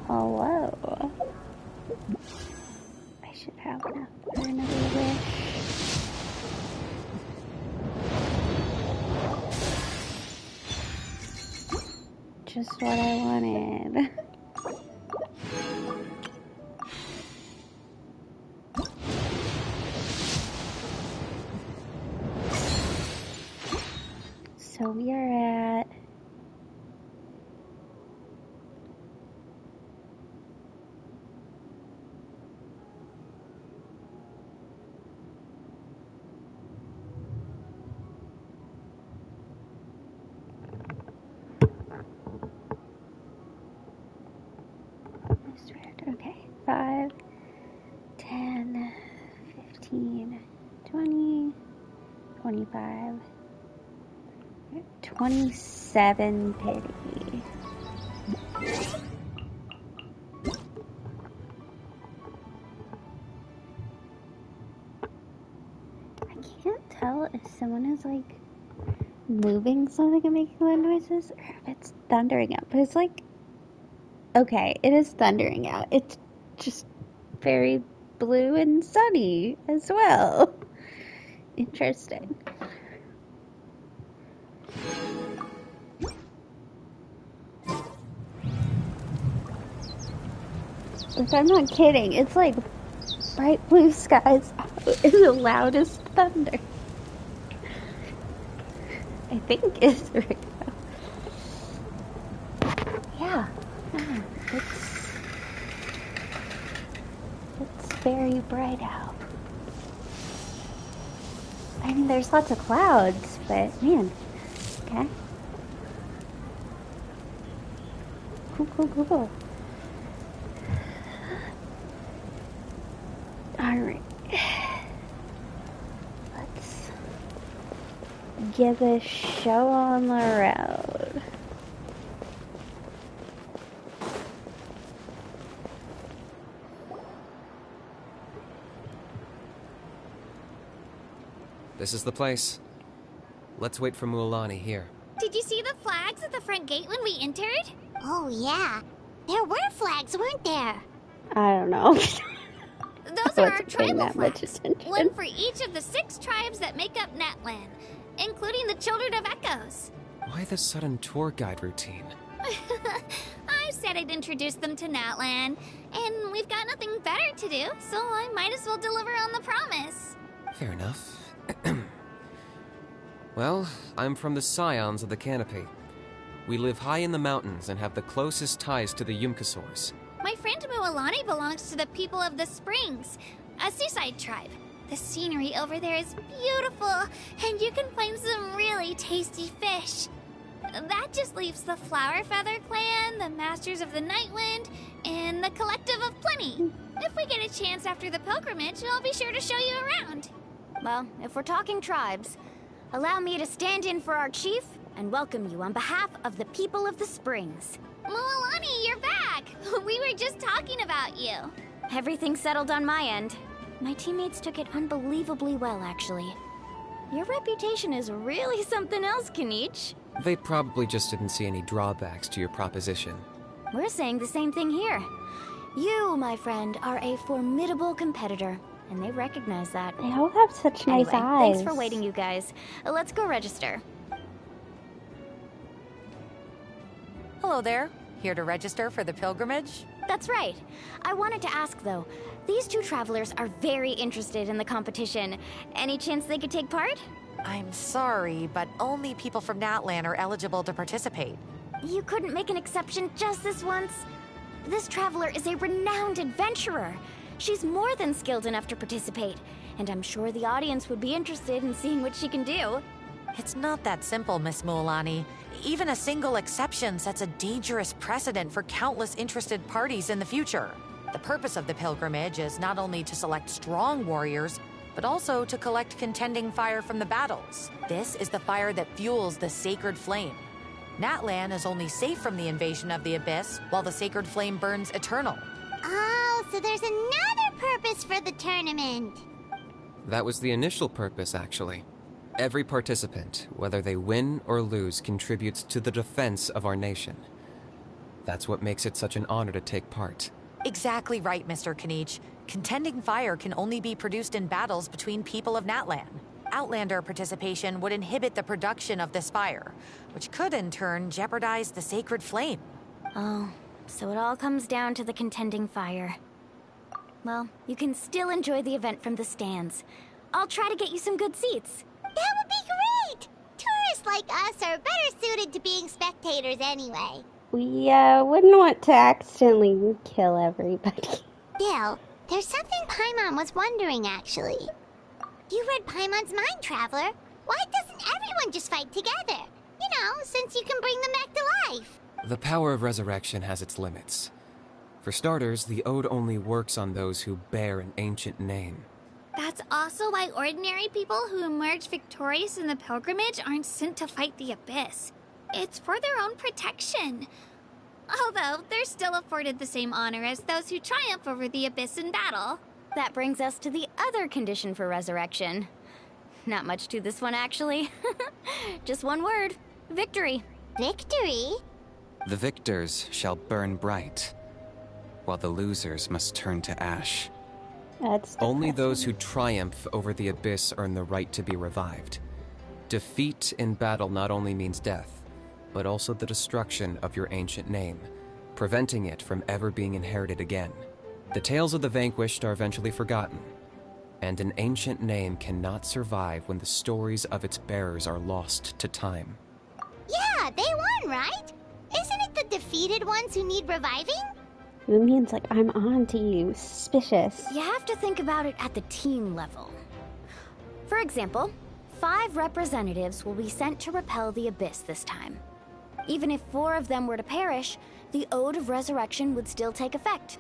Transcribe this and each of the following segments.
Hello. I should have enough for another wish. Just what I wanted. So we are at okay. 5, 10, 15, 20, 25, 27 pity. I can't tell if someone is like moving something and making loud noises or if it's thundering out. But it's like, okay, it is thundering out. It's just very blue and sunny as well. Interesting. If I'm not kidding, it's like bright blue skies out in the loudest thunder. I think it's right now. Yeah, it's very bright out. I mean, there's lots of clouds, but man, okay. Cool. Alright. Let's get this show on the road. This is the place. Let's wait for Mualani here. Did you see the flags at the front gate when we entered? Oh, yeah. There were flags, weren't there? I don't know. Those are our tribal flags. Attention. One for each of the 6 tribes that make up Natlan, including the Children of Echoes. Why the sudden tour guide routine? I said I'd introduce them to Natlan, and we've got nothing better to do, so I might as well deliver on the promise. Fair enough. Well, I'm from the Scions of the Canopy. We live high in the mountains and have the closest ties to the Yumkasaurs. My friend Mualani belongs to the people of the Springs, a seaside tribe. The scenery over there is beautiful, and you can find some really tasty fish. That just leaves the Flower Feather Clan, the Masters of the Nightwind, and the Collective of Plenty. If we get a chance after the pilgrimage, I'll be sure to show you around. Well, if we're talking tribes, allow me to stand in for our chief and welcome you on behalf of the people of the Springs. Mualani, you're back! We were just talking about you. Everything's settled on my end. My teammates took it unbelievably well, actually. Your reputation is really something else, Kenichi. They probably just didn't see any drawbacks to your proposition. We're saying the same thing here. You, my friend, are a formidable competitor, and they recognize that. They all have such nice eyes. Thanks for waiting, you guys. Let's go register. Hello there. Here to register for the pilgrimage? That's right. I wanted to ask, though. These 2 travelers are very interested in the competition. Any chance they could take part? I'm sorry, but only people from Natlan are eligible to participate. You couldn't make an exception just this once? This traveler is a renowned adventurer. She's more than skilled enough to participate, and I'm sure the audience would be interested in seeing what she can do. It's not that simple, Miss Mualani. Even a single exception sets a dangerous precedent for countless interested parties in the future. The purpose of the pilgrimage is not only to select strong warriors, but also to collect contending fire from the battles. This is the fire that fuels the sacred flame. Natlan is only safe from the invasion of the Abyss, while the sacred flame burns eternal. Oh, so there's another purpose for the tournament. That was the initial purpose, actually. Every participant, whether they win or lose, contributes to the defense of our nation. That's what makes it such an honor to take part. Exactly right, Mr. Kanich. Contending fire can only be produced in battles between people of Natlan. Outlander participation would inhibit the production of this fire, which could in turn jeopardize the sacred flame. Oh, so it all comes down to the contending fire. Well, you can still enjoy the event from the stands. I'll try to get you some good seats. That would be great! Tourists like us are better suited to being spectators anyway. We wouldn't want to accidentally kill everybody. Bill, there's something Paimon was wondering, actually. You read Paimon's mind, Traveler. Why doesn't everyone just fight together? You know, since you can bring them back to life. The power of resurrection has its limits. For starters, the ode only works on those who bear an ancient name. That's also why ordinary people who emerge victorious in the pilgrimage aren't sent to fight the Abyss. It's for their own protection. Although, they're still afforded the same honor as those who triumph over the Abyss in battle. That brings us to the other condition for resurrection. Not much to this one, actually. Just one word. Victory. Victory? The victors shall burn bright, while the losers must turn to ash. That's Only depressing. those who triumph over the Abyss earn the right to be revived. Defeat in battle not only means death, but also the destruction of your ancient name, preventing it from ever being inherited again. The tales of the vanquished are eventually forgotten, and an ancient name cannot survive when the stories of its bearers are lost to time. Yeah, they won, right? Isn't it the defeated ones who need reviving? It means like I'm on to you. Suspicious. You have to think about it at the team level. For example, 5 representatives will be sent to repel the Abyss this time. Even if 4 of them were to perish, the Ode of Resurrection would still take effect.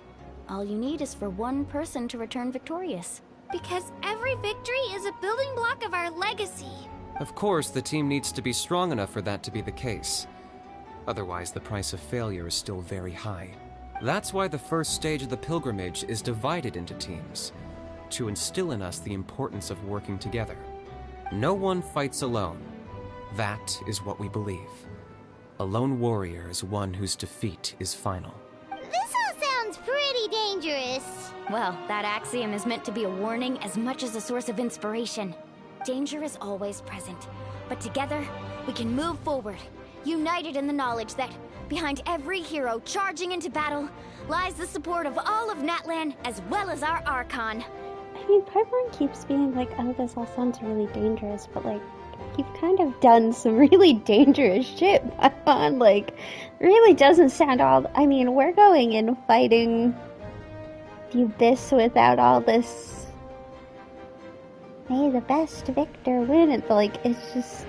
All you need is for 1 person to return victorious. Because every victory is a building block of our legacy. Of course, the team needs to be strong enough for that to be the case. Otherwise, the price of failure is still very high. That's why the first stage of the pilgrimage is divided into teams, to instill in us the importance of working together. No one fights alone. That is what we believe. A lone warrior is one whose defeat is final. This all sounds pretty dangerous. Well, that axiom is meant to be a warning as much as a source of inspiration. Danger is always present, but together, we can move forward, united in the knowledge that behind every hero charging into battle lies the support of all of Natlan as well as our Archon. I mean, Pipeline keeps being like, oh, this all sounds really dangerous, but like, you've kind of done some really dangerous shit, Pipeline. Like, really doesn't sound all. I mean, we're going and fighting the Abyss without all this. May the best victor win. It's like, it's just.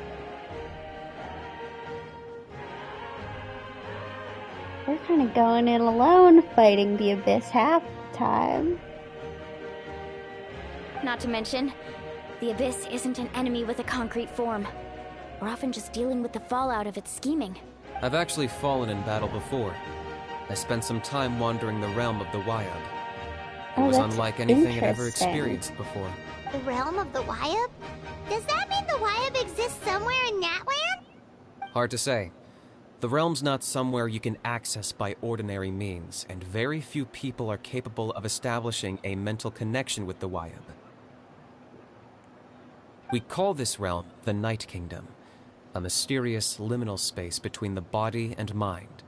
We're kind of going in alone fighting the Abyss half the time. Not to mention, the Abyss isn't an enemy with a concrete form. We're often just dealing with the fallout of its scheming. I've actually fallen in battle before. I spent some time wandering the realm of the Wyab. It Oh, was that's unlike anything I'd ever interesting. experienced before. The realm of the Wyab? Does that mean the Wyab exists somewhere in Natlan? Hard to say. The realm's not somewhere you can access by ordinary means, and very few people are capable of establishing a mental connection with the Wyab. We call this realm the Night Kingdom, a mysterious liminal space between the body and mind,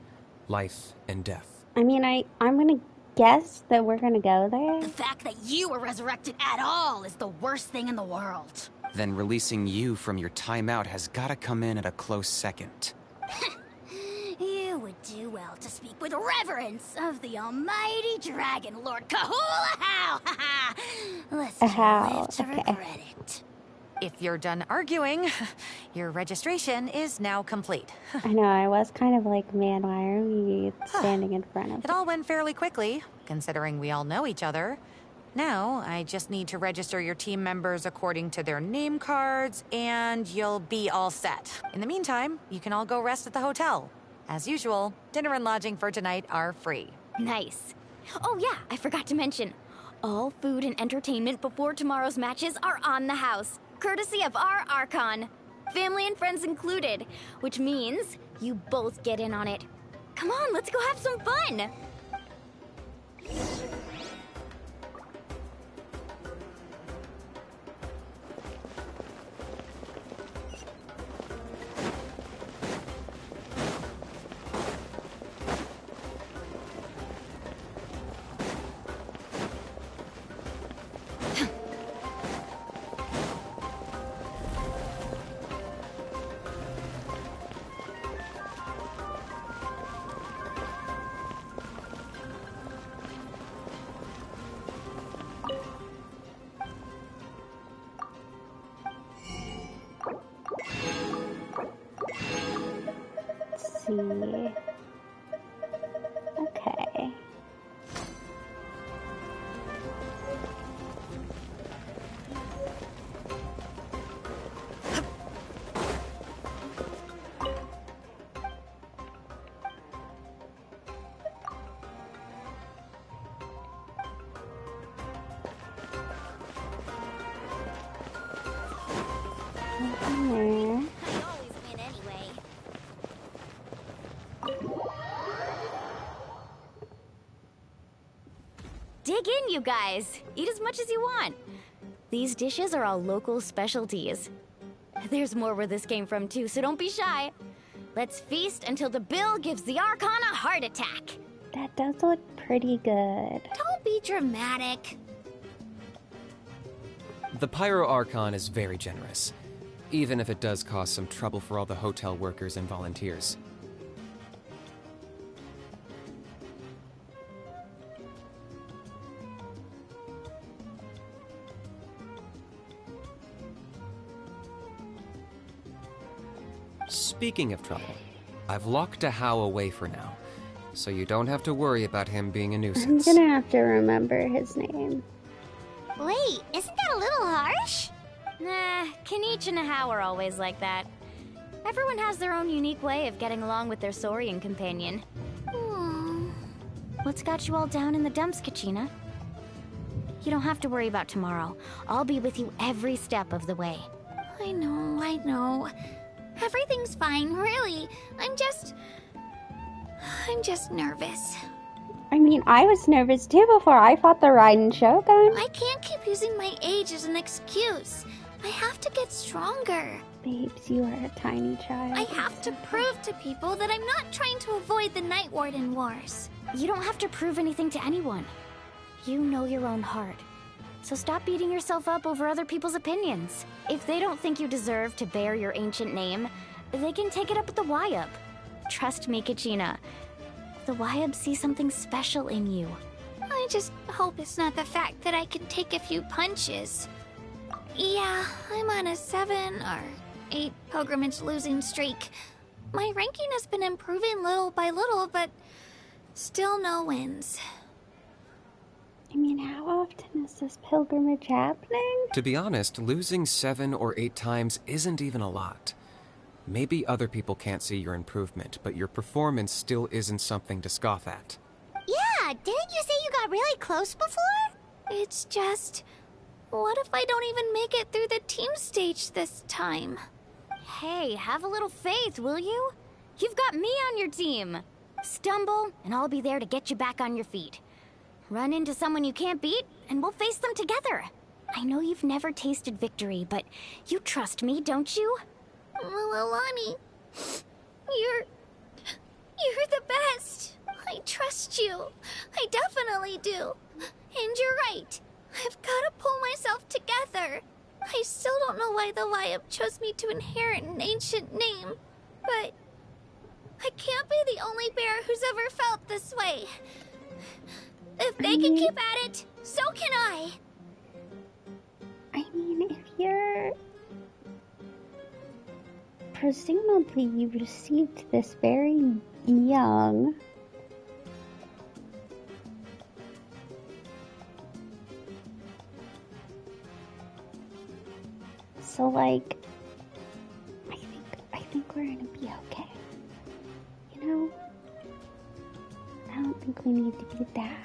life and death. I mean, I'm gonna guess that we're gonna go there. The fact that you were resurrected at all is the worst thing in the world. Then releasing you from your timeout has gotta come in at a close second. You would do well to speak with reverence of the almighty dragon, Lord Kahula How! Lest you How, live to okay. regret it. If you're done arguing, your registration is now complete. I know, I was kind of like, man, why are we standing in front of It all went fairly quickly, considering we all know each other. Now, I just need to register your team members according to their name cards, and you'll be all set. In the meantime, you can all go rest at the hotel. As usual, dinner and lodging for tonight are free. Nice. Oh yeah, I forgot to mention. All food and entertainment before tomorrow's matches are on the house, courtesy of our Archon. Family and friends included, which means you both get in on it. Come on, let's go have some fun! Let's see. Okay. Nothing there. I always win anyway. Dig in, you guys. Eat as much as you want. These dishes are all local specialties. There's more where this came from, too, so don't be shy. Let's feast until the bill gives the Archon a heart attack. That does look pretty good. Don't be dramatic. The Pyro Archon is very generous, even if it does cause some trouble for all the hotel workers and volunteers. Speaking of trouble, I've locked Ahau away for now, so you don't have to worry about him being a I'm nuisance. gonna have to remember his name. Wait, isn't that a little harsh? Nah, Kenichi and Ahau are always like that. Everyone has their own unique way of getting along with their Saurian companion. What's got you all down in the dumps, Kachina? You don't have to worry about tomorrow. I'll be with you every step of the way. I know. Everything's fine, really. I'm just nervous. I mean, I was nervous too before I fought the Raiden Shogun. I can't keep using my age as an excuse. I have to get stronger. Babes, you are a tiny child. I have to prove to people that I'm not trying to avoid the Night Warden Wars. You don't have to prove anything to anyone. You know your own heart. So stop beating yourself up over other people's opinions. If they don't think you deserve to bear your ancient name, they can take it up with the Wyup. Trust me, Kachina. The Wyup see something special in you. I just hope it's not the fact that I can take a few punches. Yeah, I'm on a 7 or 8 pilgrimage losing streak. My ranking has been improving little by little, but still no wins. I mean, how often is this pilgrimage happening? To be honest, losing 7 or 8 times isn't even a lot. Maybe other people can't see your improvement, but your performance still isn't something to scoff at. Yeah, didn't you say you got really close before? It's just... what if I don't even make it through the team stage this time? Hey, have a little faith, will you? You've got me on your team. Stumble, and I'll be there to get you back on your feet. Run into someone you can't beat, and we'll face them together. I know you've never tasted victory, but you trust me, don't you? Alani, you're the best. I trust you. I definitely do. And you're right. I've got to pull myself together. I still don't know why the Wyup chose me to inherit an ancient name, but I can't be the only bear who's ever felt this way. If they can keep at it, so can I. I mean, if you're... presumably you received this very young. So, like, I think we're gonna be okay. You know? I don't think we need to be that.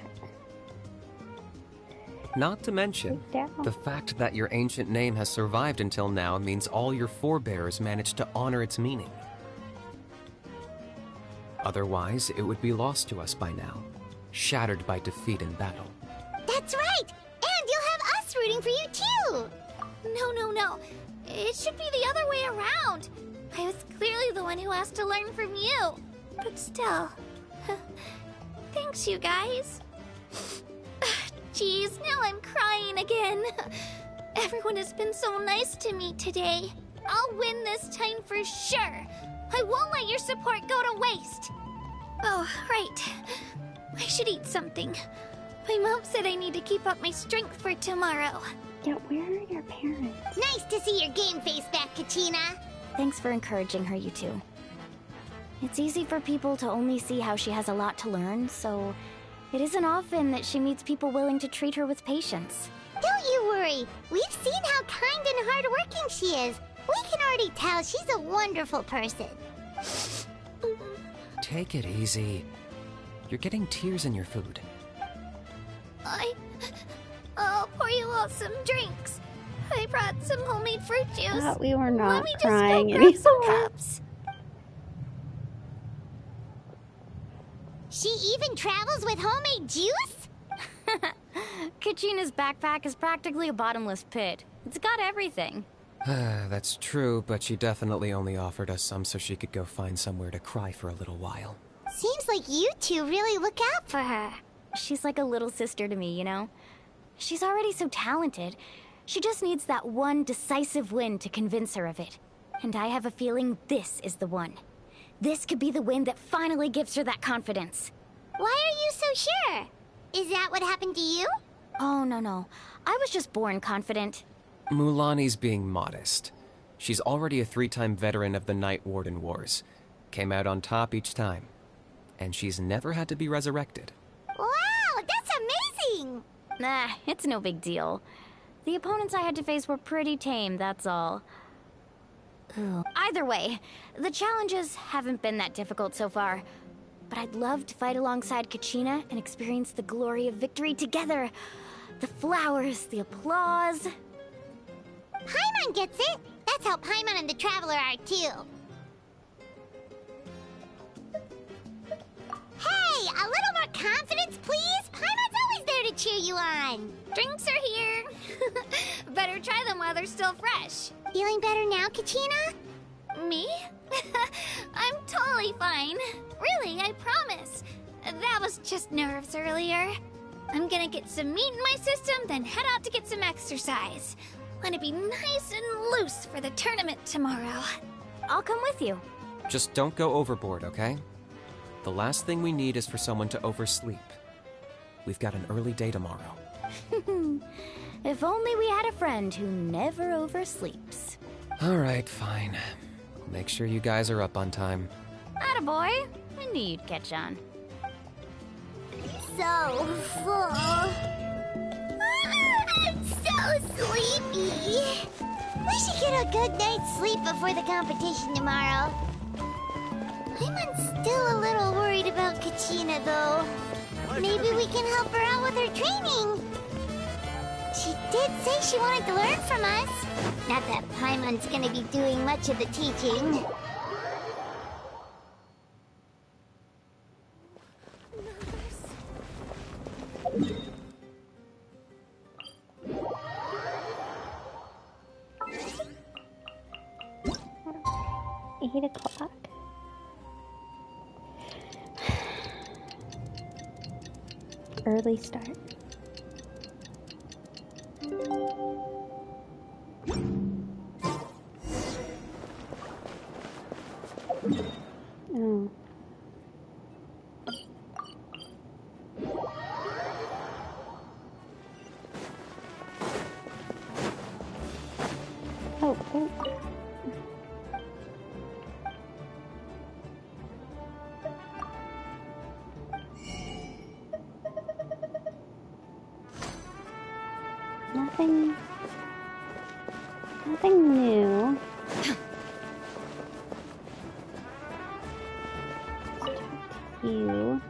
Not to mention, freaked out. the fact that your ancient name has survived until now means all your forebears managed to honor its meaning. Otherwise, it would be lost to us by now, shattered by defeat in battle. That's right! And you'll have us rooting for you too! No. It should be the other way around. I was clearly the one who asked to learn from you. But still. Thanks, you guys. Jeez, now I'm crying again. Everyone has been so nice to me today. I'll win this time for sure. I won't let your support go to waste. Oh, right. I should eat something. My mom said I need to keep up my strength for tomorrow. Yeah, where are your parents? Nice to see your game face back, Kachina. Thanks for encouraging her, you two. It's easy for people to only see how she has a lot to learn, so it isn't often that she meets people willing to treat her with patience. Don't you worry. We've seen how kind and hardworking she is. We can already tell she's a wonderful person. Take it easy. You're getting tears in your food. I'll pour you all some drinks. I brought some homemade fruit juice. I thought we were Let not me just crying go grab some anymore. cups. She even travels with homemade juice? Kachina's backpack is practically a bottomless pit. It's got everything. That's true, but she definitely only offered us some so she could go find somewhere to cry for a little while. Seems like you two really look out for her. She's like a little sister to me, you know? She's already so talented. She just needs that one decisive win to convince her of it. And I have a feeling this is the one. This could be the win that finally gives her that confidence. Why are you so sure? Is that what happened to you? Oh, no. I was just born confident. Mulaney's being modest. She's already a 3-time veteran of the Night Warden Wars. Came out on top each time. And she's never had to be resurrected. Wow, that's amazing! Nah, it's no big deal. The opponents I had to face were pretty tame, that's all. Either way, the challenges haven't been that difficult so far. But I'd love to fight alongside Kachina and experience the glory of victory together. The flowers, the applause. Paimon gets it! That's how Paimon and the Traveler are too. Hey, a little more confidence, please! Paimon's always there to cheer you on! Drinks are here. Better try them while they're still fresh. Feeling better now, Kachina? Me? I'm totally fine. Really, I promise. That was just nerves earlier. I'm gonna get some meat in my system, then head out to get some exercise. Want to be nice and loose for the tournament tomorrow. I'll come with you. Just don't go overboard, okay? The last thing we need is for someone to oversleep. We've got an early day tomorrow. If only we had a friend who never oversleeps. Alright, fine. Make sure you guys are up on time. Attaboy. I knew you'd catch on. So full. I'm so sleepy. We should get a good night's sleep before the competition tomorrow. I'm still a little worried about Kachina, though. Maybe we can help her out with her training. She did say she wanted to learn from us. Not that Paimon's gonna be doing much of the teaching. Eight o'clock. Early start. Oh. Oh. Nothing new. You.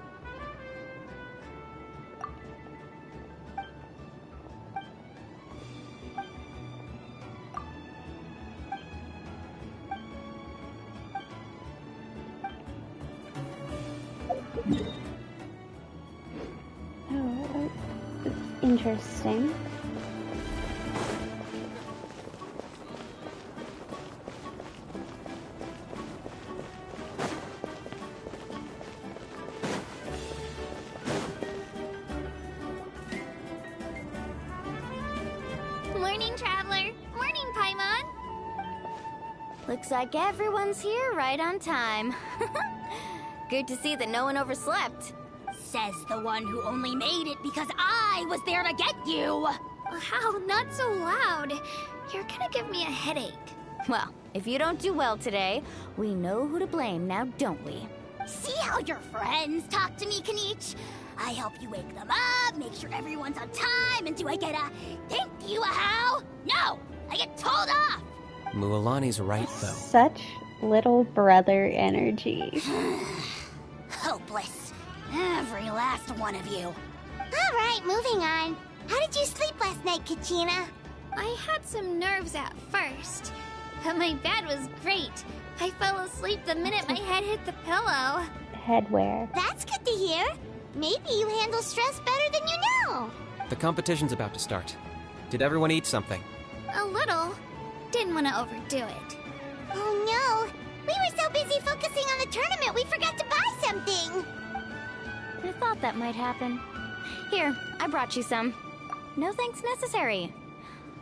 Interesting. Morning, Traveler. Morning, Paimon. Looks like everyone's here right on time. Good to see that no one overslept. Says the one who only made it because I was there to get you! Wow, not so loud. You're gonna give me a headache. Well, if you don't do well today, we know who to blame now, don't we? See how your friends talk to me, Kanich? I help you wake them up, make sure everyone's on time, and do I get a thank you, a how? No! I get told off! Mualani's right, though. Such little brother energy. Hopeless. Every last one of you. Alright, moving on. How did you sleep last night, Kachina? I had some nerves at first, but my bed was great. I fell asleep the minute my head hit the pillow. Headwear. That's good to hear. Maybe you handle stress better than you know. The competition's about to start. Did everyone eat something? A little. Didn't want to overdo it. Oh no! We were so busy focusing on the tournament we forgot to buy something! I thought that might happen. Here, I brought you some. No thanks necessary.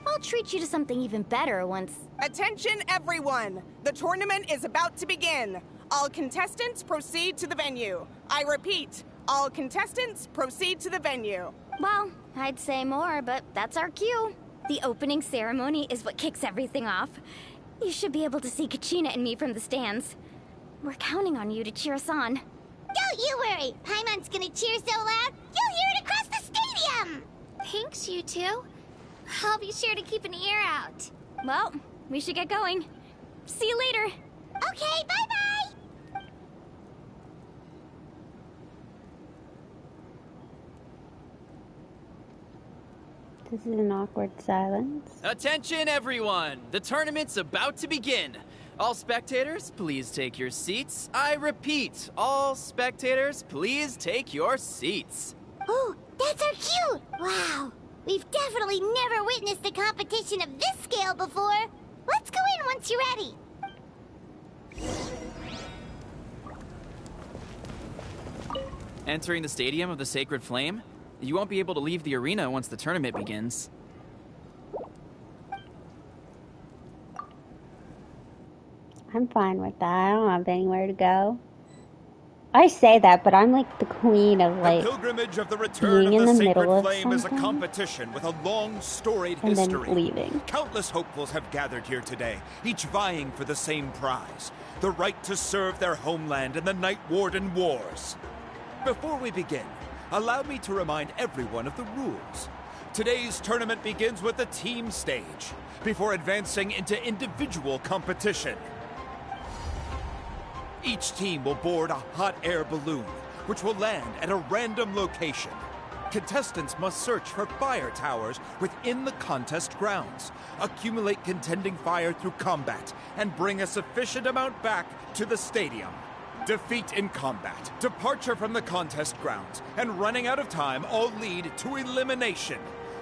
I'll treat you to something even better once... Attention everyone! The tournament is about to begin. All contestants proceed to the venue. I repeat, all contestants proceed to the venue. Well, I'd say more, but that's our cue. The opening ceremony is what kicks everything off. You should be able to see Kachina and me from the stands. We're counting on you to cheer us on. Don't you worry! Paimon's gonna cheer so loud, you'll hear it across the stadium! Thanks, you two. I'll be sure to keep an ear out. Well, we should get going. See you later. Okay, bye-bye! This is an awkward silence. Attention, everyone! The tournament's about to begin. All spectators, please take your seats. I repeat, all spectators, please take your seats. Oh, that's our cue! Wow! We've definitely never witnessed a competition of this scale before. Let's go in once you're ready. Entering the Stadium of the Sacred Flame, you won't be able to leave the arena once the tournament begins. I'm fine with that. I don't have anywhere to go. I say that, but I'm like the queen of like the pilgrimage of the return being of in the the middle Sacred of Flame is a something competition with a long, storied and then history. leaving. Countless hopefuls have gathered here today, each vying for the same prize, the right to serve their homeland in the Night Warden Wars. Before we begin, allow me to remind everyone of the rules. Today's tournament begins with the team stage, before advancing into individual competition. Each team will board a hot air balloon, which will land at a random location. Contestants must search for fire towers within the contest grounds, accumulate contending fire through combat, and bring a sufficient amount back to the stadium. Defeat in combat, departure from the contest grounds, and running out of time all lead to elimination.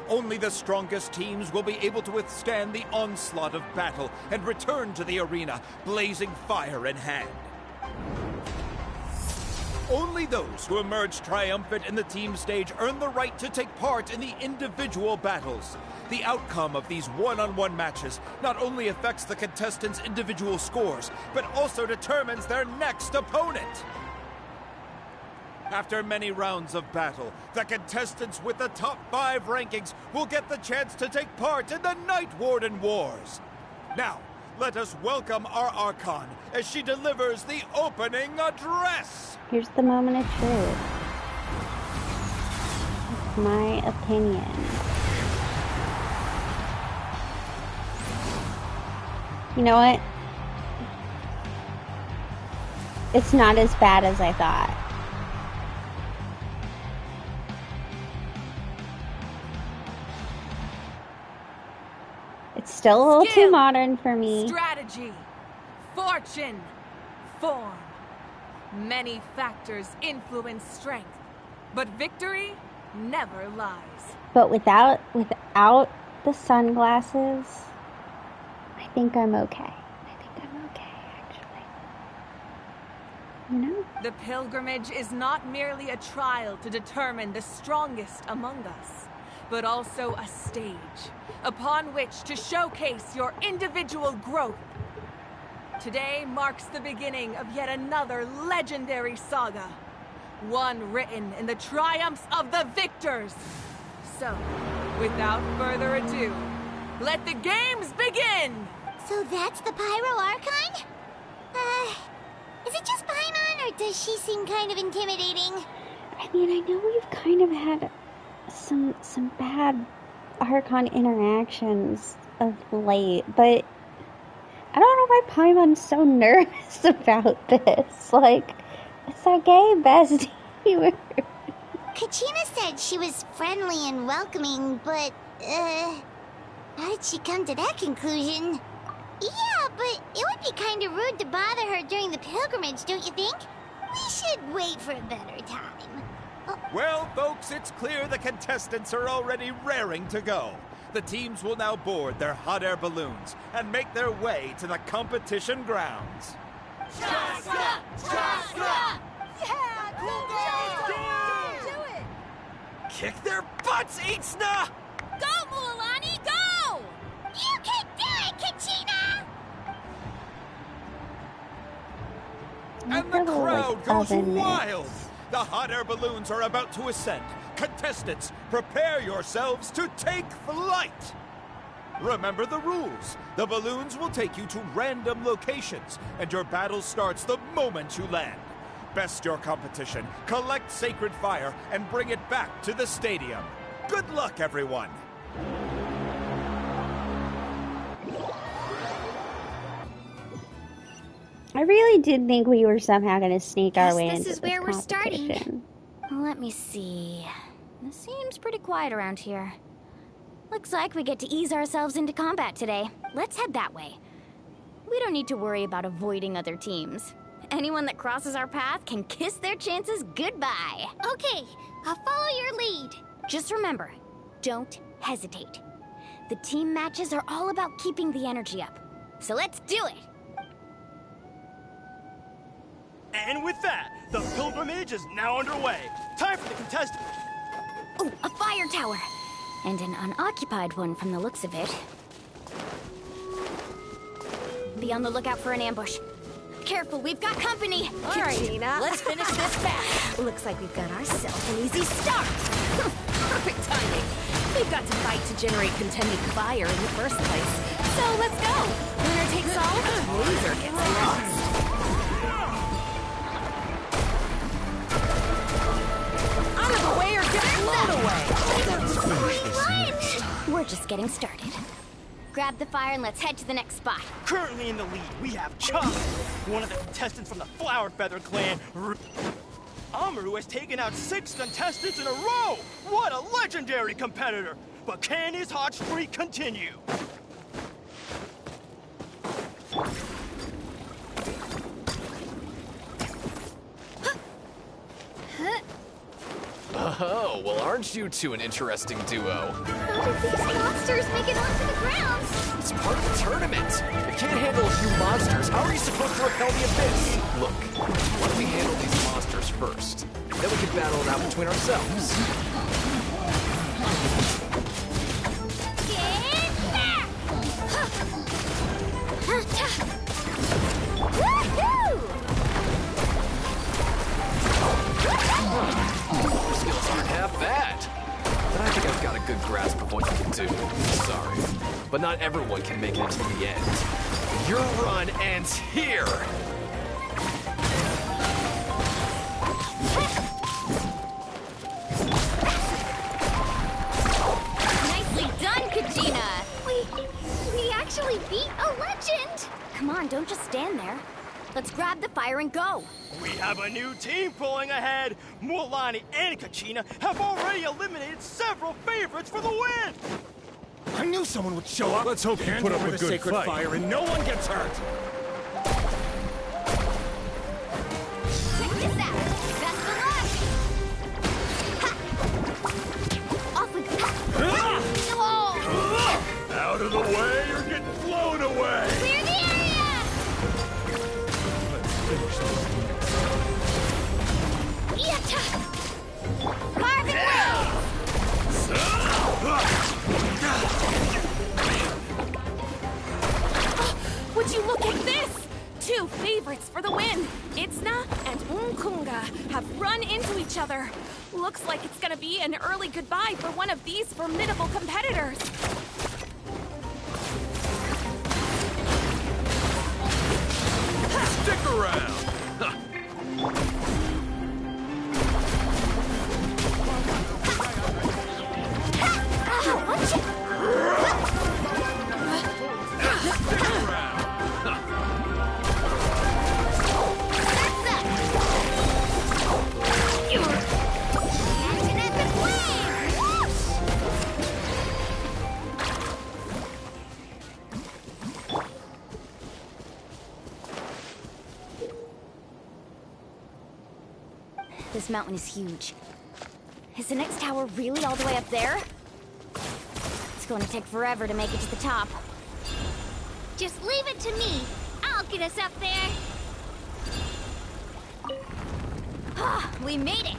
Only the strongest teams will be able to withstand the onslaught of battle and return to the arena, blazing fire in hand. Only those who emerge triumphant in the team stage earn the right to take part in the individual battles. The outcome of these one-on-one matches not only affects the contestants' individual scores, but also determines their next opponent. After many rounds of battle, the contestants with the top 5 rankings will get the chance to take part in the Night Warden Wars. Now, let us welcome our Archon as she delivers the opening address. Here's the moment of truth. It's my opinion. You know what? It's not as bad as I thought. It's still a little too modern for me. Strategy, fortune, form. Many factors influence strength, but victory never lies. But without the sunglasses, I think I'm okay. Actually. You know? The pilgrimage is not merely a trial to determine the strongest among us, but also a stage upon which to showcase your individual growth. Today marks the beginning of yet another legendary saga, one written in the triumphs of the victors. So, without further ado, let the games begin! So that's the Pyro Archon? Is it just Paimon, or does she seem kind of intimidating? I mean, I know we've kind of had some bad Archon interactions of late, but I don't know why Paimon's so nervous about this. Like, it's okay, bestie. Kachina said she was friendly and welcoming, but, how did she come to that conclusion? Yeah, but it would be kind of rude to bother her during the pilgrimage, don't you think? We should wait for a better time. Well, folks, it's clear the contestants are already raring to go. The teams will now board their hot air balloons and make their way to the competition grounds. Chaska! Chaska! Yeah, cool guys! Do it! Kick their butts, Itzna! Go, Mualani, go! You can do it, Kachina! And the crowd goes wild! The hot air balloons are about to ascend. Contestants, prepare yourselves to take flight! Remember the rules. The balloons will take you to random locations, and your battle starts the moment you land. Best your competition, collect sacred fire, and bring it back to the stadium. Good luck, everyone! I really did think we were somehow going to sneak our way into this is this where we're starting. competition. Let me see. This seems pretty quiet around here. Looks like we get to ease ourselves into combat today. Let's head that way. We don't need to worry about avoiding other teams. Anyone that crosses our path can kiss their chances goodbye. Okay, I'll follow your lead. Just remember, don't hesitate. The team matches are all about keeping the energy up. So let's do it! And with that, the pilgrimage is now underway. Time for the contestants. Oh, a fire tower! And an unoccupied one from the looks of it. Be on the lookout for an ambush. Careful, we've got company! All right, Gina. Let's finish this fast! Looks like we've got ourselves an easy start. Perfect timing. We've got to fight to generate contended fire in the first place. So let's go. Winner takes all, loser gets lost. Out of the way or get blown away! We're just getting started. Grab the fire and let's head to the next spot. Currently in the lead, we have Chuck, one of the contestants from the Flower Feather clan. Amaru has taken out 6 contestants in a row! What a legendary competitor! But can his hot streak continue? Oh, well, aren't you two an interesting duo? How did these monsters make it onto the ground? It's part of the tournament. If you can't handle a few monsters, how are you supposed to repel the abyss? Look, why don't we handle these monsters first? Then we can battle it out between ourselves. Your skills aren't half bad. But I think I've got a good grasp of what you can do. Sorry. But not everyone can make it until the end. Your run ends here! Nicely done, Kajina! We actually beat a legend! Come on, don't just stand there. Let's grab the fire and go. We have a new team pulling ahead. Mualani and Kachina have already eliminated several favorites for the win. I knew someone would show up. Let's hope you put up a the good sacred fight. fire and no one gets hurt. Check this out! Best of luck! looks like it's gonna be an early goodbye for one of these formidable competitors. Stick around! This mountain is huge. Is the next tower really all the way up there? It's going to take forever to make it to the top. Just leave it to me. I'll get us up there. Ah, we made it!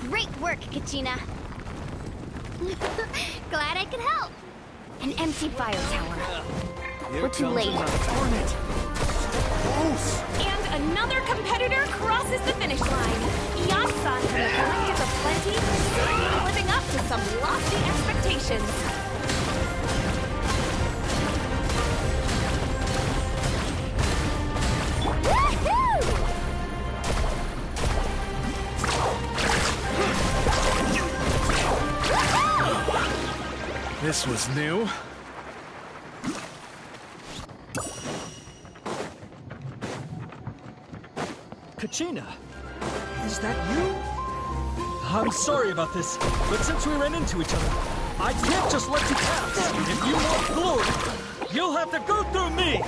Great work, Kachina. Glad I could help. An empty fire tower. Here We're too comes late. Darn it! Close! And another competitor crosses the finish line. Yan-san from the Collective of Plenty is living up to some lofty expectations. This was new. Kachina, is that you? I'm sorry about this, but since we ran into each other, I can't just let you pass. If you want glory, you'll have to go through me!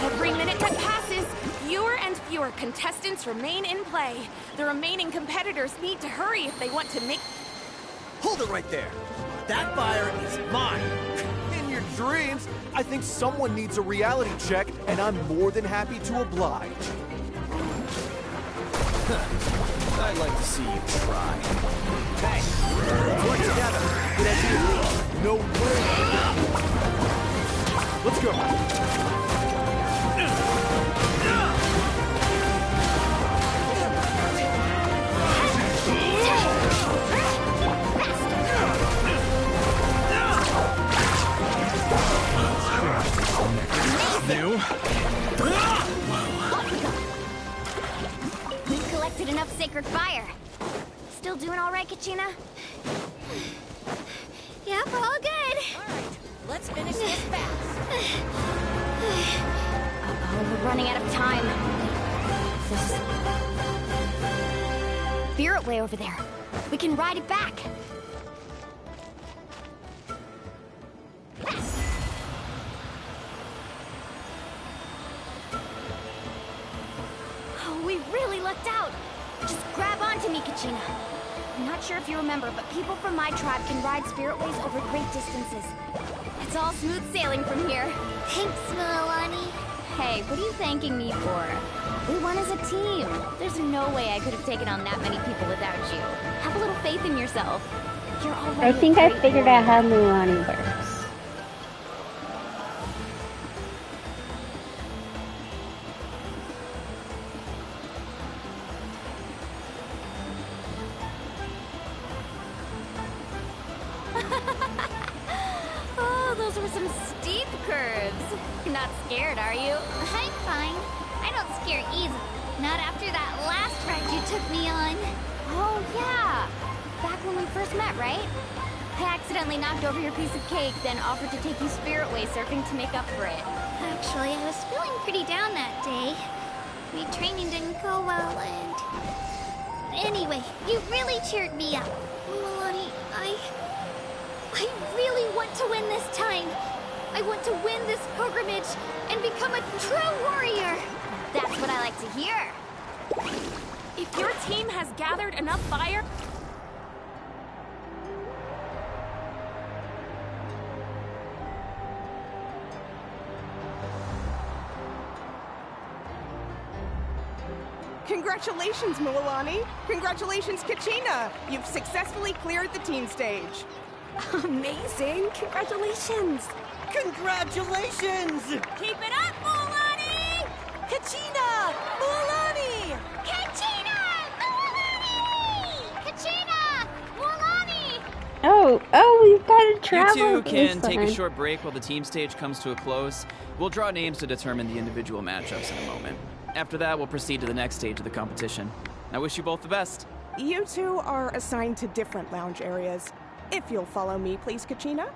Every minute that passes, fewer and fewer contestants remain in play. The remaining competitors need to hurry if they want to make... Hold it right there. That fire is mine. In your dreams, I think someone needs a reality check, and I'm more than happy to oblige. I'd like to see you try. Hey, work together. Get at you. No way! Let's go! New? We've collected enough sacred fire. Still doing all right, Kachina? Yep, all good. Alright, let's finish this fast. Uh-oh, we're running out of time. There's... Spirit Way over there. We can ride it back. Oh, we really lucked out. Just grab onto me, Kachina. I'm not sure if you remember, but people from my tribe can ride Spirit Ways over great distances. It's all smooth sailing from here. Thanks, Milani. Hey, what are you thanking me for? We won as a team. There's no way I could have taken on that many people without you. Have a little faith in yourself. You're already I think a I great figured warrior. out how Milani works. Oh, those were some steep curves. You're not scared, are you? I'm fine. I don't scare easily. Not after that last ride you took me on. Oh, yeah. Back when we first met, right? I accidentally knocked over your piece of cake, then offered to take you Spirit Way surfing to make up for it. Actually, I was feeling pretty down that day. My training didn't go well, and... Anyway, you really cheered me up. Milani, I really want to win this time. I want to win this pilgrimage and become a true warrior. That's what I like to hear. If your team has gathered enough fire... Congratulations, Mualani. Congratulations, Kachina. You've successfully cleared the team stage. Amazing. Congratulations. Congratulations! Keep it up, Mualani! Kachina! Mualani! Kachina! Mualani! Kachina! Mualani! Oh, we've got to You travel. two can take a Listen. short break while the team stage comes to a close. We'll draw names to determine the individual matchups in a moment. After that, we'll proceed to the next stage of the competition. I wish you both the best. You two are assigned to different lounge areas. If you'll follow me, please, Kachina.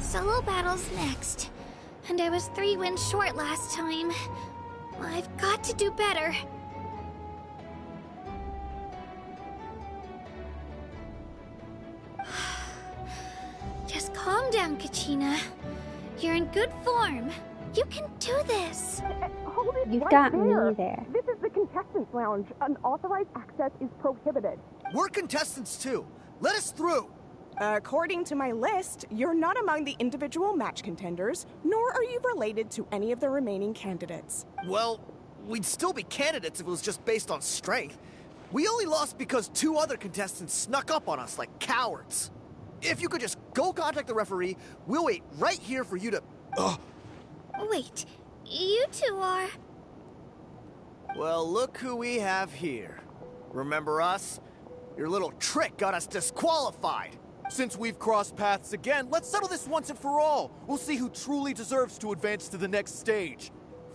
Solo battle's next. And I was 3 wins short last time. I've got to do better. Just calm down, Kachina. You're in good form. You can do this. Hold it You've right got there. me there. This is the contestants' lounge. Unauthorized access is prohibited. We're contestants too. Let us through. According to my list, you're not among the individual match contenders, nor are you related to any of the remaining candidates. Well, we'd still be candidates if it was just based on strength. We only lost because 2 other contestants snuck up on us like cowards. If you could just go contact the referee, we'll wait right here for you to... Wait, you two are... Well, look who we have here. Remember us? Your little trick got us disqualified. Since we've crossed paths again, let's settle this once and for all. We'll see who truly deserves to advance to the next stage.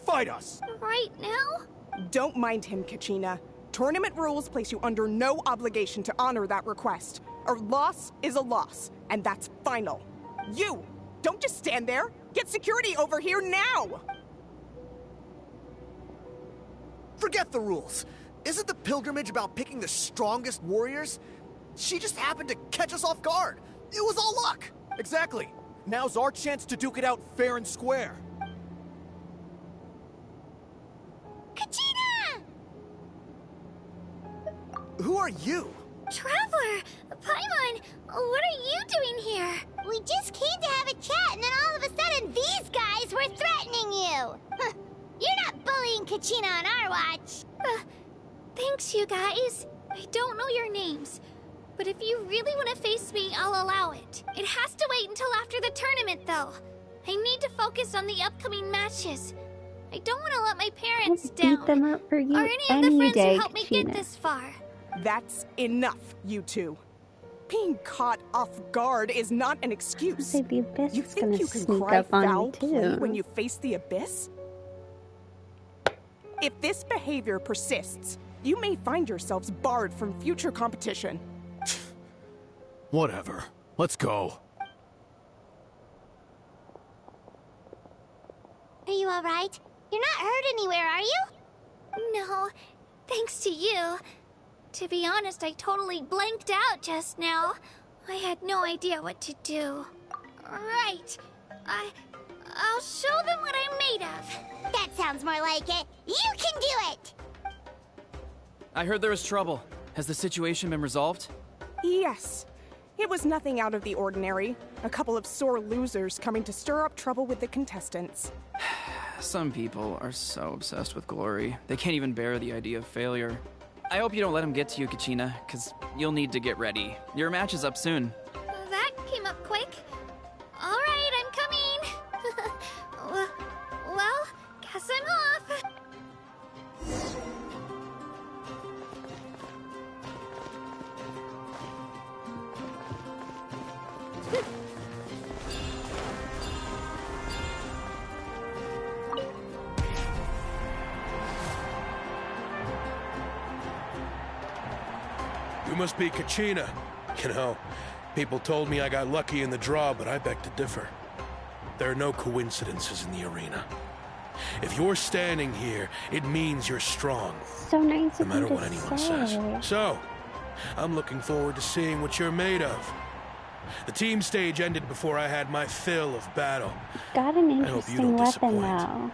Fight us! Right now? Don't mind him, Kachina. Tournament rules place you under no obligation to honor that request. A loss is a loss, and that's final. You! Don't just stand there! Get security over here now! Forget the rules. Isn't the pilgrimage about picking the strongest warriors? She just happened to catch us off guard. It was all luck. Exactly. Now's our chance to duke it out fair and square. Kachina! Who are you? Traveler! Paimon! What are you doing here? We just came to have a chat, and then all of a sudden these guys were threatening you. You're not bullying Kachina on our watch. Thanks, you guys. I don't know your names. But if you really want to face me, I'll allow it. It has to wait until after the tournament, though. I need to focus on the upcoming matches. I don't want to let my parents I'll down. beat them up for you or any of any the friends day, who helped me get Kachina. this far. That's enough, you two. Being caught off guard is not an excuse. Say the Abyss You is think gonna you can sneak cry up on foul me play too. when you face the Abyss? If this behavior persists, you may find yourselves barred from future competition. Whatever. Let's go. Are you alright? You're not hurt anywhere, are you? No, thanks to you. To be honest, I totally blanked out just now. I had no idea what to do. Right. I'll show them what I'm made of. That sounds more like it. You can do it! I heard there was trouble. Has the situation been resolved? Yes. It was nothing out of the ordinary. A couple of sore losers coming to stir up trouble with the contestants. Some people are so obsessed with glory, they can't even bear the idea of failure. I hope you don't let them get to you, Kachina, because you'll need to get ready. Your match is up soon. That came up quick. All right, I'm coming. well, guess I'm off. You must be Kachina. You know, people told me I got lucky in the draw, but I beg to differ. There are no coincidences in the arena. If you're standing here, it means you're strong. So nice No of matter you what to anyone say. says. So, I'm looking forward to seeing what you're made of. The team stage ended before I had my fill of battle. Got an I hope you interesting don't weapon disappoint. though.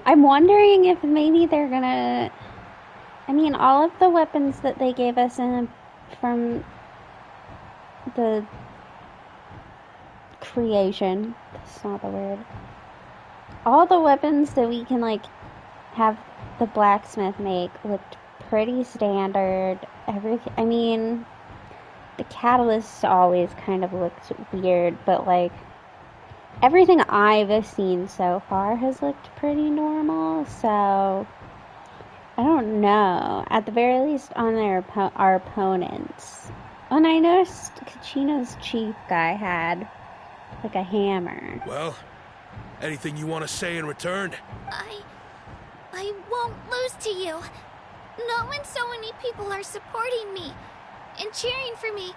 I'm wondering if maybe they're gonna. I mean, all of the weapons that they gave us from the creation. That's not the word. All the weapons that we can like have the blacksmith make looked pretty standard. I mean, the catalyst always kind of looked weird, but like everything I've seen so far has looked pretty normal. So I don't know. At the very least, on our opponents. And I noticed Kachina's chief guy had like a hammer. Well, anything you want to say in return? I won't lose to you. Not when so many people are supporting me and cheering for me.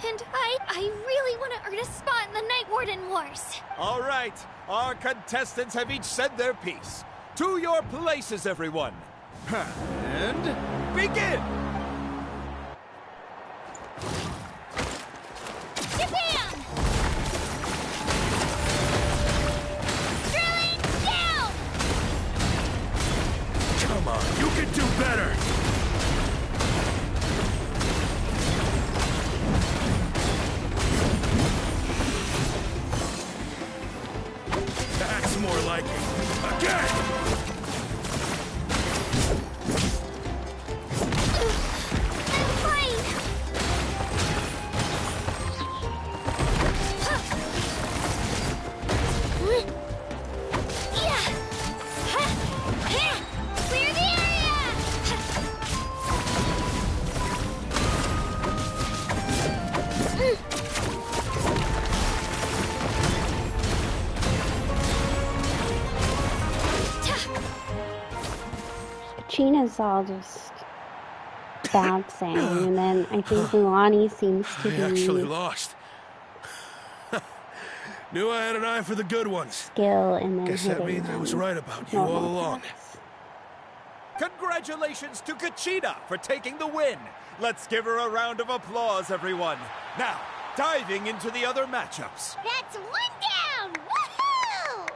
And I really want to earn a spot in the Night Warden Wars. All right, our contestants have each said their piece. To your places, everyone. And begin! Japan! Drilling down! Come on, you can do better! That's more like it. Again! China's all just bouncing, and then I think Mulan seems to be... I actually lost. Knew I had an eye for the good ones. Skill, and then guess that means I was right about you all along. Congratulations to Kachina for taking the win. Let's give her a round of applause, everyone. Now, diving into the other matchups. That's one down! Woohoo!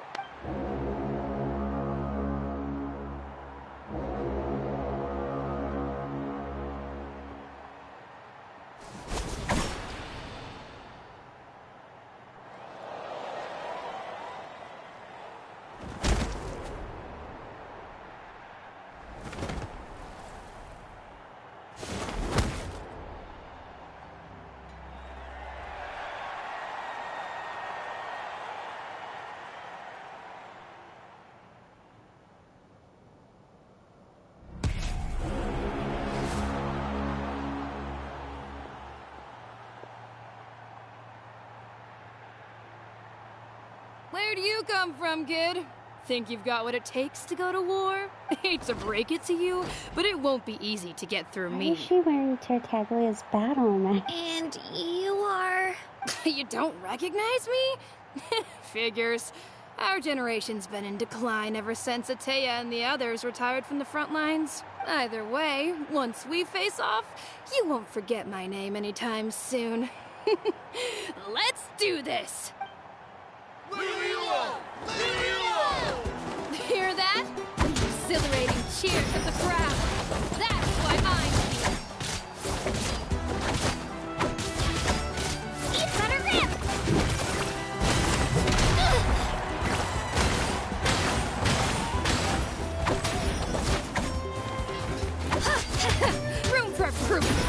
Where do you come from, kid? Think you've got what it takes to go to war? Hate to break it to you, but it won't be easy to get through Why me. is she wearing Tartaglia's battle knife? And you are... You don't recognize me? Figures. Our generation's been in decline ever since Ateya and the others retired from the front lines. Either way, once we face off, you won't forget my name anytime soon. Let's do this! Hear that? Exhilarating cheers of the crowd. That's why I'm here. It's on a rip! Room for improvement.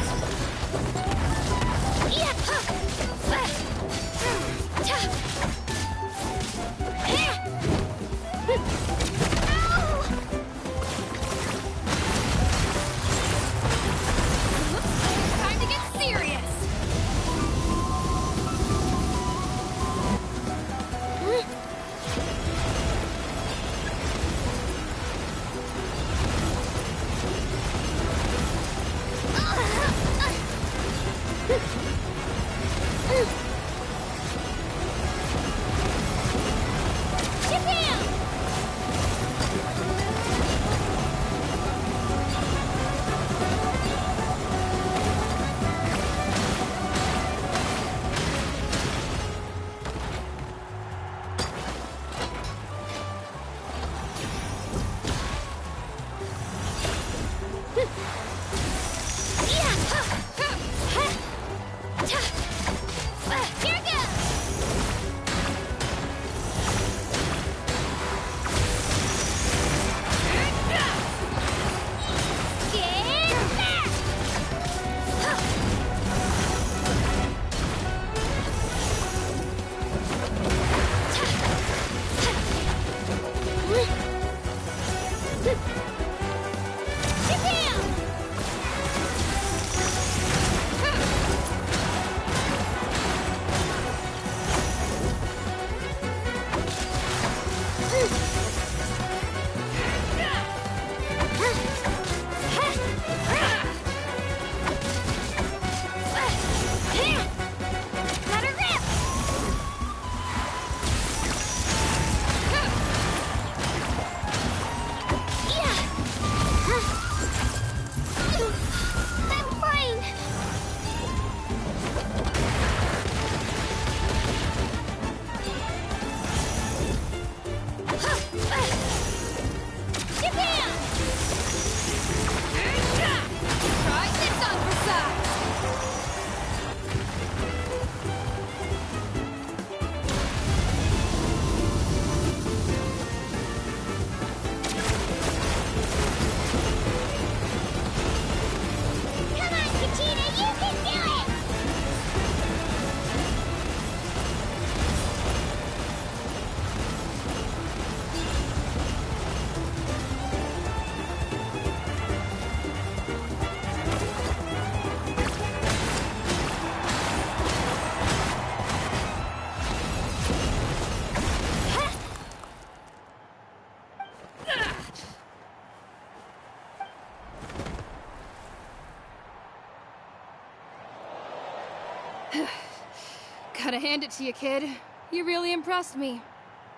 Gotta hand it to you, kid. You really impressed me.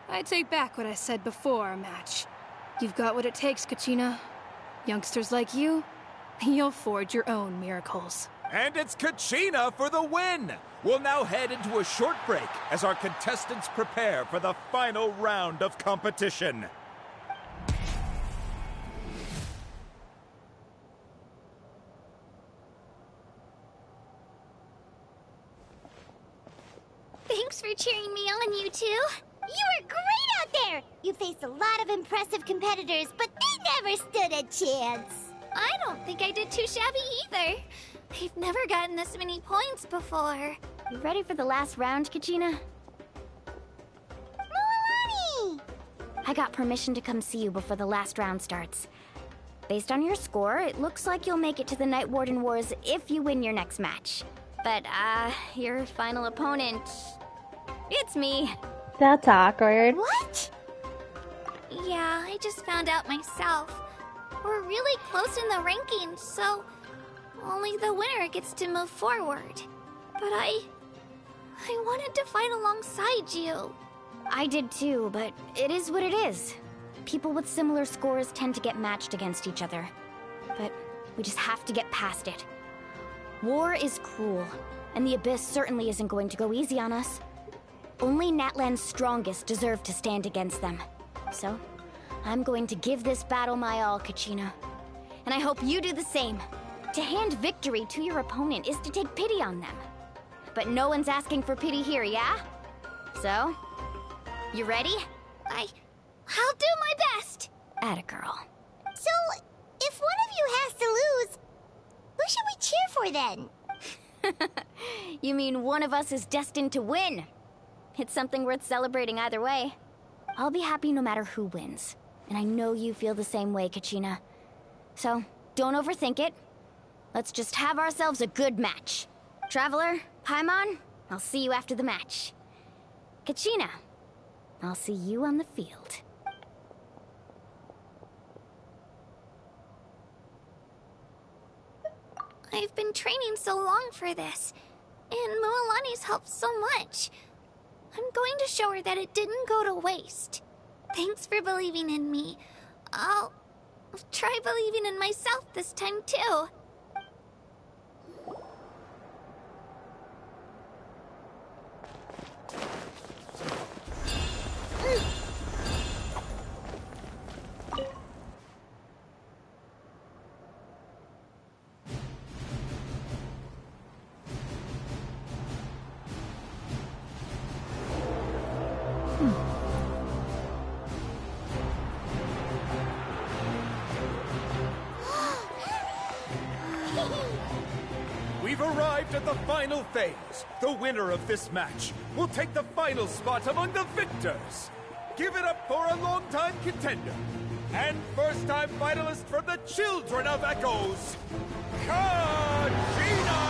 I take back what I said before our match. You've got what it takes, Kachina. Youngsters like you, you'll forge your own miracles. And it's Kachina for the win! We'll now head into a short break as our contestants prepare for the final round of competition. Thanks for cheering me on, you two. You were great out there! You faced a lot of impressive competitors, but they never stood a chance. I don't think I did too shabby either. I've never gotten this many points before. You ready for the last round, Kachina? Mualani! I got permission to come see you before the last round starts. Based on your score, it looks like you'll make it to the Night Warden Wars if you win your next match. But, your final opponent... It's me. That's awkward. What? Yeah, I just found out myself. We're really close in the rankings, so only the winner gets to move forward. But I wanted to fight alongside you. I did too, but it is what it is. People with similar scores tend to get matched against each other. But we just have to get past it. War is cruel, and the Abyss certainly isn't going to go easy on us. Only Natlan's strongest deserve to stand against them. So, I'm going to give this battle my all, Kachina. And I hope you do the same. To hand victory to your opponent is to take pity on them. But no one's asking for pity here, yeah? So, you ready? I'll do my best! Atta girl. So, if one of you has to lose, who should we cheer for then? You mean one of us is destined to win? It's something worth celebrating either way. I'll be happy no matter who wins. And I know you feel the same way, Kachina. So, don't overthink it. Let's just have ourselves a good match. Traveler, Paimon, I'll see you after the match. Kachina, I'll see you on the field. I've been training so long for this, and Mualani's helped so much. I'm going to show her that it didn't go to waste. Thanks for believing in me. I'll try believing in myself this time too. We've arrived at the final phase. The winner of this match will take the final spot among the victors. Give it up for a long-time contender and first-time finalist from the Children of Echoes, Kachina!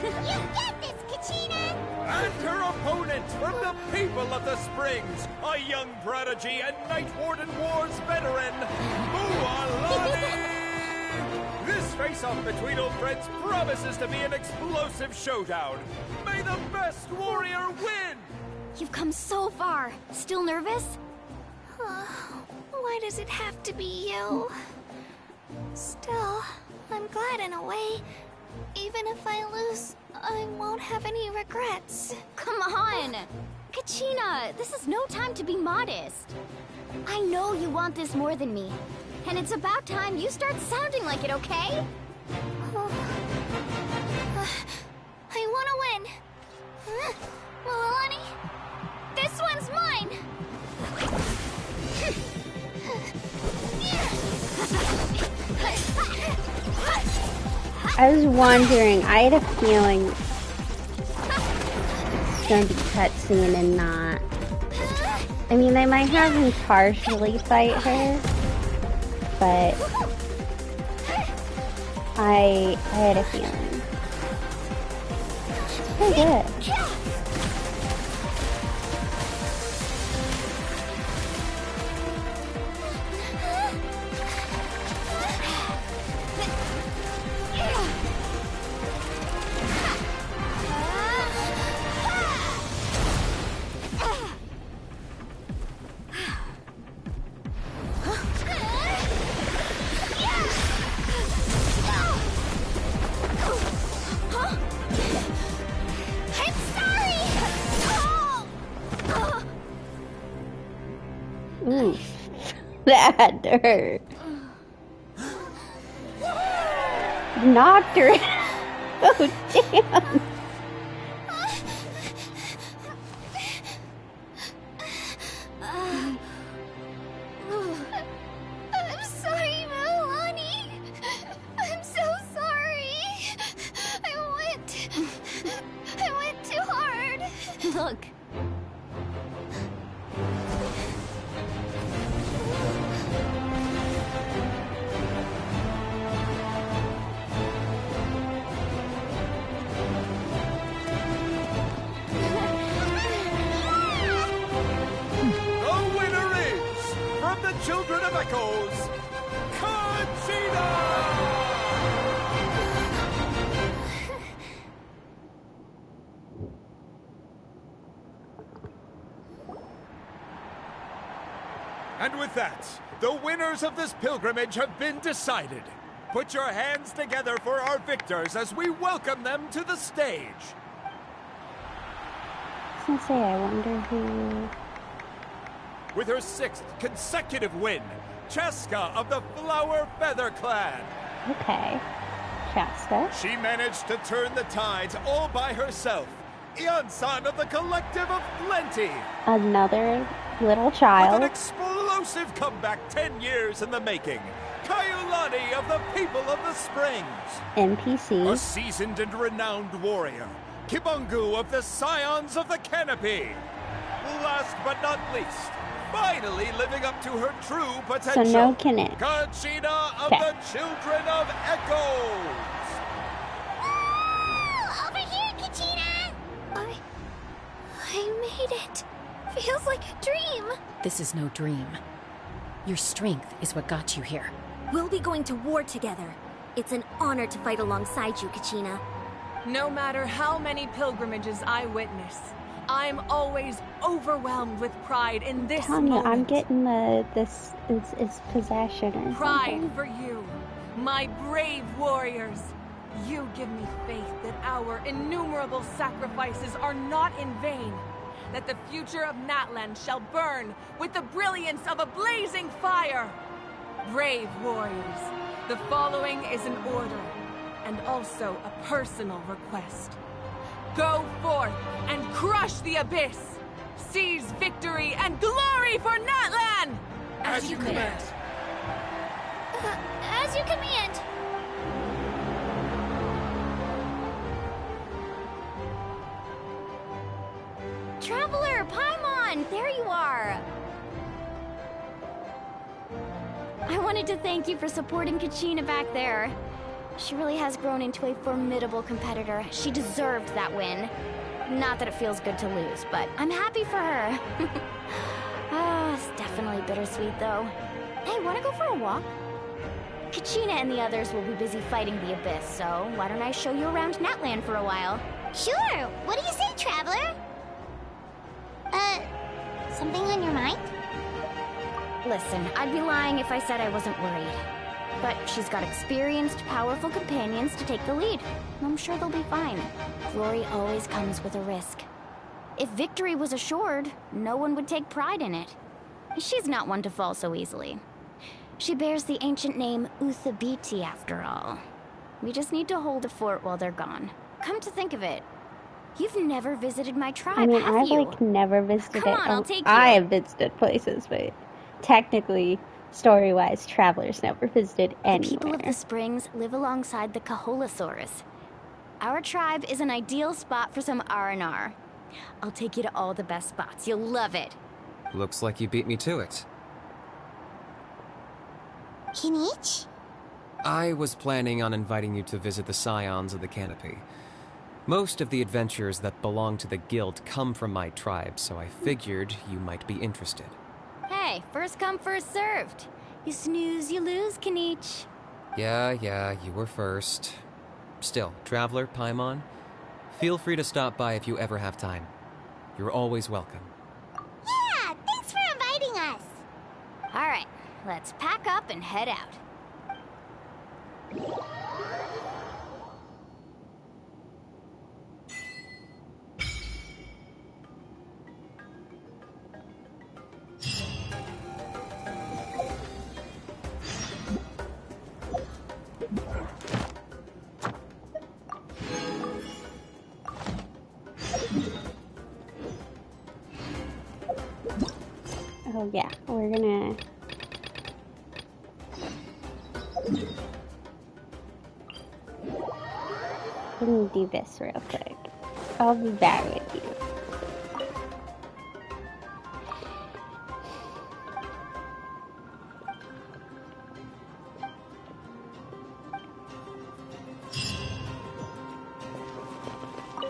You got this, Kachina! And her opponent from the people of the Springs, a young prodigy and Night Warden Wars veteran, Mualani! This face-off between old friends promises to be an explosive showdown. May the best warrior win! You've come so far. Still nervous? Why does it have to be you? Still, I'm glad in a way. Even if I lose, I won't have any regrets. Come on! Kachina, this is no time to be modest. I know you want this more than me. And it's about time you start sounding like it, okay? I want to win. Mualani, this one's mine! I was wondering, I had a feeling it's going to be cutscene and not. I mean, they might have me partially fight her, but I had a feeling. Pretty good. Ooh. That hurt. Knocked her. Oh, damn. I'm sorry, Milani. I'm so sorry. I went too hard. Look. The winner is, from the Children of Echoes, Conchita! And with that, the winners of this pilgrimage have been decided. Put your hands together for our victors as we welcome them to the stage. I was gonna say, I wonder who... With her 6th consecutive win, Cheska of the Flower Feather Clan. Okay. Shasta. She managed to turn the tides all by herself. Ian-san of the Collective of Plenty. Another little With child. an explosive comeback 10 years in the making. Kaiulani of the People of the Springs. NPC. A seasoned and renowned warrior. Kibungu of the Scions of the Canopy. Last but not least, finally living up to her true potential. So no Kinnick. Conchita of Okay. the Children of Echoes. Over here, Kachina! I made it. Feels like a dream. This is no dream. Your strength is what got you here. We'll be going to war together. It's an honor to fight alongside you, Kachina. No matter how many pilgrimages I witness, I'm always overwhelmed with pride in this Tanya, moment. I'm getting this is possession or Pride something. for you, my brave warriors. You give me faith that our innumerable sacrifices are not in vain, that the future of Natlan shall burn with the brilliance of a blazing fire. Brave warriors, the following is an order, and also a personal request. Go forth and crush the abyss! Seize victory and glory for Natlan! As you command. As you command. Traveler, Paimon, there you are! I wanted to thank you for supporting Kachina back there. She really has grown into a formidable competitor. She deserved that win. Not that it feels good to lose, but I'm happy for her. It's definitely bittersweet, though. Hey, wanna go for a walk? Kachina and the others will be busy fighting the Abyss, so why don't I show you around Natlan for a while? Sure. What do you say, Traveler? Something on your mind? Listen, I'd be lying if I said I wasn't worried. But she's got experienced, powerful companions to take the lead. I'm sure they'll be fine. Glory always comes with a risk. If victory was assured, no one would take pride in it. She's not one to fall so easily. She bears the ancient name Uthabiti, after all. We just need to hold the fort while they're gone. Come to think of it, you've never visited my tribe, I mean, have I've you? like never visited Come it. on, I'll take you. I have visited places, but technically, story-wise, Travelers never visited anywhere. The people of the Springs live alongside the Kaholasaurus. Our tribe is an ideal spot for some R&R. I'll take you to all the best spots. You'll love it. Looks like you beat me to it. Kinich? I was planning on inviting you to visit the Scions of the Canopy. Most of the adventurers that belong to the guild come from my tribe, so I figured you might be interested. Hey, first come, first served. You snooze, you lose, Kinich. Yeah, you were first. Still, Traveler, Paimon, feel free to stop by if you ever have time. You're always welcome. Yeah, thanks for inviting us. All right, let's pack up and head out. Oh yeah, we're gonna... do this real quick. I'll be back with you.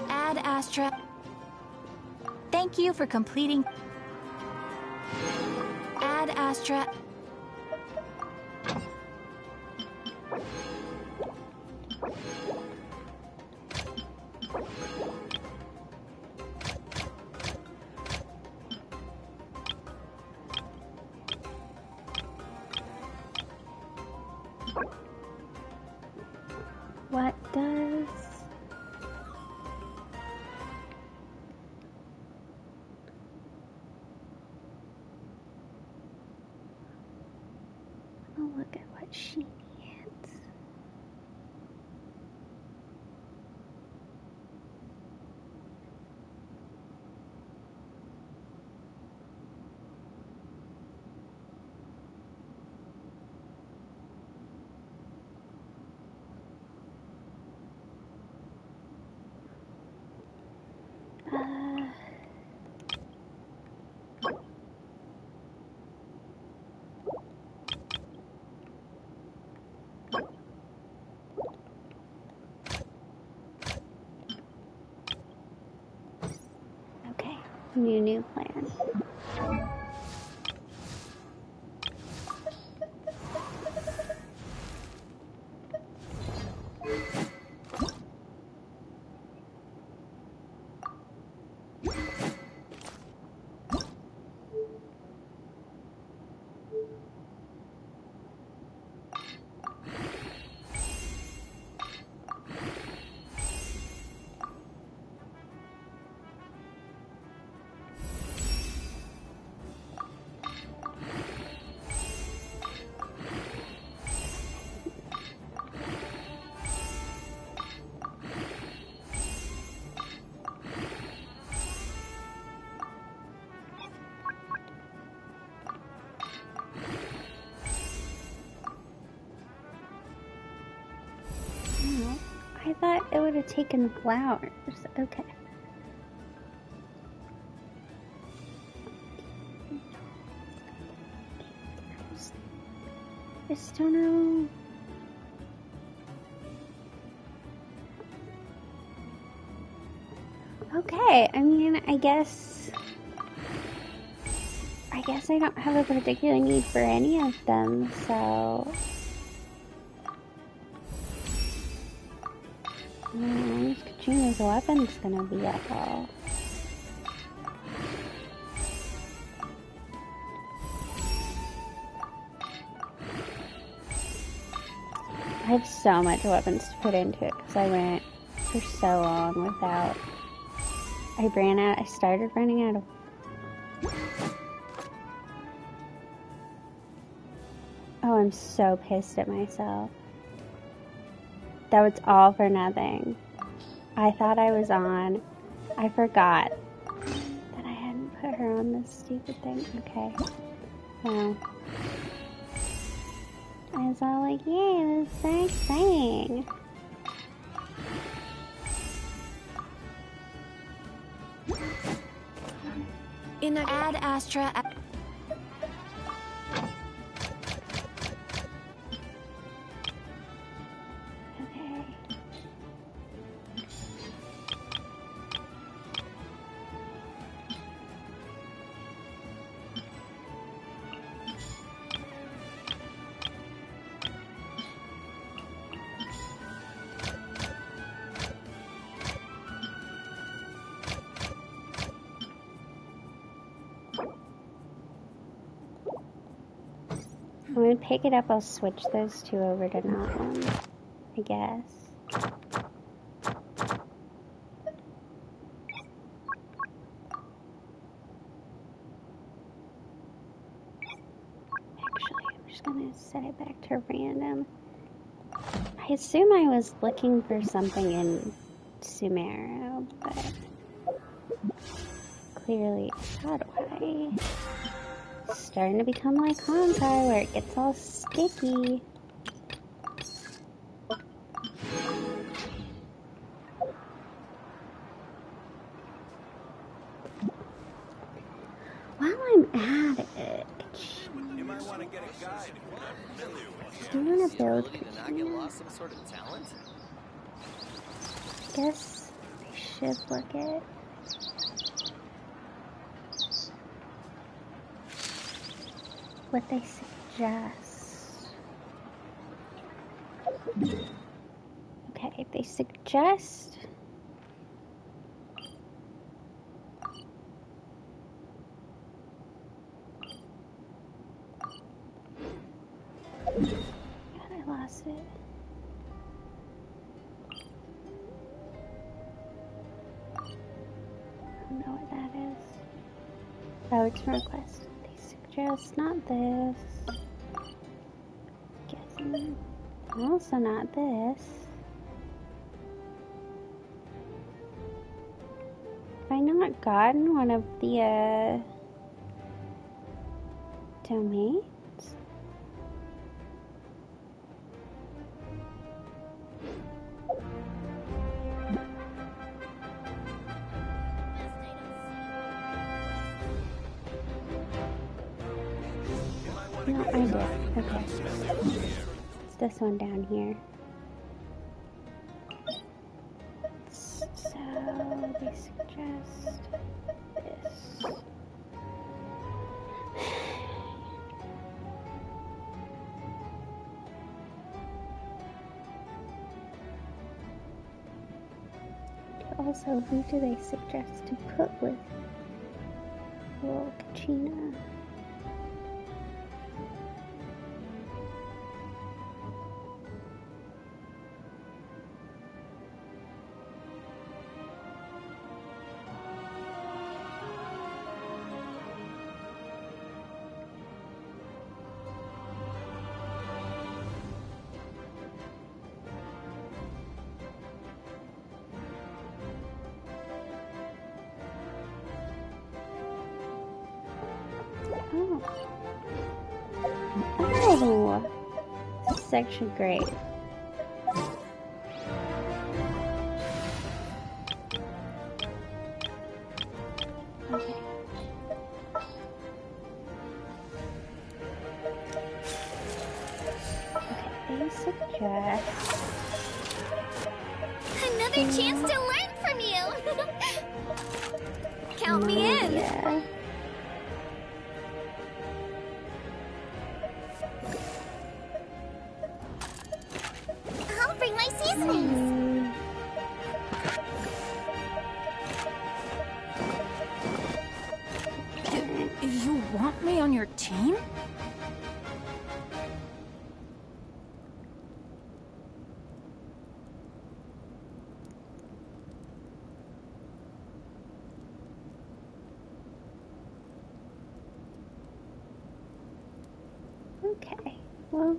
Ad Astra. Thank you for completing. Ad Astra. What does... Oh, look at what she needs. Okay, new plan. Oh, I thought it would have taken flowers. Okay. I just don't know. Okay, I mean, I guess I don't have a particular need for any of them, so... Katrina's weapon's gonna be up all. I have so much weapons to put into it because I went for so long without. I started running out of. Oh, I'm so pissed at myself. That was all for nothing. I thought I was on. I forgot that I hadn't put her on this stupid thing. Okay. Well. I was all like, yay, this is so exciting. In Ad Astra. When I pick it up, I'll switch those two over to not one, I guess. Actually, I'm just gonna set it back to random. I assume I was looking for something in Sumeru, but clearly, how do I... It's starting to become like Honkai, where it gets all sticky. While I'm at it, You might want to get a guide. do you want to build Did I get Kachina? lost some sort of talent? Guess I should look at what they suggest. Okay, they suggest God, I lost it. I don't know what that is. Oh, it's a request. They suggest not this. Guessing. Also not this. Have I not gotten one of the domains? No, I did. Okay. It's this one down here. So they suggest this. Also, who do they suggest to put with little Kachina? Oh, this is actually great. Okay. Okay, they suggest Another chance to learn from you! Count me in! Yeah. I'll bring my seasonings. You want me on your team? Okay, well,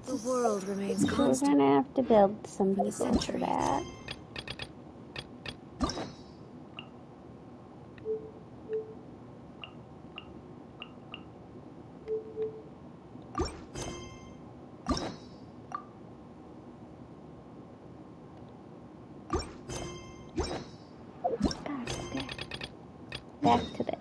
The world remains we're constant. gonna have to build some people for that. Okay. Back to this.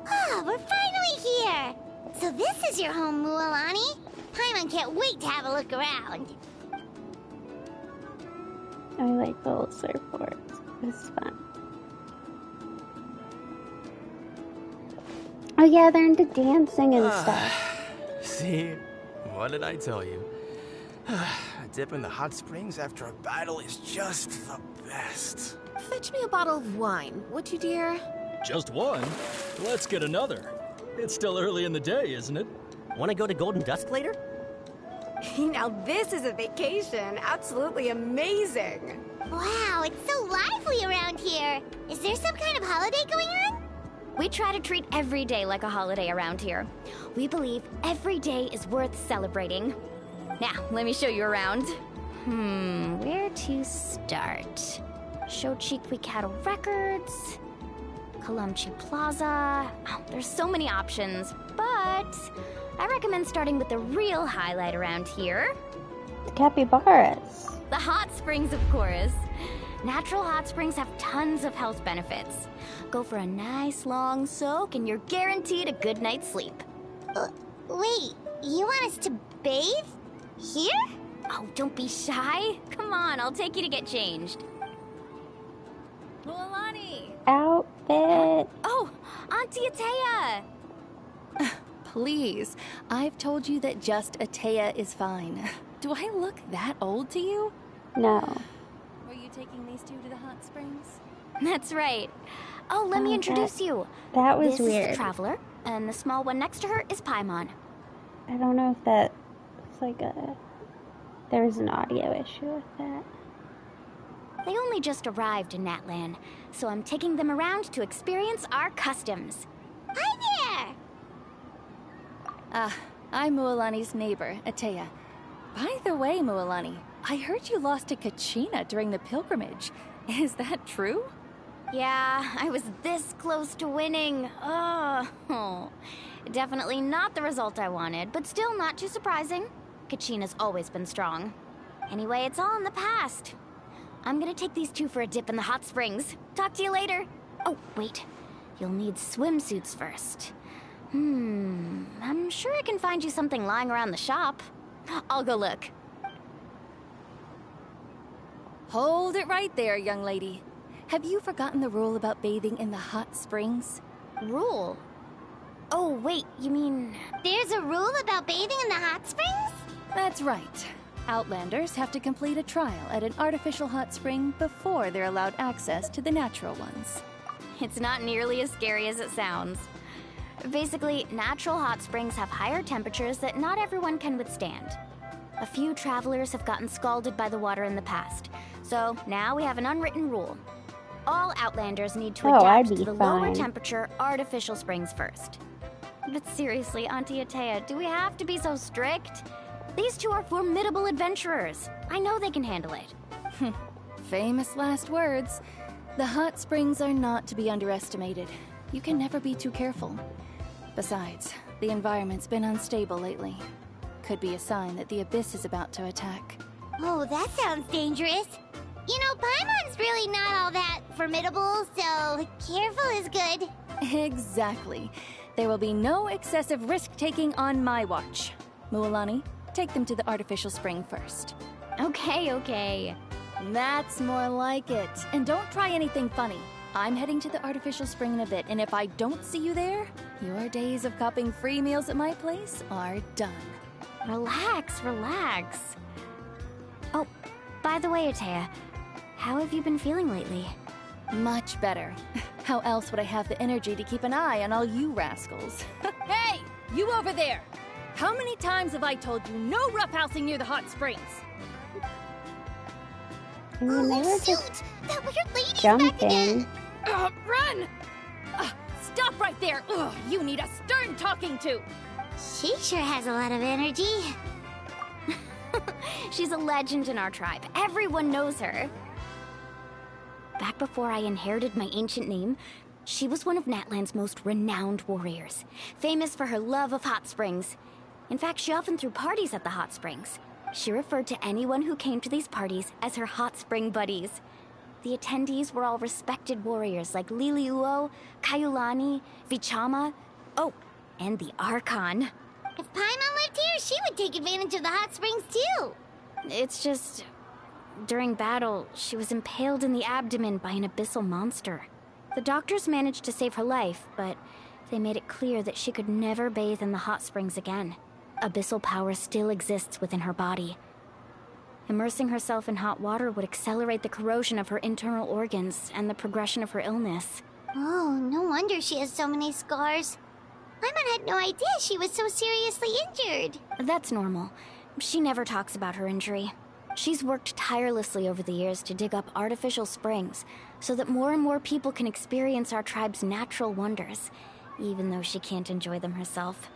Ah, we're finally here! So this is your home, Mualani? Paimon can't wait to have a look around. I like the little surfboards. It's fun. Oh yeah, they're into dancing and stuff. See? What did I tell you? A dip in the hot springs after a battle is just the best. Fetch me a bottle of wine, would you, dear? Just one? Let's get another. It's still early in the day, isn't it? Want to go to Golden Dusk later? Now this is a vacation. Absolutely amazing. Wow, it's so lively around here. Is there some kind of holiday going on? We try to treat every day like a holiday around here. We believe every day is worth celebrating. Now, let me show you around. Where to start? Shochiku Cattle Records, Kalumchi Plaza. Oh, there's so many options, but I recommend starting with the real highlight around here. The capybaras. The hot springs, of course. Natural hot springs have tons of health benefits. Go for a nice long soak and you're guaranteed a good night's sleep. Wait, you want us to bathe? Here? Oh, don't be shy. Come on, I'll take you to get changed. Mualani! Outfit. Oh, Auntie Atea! Please, I've told you that just Atea is fine. Do I look that old to you? No. Were you taking these two to the hot springs? That's right. Oh, let me introduce you. That was this weird. This is the Traveler, and the small one next to her is Paimon. I don't know if that was like there was an audio issue with that. They only just arrived in Natlan, so I'm taking them around to experience our customs. Hi there! I'm Mualani's neighbor, Atea. By the way, Mualani, I heard you lost to Kachina during the pilgrimage. Is that true? Yeah, I was this close to winning. Oh, definitely not the result I wanted, but still not too surprising. Kachina's always been strong. Anyway, it's all in the past. I'm gonna take these two for a dip in the hot springs. Talk to you later. Oh, wait. You'll need swimsuits first. I'm sure I can find you something lying around the shop. I'll go look. Hold it right there, young lady. Have you forgotten the rule about bathing in the hot springs? Rule? Oh, wait, you mean... There's a rule about bathing in the hot springs? That's right. Outlanders have to complete a trial at an artificial hot spring before they're allowed access to the natural ones. It's not nearly as scary as it sounds. Basically, natural hot springs have higher temperatures that not everyone can withstand. A few travelers have gotten scalded by the water in the past, so now we have an unwritten rule. All Outlanders need to adapt to the lower temperature artificial springs first. But seriously, Auntie Atea, do we have to be so strict? These two are formidable adventurers. I know they can handle it. Famous last words. The hot springs are not to be underestimated. You can never be too careful. Besides, the environment's been unstable lately. Could be a sign that the Abyss is about to attack. Oh, that sounds dangerous. You know, Paimon's really not all that formidable, so careful is good. Exactly. There will be no excessive risk-taking on my watch. Mualani, take them to the artificial spring first. Okay. That's more like it. And don't try anything funny. I'm heading to the artificial spring in a bit, and if I don't see you there, your days of copping free meals at my place are done. Relax. Oh, by the way, Atea, how have you been feeling lately? Much better. How else would I have the energy to keep an eye on all you rascals? Hey! You over there! How many times have I told you no roughhousing near the hot springs? I mean, they were just that weird lady's jumping. back again. Run! Stop right there! You need a stern talking to! She sure has a lot of energy. She's a legend in our tribe. Everyone knows her. Back before I inherited my ancient name, she was one of Natlan's most renowned warriors, famous for her love of hot springs. In fact, she often threw parties at the hot springs. She referred to anyone who came to these parties as her hot spring buddies. The attendees were all respected warriors like Liliuo, Kaiulani, Vichama, and the Archon. If Paimon lived here, she would take advantage of the hot springs too. It's just... during battle, she was impaled in the abdomen by an abyssal monster. The doctors managed to save her life, but they made it clear that she could never bathe in the hot springs again. Abyssal power still exists within her body. Immersing herself in hot water would accelerate the corrosion of her internal organs and the progression of her illness. Oh, no wonder she has so many scars. Paimon had no idea she was so seriously injured. That's normal. She never talks about her injury. She's worked tirelessly over the years to dig up artificial springs so that more and more people can experience our tribe's natural wonders, even though she can't enjoy them herself.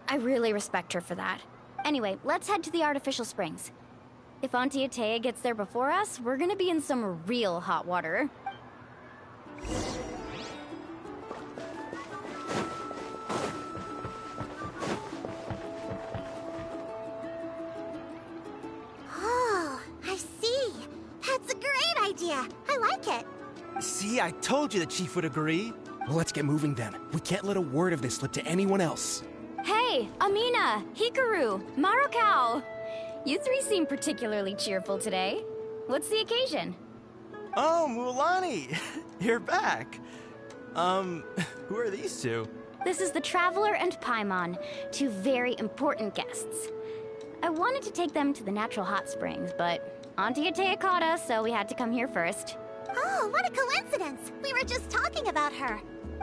I really respect her for that. Anyway, let's head to the artificial springs. If Auntie Atea gets there before us, we're gonna be in some real hot water. Oh, I see. That's a great idea. I like it. See, I told you the chief would agree. Well, let's get moving then. We can't let a word of this slip to anyone else. Hey, Amina, Hikaru, Marukao! You three seem particularly cheerful today. What's the occasion? Oh, Mualani! You're back. Who are these two? This is the Traveler and Paimon, two very important guests. I wanted to take them to the natural hot springs, but Auntie Atea caught us, so we had to come here first. Oh, what a coincidence! We were just talking about her.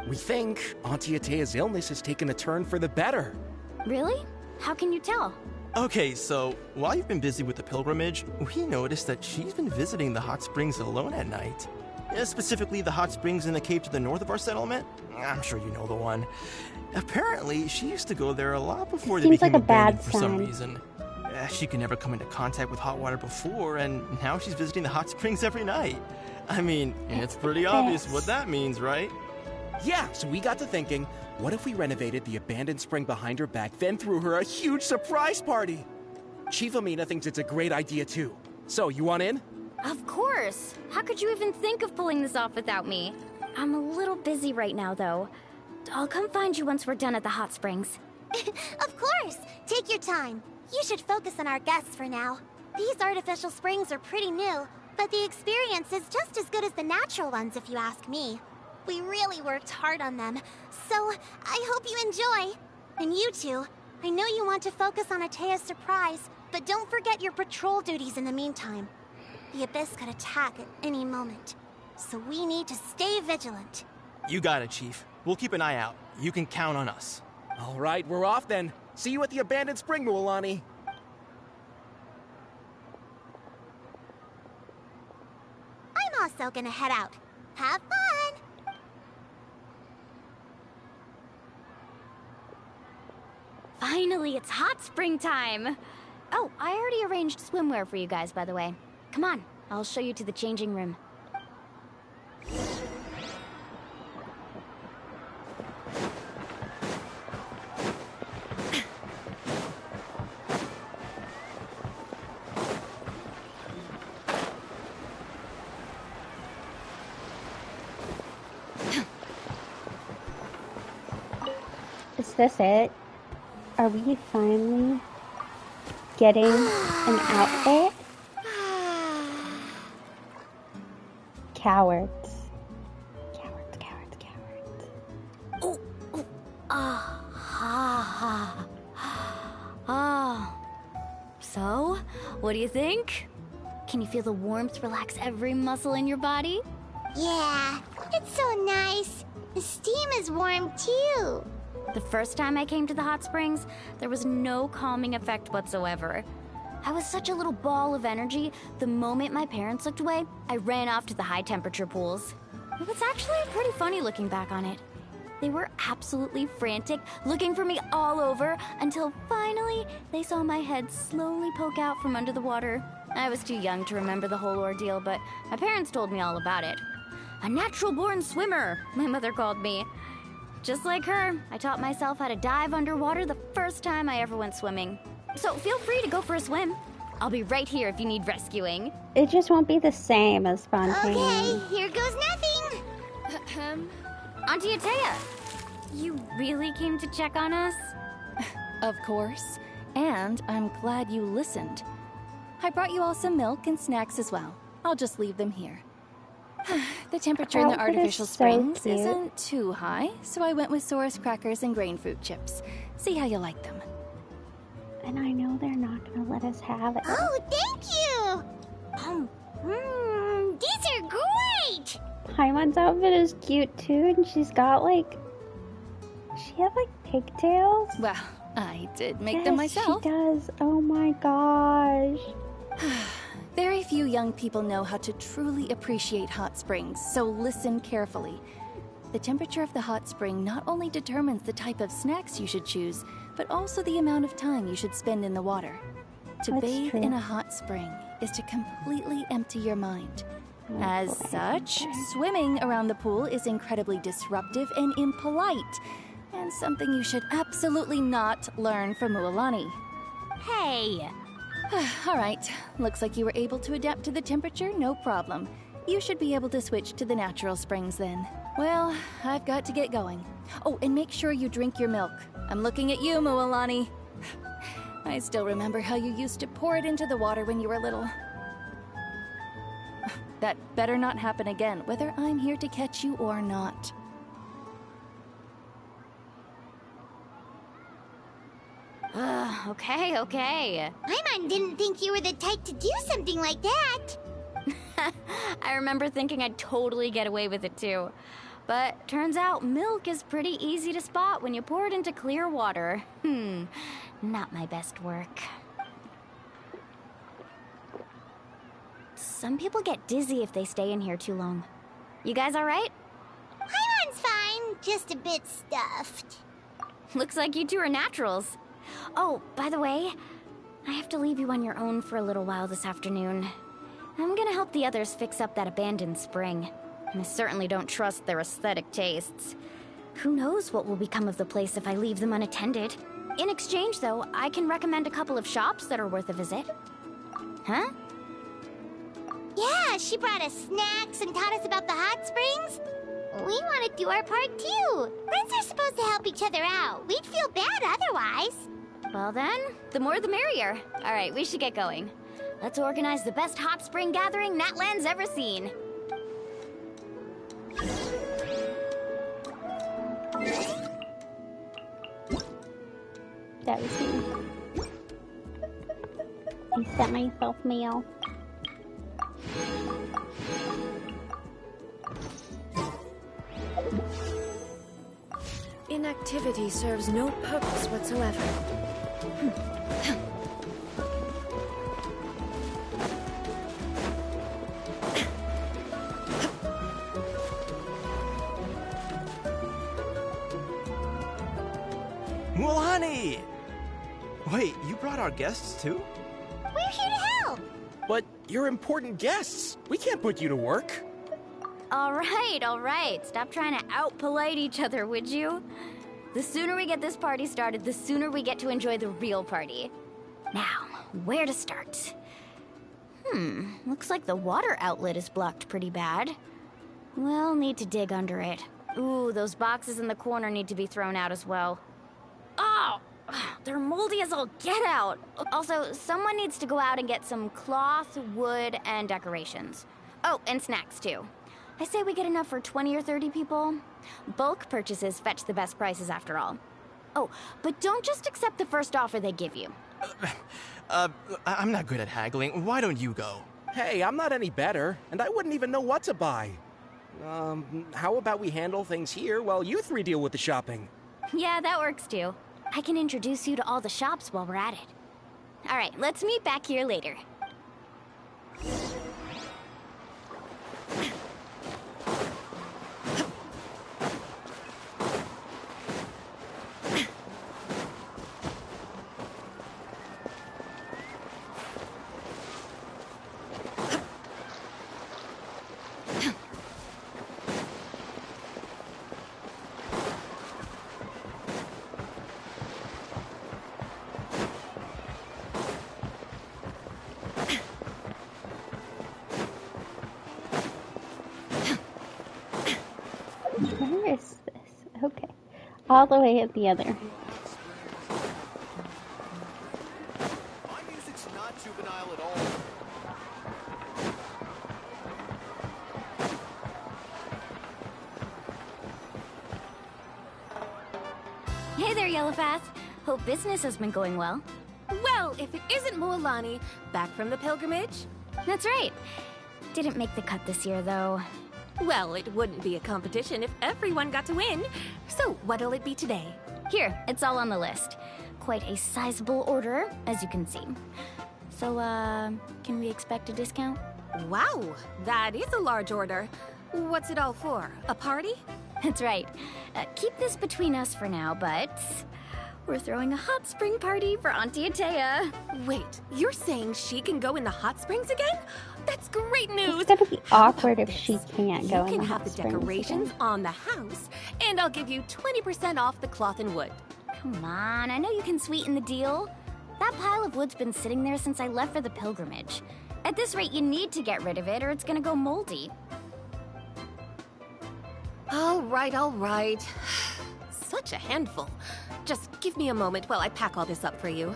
We think Auntie Atea's illness has taken a turn for the better. Really? How can you tell? Okay, so while you've been busy with the pilgrimage, we noticed that she's been visiting the hot springs alone at night. Specifically, the hot springs in the cave to the north of our settlement. I'm sure you know the one. Apparently, she used to go there a lot before they became abandoned for some reason. She could never come into contact with hot water before, and now she's visiting the hot springs every night. I mean, it's pretty obvious what that means, right? Yeah, so we got to thinking, what if we renovated the abandoned spring behind her back, then threw her a huge surprise party? Chief Amina thinks it's a great idea too. So, you want in? Of course! How could you even think of pulling this off without me? I'm a little busy right now, though. I'll come find you once we're done at the hot springs. Of course! Take your time. You should focus on our guests for now. These artificial springs are pretty new, but the experience is just as good as the natural ones if you ask me. We really worked hard on them, so I hope you enjoy. And you two, I know you want to focus on Atea's surprise, but don't forget your patrol duties in the meantime. The Abyss could attack at any moment, so we need to stay vigilant. You got it, Chief. We'll keep an eye out. You can count on us. All right, we're off then. See you at the abandoned spring, Mualani. I'm also gonna head out. Have fun! Finally, it's hot spring time! Oh, I already arranged swimwear for you guys, by the way. Come on, I'll show you to the changing room. Is this it? Are we finally getting an outfit? Cowards. Cowards, cowards, cowards. Oh, oh, ah, ha, ha. So, what do you think? Can you feel the warmth relax every muscle in your body? Yeah, it's so nice. The steam is warm too. The first time I came to the hot springs, there was no calming effect whatsoever. I was such a little ball of energy, the moment my parents looked away, I ran off to the high temperature pools. It was actually pretty funny looking back on it. They were absolutely frantic, looking for me all over, until finally they saw my head slowly poke out from under the water. I was too young to remember the whole ordeal, but my parents told me all about it. A natural-born swimmer, my mother called me. Just like her, I taught myself how to dive underwater the first time I ever went swimming. So feel free to go for a swim. I'll be right here if you need rescuing. It just won't be the same as Fontaine. Okay, here goes nothing. Auntie Atea, you really came to check on us? Of course. And I'm glad you listened. I brought you all some milk and snacks as well. I'll just leave them here. The temperature in the artificial springs isn't too high, so I went with Saurus crackers and grain fruit chips. See how you like them. And I know they're not gonna let us have it. Oh, thank you! These are great! Paimon's outfit is cute too, and she's got like... She have like pigtails? Well, I did make them myself. She does. Oh my gosh. Very few young people know how to truly appreciate hot springs, so listen carefully. The temperature of the hot spring not only determines the type of snacks you should choose, but also the amount of time you should spend in the water. To That's bathe true. in a hot spring is to completely empty your mind. As such, swimming around the pool is incredibly disruptive and impolite, and something you should absolutely not learn from Mualani. Hey! All right, looks like you were able to adapt to the temperature, no problem. You should be able to switch to the natural springs then. Well, I've got to get going. Oh, and make sure you drink your milk. I'm looking at you, Mualani. I still remember how you used to pour it into the water when you were little. That better not happen again, whether I'm here to catch you or not. Okay. Paimon didn't think you were the type to do something like that. I remember thinking I'd totally get away with it too. But turns out milk is pretty easy to spot when you pour it into clear water. Not my best work. Some people get dizzy if they stay in here too long. You guys alright? Paimon's fine, just a bit stuffed. Looks like you two are naturals. Oh, by the way, I have to leave you on your own for a little while this afternoon. I'm gonna help the others fix up that abandoned spring. And I certainly don't trust their aesthetic tastes. Who knows what will become of the place if I leave them unattended. In exchange, though, I can recommend a couple of shops that are worth a visit. Huh? Yeah, she brought us snacks and taught us about the hot springs. We want to do our part too. Friends are supposed to help each other out. We'd feel bad otherwise. Well then, the more the merrier. Alright, we should get going. Let's organize the best hot spring gathering Natlan's ever seen. That was me. I sent myself mail. Inactivity serves no purpose whatsoever. Mualani! Wait, you brought our guests too? We're here to help. But you're important guests. We can't put you to work. Alright. Stop trying to out-polite each other, would you? The sooner we get this party started, the sooner we get to enjoy the real party. Now, where to start? Looks like the water outlet is blocked pretty bad. We'll need to dig under it. Ooh, those boxes in the corner need to be thrown out as well. Oh! They're moldy as all get out! Also, someone needs to go out and get some cloth, wood, and decorations. Oh, and snacks too. I say we get enough for 20 or 30 people. Bulk purchases fetch the best prices after all. Oh, but don't just accept the first offer they give you. I'm not good at haggling. Why don't you go? Hey, I'm not any better, and I wouldn't even know what to buy. How about we handle things here while you three deal with the shopping? Yeah, that works too. I can introduce you to all the shops while we're at it. Alright, let's meet back here later. Where is this? Okay. All the way at the other. My music's not juvenile at all. Hey there, Yellowpath. Hope business has been going well. Well, if it isn't Mualani, back from the pilgrimage? That's right. Didn't make the cut this year, though. Well, it wouldn't be a competition if everyone got to win. So, what'll it be today? Here, it's all on the list. Quite a sizable order, as you can see. So, can we expect a discount? Wow, that is a large order. What's it all for? A party? That's right. Keep this between us for now, but we're throwing a hot spring party for Auntie Atea. Wait, you're saying she can go in the hot springs again? That's great news! It's gonna be awkward if she can't go in You the can hot have the springs decorations again. on the house, and I'll give you 20% off the cloth and wood. Come on, I know you can sweeten the deal. That pile of wood's been sitting there since I left for the pilgrimage. At this rate, you need to get rid of it or it's gonna go moldy. All right. Such a handful. Just give me a moment while I pack all this up for you.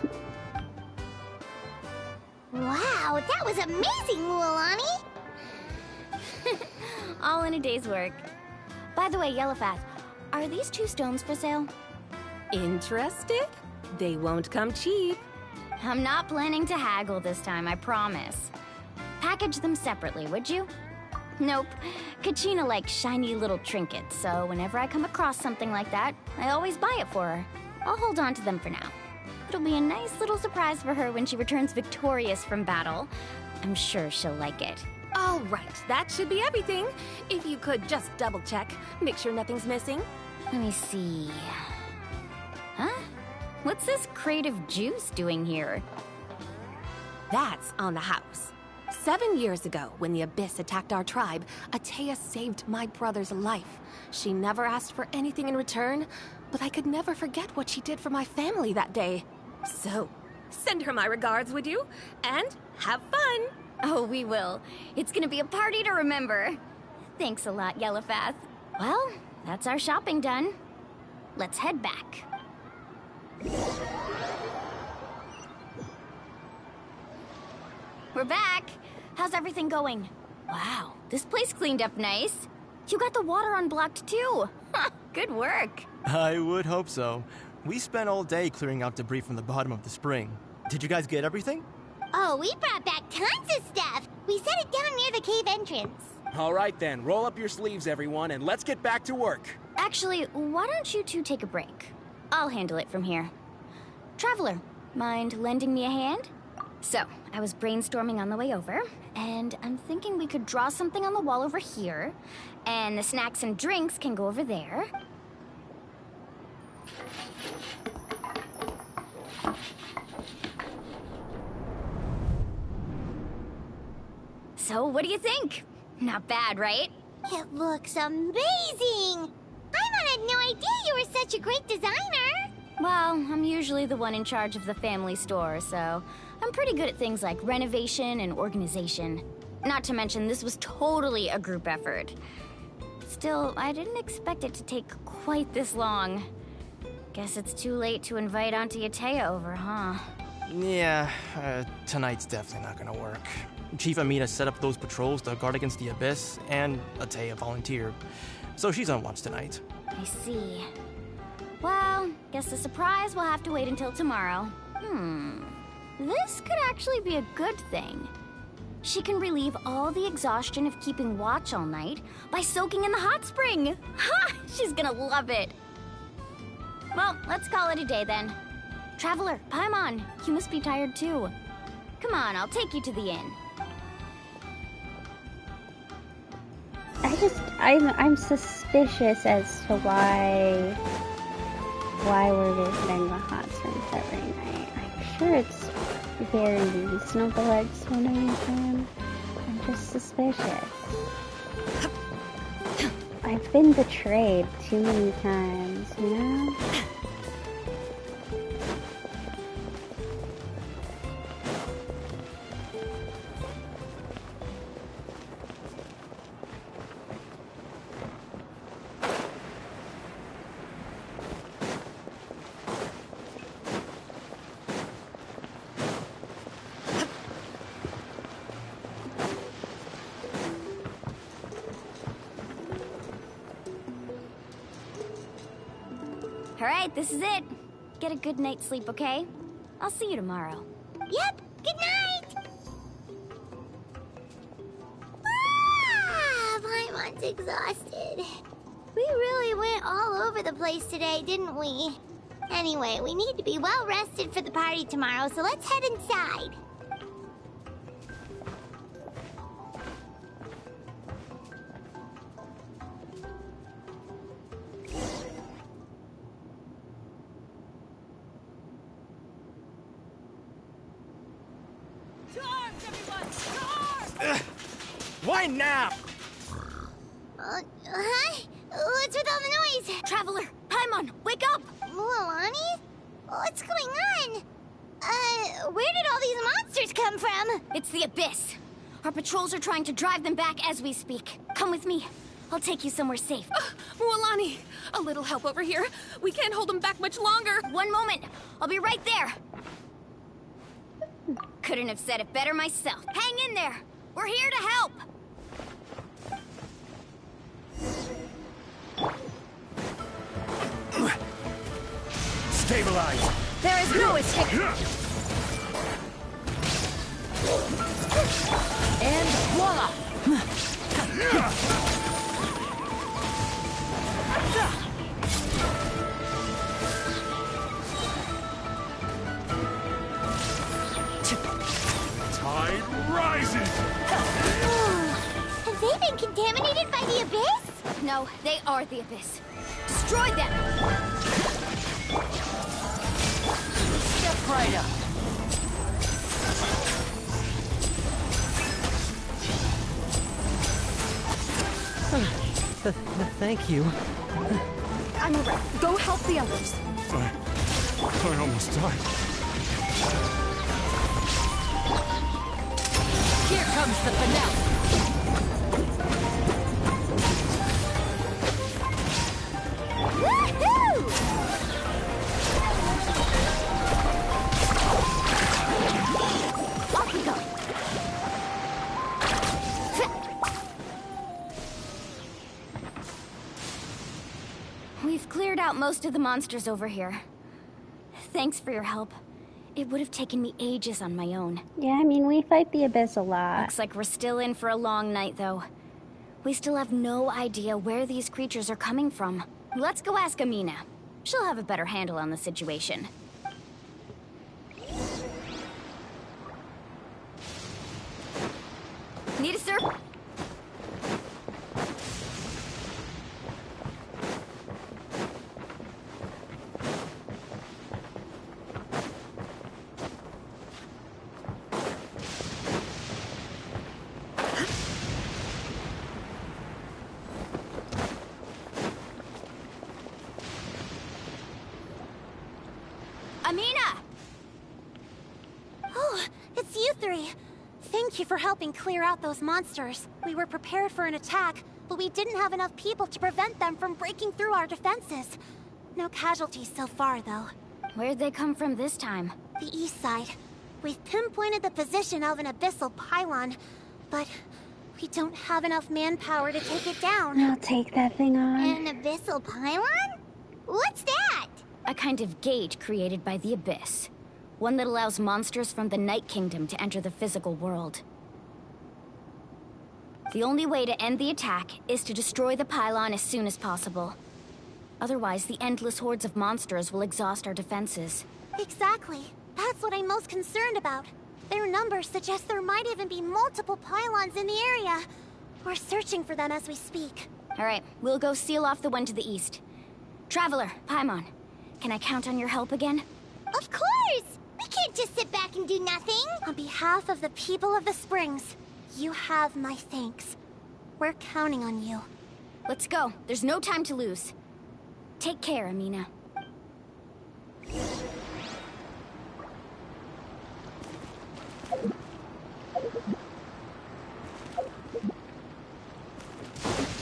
Wow, that was amazing, Mualani! All in a day's work. By the way, Yellowfath, are these 2 stones for sale? Interested? They won't come cheap. I'm not planning to haggle this time, I promise. Package them separately, would you? Nope. Kachina likes shiny little trinkets, so whenever I come across something like that, I always buy it for her. I'll hold on to them for now. It'll be a nice little surprise for her when she returns victorious from battle. I'm sure she'll like it. All right, that should be everything. If you could just double check, make sure nothing's missing. Let me see. Huh? What's this crate of juice doing here? That's on the house. 7 years ago, when the Abyss attacked our tribe, Atea saved my brother's life. She never asked for anything in return, but I could never forget what she did for my family that day. So, send her my regards, would you? And have fun! Oh, we will. It's gonna be a party to remember. Thanks a lot, Yellowfath. Well, that's our shopping done. Let's head back. We're back. How's everything going? Wow, this place cleaned up nice. You got the water unblocked too. Good work. I would hope so. We spent all day clearing out debris from the bottom of the spring. Did you guys get everything? Oh, we brought back tons of stuff! We set it down near the cave entrance. All right then, roll up your sleeves, everyone, and let's get back to work. Actually, why don't you two take a break? I'll handle it from here. Traveler, mind lending me a hand? So, I was brainstorming on the way over, and I'm thinking we could draw something on the wall over here, and the snacks and drinks can go over there. So, what do you think? Not bad, right? It looks amazing! Paimon had no idea you were such a great designer! Well, I'm usually the one in charge of the family store, so I'm pretty good at things like renovation and organization. Not to mention, this was totally a group effort. Still, I didn't expect it to take quite this long. Guess it's too late to invite Auntie Atea over, huh? Yeah, tonight's definitely not gonna work. Chief Amina set up those patrols to guard against the Abyss, and Atea volunteered. So she's on watch tonight. I see. Well, guess the surprise will have to wait until tomorrow. This could actually be a good thing. She can relieve all the exhaustion of keeping watch all night by soaking in the hot spring. Ha! She's gonna love it. Well, let's call it a day then. Traveler, Paimon, you must be tired too. Come on, I'll take you to the inn. I'm suspicious as to why we're visiting the hot springs every night. I'm sure it's very reasonable explanation. I'm just suspicious. I've been betrayed too many times, you know? Alright, this is it. Get a good night's sleep, okay? I'll see you tomorrow. Yep, good night! Ah, Paimon's exhausted. We really went all over the place today, didn't we? Anyway, we need to be well rested for the party tomorrow, so let's head inside. Why now? Huh? What's with all the noise? Traveler, Paimon, wake up! Mualani? What's going on? Where did all these monsters come from? It's the Abyss. Our patrols are trying to drive them back as we speak. Come with me. I'll take you somewhere safe. Mualani, a little help over here. We can't hold them back much longer. One moment. I'll be right there. Couldn't have said it better myself. Hang in there. We're here to help. Stabilize. There is no escape. And voila! Tide rises! Have they been contaminated by the Abyss? No, they are the Abyss. Destroy them! Step right up. Thank you. I'm alright. Go help the others. I almost died. Here comes the finale. Woohoo! Off we go. We've cleared out most of the monsters over here. Thanks for your help. It would have taken me ages on my own. Yeah, I mean, we fight the Abyss a lot. Looks like we're still in for a long night, though. We still have no idea where these creatures are coming from. Let's go ask Amina. She'll have a better handle on the situation. Need a sir? Amina! Oh, it's you three. Thank you for helping clear out those monsters. We were prepared for an attack, but we didn't have enough people to prevent them from breaking through our defenses. No casualties so far, though. Where'd they come from this time? The east side. We've pinpointed the position of an abyssal pylon, but we don't have enough manpower to take it down. I'll take that thing on. An abyssal pylon? What's that? A kind of gate created by the Abyss. One that allows monsters from the Night Kingdom to enter the physical world. The only way to end the attack is to destroy the pylon as soon as possible. Otherwise, the endless hordes of monsters will exhaust our defenses. Exactly. That's what I'm most concerned about. Their numbers suggest there might even be multiple pylons in the area. We're searching for them as we speak. Alright, we'll go seal off the one to the east. Traveler, Paimon, can I count on your help again? Of course! We can't just sit back and do nothing! On behalf of the people of the Springs, you have my thanks. We're counting on you. Let's go. There's no time to lose. Take care, Amina.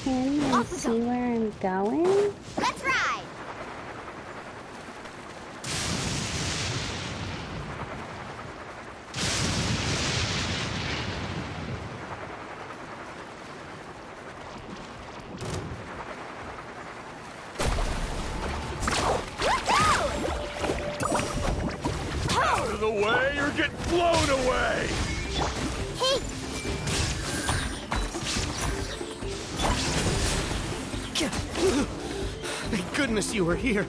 Can't even see where I'm going? Let's ride! Out of the way, you're getting blown away! Hey! Thank goodness you were here.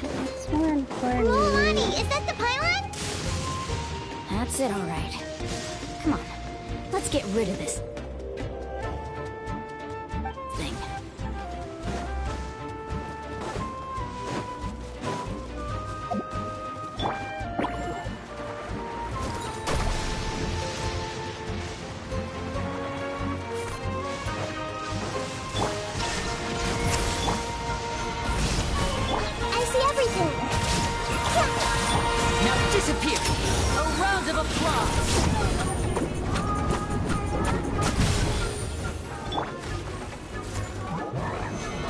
It's more important. Mualani, is that the pylon? That's it, all right. Come on, let's get rid of this thing.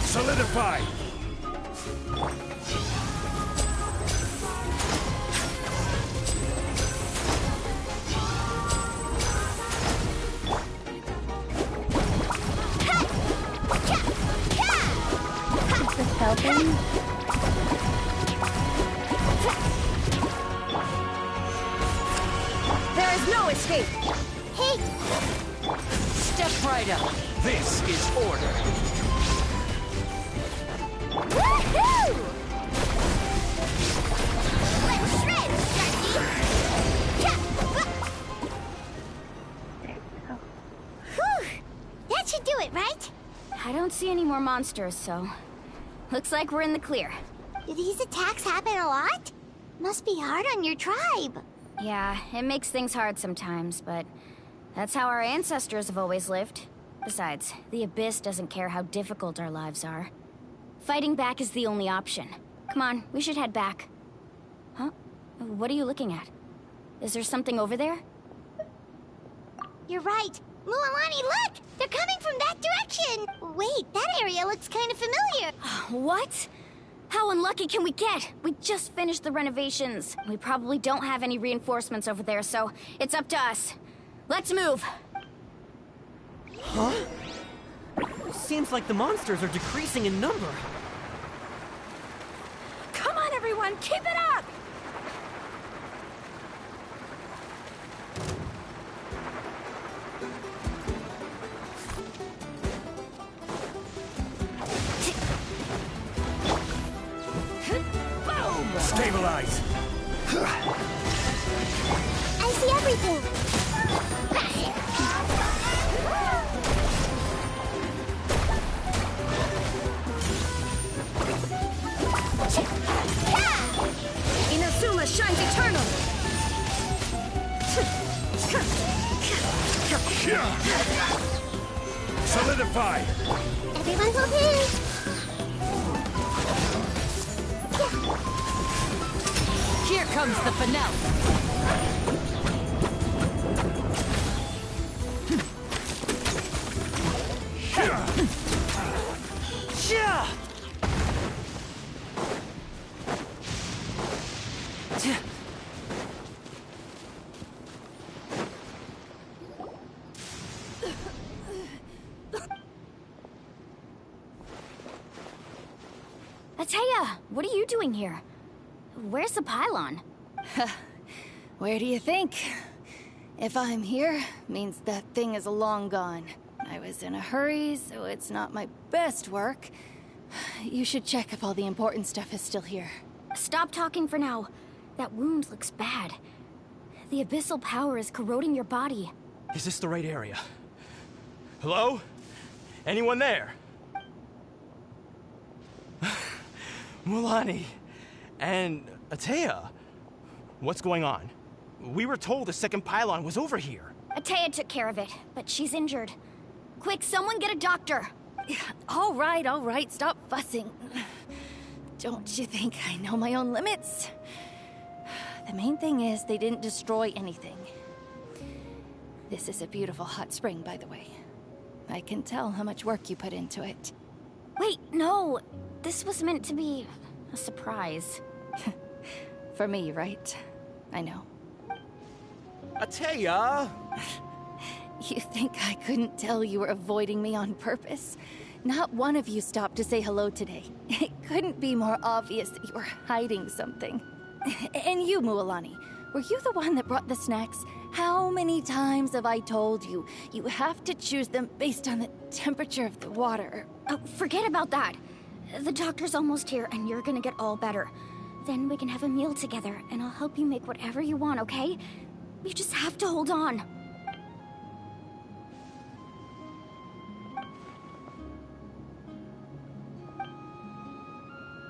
Solidify! Is this helping? There is no escape! Hey! Step right up. This is order. Woohoo! Let's shred, Jackie! Whew! That should do it, right? I don't see any more monsters, so... Looks like we're in the clear. Do these attacks happen a lot? Must be hard on your tribe. Yeah, it makes things hard sometimes, but... that's how our ancestors have always lived. Besides, the Abyss doesn't care how difficult our lives are. Fighting back is the only option. Come on, we should head back. Huh? What are you looking at? Is there something over there? You're right. Mualani, look! They're coming from that direction! Wait, that area looks kind of familiar. What? How unlucky can we get? We just finished the renovations. We probably don't have any reinforcements over there, so it's up to us. Let's move! Huh? Seems like the monsters are decreasing in number. Come on, everyone, keep it up! Boom! Stabilize! I see everything. Inazuma shines eternal! Solidify! Everyone hold hands. Here comes the finale! Ateya, what are you doing here? Where's the pylon? Where do you think? If I'm here, means that thing is long gone. I was in a hurry, so it's not my best work. You should check if all the important stuff is still here. Stop talking for now. That wound looks bad. The abyssal power is corroding your body. Is this the right area? Hello? Anyone there? Mualani and Ateya, what's going on? We were told the second pylon was over here. Ateya took care of it, but she's injured. Quick, someone get a doctor! All right, stop fussing. Don't you think I know my own limits? The main thing is they didn't destroy anything. This is a beautiful hot spring, by the way. I can tell how much work you put into it. Wait, no! This was meant to be a surprise. For me, right? I know. Ateya! You think I couldn't tell you were avoiding me on purpose? Not one of you stopped to say hello today. It couldn't be more obvious that you were hiding something. And you, Mualani, were you the one that brought the snacks? How many times have I told you, you have to choose them based on the temperature of the water? Oh, forget about that. The doctor's almost here, and you're gonna get all better. Then we can have a meal together, and I'll help you make whatever you want, okay? You just have to hold on.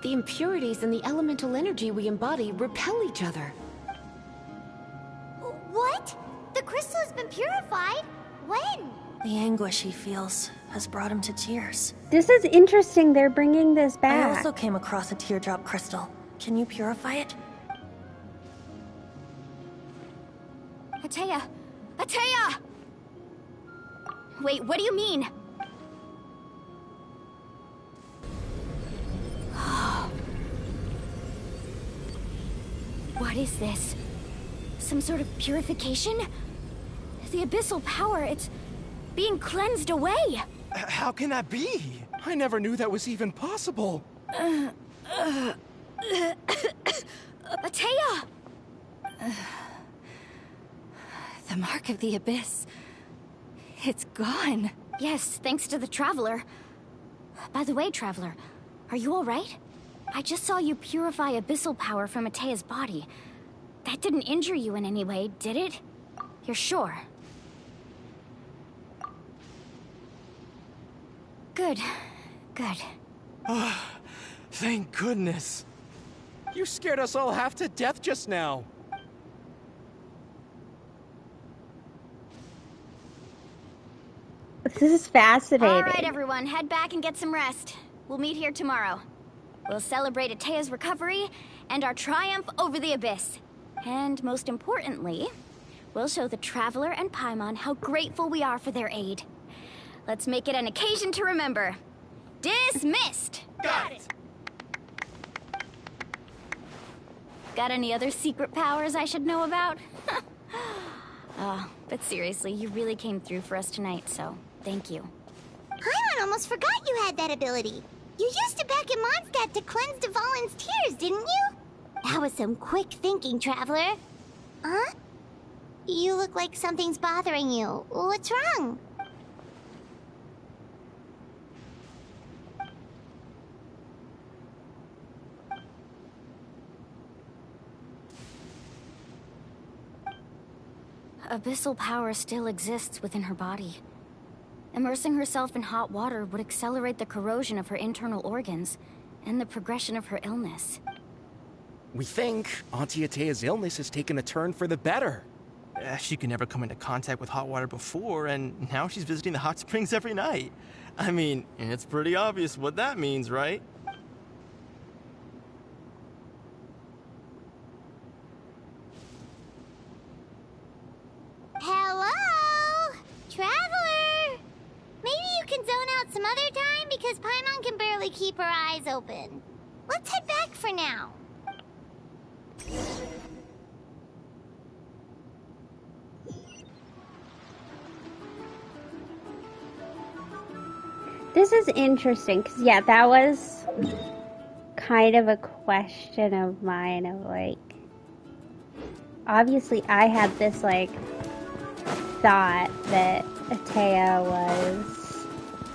The impurities and the elemental energy we embody repel each other. What? The crystal has been purified? When? The anguish he feels has brought him to tears. This is interesting. They're bringing this back. I also came across a teardrop crystal. Can you purify it? Atea! Atea! Wait, what do you mean? What is this? Some sort of purification? The abyssal power, it's being cleansed away. How can that be? I never knew that was even possible. Atea! The mark of the abyss. It's gone. Yes, thanks to the Traveler. By the way, Traveler, are you alright? I just saw you purify abyssal power from Atea's body. That didn't injure you in any way, did it? You're sure? Good. Good. Thank goodness. You scared us all half to death just now. This is fascinating. Alright, everyone, head back and get some rest. We'll meet here tomorrow. We'll celebrate Atea's recovery and our triumph over the Abyss. And most importantly, we'll show the Traveler and Paimon how grateful we are for their aid. Let's make it an occasion to remember. Dismissed! Got it! Got any other secret powers I should know about? But seriously, you really came through for us tonight, so thank you. Paimon almost forgot you had that ability. You used it back in Mondstadt to cleanse Dvalin's tears, didn't you? That was some quick thinking, Traveler. Huh? You look like something's bothering you. What's wrong? Abyssal power still exists within her body. Immersing herself in hot water would accelerate the corrosion of her internal organs and the progression of her illness. We think Auntie Atea's illness has taken a turn for the better. She could never come into contact with hot water before, and now she's visiting the hot springs every night. I mean, it's pretty obvious what that means, right? Hello? Traveler? Maybe you can zone out some other time because Paimon can barely keep her eyes open. Let's head back for now. This is interesting, because, yeah, that was kind of a question of mine of, like, obviously I had this, like, thought that Atea was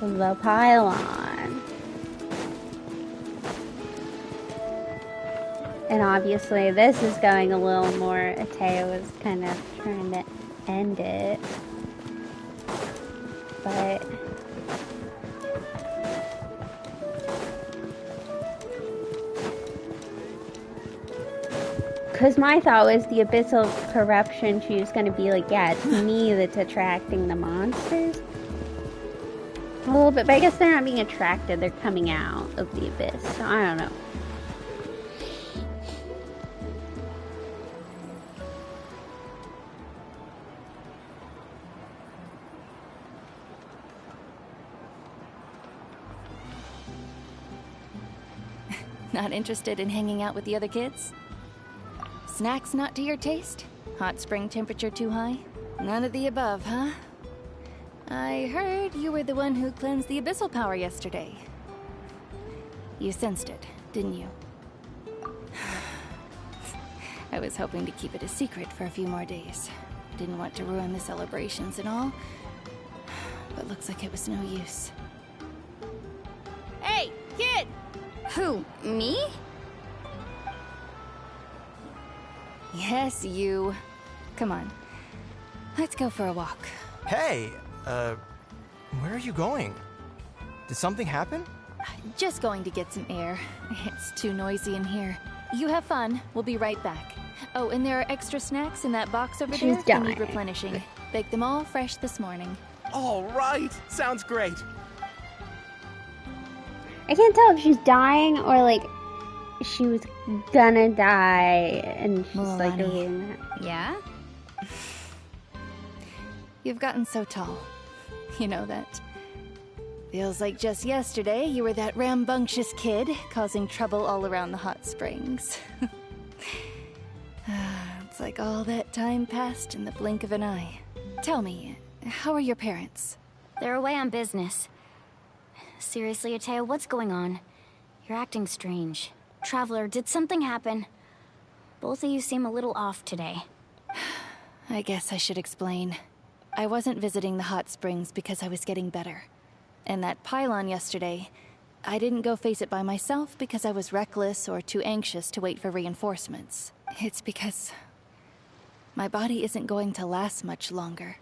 the pylon. And obviously this is going a little more, Atea was kind of trying to end it. But because my thought was the abyssal corruption, she was going to be like, yeah, it's me that's attracting the monsters. A little bit, but I guess they're not being attracted, they're coming out of the abyss, so I don't know. Not interested in hanging out with the other kids? Snacks not to your taste? Hot spring temperature too high? None of the above, huh? I heard you were the one who cleansed the abyssal power yesterday. You sensed it, didn't you? I was hoping to keep it a secret for a few more days. Didn't want to ruin the celebrations and all, but looks like it was no use. Hey, kid! Who, me? Yes, you. Come on. Let's go for a walk. Hey, where are you going? Did something happen? Just going to get some air. It's too noisy in here. You have fun. We'll be right back. Oh, and there are extra snacks in that box over there if you need replenishing. Baked them all fresh this morning. All right. Sounds great. I can't tell if she's dying or, like, she was gonna die and she's like doing that. Yeah? You've gotten so tall. You know that. Feels like just yesterday you were that rambunctious kid causing trouble all around the hot springs. It's like all that time passed in the blink of an eye. Tell me, how are your parents? They're away on business. Seriously, Atea, what's going on? You're acting strange. Traveler, did something happen? Both of you seem a little off today. I guess I should explain. I wasn't visiting the hot springs because I was getting better. And that pylon yesterday, I didn't go face it by myself because I was reckless or too anxious to wait for reinforcements. It's because my body isn't going to last much longer.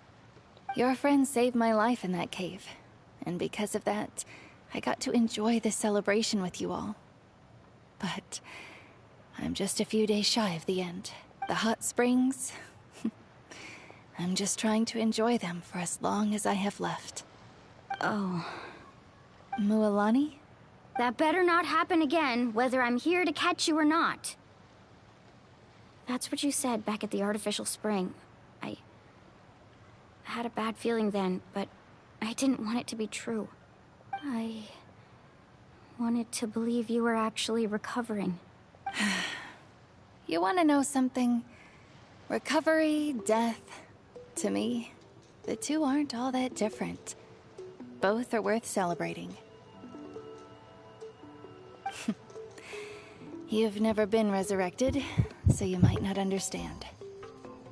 Your friend saved my life in that cave, and because of that, I got to enjoy this celebration with you all. But I'm just a few days shy of the end. The hot springs, I'm just trying to enjoy them for as long as I have left. Oh. Mualani? That better not happen again, whether I'm here to catch you or not. That's what you said back at the artificial spring. I had a bad feeling then, but I didn't want it to be true. I wanted to believe you were actually recovering. You want to know something? Recovery, death, to me, the two aren't all that different. Both are worth celebrating. You've never been resurrected, so you might not understand.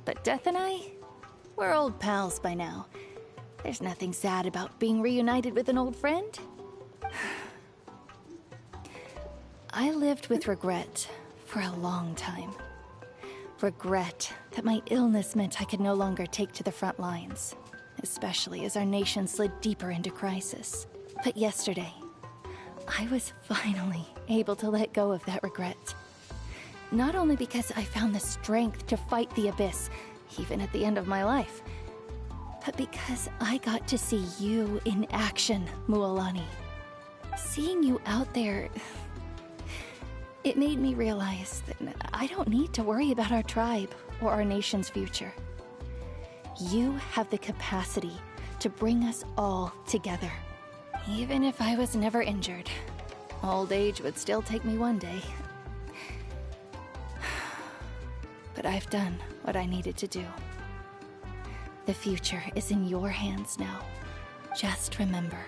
But Death and I, we're old pals by now. There's nothing sad about being reunited with an old friend. I lived with regret for a long time. Regret that my illness meant I could no longer take to the front lines, especially as our nation slid deeper into crisis. But yesterday, I was finally able to let go of that regret. Not only because I found the strength to fight the Abyss, even at the end of my life, but because I got to see you in action, Mualani. Seeing you out there, it made me realize that I don't need to worry about our tribe or our nation's future. You have the capacity to bring us all together. Even if I was never injured, old age would still take me one day. But I've done what I needed to do. The future is in your hands now. Just remember,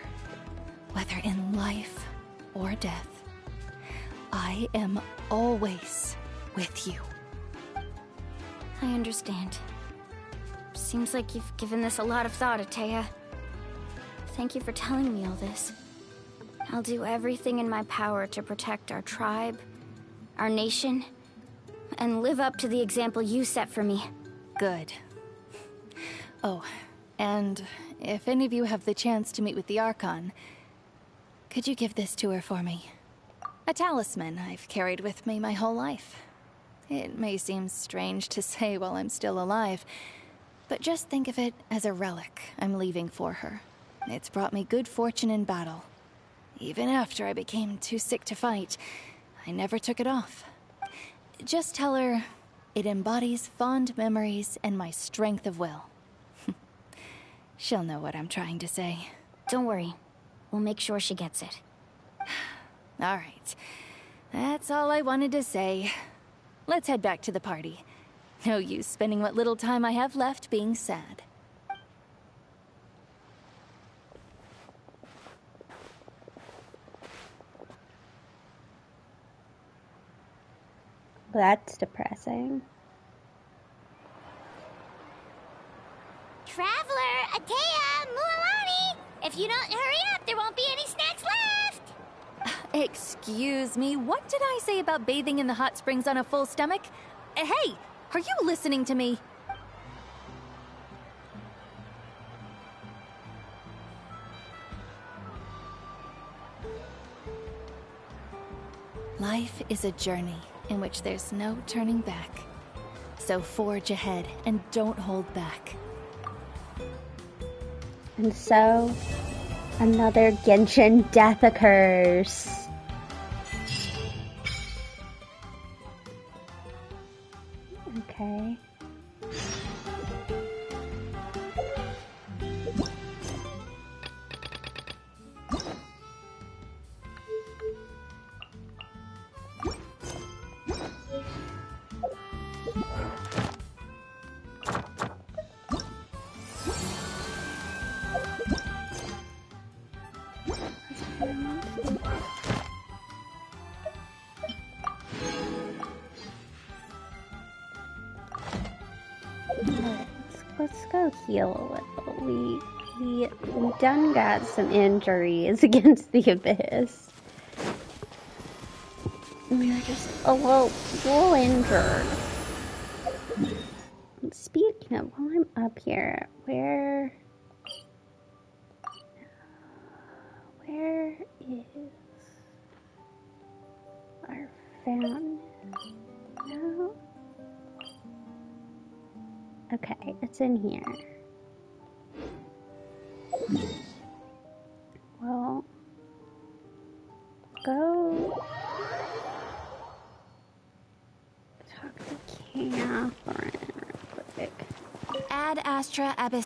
whether in life or death, I am always with you. I understand. Seems like you've given this a lot of thought, Atea. Thank you for telling me all this. I'll do everything in my power to protect our tribe, our nation, and live up to the example you set for me. Good. Oh, and if any of you have the chance to meet with the Archon, could you give this to her for me? A talisman I've carried with me my whole life. It may seem strange to say while I'm still alive, but just think of it as a relic I'm leaving for her. It's brought me good fortune in battle. Even after I became too sick to fight, I never took it off. Just tell her it embodies fond memories and my strength of will. She'll know what I'm trying to say. Don't worry. We'll make sure she gets it. All right. That's all I wanted to say. Let's head back to the party. No use spending what little time I have left being sad. That's depressing. Traveler, Atea, Mualani! If you don't hurry up, there won't be any snacks left! Excuse me, what did I say about bathing in the hot springs on a full stomach? Hey, are you listening to me? Life is a journey in which there's no turning back. So forge ahead and don't hold back. And so, another Genshin death occurs. Okay. go heal a little. We done got some injuries against the Abyss. We were just a little injured. Speaking of, while I'm up here, where is our fountain? No. Okay, it's in here. Well, go talk to Catherine real quick. Ad Astra Abyss.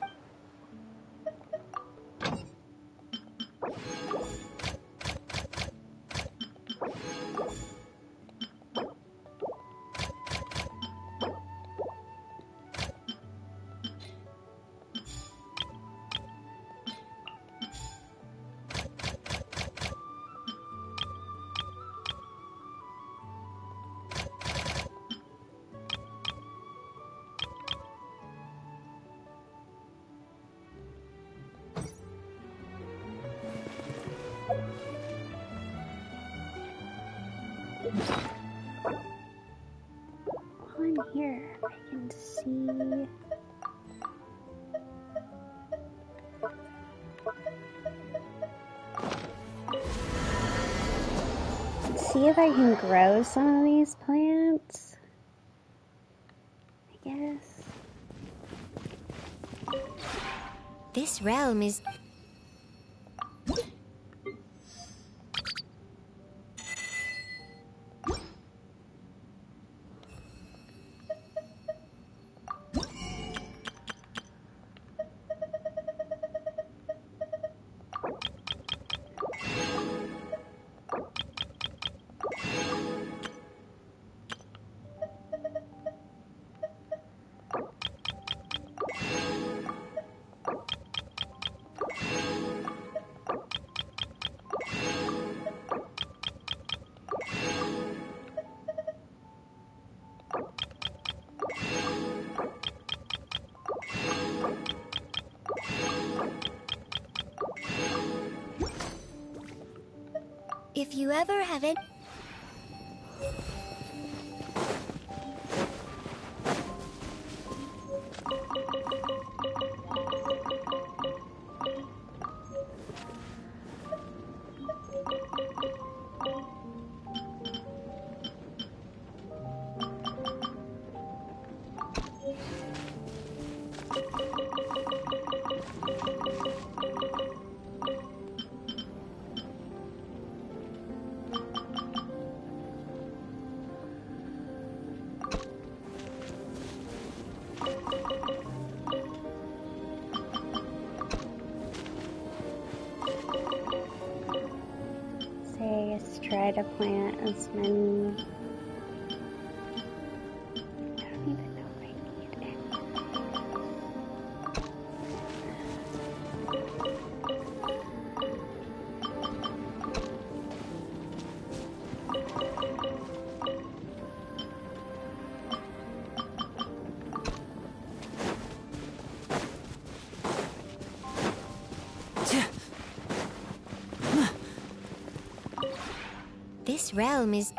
While I'm here, I can see. See if I can grow some of these plants. I guess. This realm is... If you ever have it... Say, let's try to plant as many. I don't even know if I need any. This realm is...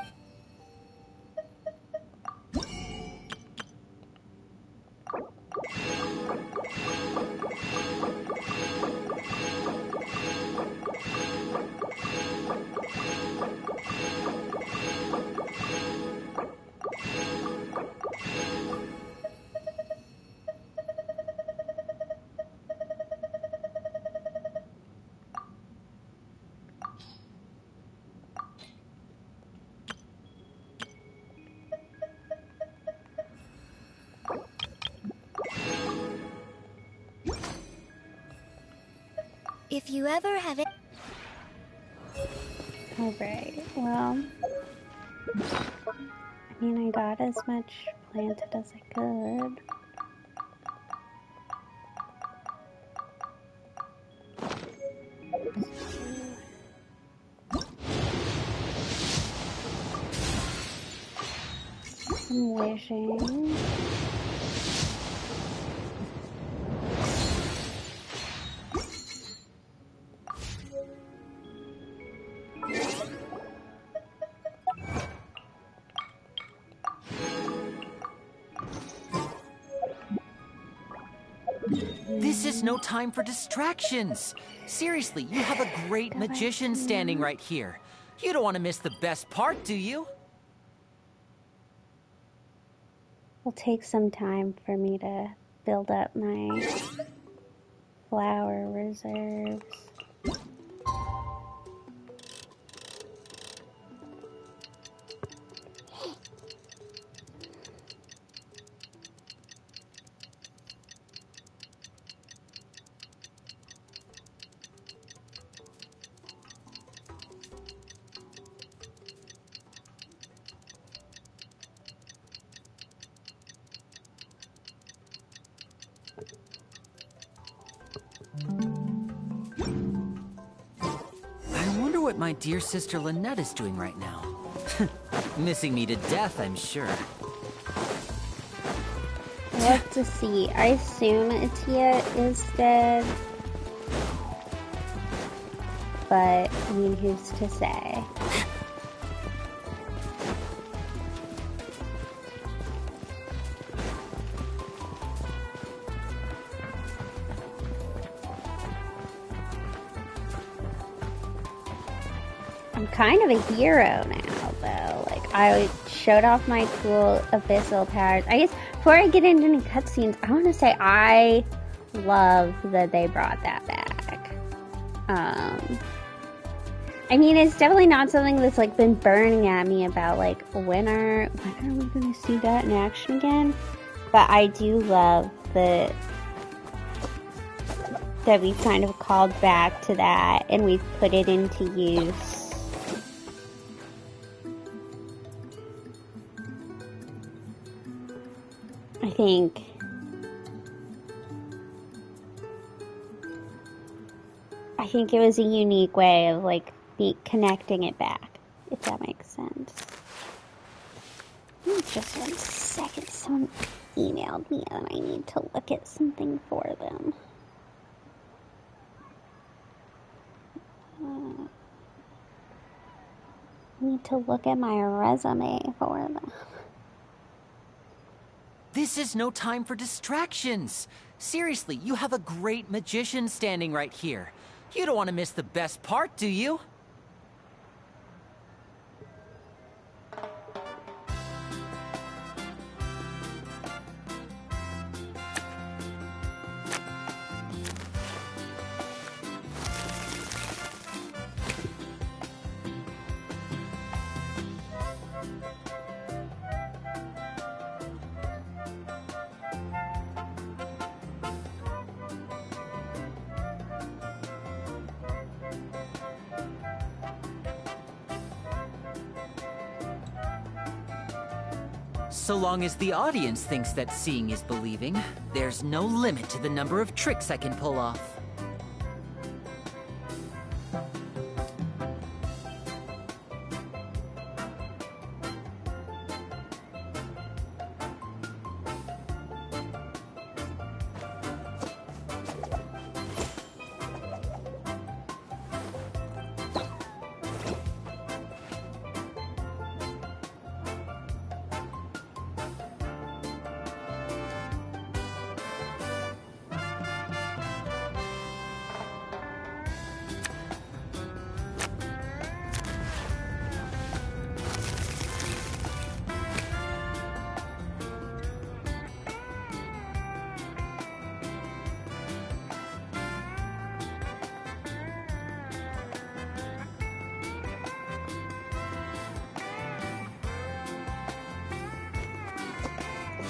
If you ever have it... Alright, well, I mean, I got as much planted as I could. I'm wishing. This is no time for distractions. Seriously, you have a great magician standing right here. You don't want to miss the best part, do you? It'll take some time for me to build up my flower reserves. I wonder what my dear sister Lynette is doing right now. Missing me to death, I'm sure. What to see? I assume Atia is dead. But, I mean, who's to say? I'm kind of a hero now, though. Like, I showed off my cool abyssal powers. I guess, before I get into any cutscenes, I want to say I love that they brought that back. I mean, it's definitely not something that's, like, been burning at me about, like, when are we going to see that in action again? But I do love that we've kind of called back to that and we've put it into use. I think it was a unique way of, like, connecting it back, if that makes sense. Just 1 second, someone emailed me and I need to look at something for them. I need to look at my resume for them. This is no time for distractions. Seriously, you have a great magician standing right here. You don't want to miss the best part, do you? So long as the audience thinks that seeing is believing, there's no limit to the number of tricks I can pull off.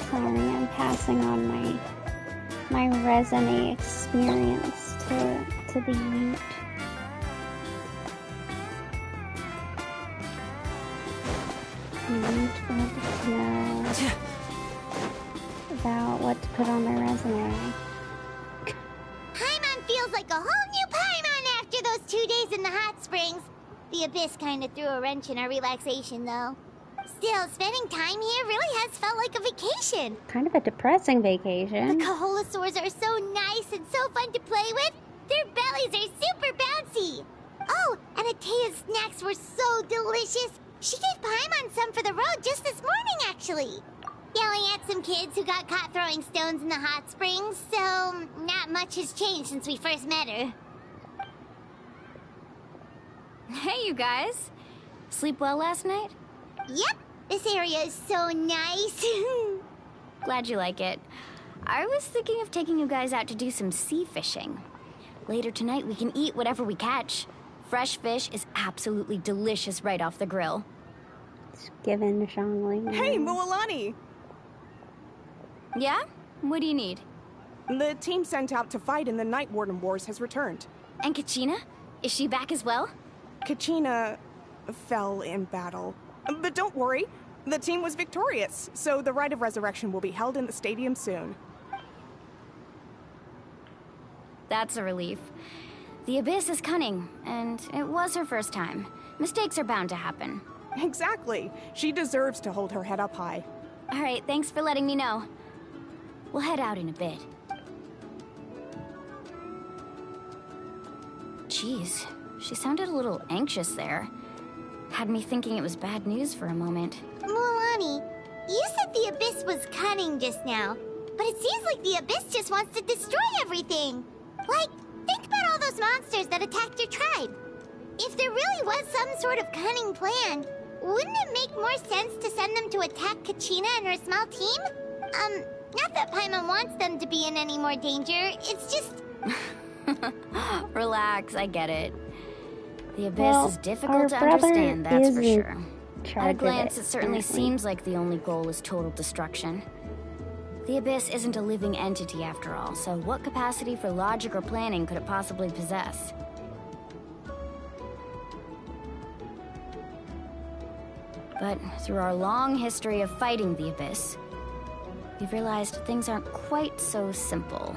Sorry, I'm passing on my resume experience to the Ute. Ute wanted to know about what to put on my resume. Paimon feels like a whole new Paimon after those 2 days in the hot springs. The Abyss kind of threw a wrench in our relaxation, though. Still, spending time here really has felt like a vacation. Kind of a depressing vacation. The Kaholosaurs are so nice and so fun to play with. Their bellies are super bouncy. Oh, and Atea's snacks were so delicious. She gave Paimon some for the road just this morning, actually. Yelling at some kids who got caught throwing stones in the hot springs, so much has changed since we first met her. Hey, you guys. Sleep well last night? Yep, this area is so nice. Glad you like it. I was thinking of taking you guys out to do some sea fishing. Later tonight, we can eat whatever we catch. Fresh fish is absolutely delicious right off the grill. It's given Xiangling. Hey, Mualani! Yeah? What do you need? The team sent out to fight in the Night Warden Wars has returned. And Kachina? Is she back as well? Kachina fell in battle. But don't worry, the team was victorious, so the Rite of Resurrection will be held in the stadium soon. That's a relief. The Abyss is cunning, and it was her first time. Mistakes are bound to happen. Exactly. She deserves to hold her head up high. All right, thanks for letting me know. We'll head out in a bit. Jeez, she sounded a little anxious there. Had me thinking it was bad news for a moment. Mualani, you said the Abyss was cunning just now, but it seems like the Abyss just wants to destroy everything. Like, think about all those monsters that attacked your tribe. If there really was some sort of cunning plan, wouldn't it make more sense to send them to attack Kachina and her small team? Not that Paimon wants them to be in any more danger, it's just... Relax, I get it. The Abyss is difficult to understand, that's for sure. At a glance, it certainly seems like the only goal is total destruction. The Abyss isn't a living entity after all, so what capacity for logic or planning could it possibly possess? But through our long history of fighting the Abyss, we've realized things aren't quite so simple.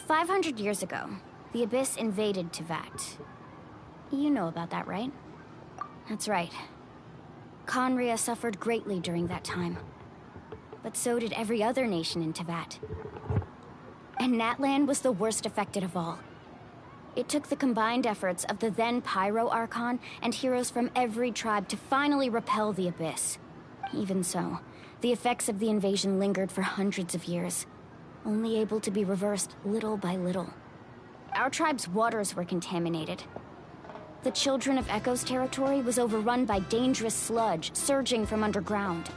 "500 years ago, the Abyss invaded Teyvat. You know about that, right? That's right. Khaenri'ah suffered greatly during that time. But so did every other nation in Teyvat. And Natlan was the worst affected of all. It took the combined efforts of the then Pyro Archon and heroes from every tribe to finally repel the Abyss. Even so, the effects of the invasion lingered for hundreds of years, only able to be reversed little by little. Our tribe's waters were contaminated. The Children of Echo's territory was overrun by dangerous sludge surging from underground.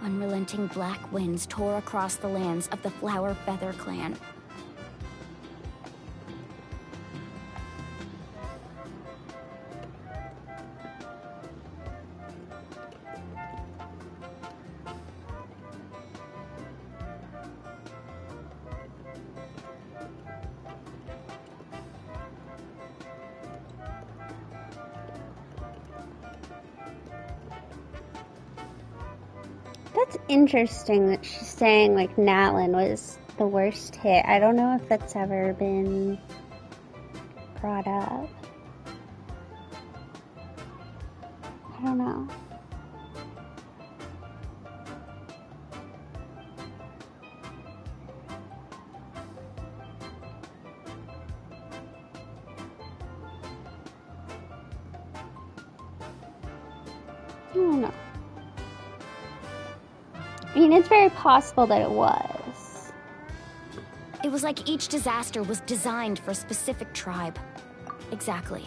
Unrelenting black winds tore across the lands of the Flower Feather clan. That's interesting that she's saying like Natlan was the worst hit. I don't know if that's ever been brought up. I don't know. I don't know. I mean, it's very possible that it was. It was like each disaster was designed for a specific tribe. Exactly.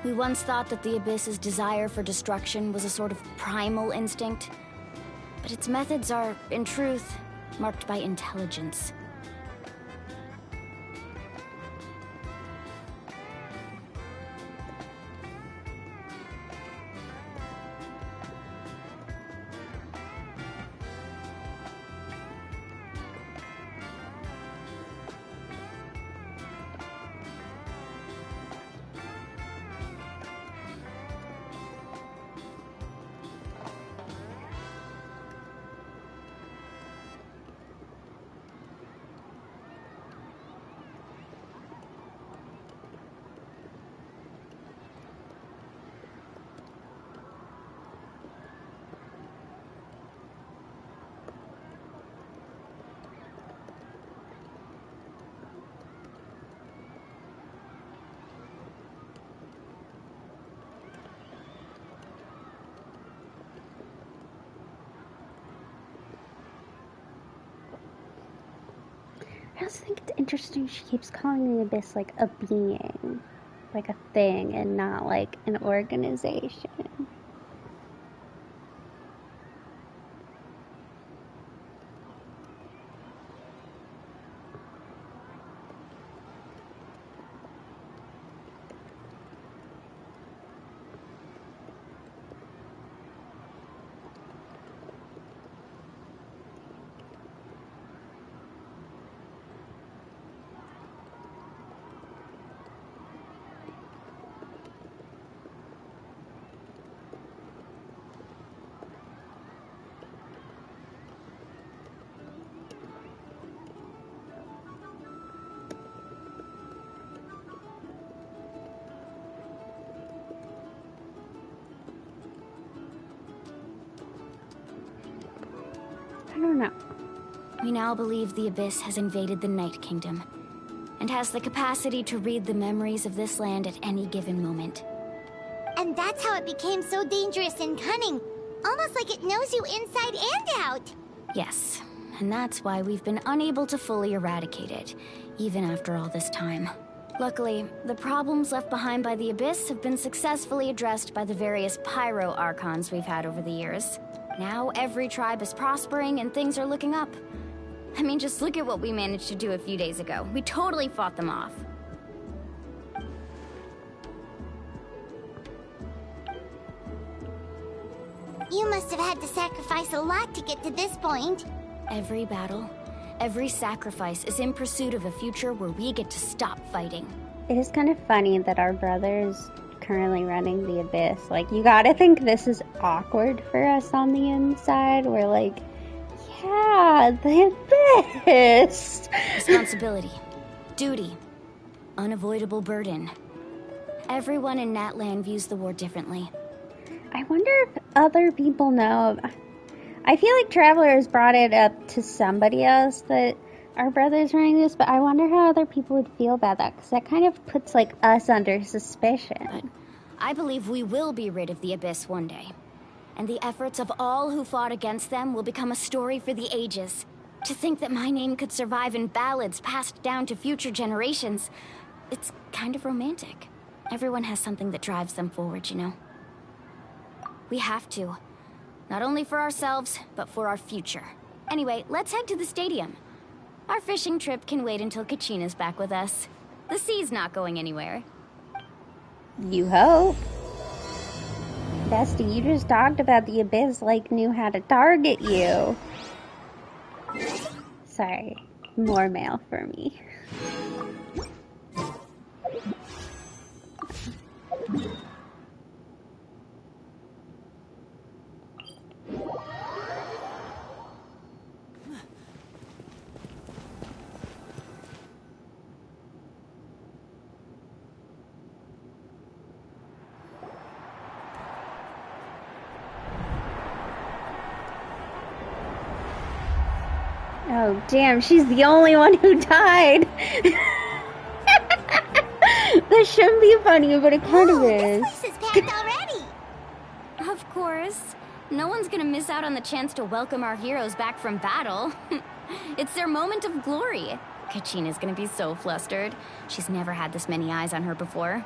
We once thought that the Abyss's desire for destruction was a sort of primal instinct. But its methods are, in truth, marked by intelligence. I also think it's interesting she keeps calling the Abyss like a being, like a thing, and not like an organization. I don't know. We now believe the Abyss has invaded the Night Kingdom, and has the capacity to read the memories of this land at any given moment. And that's how it became so dangerous and cunning. Almost like it knows you inside and out. Yes, and that's why we've been unable to fully eradicate it, even after all this time. Luckily, the problems left behind by the Abyss have been successfully addressed by the various Pyro Archons we've had over the years. Now every tribe is prospering and things are looking up. I mean, just look at what we managed to do a few days ago. We totally fought them off. You must have had to sacrifice a lot to get to this point. Every battle, every sacrifice is in pursuit of a future where we get to stop fighting. It is kind of funny that our brother's currently running the Abyss. Like, you gotta think this is awkward for us on the inside. We're like, yeah, the Abyss! Responsibility, duty, unavoidable burden. Everyone in Natlan views the war differently. I wonder if other people know. I feel like Traveler has brought it up to somebody else that our brother's running this, but I wonder how other people would feel about that, because that kind of puts, like, us under suspicion. But I believe we will be rid of the Abyss one day. And the efforts of all who fought against them will become a story for the ages. To think that my name could survive in ballads passed down to future generations, it's kind of romantic. Everyone has something that drives them forward, you know? We have to. Not only for ourselves, but for our future. Anyway, let's head to the stadium. Our fishing trip can wait until Kachina's back with us. The sea's not going anywhere. You hope. Bestie, you just talked about the Abyss like knew how to target you. Sorry, more mail for me. Oh, damn, she's the only one who died. That shouldn't be funny, but it kind of is. This place is packed already. Of course. No one's gonna miss out on the chance to welcome our heroes back from battle. It's their moment of glory. Kachina's gonna be so flustered. She's never had this many eyes on her before.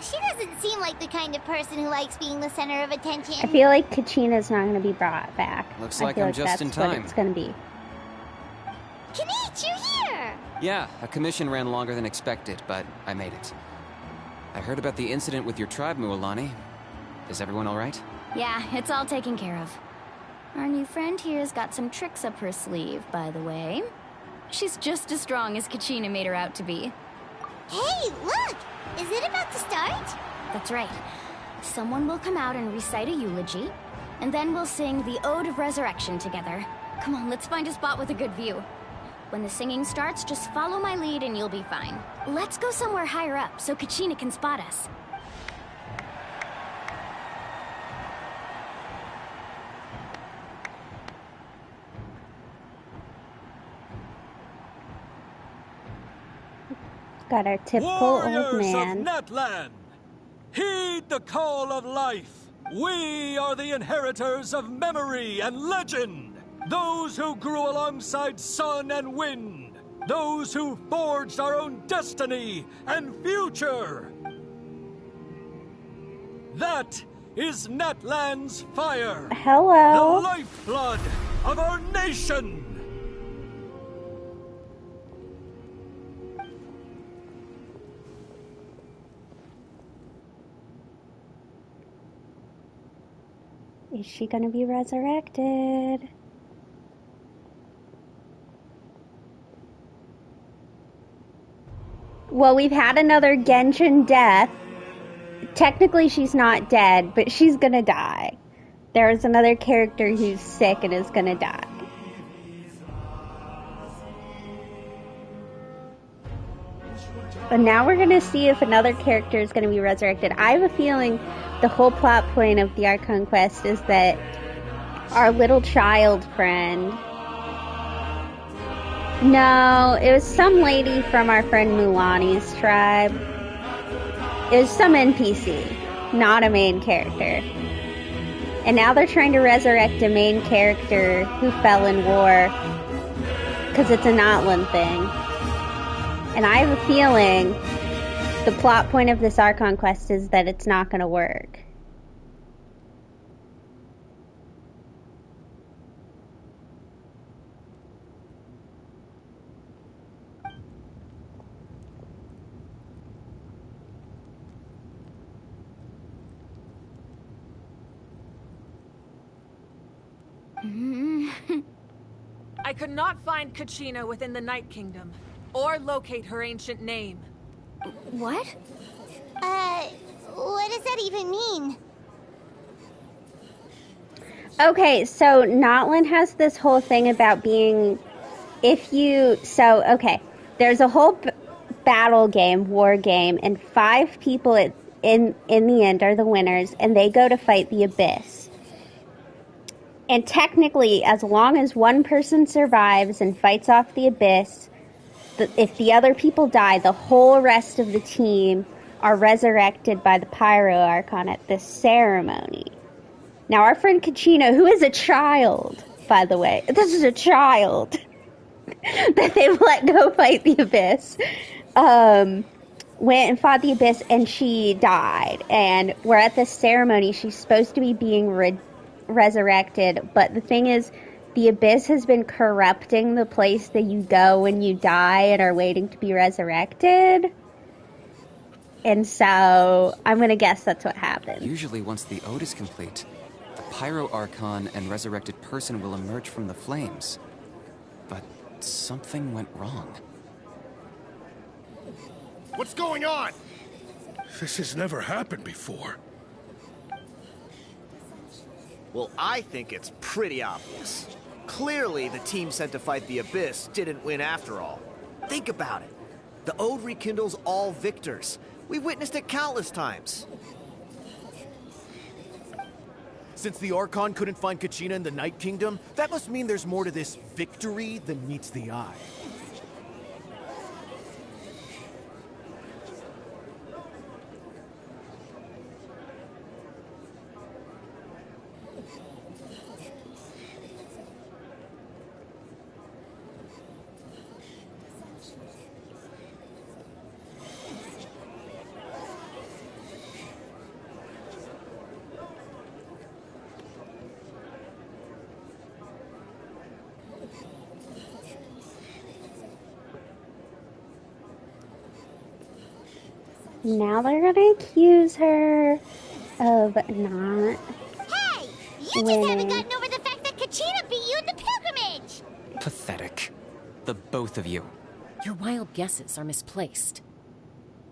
She doesn't seem like the kind of person who likes being the center of attention. I feel like Kachina's not going to be brought back. Looks I like feel I'm like just that's in time. what it's going to be. Kinich, you're here! Yeah, a commission ran longer than expected, but I made it. I heard about the incident with your tribe, Mualani. Is everyone alright? Yeah, it's all taken care of. Our new friend here's got some tricks up her sleeve, by the way. She's just as strong as Kachina made her out to be. Hey, look! Is it about to start? That's right. Someone will come out and recite a eulogy, and then we'll sing the Ode of Resurrection together. Come on, let's find a spot with a good view. When the singing starts, just follow my lead and you'll be fine. Let's go somewhere higher up so Kachina can spot us. Got our typical Warriors old man. of Natlan, heed the call of life. We are the inheritors of memory and legend. Those who grew alongside sun and wind. Those who forged our own destiny and future. That is Natlan's fire. Hello. The lifeblood of our nation. Is she gonna be resurrected? Well, we've had another Genshin death. Technically, she's not dead, but she's gonna die. There's another character who's sick and is gonna die. But now we're gonna see if another character is gonna be resurrected. I have a feeling the whole plot point of the Archon quest is that our little child friend... No, it was some lady from our friend Mualani's tribe. It was some NPC, not a main character. And now they're trying to resurrect a main character who fell in war because it's a Natlan thing. And I have a feeling the plot point of this Archon quest is that it's not going to work. I could not find Kachina within the Night Kingdom, or locate her ancient name. What? What does that even mean? Okay, so Natlan has this whole thing about being, okay, there's a whole battle game, war game, and 5 people in the end are the winners, and they go to fight the Abyss. And technically, as long as one person survives and fights off the Abyss, if the other people die, the whole rest of the team are resurrected by the Pyro Archon at this ceremony. Now, our friend Kachina, who is a child, by the way, this is a child that they've let go fight the Abyss, went and fought the Abyss, and she died. And we're at this ceremony. She's supposed to be being resurrected, but the thing is, the Abyss has been corrupting the place that you go when you die and are waiting to be resurrected. And so, I'm gonna guess that's what happened. Usually once the ode is complete, the Pyro Archon and resurrected person will emerge from the flames. But something went wrong. What's going on? This has never happened before. Well, I think it's pretty obvious. Clearly, the team sent to fight the Abyss didn't win after all. Think about it. The Ode rekindles all victors. We've witnessed it countless times. Since the Archon couldn't find Kachina in the Night Kingdom, that must mean there's more to this victory than meets the eye. Now they're gonna accuse her of not Hey! You winning. just haven't gotten over the fact that Kachina beat you in the pilgrimage! Pathetic. The both of you. Your wild guesses are misplaced.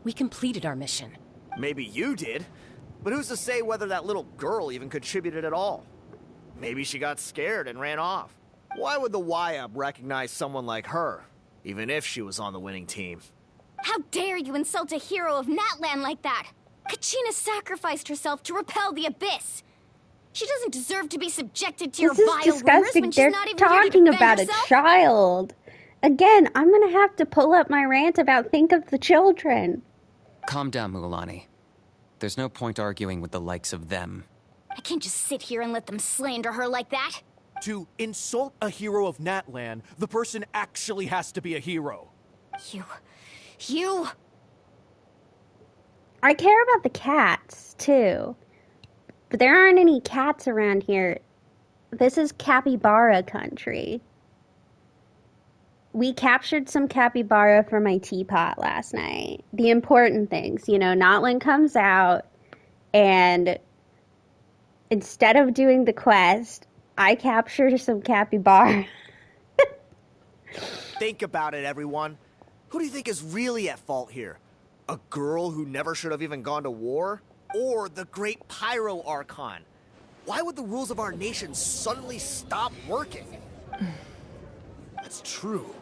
We completed our mission. Maybe you did, but who's to say whether that little girl even contributed at all? Maybe she got scared and ran off. Why would the YUP recognize someone like her, even if she was on the winning team? How dare you insult a hero of Natlan like that? Kachina sacrificed herself to repel the Abyss. She doesn't deserve to be subjected to your This is vile rumors disgusting. when she's They're not even here to talking defend about herself. a child. Again, I'm gonna have to pull up my rant about think of the children. Calm down, Mulan. There's no point arguing with the likes of them. I can't just sit here and let them slander her like that. To insult a hero of Natlan, the person actually has to be a hero. You... I care about the cats, too. But there aren't any cats around here. This is capybara country. We captured some capybara for my teapot last night. The important things, Notlin comes out, and instead of doing the quest, I captured some capybara. Think about it, everyone. Who do you think is really at fault here? A girl who never should have even gone to war? Or the great Pyro Archon? Why would the rules of our nation suddenly stop working? That's true.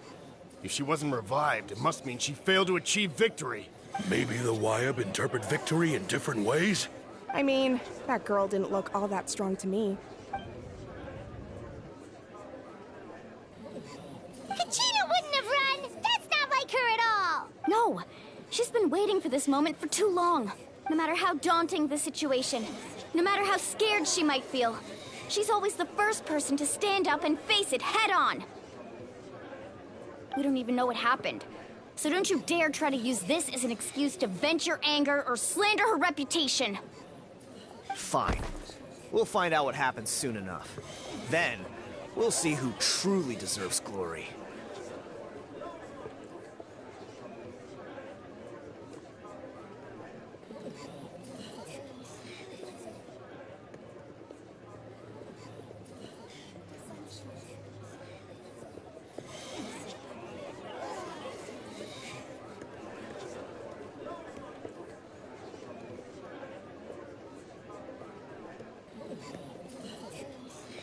If she wasn't revived, it must mean she failed to achieve victory. Maybe the YUP interpret victory in different ways? I mean, that girl didn't look all that strong to me. Kachina wouldn't have run! That's not like her at all! No, she's been waiting for this moment for too long. No matter how daunting the situation, no matter how scared she might feel, she's always the first person to stand up and face it head on. We don't even know what happened, so don't you dare try to use this as an excuse to vent your anger or slander her reputation. Fine. We'll find out what happens soon enough. Then, we'll see who truly deserves glory.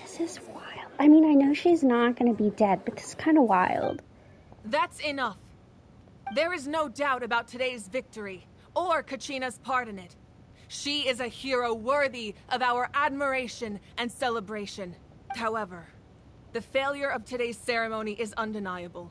This is wild. I mean, I know she's not going to be dead, but this is kind of wild. That's enough. There is no doubt about today's victory, or Kachina's part in it. She is a hero worthy of our admiration and celebration. However, the failure of today's ceremony is undeniable.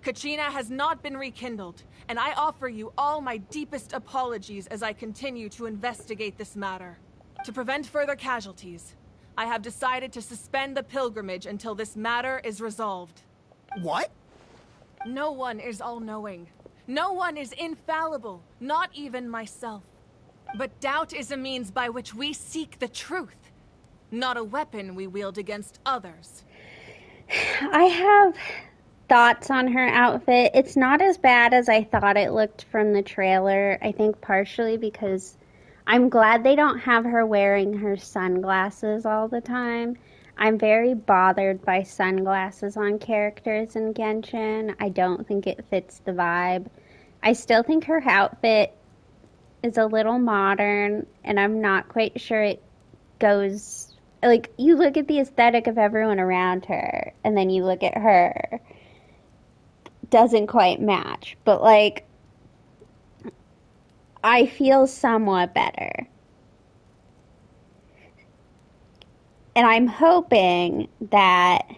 Kachina has not been rekindled, and I offer you all my deepest apologies as I continue to investigate this matter. To prevent further casualties, I have decided to suspend the pilgrimage until this matter is resolved. What? No one is all-knowing. No one is infallible, not even myself. But doubt is a means by which we seek the truth, not a weapon we wield against others. I have thoughts on her outfit. It's not as bad as I thought it looked from the trailer. I think partially because I'm glad they don't have her wearing her sunglasses all the time. I'm very bothered by sunglasses on characters in Genshin. I don't think it fits the vibe. I still think her outfit is a little modern, and I'm not quite sure it goes... Like, you look at the aesthetic of everyone around her, and then you look at her. Doesn't quite match, but, like, I feel somewhat better. And I'm hoping that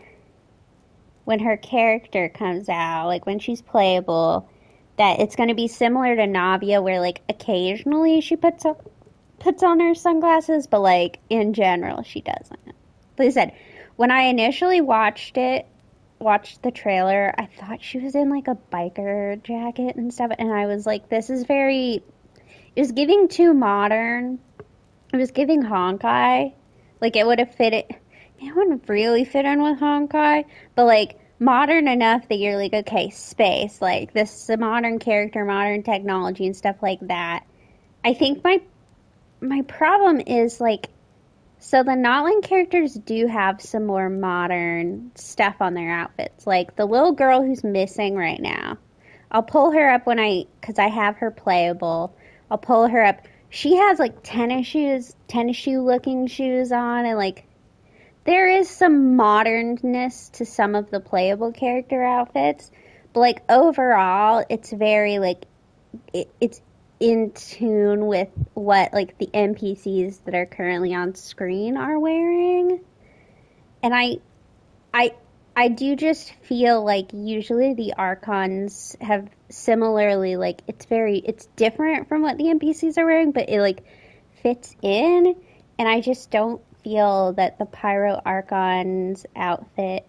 when her character comes out, like when she's playable, that it's going to be similar to Navia, where like occasionally she puts on her sunglasses, but like in general she doesn't. Like I said, when I initially watched the trailer, I thought she was in like a biker jacket and stuff, and I was like, this is very... It was giving too modern. It was giving Honkai. Like, it would have fit it. It wouldn't really fit in with Honkai, but, like, modern enough that you're like, okay, space. Like, this is a modern character, modern technology, and stuff like that. I think my problem is, like, so the Notland characters do have some more modern stuff on their outfits. Like, the little girl who's missing right now. I'll pull her up because I have her playable. I'll pull her up. She has, like, tennis shoe looking shoes on, and, like, there is some modernness to some of the playable character outfits. But, like, overall, it's very, like, it's in tune with what, like, the NPCs that are currently on screen are wearing. And I do just feel like usually the Archons have similarly, like, it's different from what the NPCs are wearing, but it, like, fits in. And I just don't feel that the Pyro Archon's outfit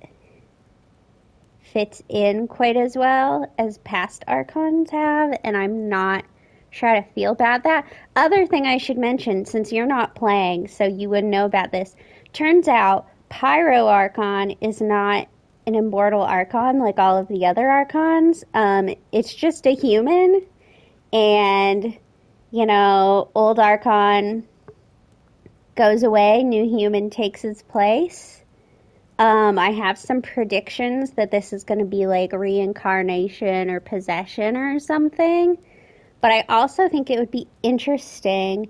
fits in quite as well as past Archons have, and I'm not sure to feel about that. Other thing I should mention, since you're not playing, so you wouldn't know about this, turns out Pyro Archon is not an immortal Archon like all of the other Archons. It's just a human, and, you know, old Archon goes away, new human takes its place. I have some predictions that this is going to be like reincarnation or possession or something. But I also think it would be interesting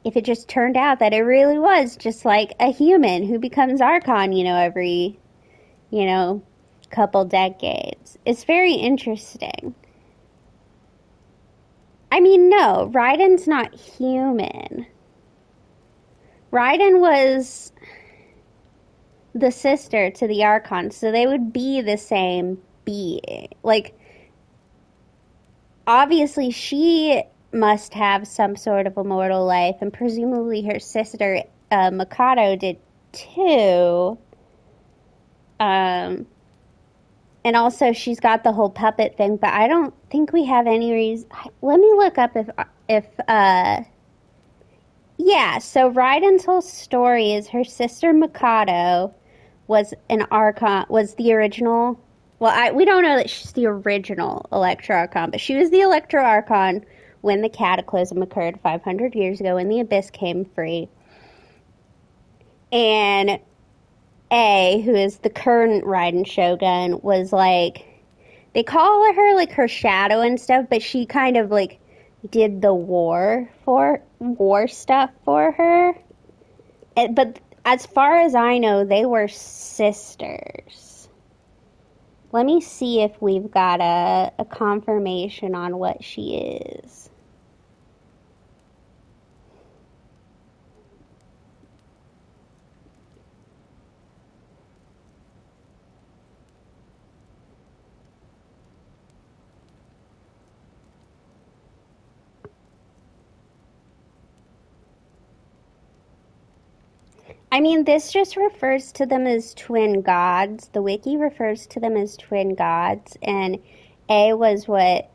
if it just turned out that it really was just like a human who becomes Archon, you know, every, you know, couple decades. It's very interesting. I mean, no, Raiden's not human. Raiden was the sister to the Archon, so they would be the same being. Like, obviously she must have some sort of immortal life, and presumably her sister Mikado did too. And also she's got the whole puppet thing, but I don't think we have any reason. Let me look up if yeah, so Raiden's whole story is her sister Mikado was an Archon, was the original. Well, we don't know that she's the original Electro Archon, but she was the Electro Archon when the Cataclysm occurred 500 years ago, when the Abyss came free. And A, who is the current Raiden Shogun, was like, they call her like her shadow and stuff, but she kind of like did the war stuff for her. But as far as I know, they were sisters. Let me see if we've got a confirmation on what she is. I mean, this just refers to them as twin gods. The wiki refers to them as twin gods, and A was what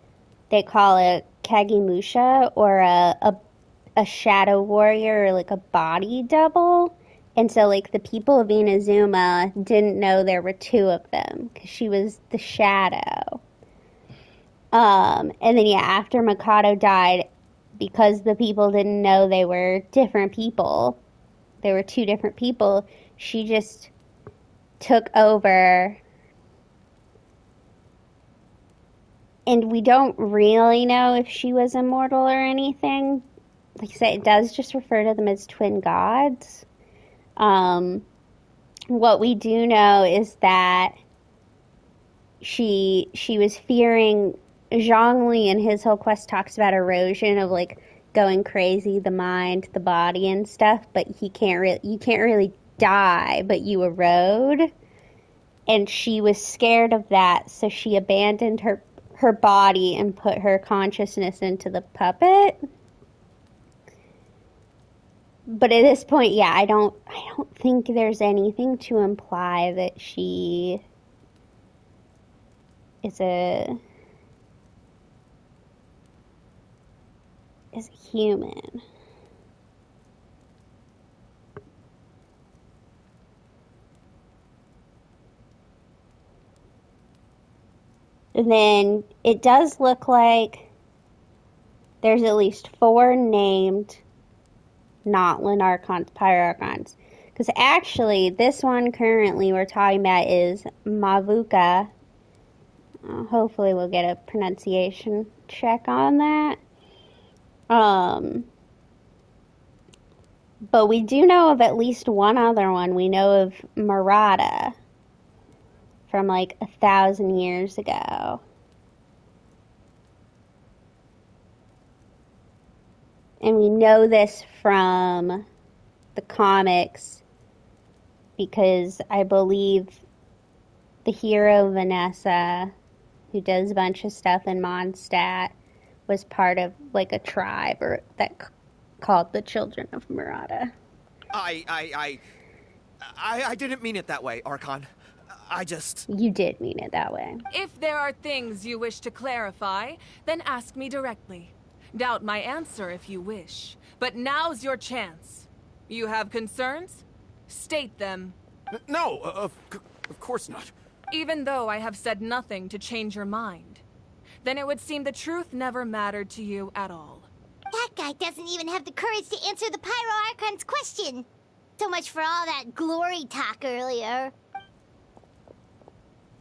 they call a Kagemusha, or a shadow warrior, or like a body double. And so, like, the people of Inazuma didn't know there were two of them, because she was the shadow. And then, yeah, after Mikado died, because the people didn't know they were different people, they were two different people, she just took over. And we don't really know if she was immortal or anything. Like I said, it does just refer to them as twin gods. What we do know is that she was fearing. Zhongli in his whole quest talks about erosion of, like, going crazy, the mind, the body, and stuff, but you can't really die, but you erode. And she was scared of that, so she abandoned her body and put her consciousness into the puppet. But at this point, yeah, I don't think there's anything to imply that she is a human. And then it does look like there's at least 4 named Notland Archons, Pyro Archons. Because actually, this one currently we're talking about is Mavuka. Hopefully we'll get a pronunciation check on that. But we do know of at least one other one. We know of Murata from like 1,000 years ago. And we know this from the comics because I believe the hero Vanessa, who does a bunch of stuff in Mondstadt, was part of like a tribe that called the Children of Murata. I didn't mean it that way, Archon. You did mean it that way. If there are things you wish to clarify, then ask me directly. Doubt my answer if you wish. But now's your chance. You have concerns? State them. No, of course not. Even though I have said nothing to change your mind, then it would seem the truth never mattered to you at all. That guy doesn't even have the courage to answer the Pyro Archon's question. So much for all that glory talk earlier.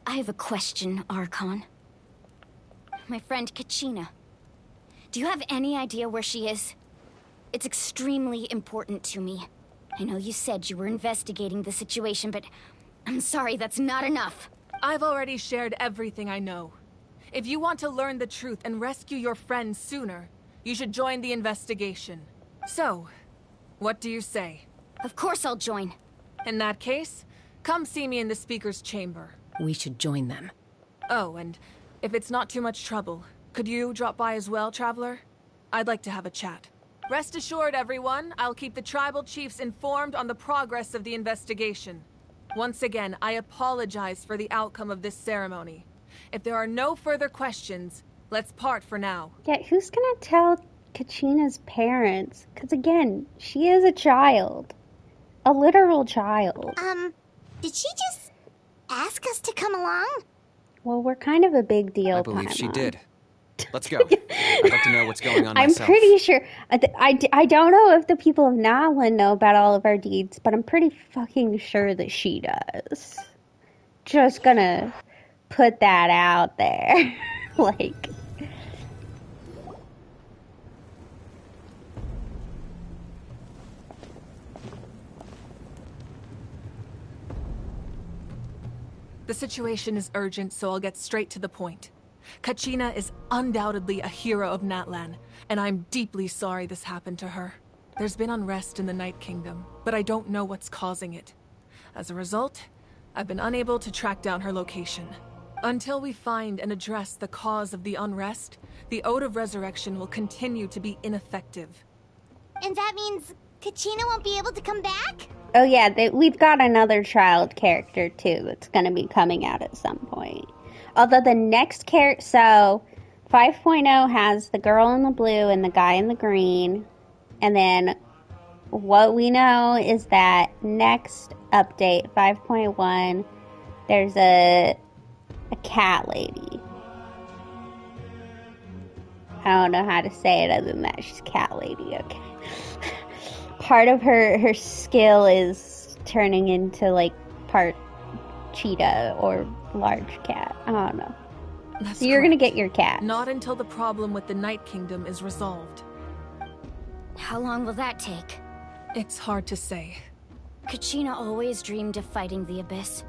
I have a question, Archon. My friend Kachina. Do you have any idea where she is? It's extremely important to me. I know you said you were investigating the situation, but I'm sorry, that's not enough. I've already shared everything I know. If you want to learn the truth and rescue your friend sooner, you should join the investigation. So, what do you say? Of course I'll join. In that case, come see me in the speaker's chamber. We should join them. Oh, and if it's not too much trouble, could you drop by as well, Traveler? I'd like to have a chat. Rest assured, everyone, I'll keep the tribal chiefs informed on the progress of the investigation. Once again, I apologize for the outcome of this ceremony. If there are no further questions, let's part for now. Yeah, who's gonna tell Kachina's parents? Because again, she is a child. A literal child. Did she just ask us to come along? Well, we're kind of a big deal. I believe she did. Let's go. I'd like to know what's going on myself. I'm pretty sure. I don't know if the people of Notland know about all of our deeds, but I'm pretty fucking sure that she does. Just gonna put that out there. Like... The situation is urgent, so I'll get straight to the point. Kachina is undoubtedly a hero of Natlan, and I'm deeply sorry this happened to her. There's been unrest in the Night Kingdom, but I don't know what's causing it. As a result, I've been unable to track down her location. Until we find and address the cause of the unrest, the Ode of Resurrection will continue to be ineffective. And that means Kachina won't be able to come back? Oh yeah, we've got another child character too that's going to be coming out at some point. Although the next character, so 5.0 has the girl in the blue and the guy in the green. And then what we know is that next update, 5.1, there's a cat lady. I don't know how to say it other than that. She's a cat lady, okay. Part of her skill is turning into like part cheetah or large cat. I don't know. That's so you're correct. gonna get your cat. Not until the problem with the Night Kingdom is resolved. How long will that take? It's hard to say. Kachina always dreamed of fighting the Abyss.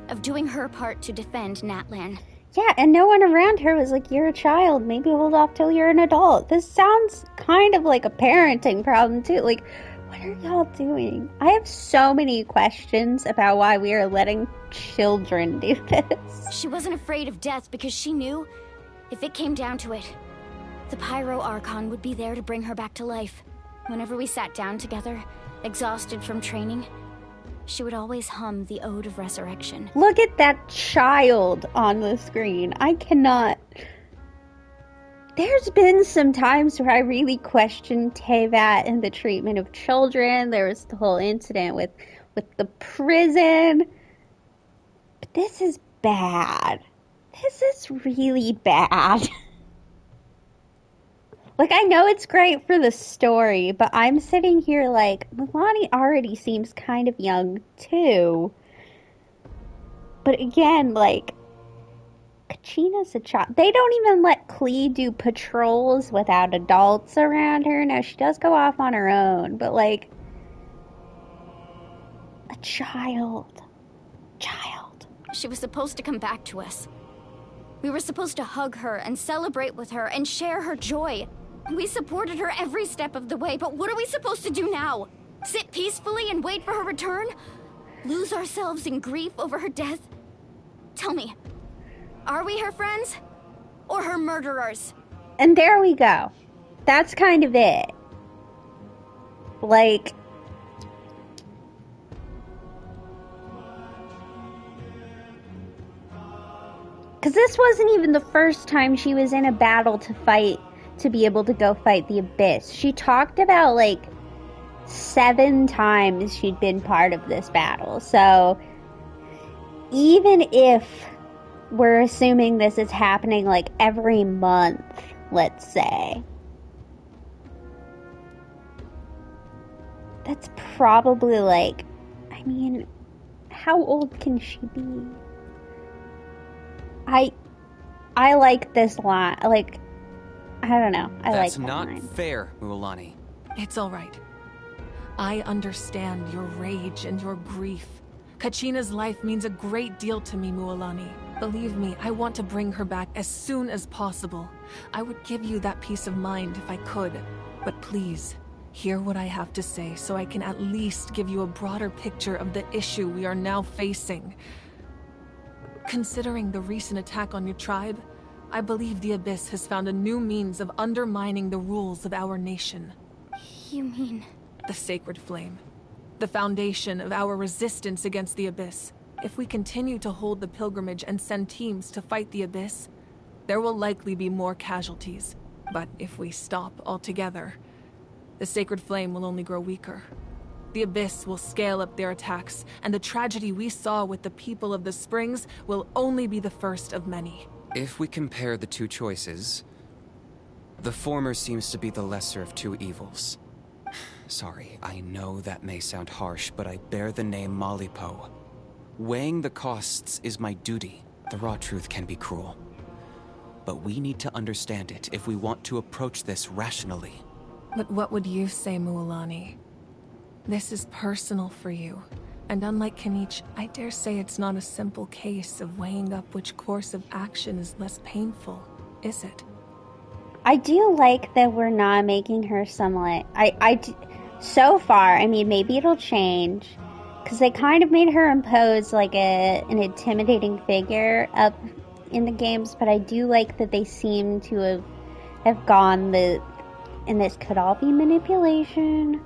Of doing her part to defend Natlan. Yeah, and no one around her was like, you're a child, maybe hold off till you're an adult. This sounds kind of like a parenting problem too. Like, what are y'all doing? I have so many questions about why we are letting children do this. She wasn't afraid of death because she knew, if it came down to it, the Pyro Archon would be there to bring her back to life. Whenever we sat down together, exhausted from training, she would always hum the Ode of Resurrection. Look at that child on the screen. I cannot... There's been some times where I really questioned Teyvat and the treatment of children. There was the whole incident with the prison. But this is bad. This is really bad. Like, I know it's great for the story, but I'm sitting here like, Mualani already seems kind of young, too. But again, like, Kachina's a child. They don't even let Klee do patrols without adults around her. Now, she does go off on her own, but, like, a child. She was supposed to come back to us. We were supposed to hug her and celebrate with her and share her joy. We supported her every step of the way, but what are we supposed to do now? Sit peacefully and wait for her return? Lose ourselves in grief over her death? Tell me, are we her friends? Or her murderers? And there we go. That's kind of it. Like, because this wasn't even the first time she was in a battle to be able to go fight the Abyss. She talked about, like, 7 times she'd been part of this battle. So, even if we're assuming this is happening, like, every month, let's say, that's probably, like, I mean, how old can she be? I like this line. Like, I don't know. I like that line. That's not fair, Mualani. It's all right. I understand your rage and your grief. Kachina's life means a great deal to me, Mualani. Believe me, I want to bring her back as soon as possible. I would give you that peace of mind if I could. But please, hear what I have to say so I can at least give you a broader picture of the issue we are now facing. Considering the recent attack on your tribe, I believe the Abyss has found a new means of undermining the rules of our nation. You mean? The Sacred Flame. The foundation of our resistance against the Abyss. If we continue to hold the pilgrimage and send teams to fight the Abyss, there will likely be more casualties. But if we stop altogether, the Sacred Flame will only grow weaker. The Abyss will scale up their attacks, and the tragedy we saw with the people of the Springs will only be the first of many. If we compare the two choices, the former seems to be the lesser of two evils. Sorry, I know that may sound harsh, but I bear the name Malipo. Weighing the costs is my duty. The raw truth can be cruel. But we need to understand it if we want to approach this rationally. But what would you say, Mualani? This is personal for you, and unlike Kinich, I dare say it's not a simple case of weighing up which course of action is less painful, is it? I do like that we're not making her somewhat... so far, I mean, maybe it'll change, because they kind of made her impose, like, an intimidating figure up in the games, but I do like that they seem to have gone and this could all be manipulation,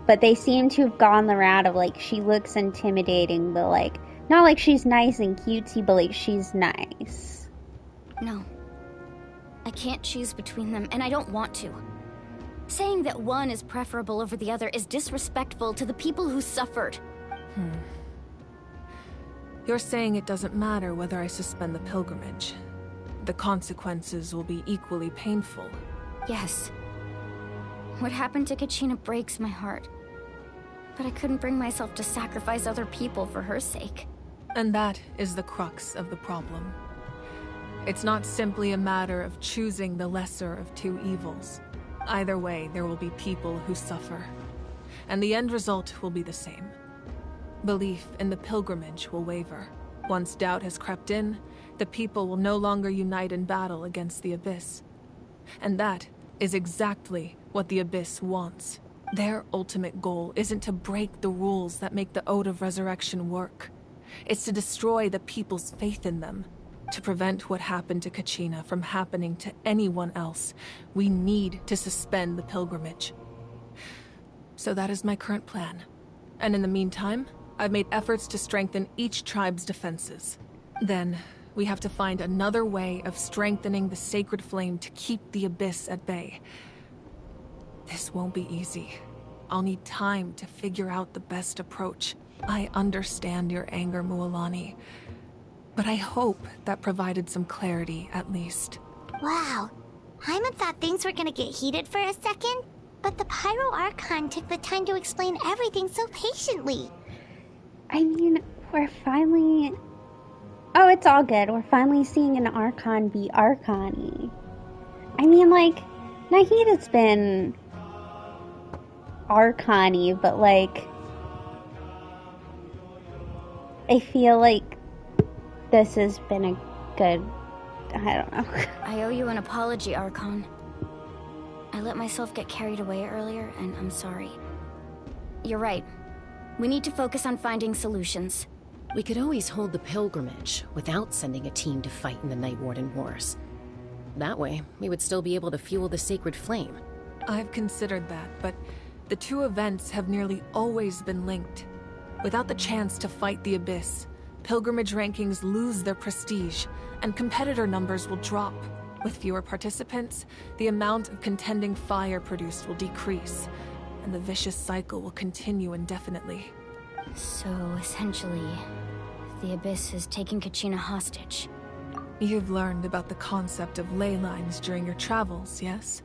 but they seem to have gone the route of, like, she looks intimidating, but, like, not like she's nice and cutesy, but, like, she's nice. No. I can't choose between them, and I don't want to. Saying that one is preferable over the other is disrespectful to the people who suffered. You're saying it doesn't matter whether I suspend the pilgrimage. The consequences will be equally painful. Yes. What happened to Kachina breaks my heart. But I couldn't bring myself to sacrifice other people for her sake. And that is the crux of the problem. It's not simply a matter of choosing the lesser of two evils. Either way, there will be people who suffer. And the end result will be the same. Belief in the pilgrimage will waver. Once doubt has crept in, the people will no longer unite in battle against the Abyss. And that is exactly what the Abyss wants. Their ultimate goal isn't to break the rules that make the Ode of Resurrection work. It's to destroy the people's faith in them. To prevent what happened to Kachina from happening to anyone else, we need to suspend the pilgrimage. So that is my current plan. And in the meantime, I've made efforts to strengthen each tribe's defenses. Then, we have to find another way of strengthening the Sacred Flame to keep the Abyss at bay. This won't be easy. I'll need time to figure out the best approach. I understand your anger, Mualani. But I hope that provided some clarity, at least. Wow. Paimon thought things were gonna get heated for a second, but the Pyro Archon took the time to explain everything so patiently. I mean, we're finally... Oh, it's all good. We're finally seeing an Archon be Archon-y. I mean, like, Nahida's been Archon-y, but, like, I feel like this has been a good... I don't know. I owe you an apology, Archon. I let myself get carried away earlier, and I'm sorry. You're right. We need to focus on finding solutions. We could always hold the pilgrimage without sending a team to fight in the Night Warden Wars. That way, we would still be able to fuel the sacred flame. I've considered that, but the two events have nearly always been linked. Without the chance to fight the Abyss, pilgrimage rankings lose their prestige, and competitor numbers will drop. With fewer participants, the amount of contending fire produced will decrease, and the vicious cycle will continue indefinitely. So, essentially, the Abyss is taking Kachina hostage. You've learned about the concept of ley lines during your travels, yes?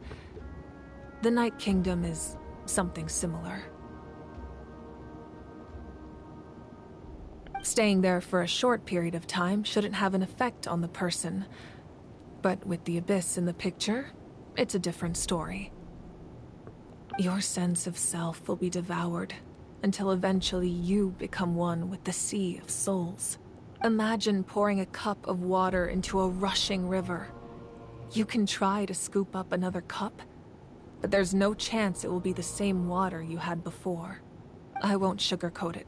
The Night Kingdom is something similar. Staying there for a short period of time shouldn't have an effect on the person. But with the Abyss in the picture, it's a different story. Your sense of self will be devoured, until eventually you become one with the Sea of Souls. Imagine pouring a cup of water into a rushing river. You can try to scoop up another cup, but there's no chance it will be the same water you had before. I won't sugarcoat it.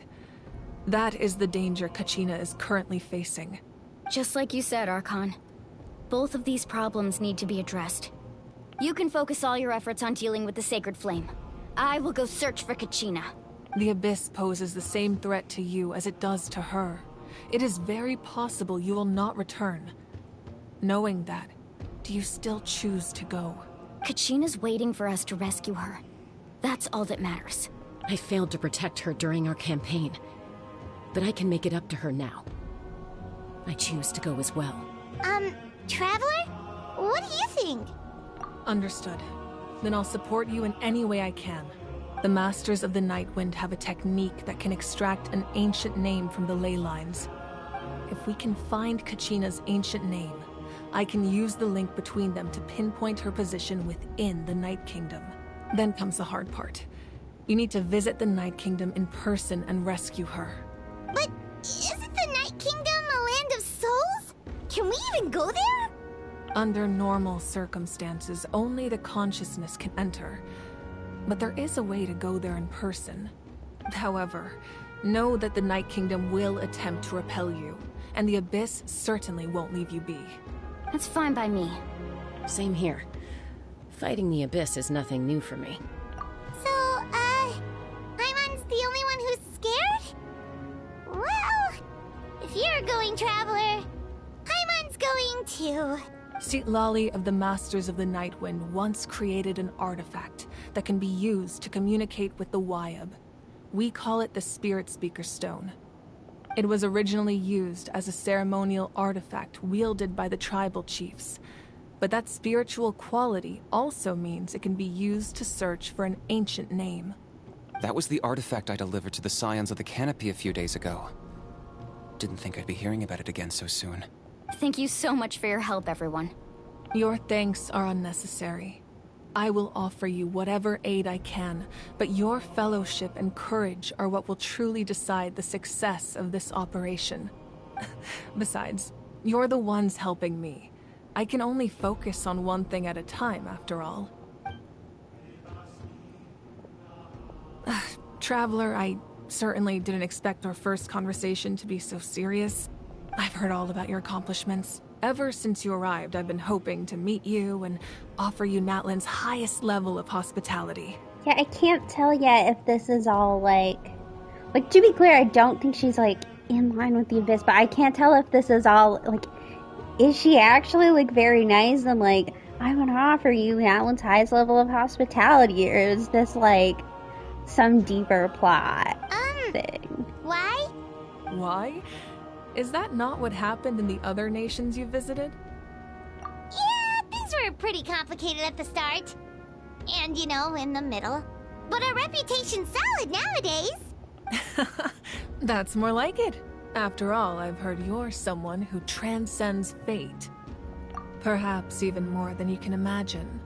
That is the danger Kachina is currently facing. Just like you said, Archon. Both of these problems need to be addressed. You can focus all your efforts on dealing with the Sacred Flame. I will go search for Kachina. The Abyss poses the same threat to you as it does to her. It is very possible you will not return. Knowing that, do you still choose to go? Kachina's waiting for us to rescue her. That's all that matters. I failed to protect her during our campaign, but I can make it up to her now. I choose to go as well. Traveler? What do you think? Understood. Then I'll support you in any way I can. The Masters of the Nightwind have a technique that can extract an ancient name from the ley lines. If we can find Kachina's ancient name, I can use the link between them to pinpoint her position within the Night Kingdom. Then comes the hard part. You need to visit the Night Kingdom in person and rescue her. But isn't the Night Kingdom a land of souls? Can we even go there? Under normal circumstances, only the consciousness can enter. But there is a way to go there in person. However, know that the Night Kingdom will attempt to repel you, and the Abyss certainly won't leave you be. That's fine by me. Same here. Fighting the Abyss is nothing new for me. So, Paimon's the only one who's scared? Well, if you're going, Traveler, Paimon's going too. Citlali of the Masters of the Nightwind once created an artifact that can be used to communicate with the Wayab. We call it the Spirit Speaker Stone. It was originally used as a ceremonial artifact wielded by the tribal chiefs, but that spiritual quality also means it can be used to search for an ancient name. That was the artifact I delivered to the Scions of the Canopy a few days ago. Didn't think I'd be hearing about it again so soon. Thank you so much for your help, everyone. Your thanks are unnecessary. I will offer you whatever aid I can, but your fellowship and courage are what will truly decide the success of this operation. Besides, you're the ones helping me. I can only focus on one thing at a time, after all. Traveler, I certainly didn't expect our first conversation to be so serious. I've heard all about your accomplishments. Ever since you arrived, I've been hoping to meet you and offer you Natlan's highest level of hospitality. Yeah, I can't tell yet if this is all like, to be clear, I don't think she's in line with the Abyss, but I can't tell if this is all is she actually very nice and I want to offer you Natlan's highest level of hospitality, or is this some deeper plot thing? Why? Why? Is that not what happened in the other nations you visited? Yeah, things were were pretty complicated at the start. And, you know, in the middle. But our reputation's solid nowadays. That's more like it. After all, I've heard you're someone who transcends fate. Perhaps even more than you can imagine.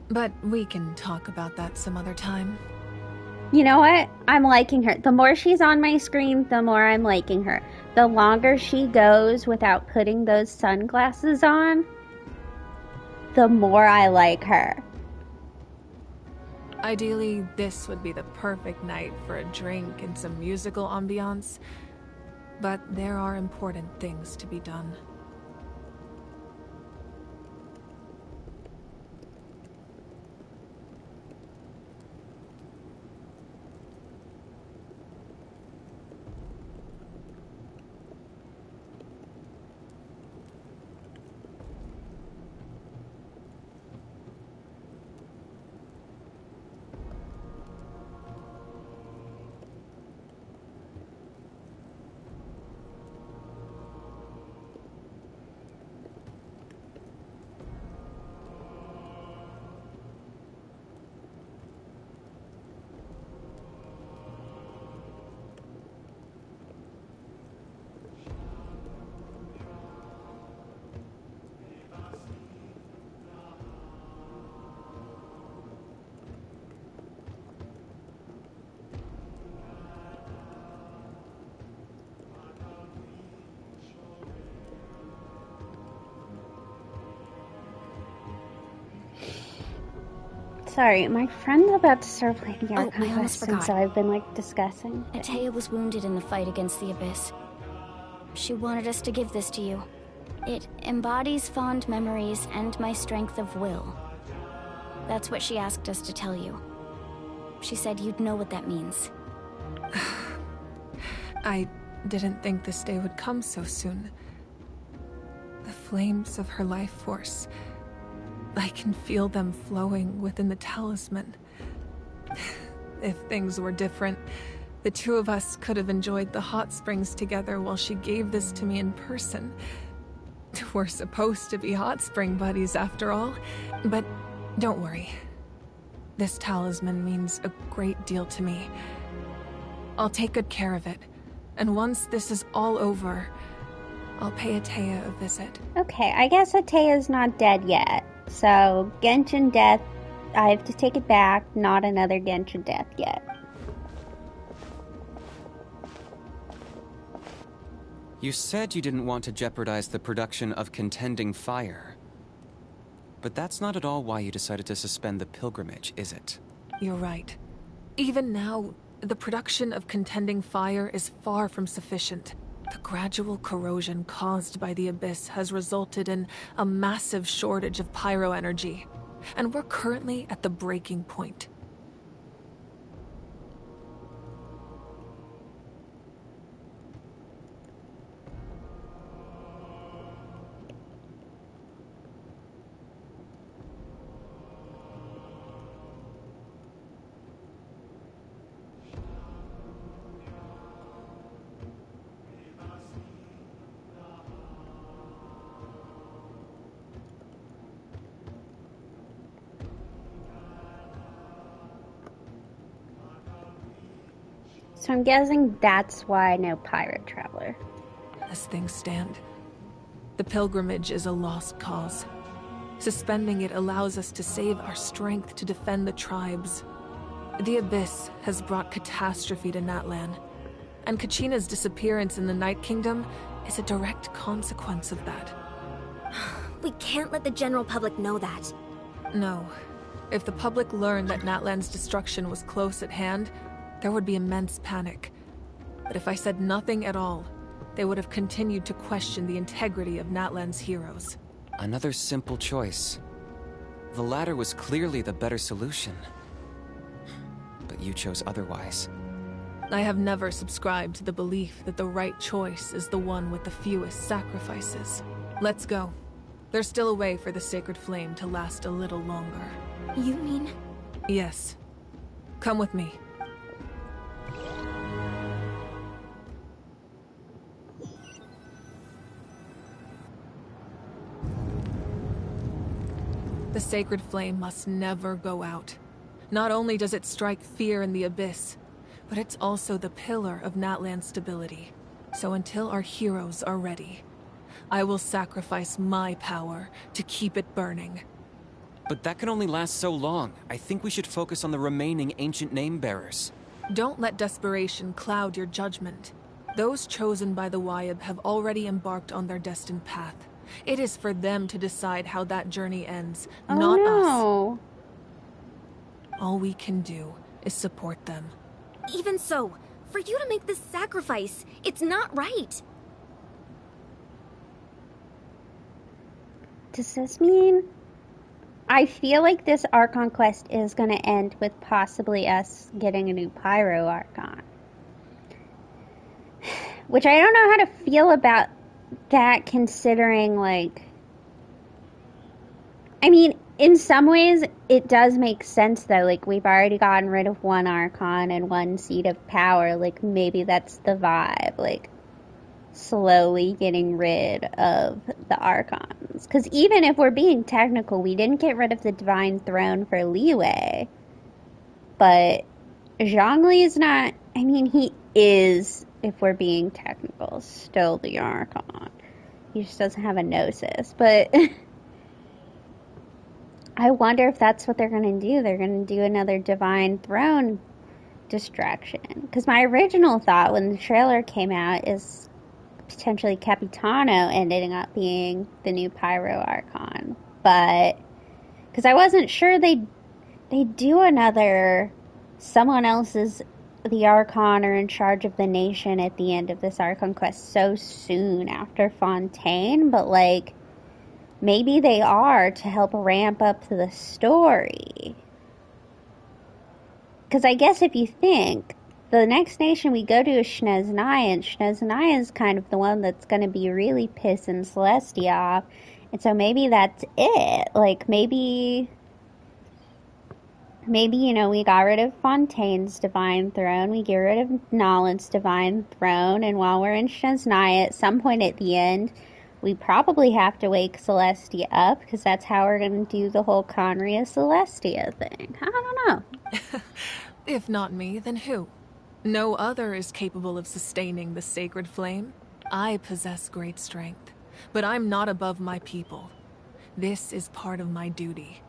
But we can talk about that some other time. You know what? I'm liking her. The more she's on my screen, the more I'm liking her. The longer she goes without putting those sunglasses on, the more I like her. Ideally, this would be the perfect night for a drink and some musical ambiance. But there are important things to be done. Sorry, my friend's about to start playing the I Archon almost quest, and forgot. so I've been, like, discussing. Atea was wounded in the fight against the Abyss. She wanted us to give this to you. It embodies fond memories and my strength of will. That's what she asked us to tell you. She said you'd know what that means. I didn't think this day would come so soon. The flames of her life force. I can feel them flowing within the talisman. If things were different, the two of us could have enjoyed the hot springs together while she gave this to me in person. We're supposed to be hot spring buddies after all, but don't worry. This talisman means a great deal to me. I'll take good care of it, and once this is all over, I'll pay Atea a visit. Okay, I guess Atea's not dead yet. So, Genshin death, I have to take it back. Not another Genshin death yet. You said you didn't want to jeopardize the production of Contending Fire. But that's not at all why you decided to suspend the pilgrimage, is it? You're right. Even now, the production of Contending Fire is far from sufficient. The gradual corrosion caused by the Abyss has resulted in a massive shortage of pyro energy, and we're currently at the breaking point. So I'm guessing that's why no pirate traveler. As things stand, the pilgrimage is a lost cause. Suspending it allows us to save our strength to defend the tribes. The Abyss has brought catastrophe to Natlan, and Kachina's disappearance in the Night Kingdom is a direct consequence of that. We can't let the general public know that. No. If the public learned that Natlan's destruction was close at hand, there would be immense panic. But if I said nothing at all, they would have continued to question the integrity of Natlan's heroes. Another simple choice. The latter was clearly the better solution. But you chose otherwise. I have never subscribed to the belief that the right choice is the one with the fewest sacrifices. Let's go. There's still a way for the sacred flame to last a little longer. You mean? Yes. Come with me. sacred flame must never go out. Not only does it strike fear in the abyss, but it's also the pillar of Natlan's stability. So until our heroes are ready, I will sacrifice my power to keep it burning. But that can only last so long. I think we should focus on the remaining ancient name bearers. Don't let desperation cloud your judgment. Those chosen by the Wyab have already embarked on their destined path. It is for them to decide how that journey ends, not us. All we can do is support them. Even so, for you to make this sacrifice, it's not right. Does this mean... I feel like this Archon quest is going to end with possibly us getting a new Pyro Archon. Which I don't know how to feel about that, considering, like... I mean, in some ways, it does make sense, though. Like, we've already gotten rid of one Archon and one seat of power. Like, maybe that's the vibe. Like, slowly getting rid of the Archons. Because even if we're being technical, we didn't get rid of the Divine Throne for Liyue. But Zhongli is not... I mean, he is, if we're being technical, still the Archon. He just doesn't have a Gnosis. But... I wonder if that's what they're going to do. They're going to do another Divine Throne distraction. Because my original thought when the trailer came out is potentially Capitano ending up being the new Pyro Archon. But, because I wasn't sure they'd do another, someone else's, the Archon or in charge of the nation at the end of this Archon quest so soon after Fontaine. But, like, maybe they are to help ramp up the story. Because I guess if you think, the next nation we go to is Snezhnaya, and Snezhnaya is kind of the one that's going to be really pissing Celestia off. And so maybe that's it. Like, maybe, you know, we got rid of Fontaine's Divine Throne, we get rid of Nolan's Divine Throne, and while we're in Snezhnaya, at some point at the end, we probably have to wake Celestia up, because that's how we're going to do the whole Conria Celestia thing. I don't know. If not me, then who? No other is capable of sustaining the sacred flame. I possess great strength, but I'm not above my people. This is part of my duty.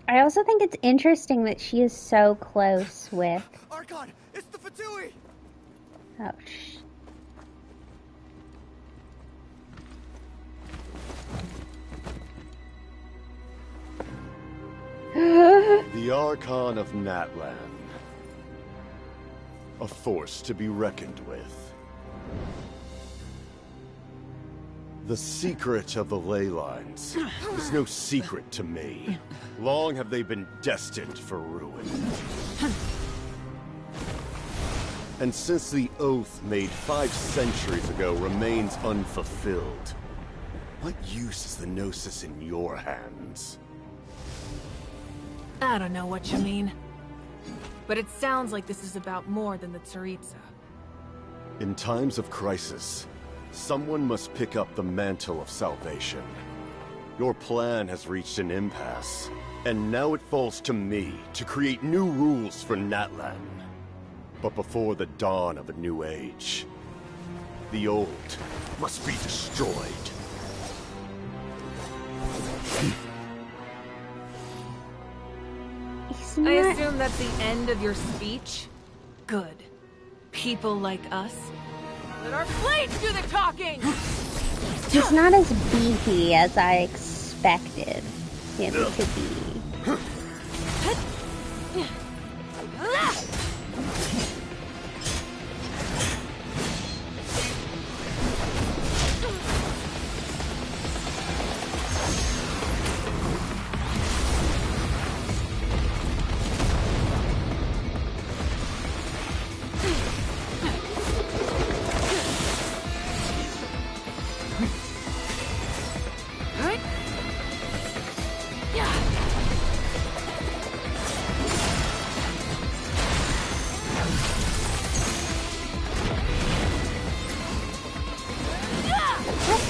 I also think it's interesting that she is so close with... Archon, it's the Fatui! Oh, The Archon of Natlan. A force to be reckoned with. The secret of the ley lines is no secret to me. Long have they been destined for ruin. And since the oath made 5 centuries ago remains unfulfilled, what use is the Gnosis in your hands? I don't know what you mean. But it sounds like this is about more than the Tsaritsa. In times of crisis, someone must pick up the mantle of salvation. Your plan has reached an impasse, and now it falls to me to create new rules for Natlan. But before the dawn of a new age, the old must be destroyed. I assume that's the end of your speech? Good. People like us. Let our blades do the talking! He's not as beefy as I expected him to be.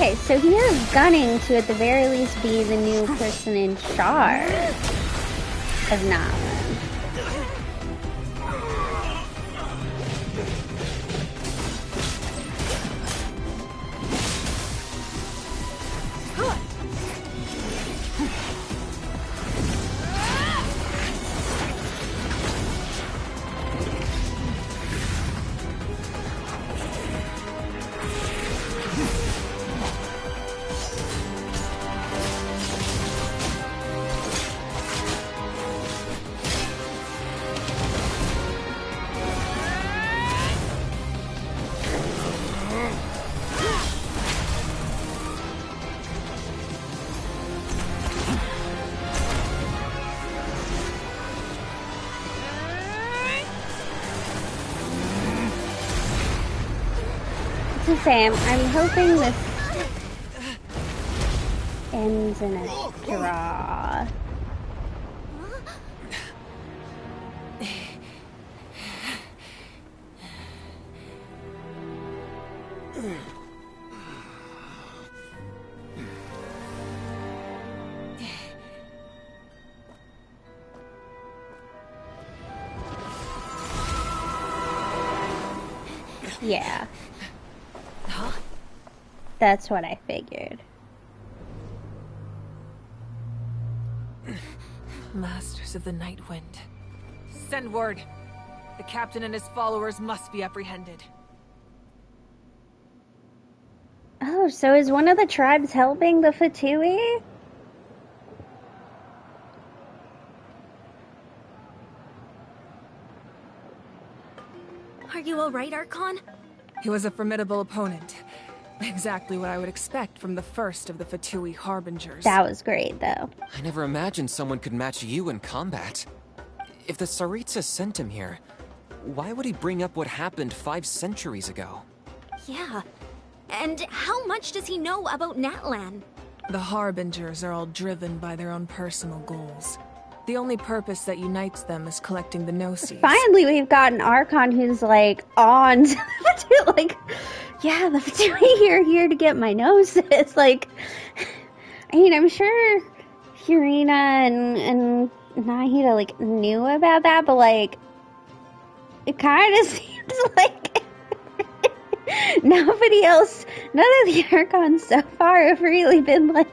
Okay, so he is gunning to, at the very least, be the new person in charge of Natlan. Sam, I'm hoping this ends in a draw. Yeah. That's what I figured. Masters of the Night Wind. Send word. The captain and his followers must be apprehended. Oh, so is one of the tribes helping the Fatui? Are you alright, Archon? He was a formidable opponent. Exactly what I would expect from the first of the Fatui Harbingers. That was great, though. I never imagined someone could match you in combat. If the Tsaritsa sent him here, why would he bring up what happened 5 centuries ago? Yeah. And how much does he know about Natlan? The Harbingers are all driven by their own personal goals. The only purpose that unites them is collecting the Gnosis. Finally, we've got an Archon who's, like, on like, yeah, the Fatui are here to get my Gnosis. Like, I mean, I'm sure Furina and Nahida, like, knew about that, but, like, it kind of seems like nobody else, none of the Archons so far have really been like,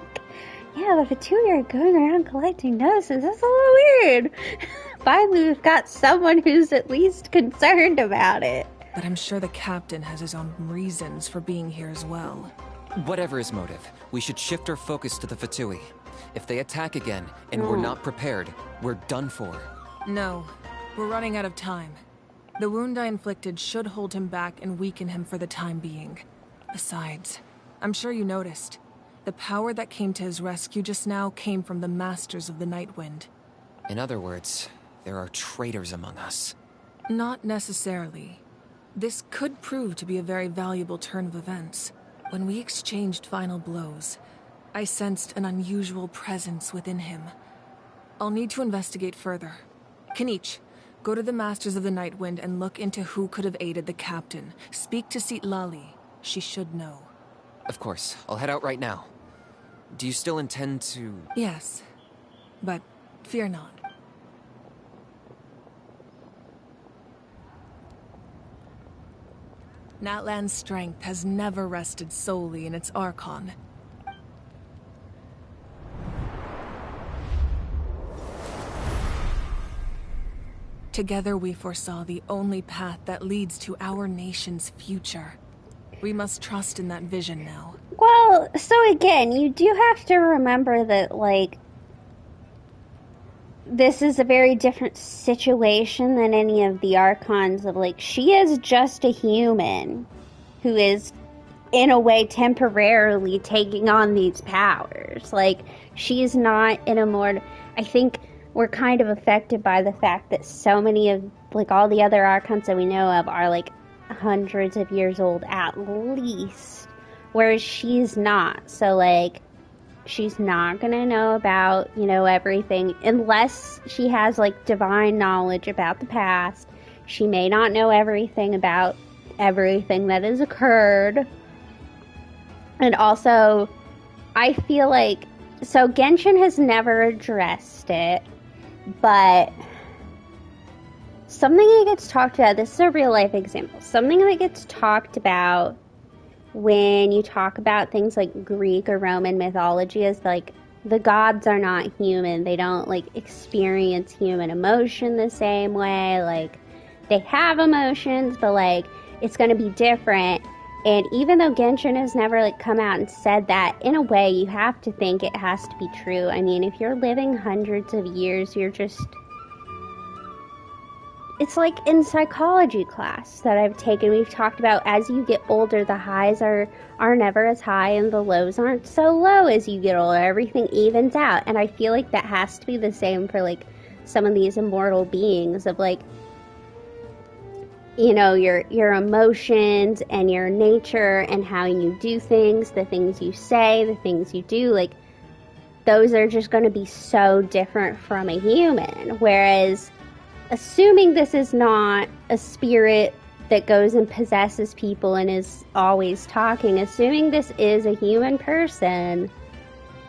yeah, the Fatui are going around collecting Gnosis. That's a little weird. Finally, we've got someone who's at least concerned about it. But I'm sure the captain has his own reasons for being here as well. Whatever his motive, we should shift our focus to the Fatui. If they attack again, and we're not prepared, we're done for. No, we're running out of time. The wound I inflicted should hold him back and weaken him for the time being. Besides, I'm sure you noticed, the power that came to his rescue just now came from the Masters of the Night Wind. In other words, there are traitors among us. Not necessarily. This could prove to be a very valuable turn of events. When we exchanged final blows, I sensed an unusual presence within him. I'll need to investigate further. Kinich, go to the Masters of the Night Wind and look into who could have aided the captain. Speak to Citlali. She should know. Of course, I'll head out right now. Do you still intend to... Yes, but fear not. Natlan's strength has never rested solely in its Archon. Together we foresaw the only path that leads to our nation's future. We must trust in that vision now. Well, so again, you do have to remember that, like, this is a very different situation than any of the Archons of, like, she is just a human who is, in a way, temporarily taking on these powers. Like, she's not in a more... I think we're kind of affected by the fact that so many of, like, all the other Archons that we know of are, like, hundreds of years old at least, whereas she's not. So, like, she's not gonna know about, you know, everything unless she has, like, divine knowledge about the past. She may not know everything about everything that has occurred. And also, I feel like, so Genshin has never addressed it, but something that gets talked about, this is a real life example, something that gets talked about when you talk about things like Greek or Roman mythology is like, the gods are not human. They don't like experience human emotion the same way. Like, they have emotions, but like, it's going to be different. And even though Genshin has never like come out and said that, in a way you have to think it has to be true. I mean, if you're living hundreds of years, you're just, it's like in psychology class that I've taken, we've talked about as you get older, the highs are never as high and the lows aren't so low as you get older. Everything evens out. And I feel like that has to be the same for like some of these immortal beings of like, you know, your emotions and your nature and how you do things, the things you say, the things you do, like those are just going to be so different from a human. Whereas assuming this is not a spirit that goes and possesses people and is always talking, assuming this is a human person,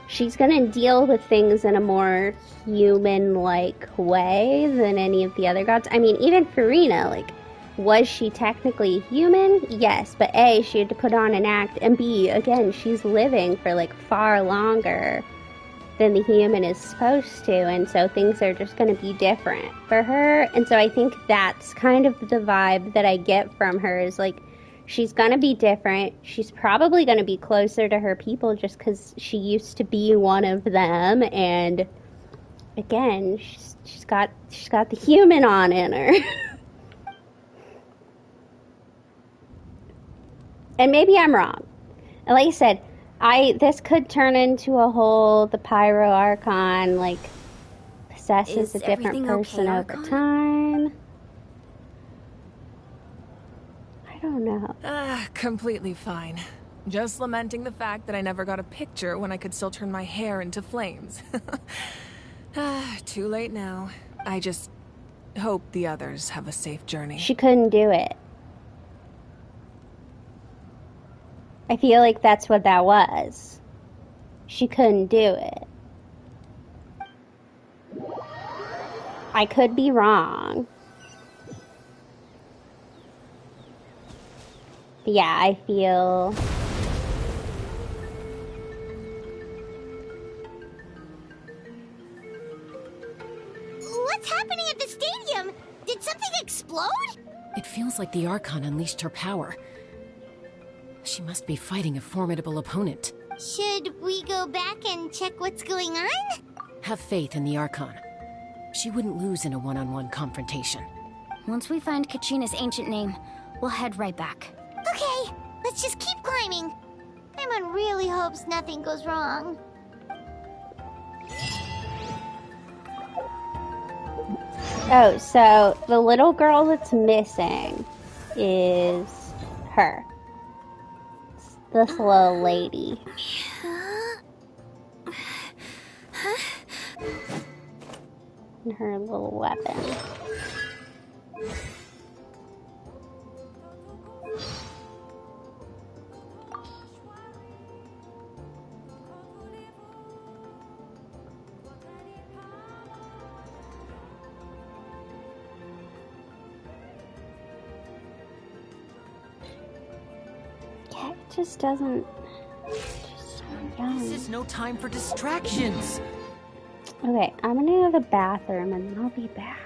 she's going to deal with things in a more human-like way than any of the other gods. I mean, even Furina, like, was she technically human? Yes, but A, she had to put on an act, and B, again, she's living for, like, far longer than the human is supposed to, and so things are just going to be different for her. And so I think that's kind of the vibe that I get from her, is like, she's going to be different. She's probably going to be closer to her people just because she used to be one of them, and again, she's got the human on in her. And maybe I'm wrong. And like I said, this could turn into a whole, the Pyro Archon, like, possesses a different person over time. I don't know. Completely fine. Just lamenting the fact that I never got a picture when I could still turn my hair into flames. Too late now. I just hope the others have a safe journey. She couldn't do it. I feel like that's what that was. She couldn't do it. I could be wrong. But yeah, I feel... What's happening at the stadium? Did something explode? It feels like the Archon unleashed her power. She must be fighting a formidable opponent. Should we go back and check what's going on? Have faith in the Archon. She wouldn't lose in a one-on-one confrontation. Once we find Kachina's ancient name, we'll head right back. Okay, let's just keep climbing. Paimon really hopes nothing goes wrong. Oh, so the little girl that's missing is her. This little lady. And her little weapon. Yeah, it just doesn't... This is no time for distractions. Okay, I'm gonna go to the bathroom and then I'll be back.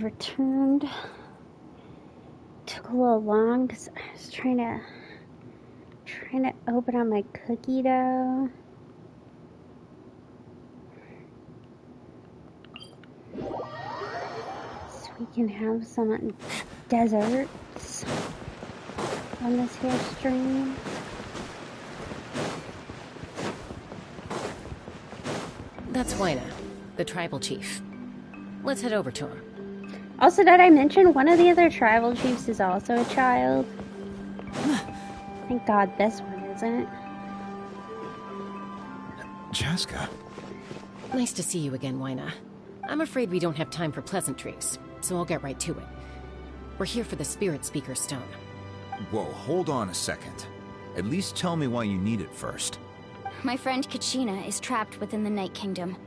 returned. Took a little long because I was trying to open up my cookie dough. So we can have some desserts on this here stream. That's Wina, the tribal chief. Let's head over to him. Also, did I mention one of the other tribal chiefs is also a child? Thank God this one isn't. Chaska. Nice to see you again, Wina. I'm afraid we don't have time for pleasantries, so I'll get right to it. We're here for the Spirit Speaker Stone. Whoa, hold on a second. At least tell me why you need it first. My friend Kachina is trapped within the Night Kingdom.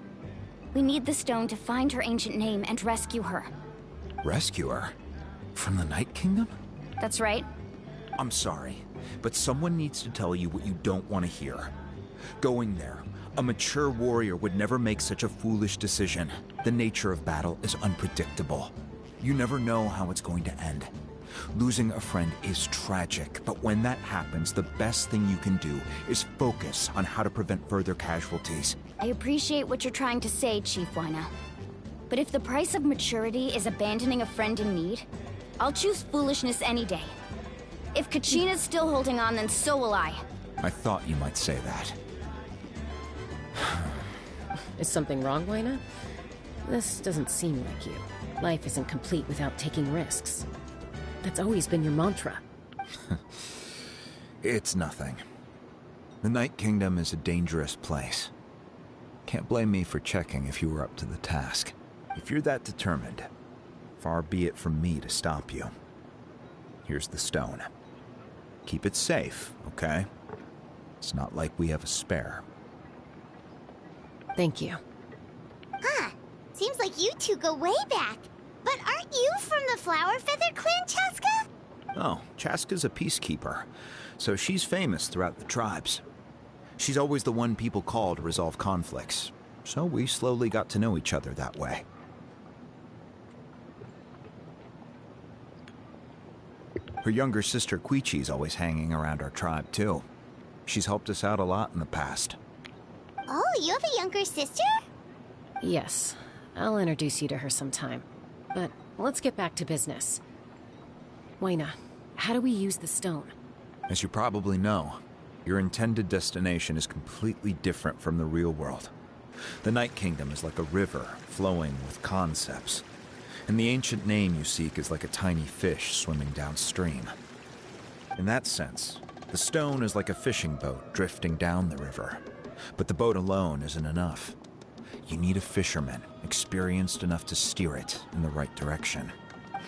We need the stone to find her ancient name and rescue her. Rescue her? From the Night Kingdom? That's right. I'm sorry, but someone needs to tell you what you don't want to hear. Going there, a mature warrior would never make such a foolish decision. The nature of battle is unpredictable. You never know how it's going to end. Losing a friend is tragic, but when that happens, the best thing you can do is focus on how to prevent further casualties. I appreciate what you're trying to say, Chief Wina. But if the price of maturity is abandoning a friend in need, I'll choose foolishness any day. If Kachina's still holding on, then so will I. I thought you might say that. Is something wrong, Wina? This doesn't seem like you. Life isn't complete without taking risks. That's always been your mantra. It's nothing. The Night Kingdom is a dangerous place. Can't blame me for checking if you were up to the task. If you're that determined, far be it from me to stop you. Here's the stone. Keep it safe, okay? It's not like we have a spare. Thank you. Huh. Seems like you two go way back. But aren't you from the Flower Feather Clan, Chaska? Oh, Chaska's a peacekeeper, so she's famous throughout the tribes. She's always the one people call to resolve conflicts, so we slowly got to know each other that way. Her younger sister Quichi's always hanging around our tribe, too. She's helped us out a lot in the past. Oh, you have a younger sister? Yes. I'll introduce you to her sometime. But let's get back to business. Wina, how do we use the stone? As you probably know, your intended destination is completely different from the real world. The Night Kingdom is like a river flowing with concepts. And the ancient name you seek is like a tiny fish swimming downstream. In that sense, the stone is like a fishing boat drifting down the river. But the boat alone isn't enough. You need a fisherman, experienced enough to steer it in the right direction.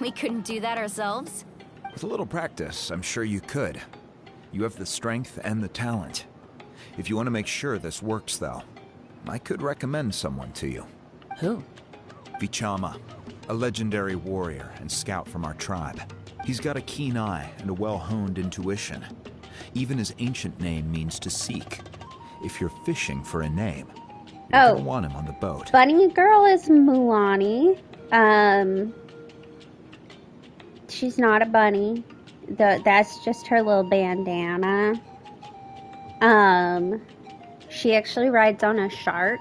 We couldn't do that ourselves? With a little practice, I'm sure you could. You have the strength and the talent. If you want to make sure this works, though, I could recommend someone to you. Who? Vichama, a legendary warrior and scout from our tribe. He's got a keen eye and a well-honed intuition. Even his ancient name means to seek. If you're fishing for a name, you're gonna want him on the boat. Bunny Girl is Mulani. She's not a bunny. That's just her little bandana. She actually rides on a shark.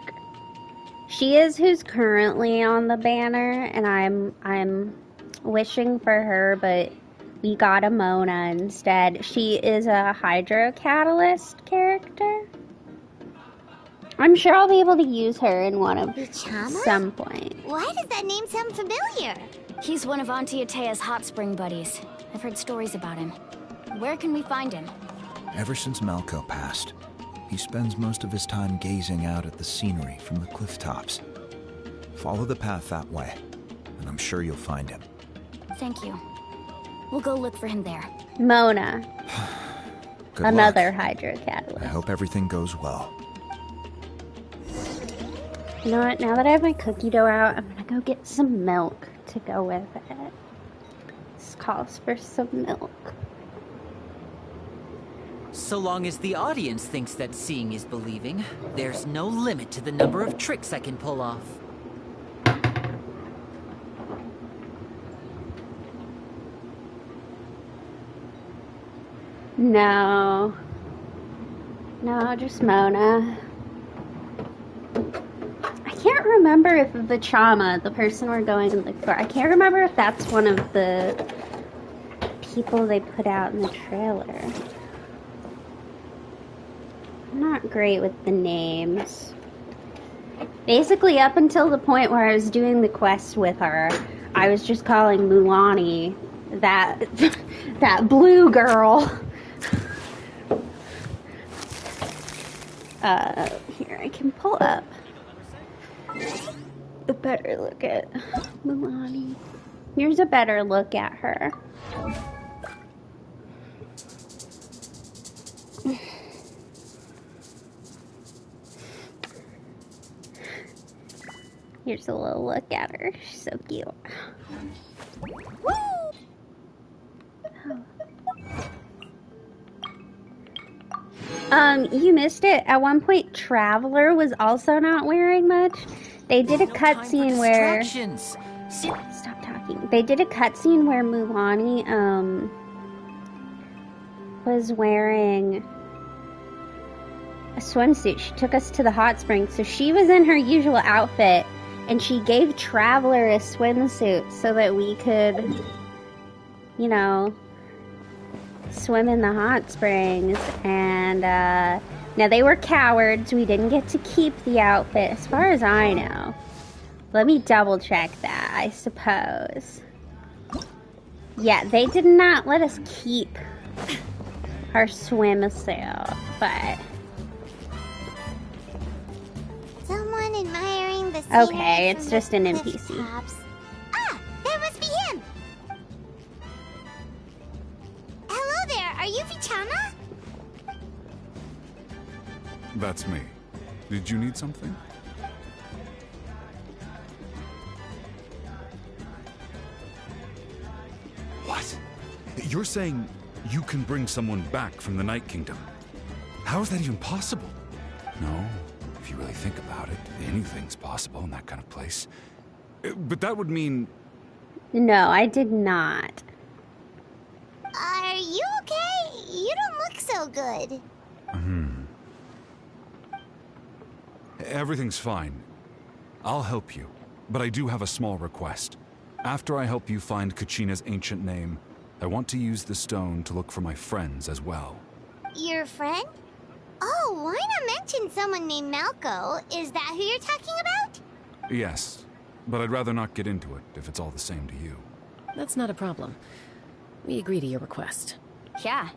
She is who's currently on the banner, and I'm wishing for her, but we got a Mona instead. She is a Hydro Catalyst character. I'm sure I'll be able to use her in one of some point. Why does that name sound familiar? He's one of Auntie Atea's hot spring buddies. I've heard stories about him. Where can we find him? Ever since Malco passed, he spends most of his time gazing out at the scenery from the cliff tops. Follow the path that way, and I'm sure you'll find him. Thank you. We'll go look for him there. Mona. Good Another luck. Hydro Catalyst. I hope everything goes well. You know what? Now that I have my cookie dough out, I'm gonna go get some milk to go with it. This calls for some milk. So long as the audience thinks that seeing is believing, there's no limit to the number of tricks I can pull off. No. No, just Mona. I can't remember if Vachama, the person we're going to look for, I can't remember if that's one of the people they put out in the trailer. I'm not great with the names. Basically, up until the point where I was doing the quest with her, I was just calling Mulani that blue girl. Here, I can pull up a better look at Mulani. Here's a better look at her. Here's a little look at her. She's so cute. You missed it. At one point, Traveler was also not wearing much. They did a cutscene where... Stop talking. They did a cutscene where Mulani, was wearing a swimsuit. She took us to the hot springs, so she was in her usual outfit, and she gave Traveler a swimsuit so that we could, you know, swim in the hot springs. And now they were cowards. We didn't get to keep the outfit as far as I know. Let me double check that, I suppose. Yeah, they did not let us keep our swimsuit, but someone admiring the scenery. Okay, it's just an NPC. Ah, that must be him. Hello there, are you Vichama? That's me. Did you need something? What? You're saying you can bring someone back from the Night Kingdom? How is that even possible? No, if you really think about it, anything's possible in that kind of place. But that would mean... No, I did not. Are you okay? You don't look so good. Everything's fine. I'll help you, but I do have a small request. After I help you find Kachina's ancient name, I want to use the stone to look for my friends as well. Your friend? Oh, why not mention someone named Malco? Is that who you're talking about? Yes, but I'd rather not get into it if it's all the same to you. That's not a problem. We agree to your request. Yeah.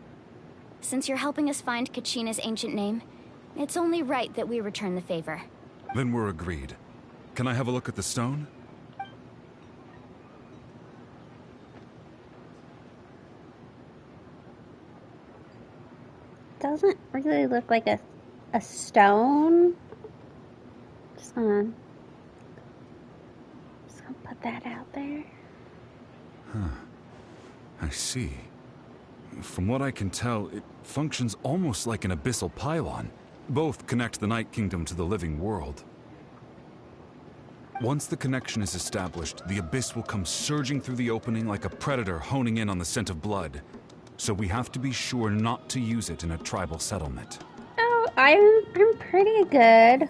Since you're helping us find Kachina's ancient name, it's only right that we return the favor. Then we're agreed. Can I have a look at the stone? Doesn't really look like a stone. Just gonna put that out there. Huh. I see. From what I can tell, it functions almost like an abyssal pylon. Both connect the Night Kingdom to the living world. Once the connection is established, the abyss will come surging through the opening like a predator honing in on the scent of blood. So we have to be sure not to use it in a tribal settlement. Oh, I'm pretty good.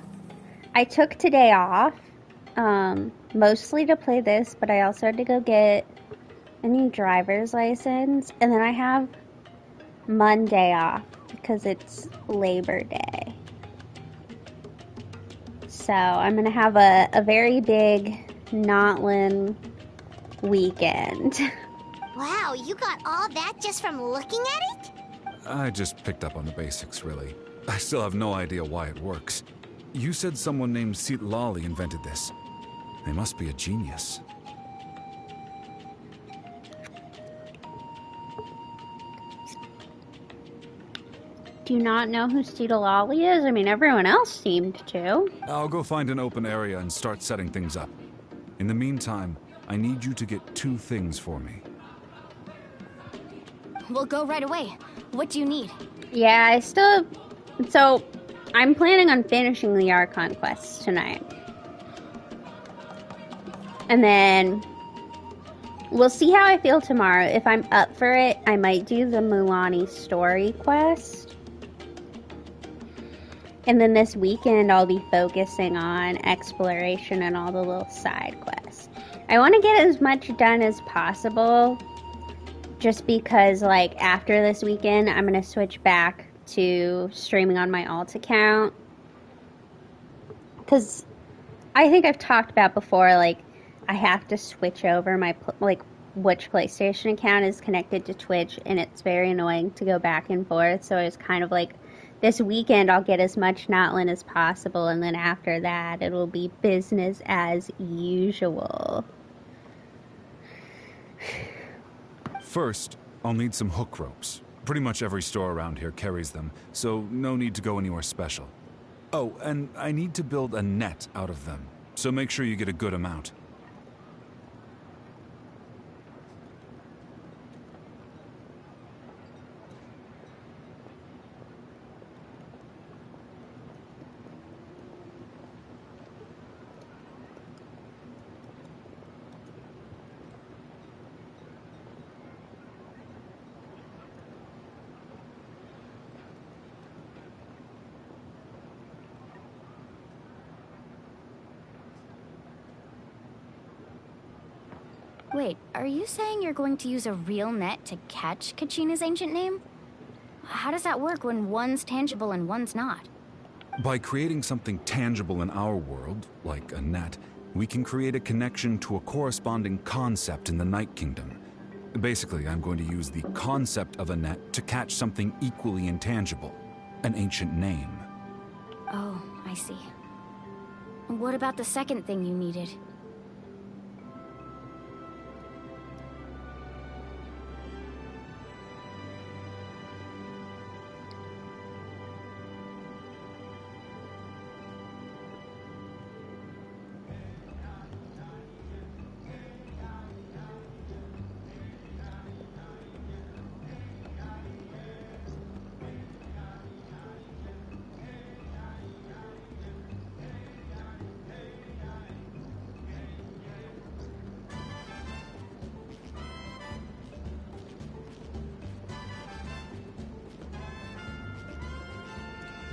I took today off, mostly to play this, but I also had to go get a new driver's license, and then I have Monday off because it's Labor Day. So I'm gonna have a very big Notlin weekend. Wow, you got all that just from looking at it? I just picked up on the basics, really. I still have no idea why it works. You said someone named Citlali invented this. They must be a genius. Do you not know who Citlali is? I mean, everyone else seemed to. I'll go find an open area and start setting things up. In the meantime, I need you to get 2 things for me. We'll go right away. What do you need? Yeah, so I'm planning on finishing the Archon quest tonight. And then we'll see how I feel tomorrow. If I'm up for it, I might do the Muani story quest. And then this weekend, I'll be focusing on exploration and all the little side quests. I want to get as much done as possible, just because, like, after this weekend, I'm going to switch back to streaming on my alt account. Because I think I've talked about before, like, I have to switch over my, like, which PlayStation account is connected to Twitch, and it's very annoying to go back and forth. So I was kind of like, this weekend I'll get as much Notlin as possible, and then after that it'll be business as usual. First, I'll need some hook ropes. Pretty much every store around here carries them, so no need to go anywhere special. Oh, and I need to build a net out of them, so make sure you get a good amount. Wait, are you saying you're going to use a real net to catch Kachina's ancient name? How does that work when one's tangible and one's not? By creating something tangible in our world, like a net, we can create a connection to a corresponding concept in the Night Kingdom. Basically, I'm going to use the concept of a net to catch something equally intangible, an ancient name. Oh, I see. What about the second thing you needed?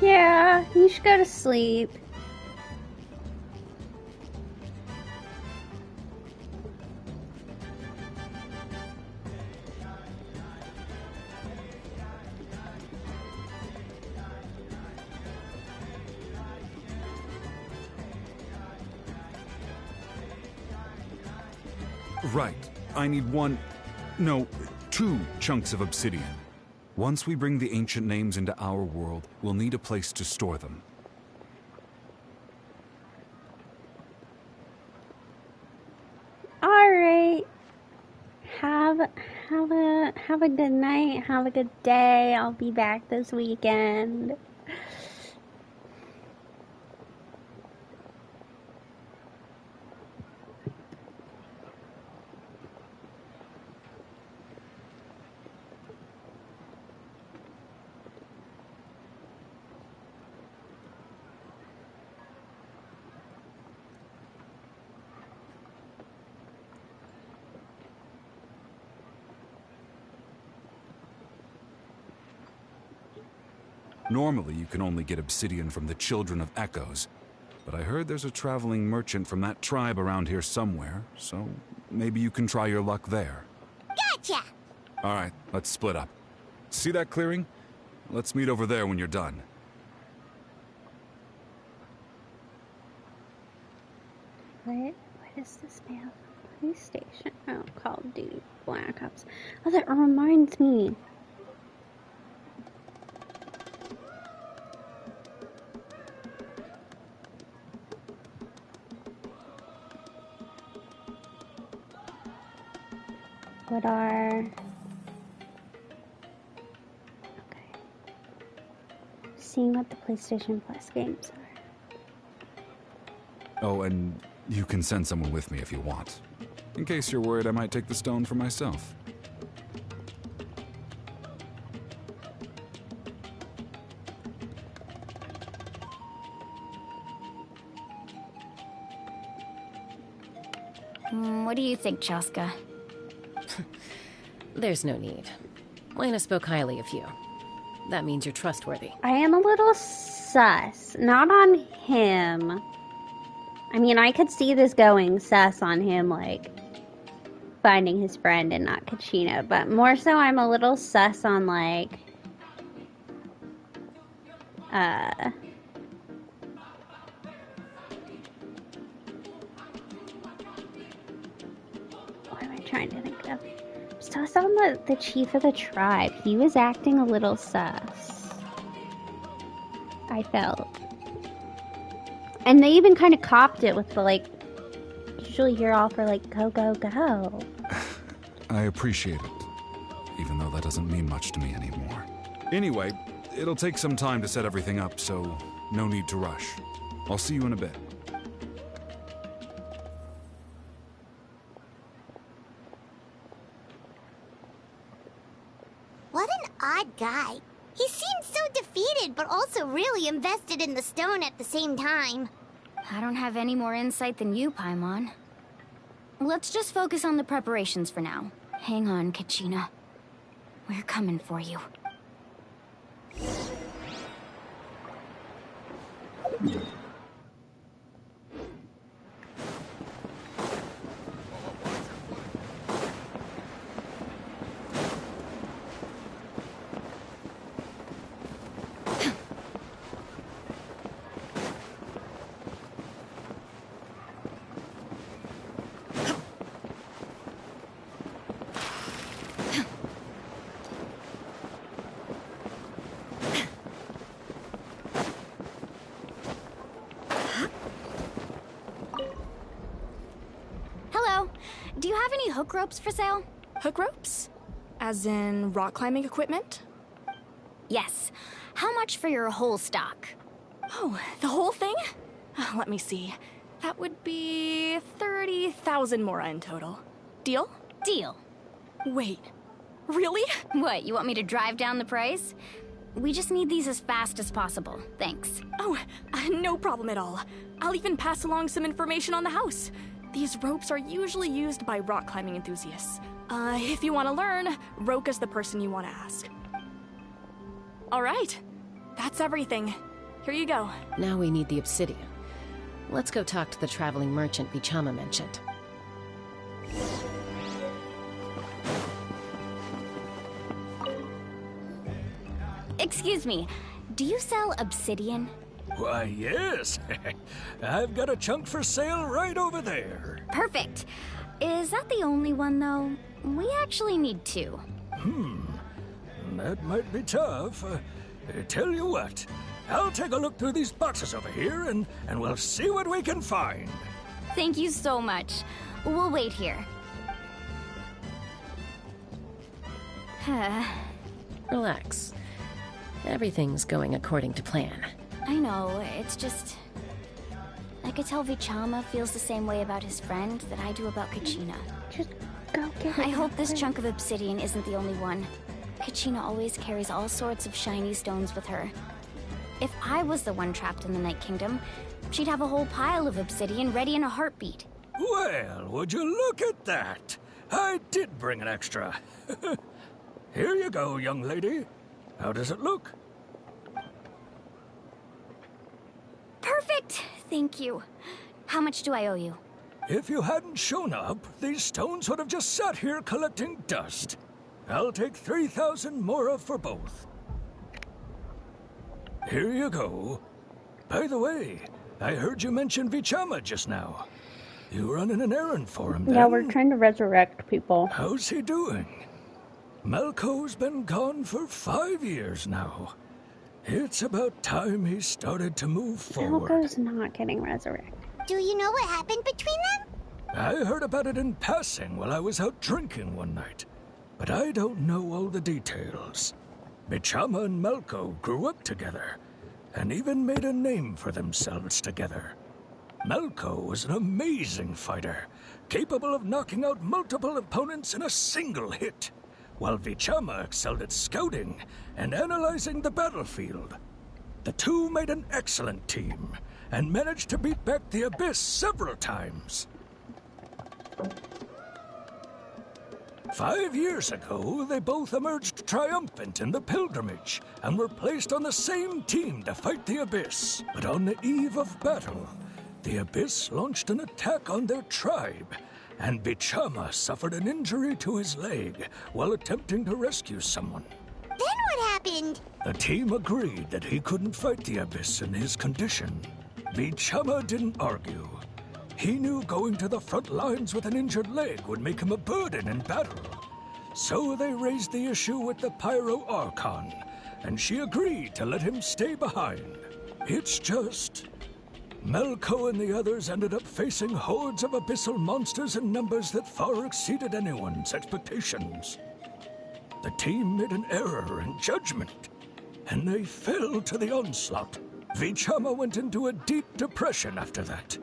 Yeah, you should go to sleep. Right. I need two chunks of obsidian. Once we bring the ancient names into our world, we'll need a place to store them. All right. Have a good night. Have a good day. I'll be back this weekend. Normally, you can only get obsidian from the Children of Echoes, but I heard there's a traveling merchant from that tribe around here somewhere, so maybe you can try your luck there. Gotcha! Alright, let's split up. See that clearing? Let's meet over there when you're done. What is this man? Police station. Oh, Call of Duty Black Ops. Oh, that reminds me. What are... Okay. Seeing what the PlayStation Plus games are. Oh, and you can send someone with me if you want. In case you're worried I might take the stone for myself. What do you think, Chaska? There's no need. Lena spoke highly of you. That means you're trustworthy. I am a little sus. Not on him. I mean, I could see this going sus on him, like, finding his friend and not Kachina. But more so, I'm a little sus on, like, what am I trying to think of? Sus on the chief of the tribe. He was acting a little sus, I felt. And they even kind of copped it with the, like, usually you're all for, like, go, go, go. I appreciate it, even though that doesn't mean much to me anymore. Anyway, it'll take some time to set everything up, so no need to rush. I'll see you in a bit. What an odd guy. He seems so defeated, but also really invested in the stone at the same time. I don't have any more insight than you, Paimon. Let's just focus on the preparations for now. Hang on, Kachina. We're coming for you. Do you have any hook ropes for sale? Hook ropes? As in rock climbing equipment? Yes. How much for your whole stock? Oh, the whole thing? Let me see. That would be 30,000 mora in total. Deal? Deal. Wait. Really? What, you want me to drive down the price? We just need these as fast as possible. Thanks. Oh, no problem at all. I'll even pass along some information on the house. These ropes are usually used by rock climbing enthusiasts. If you want to learn, Roka's the person you want to ask. All right. That's everything. Here you go. Now we need the obsidian. Let's go talk to the traveling merchant Vichama mentioned. Excuse me, do you sell obsidian? Why, yes. I've got a chunk for sale right over there. Perfect. Is that the only one, though? We actually need two. That might be tough. Tell you what, I'll take a look through these boxes over here, and we'll see what we can find. Thank you so much. We'll wait here. Relax. Everything's going according to plan. I know, it's just... I could tell Vichama feels the same way about his friend that I do about Kachina. Just go get it. I hope this chunk of obsidian isn't the only one. Kachina always carries all sorts of shiny stones with her. If I was the one trapped in the Night Kingdom, she'd have a whole pile of obsidian ready in a heartbeat. Well, would you look at that? I did bring an extra. Here you go, young lady. How does it look? Perfect! Thank you. How much do I owe you? If you hadn't shown up, these stones would have just sat here collecting dust. I'll take 3,000 mora for both. Here you go. By the way, I heard you mention Vichama just now. You running an errand for him, then? Yeah, we're trying to resurrect people. How's he doing? Malco's been gone for 5 years now. It's about time he started to move forward. Malco's not getting resurrected. Do you know what happened between them? I heard about it in passing while I was out drinking one night, but I don't know all the details. Vichama and Malco grew up together, and even made a name for themselves together. Malco was an amazing fighter, capable of knocking out multiple opponents in a single hit, while Vichama excelled at scouting and analyzing the battlefield. The two made an excellent team, and managed to beat back the Abyss several times. 5 years ago, they both emerged triumphant in the pilgrimage and were placed on the same team to fight the Abyss. But on the eve of battle, the Abyss launched an attack on their tribe, and Bichama suffered an injury to his leg while attempting to rescue someone. Then what happened? The team agreed that he couldn't fight the Abyss in his condition. Bichama didn't argue. He knew going to the front lines with an injured leg would make him a burden in battle. So they raised the issue with the Pyro Archon, and she agreed to let him stay behind. It's just... Melko and the others ended up facing hordes of abyssal monsters in numbers that far exceeded anyone's expectations. The team made an error in judgment, and they fell to the onslaught. Bichama went into a deep depression after that.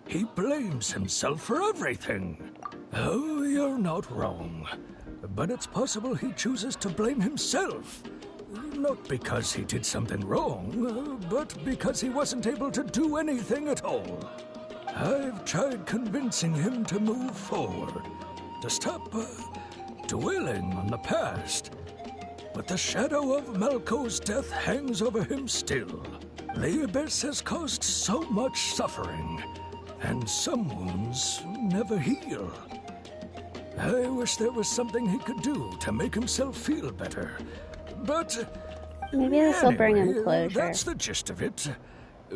He blames himself for everything. Oh, you're not wrong. But it's possible he chooses to blame himself. Not because he did something wrong, but because he wasn't able to do anything at all. I've tried convincing him to move forward, to stop dwelling on the past. But the shadow of Melko's death hangs over him still. The Abyss has caused so much suffering, and some wounds never heal. I wish there was something he could do to make himself feel better. But maybe this will bring him closure. That's the gist of it.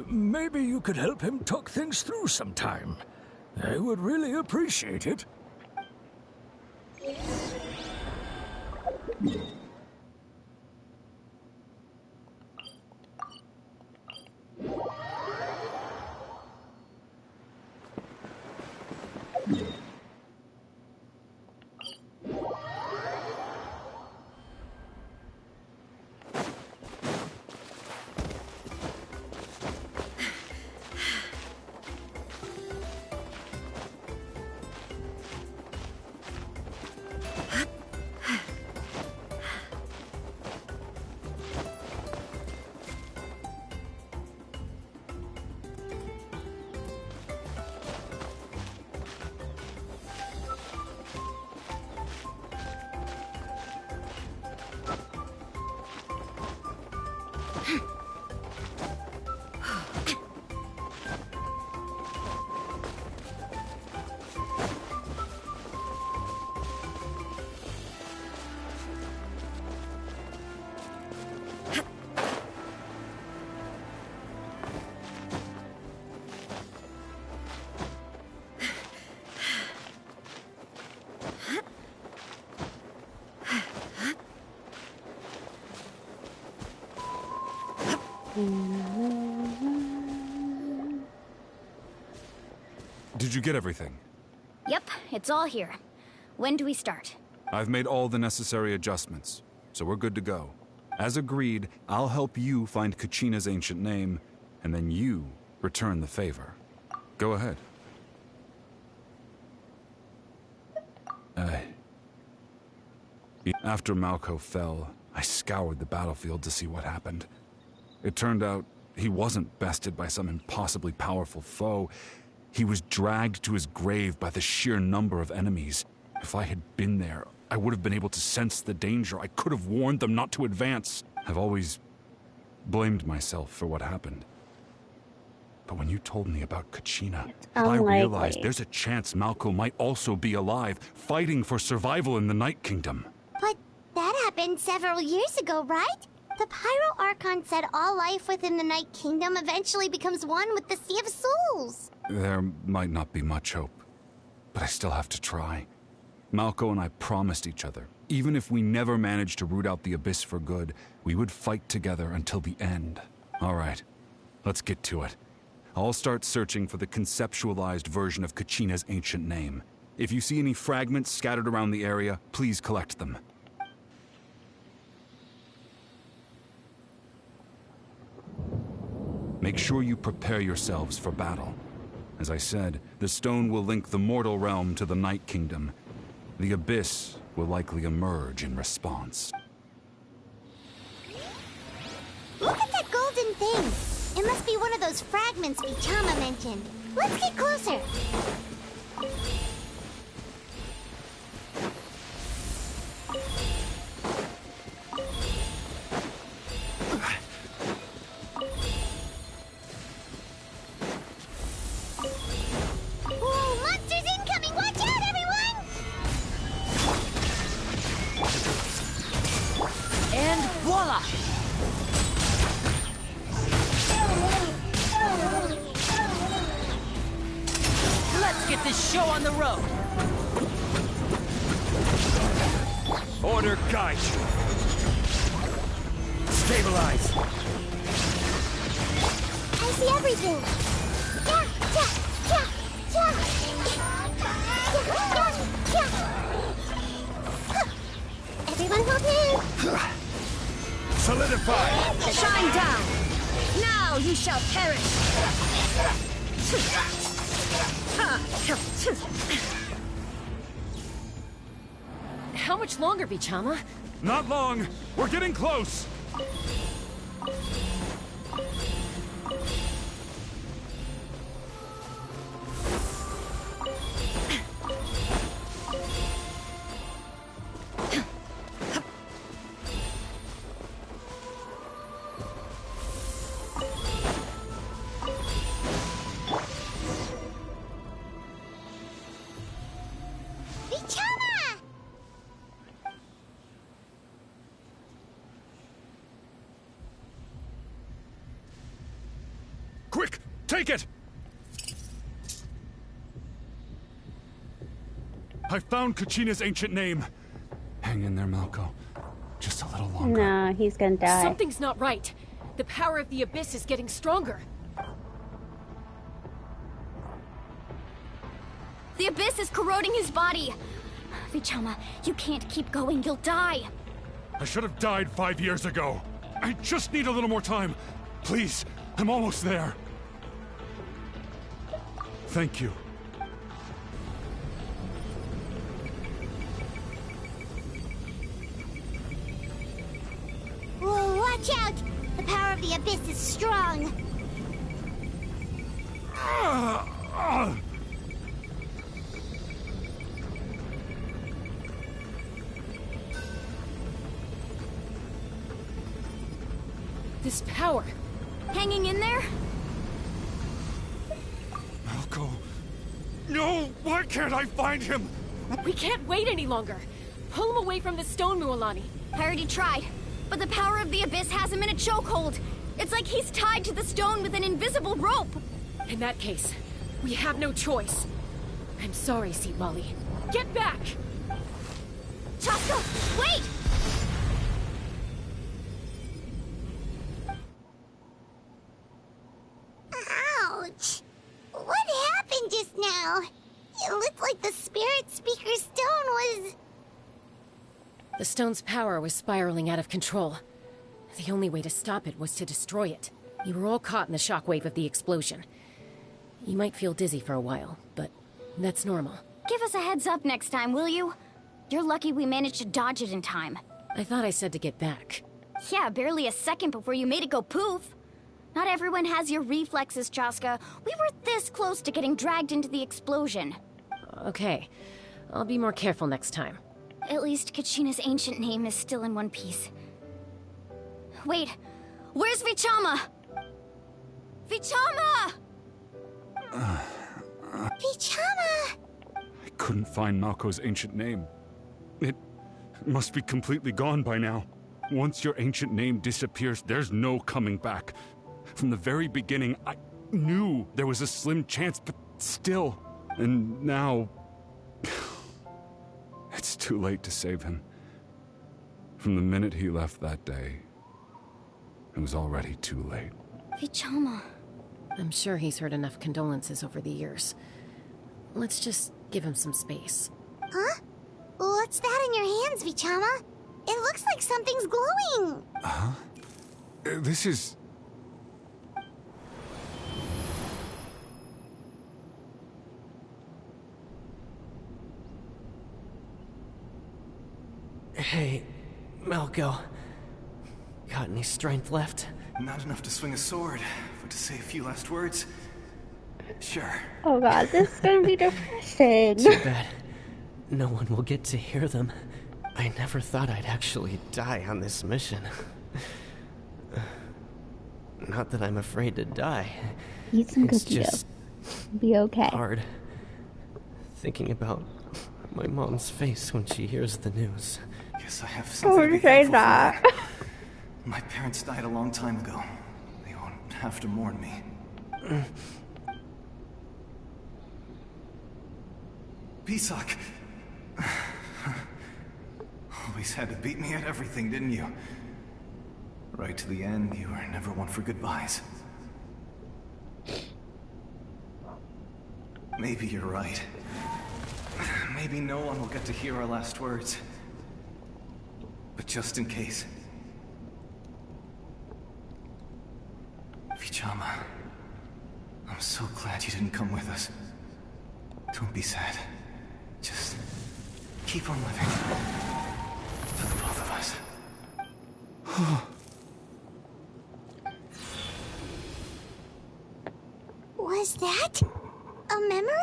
Maybe you could help him talk things through sometime. I would really appreciate it. Did you get everything? Yep, it's all here. When do we start? I've made all the necessary adjustments, so we're good to go. As agreed, I'll help you find Kachina's ancient name, and then you return the favor. Go ahead. After Malko fell, I scoured the battlefield to see what happened. It turned out he wasn't bested by some impossibly powerful foe. He was dragged to his grave by the sheer number of enemies. If I had been there, I would have been able to sense the danger. I could have warned them not to advance. I've always blamed myself for what happened. But when you told me about Kachina, I realized there's a chance Malko might also be alive, fighting for survival in the Night Kingdom. But that happened several years ago, right? The Pyro Archon said all life within the Night Kingdom eventually becomes one with the Sea of Souls. There might not be much hope, but I still have to try. Malko and I promised each other, even if we never managed to root out the Abyss for good, we would fight together until the end. All right, let's get to it. I'll start searching for the conceptualized version of Kachina's ancient name. If you see any fragments scattered around the area, please collect them. Make sure you prepare yourselves for battle. As I said, the stone will link the mortal realm to the Night Kingdom. The Abyss will likely emerge in response. Look at that golden thing! It must be one of those fragments Bichama mentioned. Let's get closer! And voila! Let's get this show on the road! Order guide. Stabilize. I see everything. Yeah, yeah, yeah, yeah. Yeah, yeah, yeah. Everyone hold in. Solidify. Shine down! Now you shall perish! How much longer, Vichama? Not long. We're getting close. Quick! Take it! I found Kachina's ancient name. Hang in there, Malko. Just a little longer. No, he's gonna die. Something's not right. The power of the Abyss is getting stronger. The Abyss is corroding his body. Vichama, you can't keep going. You'll die. I should have died 5 years ago. I just need a little more time. Please, I'm almost there. Thank you. Whoa, watch out! The power of the Abyss is strong. This power. Hanging in there? Malko. No! Why can't I find him? We can't wait any longer. Pull him away from the stone, Mualani. I already tried, but the power of the Abyss has him in a chokehold. It's like he's tied to the stone with an invisible rope. In that case, we have no choice. I'm sorry, Seat Molly. Get back! Chaska, wait! Ouch! What happened just now? It looked like the Spirit Speaker's stone was... The stone's power was spiraling out of control. The only way to stop it was to destroy it. You were all caught in the shockwave of the explosion. You might feel dizzy for a while, but that's normal. Give us a heads up next time, will you? You're lucky we managed to dodge it in time. I thought I said to get back. Yeah, barely a second before you made it go poof. Not everyone has your reflexes, Chaska. We were this close to getting dragged into the explosion. Okay, I'll be more careful next time. At least Kachina's ancient name is still in one piece. Wait, where's Vichama? Vichama! Vichama! I couldn't find Malko's ancient name. It must be completely gone by now. Once your ancient name disappears, there's no coming back. From the very beginning, I knew there was a slim chance, but still. And now... it's too late to save him. From the minute he left that day, it was already too late. Vichama. I'm sure he's heard enough condolences over the years. Let's just give him some space. Huh? What's that in your hands, Vichama? It looks like something's glowing. Huh? This is... Hey, Malko. Got any strength left? Not enough to swing a sword, but to say a few last words? Sure. Oh god, this is gonna be depressing. Too bad. No one will get to hear them. I never thought I'd actually die on this mission. Not that I'm afraid to die. Eat some It's cookie dough. just Be okay. hard thinking about my mom's face when she hears the news. Guess I have I something to be would say thankful that. for. My parents died a long time ago. They won't have to mourn me. Pisak! Always had to beat me at everything, didn't you? Right to the end, you were never one for goodbyes. Maybe you're right. Maybe no one will get to hear our last words. But just in case... Vichama, I'm so glad you didn't come with us. Don't be sad. Just keep on living. For the both of us. Was that a memory?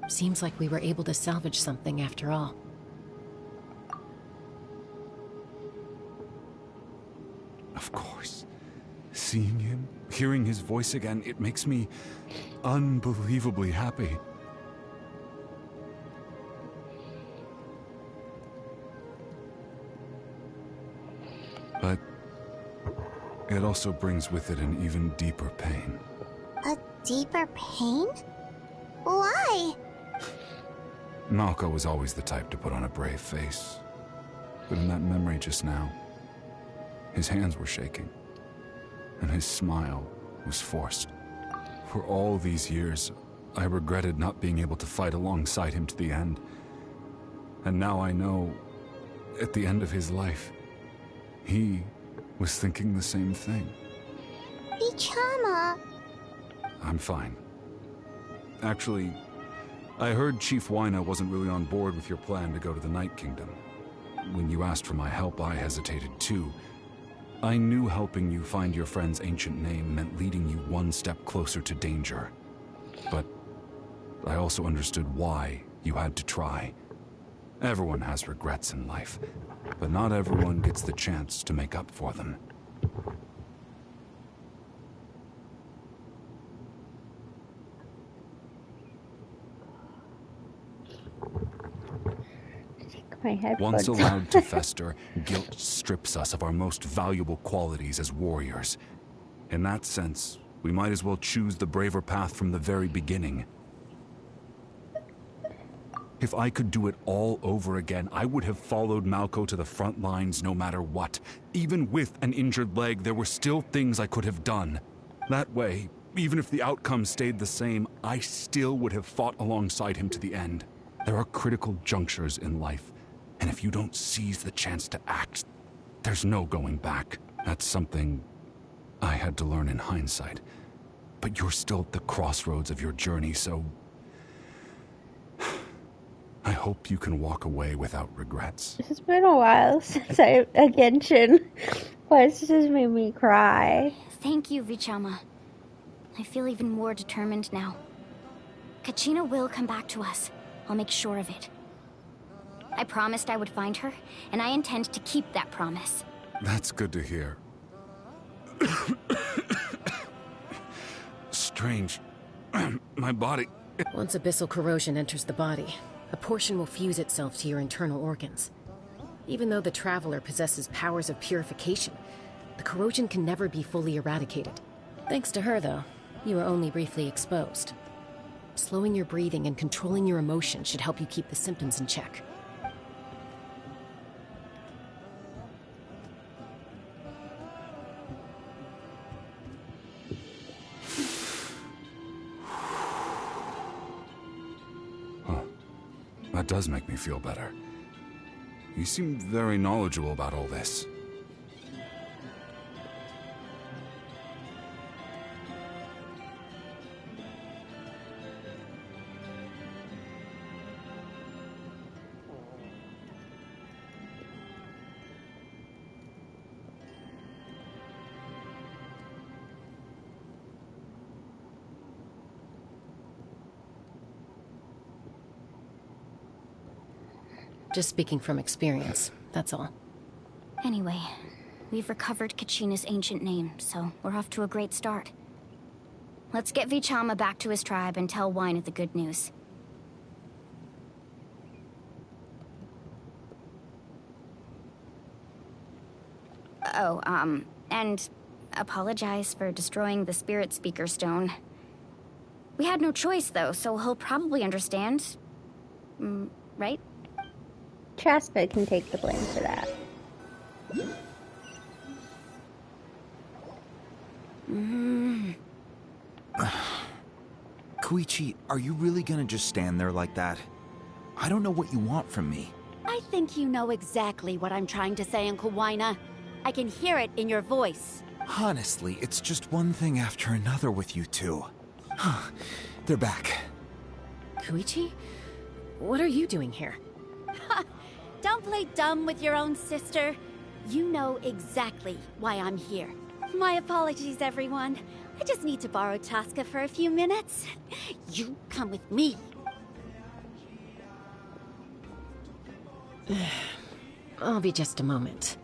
Seems like we were able to salvage something after all. Of course. Seeing him, hearing his voice again, it makes me unbelievably happy. But it also brings with it an even deeper pain. A deeper pain? Why? Malko was always the type to put on a brave face. But in that memory just now, his hands were shaking, and his smile was forced. For all these years, I regretted not being able to fight alongside him to the end. And now I know, at the end of his life, he was thinking the same thing. Vichama. I'm fine. Actually, I heard Chief Wyna wasn't really on board with your plan to go to the Night Kingdom. When you asked for my help, I hesitated too. I knew helping you find your friend's ancient name meant leading you one step closer to danger. But I also understood why you had to try. Everyone has regrets in life, but not everyone gets the chance to make up for them. Once allowed to fester, guilt strips us of our most valuable qualities as warriors. In that sense, we might as well choose the braver path from the very beginning. If I could do it all over again, I would have followed Malko to the front lines no matter what. Even with an injured leg, there were still things I could have done. That way, even if the outcome stayed the same, I still would have fought alongside him to the end. There are critical junctures in life, and if you don't seize the chance to act, there's no going back. That's something I had to learn in hindsight. But you're still at the crossroads of your journey, so I hope you can walk away without regrets. It's been a while since a Genshin quest just made me cry. Thank you, Vichama. I feel even more determined now. Kachina will come back to us. I'll make sure of it. I promised I would find her, and I intend to keep that promise. That's good to hear. Strange. My body... Once abyssal corrosion enters the body, a portion will fuse itself to your internal organs. Even though the Traveler possesses powers of purification, the corrosion can never be fully eradicated. Thanks to her, though, you were only briefly exposed. Slowing your breathing and controlling your emotions should help you keep the symptoms in check. That does make me feel better. You seem very knowledgeable about all this. Just speaking from experience, that's all. Anyway, we've recovered Kachina's ancient name, so we're off to a great start. Let's get Vichama back to his tribe and tell Wyna the good news. And apologize for destroying the Spirit Speaker Stone. We had no choice, though, so he'll probably understand. Right? Chaska can take the blame for that. Koichi, are you really gonna just stand there like that? I don't know what you want from me. I think you know exactly what I'm trying to say, Uncle Wina. I can hear it in your voice. Honestly, it's just one thing after another with you two. They're back. Koichi? What are you doing here? Don't play dumb with your own sister. You know exactly why I'm here. My apologies, everyone. I just need to borrow Chaska for a few minutes. You come with me. I'll be just a moment.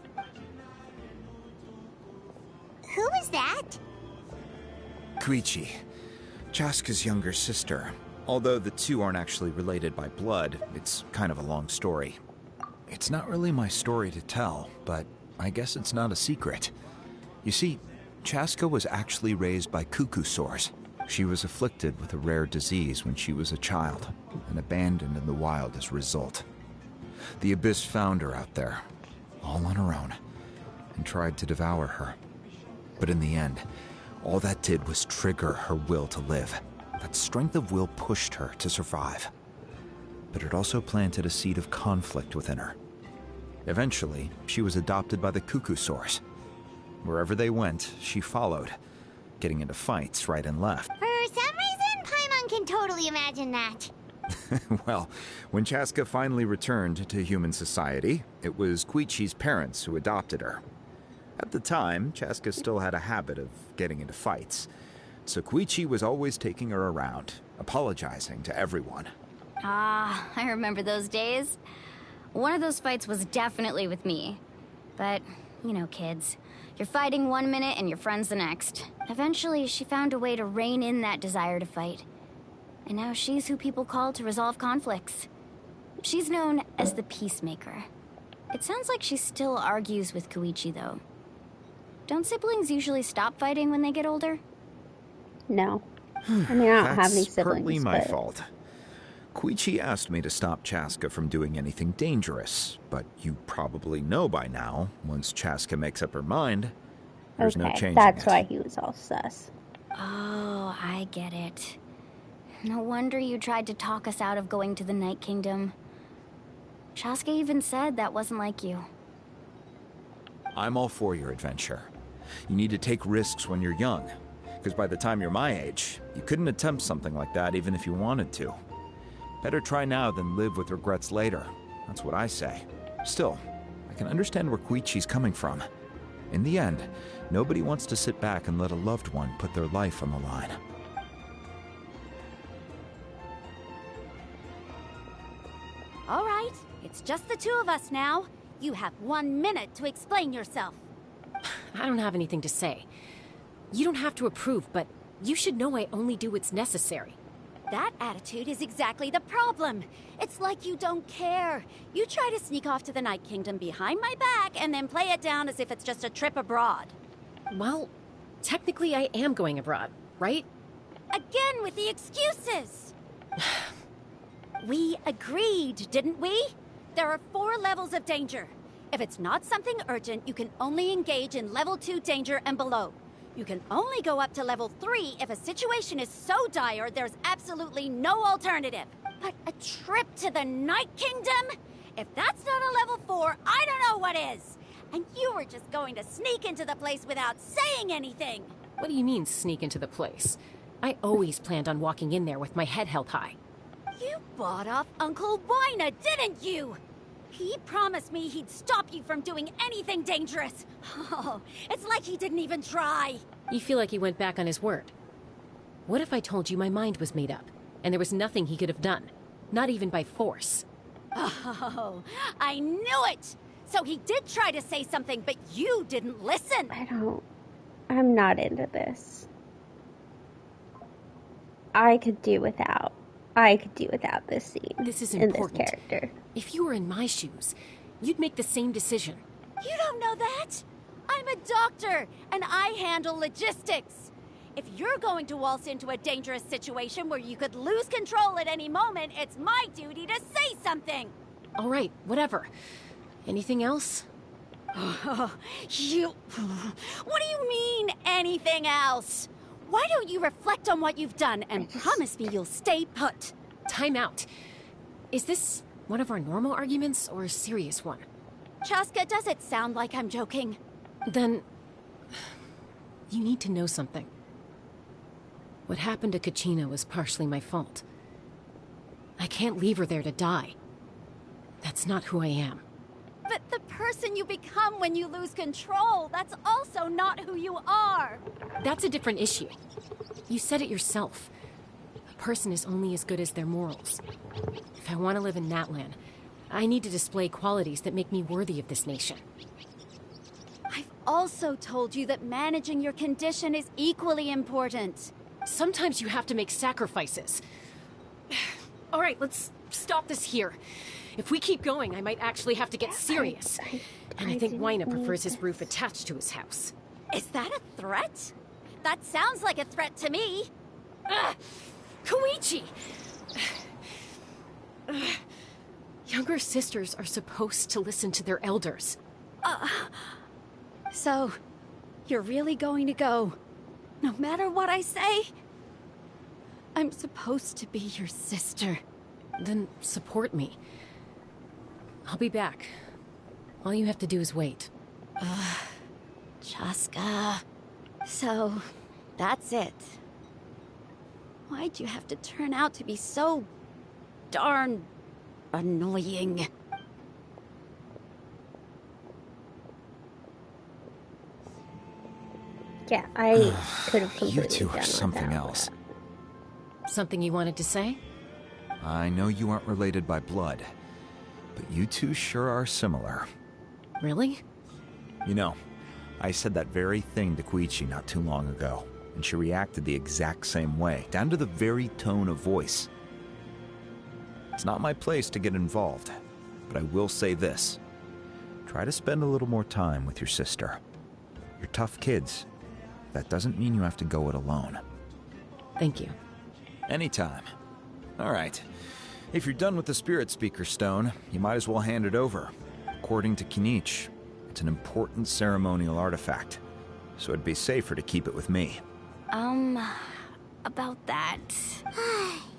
Who was that? Koichi, Chaska's younger sister. Although the two aren't actually related by blood, it's kind of a long story. It's not really my story to tell, but I guess it's not a secret. You see, Chaska was actually raised by cuckoo sores. She was afflicted with a rare disease when she was a child, and abandoned in the wild as a result. The Abyss found her out there, all on her own, and tried to devour her. But in the end, all that did was trigger her will to live. That strength of will pushed her to survive. But it also planted a seed of conflict within her. Eventually, she was adopted by the cuckoo sores. Wherever they went, she followed, getting into fights right and left. For some reason, Paimon can totally imagine that. Well, when Chaska finally returned to human society, it was Koichi's parents who adopted her. At the time, Chaska still had a habit of getting into fights, so Koichi was always taking her around, apologizing to everyone. Ah, I remember those days. One of those fights was definitely with me. But, you know, kids. You're fighting one minute and your friend's the next. Eventually, she found a way to rein in that desire to fight. And now she's who people call to resolve conflicts. She's known as the Peacemaker. It sounds like she still argues with Koichi, though. Don't siblings usually stop fighting when they get older? No. I mean, I don't have any That's siblings. partly my but... fault. Koichi asked me to stop Chaska from doing anything dangerous, but you probably know by now, once Chaska makes up her mind, there's no changing that's it. why he was all sus. Oh, I get it. No wonder you tried to talk us out of going to the Night Kingdom. Chaska even said that wasn't like you. I'm all for your adventure. You need to take risks when you're young, because by the time you're my age, you couldn't attempt something like that even if you wanted to. Better try now than live with regrets later. That's what I say. Still, I can understand where Koichi's coming from. In the end, nobody wants to sit back and let a loved one put their life on the line. All right, it's just the two of us now. You have 1 minute to explain yourself. I don't have anything to say. You don't have to approve, but you should know I only do what's necessary. That attitude is exactly the problem. It's like you don't care. You try to sneak off to the Night Kingdom behind my back and then play it down as if it's just a trip abroad. Well, technically I am going abroad, right? Again with the excuses! We agreed, didn't we? There are 4 levels of danger. If it's not something urgent, you can only engage in level 2 danger and below. You can only go up to level 3 if a situation is so dire there's absolutely no alternative. But a trip to the Night Kingdom? If that's not a level 4, I don't know what is. And you were just going to sneak into the place without saying anything. What do you mean, sneak into the place? I always planned on walking in there with my head held high. You bought off Uncle Wina, didn't you? He promised me he'd stop you from doing anything dangerous. Oh, it's like he didn't even try. You feel like he went back on his word. What if I told you my mind was made up, and there was nothing he could have done? Not even by force. Oh, I knew it! So he did try to say something, but you didn't listen. I'm not into this. I could do without this scene. This is in important. this character. If you were in my shoes, you'd make the same decision. You don't know that. I'm a doctor, and I handle logistics. If you're going to waltz into a dangerous situation where you could lose control at any moment, it's my duty to say something. All right, whatever. Anything else? What do you mean, anything else? Why don't you reflect on what you've done and promise me you'll stay put? Time out. Is this one of our normal arguments or a serious one? Chaska, does it sound like I'm joking? Then... you need to know something. What happened to Kachina was partially my fault. I can't leave her there to die. That's not who I am. But the person you become when you lose control, that's also not who you are. That's a different issue. You said it yourself. A person is only as good as their morals. If I want to live in Natlan, I need to display qualities that make me worthy of this nation. I've also told you that managing your condition is equally important. Sometimes you have to make sacrifices. All right, let's stop this here. If we keep going, I might actually have to get serious. And I think Wyna prefers his roof attached to his house. Is that a threat? That sounds like a threat to me. Koichi! Younger sisters are supposed to listen to their elders. So, you're really going to go, no matter what I say? I'm supposed to be your sister. Then support me. I'll be back. All you have to do is wait. Chaska. So, that's it. Why'd you have to turn out to be so darn annoying? Yeah, I could have completely You two are done something without else. Something you wanted to say? I know you aren't related by blood, but you two sure are similar. Really? You know, I said that very thing to Koichi not too long ago, and she reacted the exact same way, down to the very tone of voice. It's not my place to get involved, but I will say this. Try to spend a little more time with your sister. You're tough kids. That doesn't mean you have to go it alone. Thank you. Anytime. All right. If you're done with the Spirit Speaker Stone, you might as well hand it over. According to Kinich, it's an important ceremonial artifact, so it'd be safer to keep it with me. About that...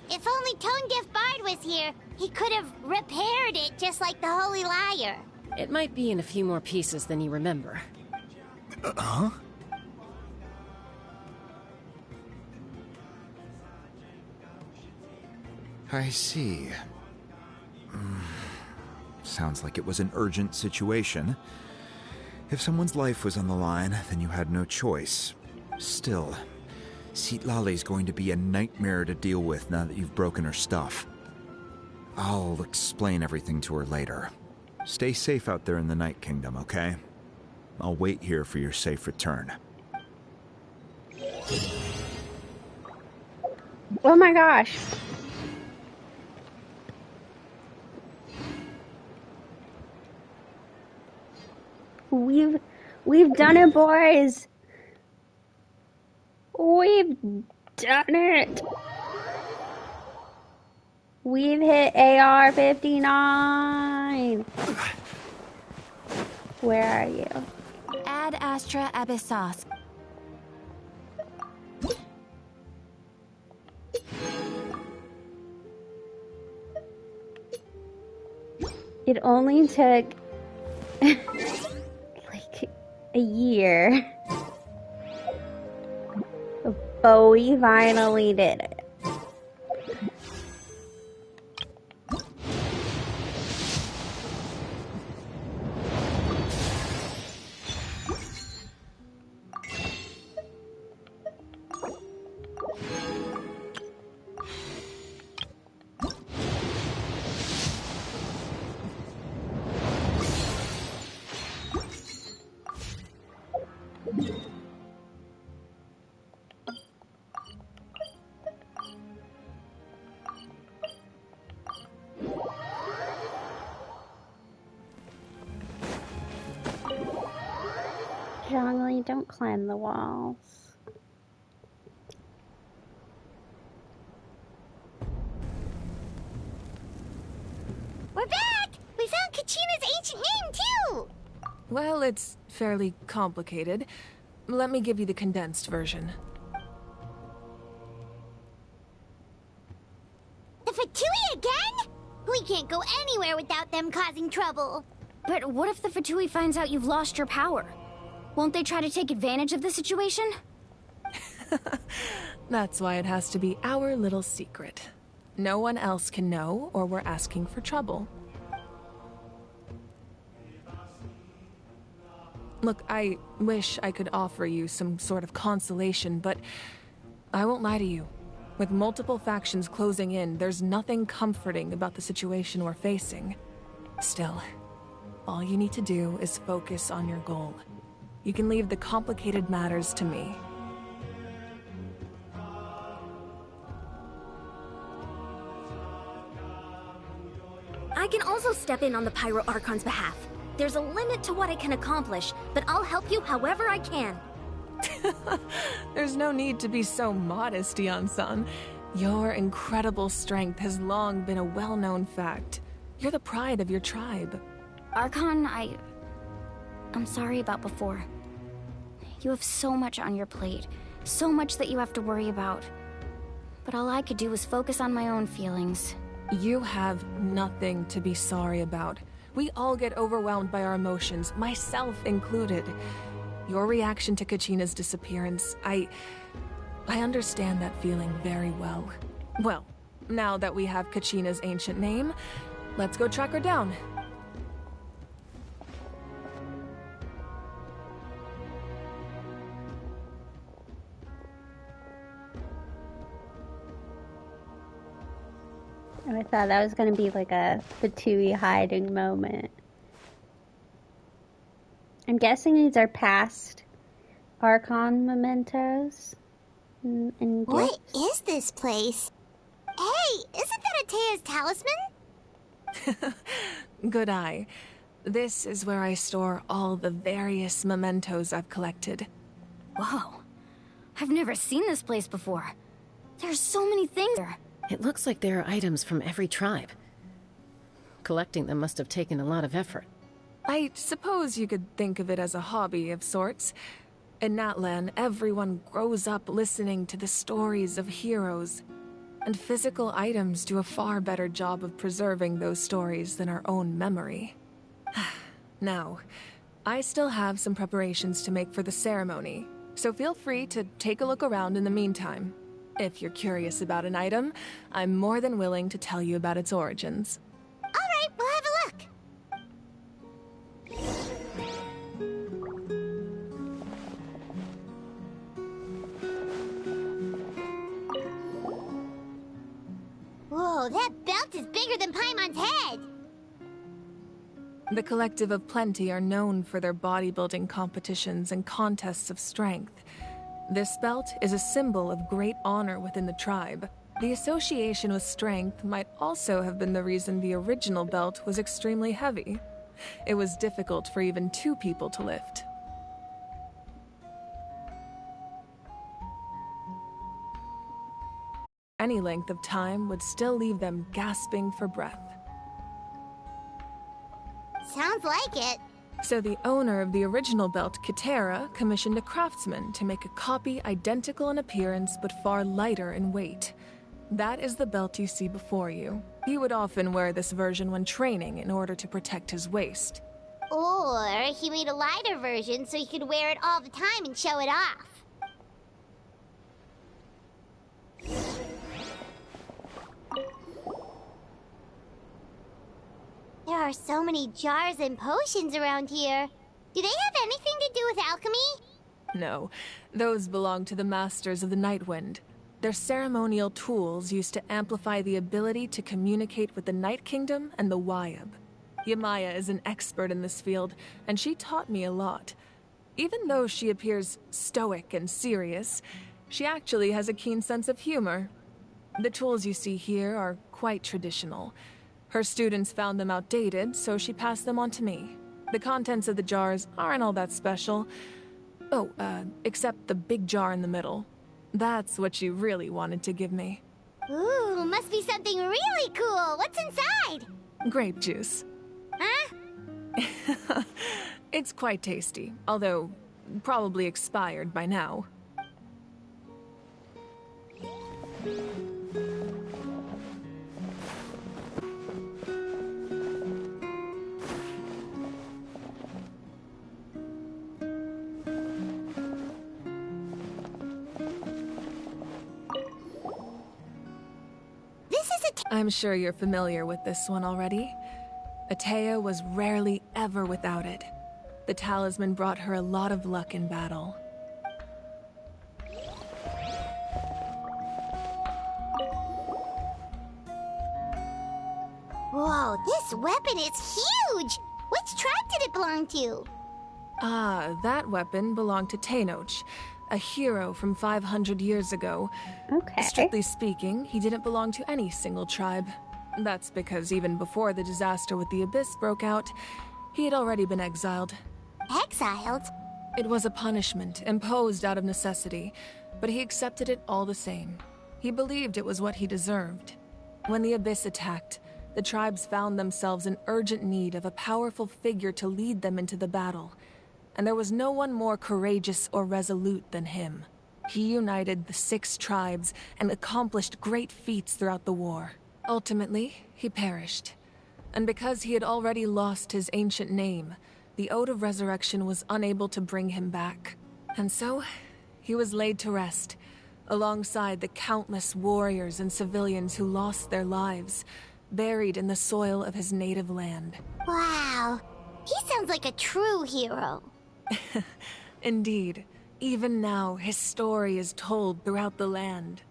If only Tone Deaf Bard was here, he could have repaired it just like the Holy Liar. It might be in a few more pieces than you remember. Huh? I see. Sounds like it was an urgent situation. If someone's life was on the line, then you had no choice. Still, Citlali's going to be a nightmare to deal with now that you've broken her stuff. I'll explain everything to her later. Stay safe out there in the Night Kingdom, okay? I'll wait here for your safe return. Oh my gosh. We've done it, boys. We've done it. We've hit AR 59. Where are you? Ad Astra Abyssos. It only took like a year, but we finally did it. Zhongli, don't climb the walls. We're back! We found Kachina's ancient name, too! Well, it's fairly complicated. Let me give you the condensed version. The Fatui again? We can't go anywhere without them causing trouble. But what if the Fatui finds out you've lost your power? Won't they try to take advantage of the situation? That's why it has to be our little secret. No one else can know, or we're asking for trouble. Look, I wish I could offer you some sort of consolation, but I won't lie to you. With multiple factions closing in, there's nothing comforting about the situation we're facing. Still, all you need to do is focus on your goal. You can leave the complicated matters to me. I can also step in on the Pyro Archon's behalf. There's a limit to what I can accomplish, but I'll help you however I can. There's no need to be so modest, Dion-san. Your incredible strength has long been a well-known fact. You're the pride of your tribe. Archon, I'm sorry about before. You have so much on your plate, so much that you have to worry about. But all I could do was focus on my own feelings. You have nothing to be sorry about. We all get overwhelmed by our emotions, myself included. Your reaction to Kachina's disappearance, I understand that feeling very well. Well, now that we have Kachina's ancient name, let's go track her down. I thought that was going to be like a Fatui hiding moment. I'm guessing these are past Archon mementos. And what is this place? Hey, isn't that Atea's talisman? Good eye. This is where I store all the various mementos I've collected. Whoa. I've never seen this place before. There's so many things there. It looks like there are items from every tribe. Collecting them must have taken a lot of effort. I suppose you could think of it as a hobby of sorts. In Natlan, everyone grows up listening to the stories of heroes, and physical items do a far better job of preserving those stories than our own memory. Now, I still have some preparations to make for the ceremony, so feel free to take a look around in the meantime. If you're curious about an item, I'm more than willing to tell you about its origins. All right, we'll have a look. Whoa, that belt is bigger than Paimon's head! The Collective of Plenty are known for their bodybuilding competitions and contests of strength. This belt is a symbol of great honor within the tribe. The association with strength might also have been the reason the original belt was extremely heavy. It was difficult for even 2 people to lift. Any length of time would still leave them gasping for breath. Sounds like it. So the owner of the original belt, Kitera, commissioned a craftsman to make a copy identical in appearance but far lighter in weight. That is the belt you see before you. He would often wear this version when training in order to protect his waist. Or he made a lighter version so he could wear it all the time and show it off. There are so many jars and potions around here. Do they have anything to do with alchemy? No, those belong to the Masters of the Nightwind. They're ceremonial tools used to amplify the ability to communicate with the Night Kingdom and the Wyab. Yamaya is an expert in this field, and she taught me a lot. Even though she appears stoic and serious, she actually has a keen sense of humor. The tools you see here are quite traditional. Her students found them outdated, so she passed them on to me. The contents of the jars aren't all that special, Oh, except the big jar in the middle. That's what you really wanted to give me. Ooh, must be something really cool. What's inside? Grape juice. Huh? It's quite tasty, although probably expired by now. I'm sure you're familiar with this one already. Atea was rarely ever without it. The talisman brought her a lot of luck in battle. Whoa, this weapon is huge! Which tribe did it belong to? Ah, that weapon belonged to Tenoch, a hero from 500 years ago. Okay. Strictly speaking, he didn't belong to any single tribe. That's because even before the disaster with the Abyss broke out, he had already been exiled. Exiled? It was a punishment imposed out of necessity, but he accepted it all the same. He believed it was what he deserved. When the Abyss attacked, the tribes found themselves in urgent need of a powerful figure to lead them into the battle, and there was no one more courageous or resolute than him. He united the 6 tribes and accomplished great feats throughout the war. Ultimately, he perished. And because he had already lost his ancient name, the Ode of Resurrection was unable to bring him back. And so, he was laid to rest, alongside the countless warriors and civilians who lost their lives, buried in the soil of his native land. Wow, he sounds like a true hero. Indeed. Even now, his story is told throughout the land.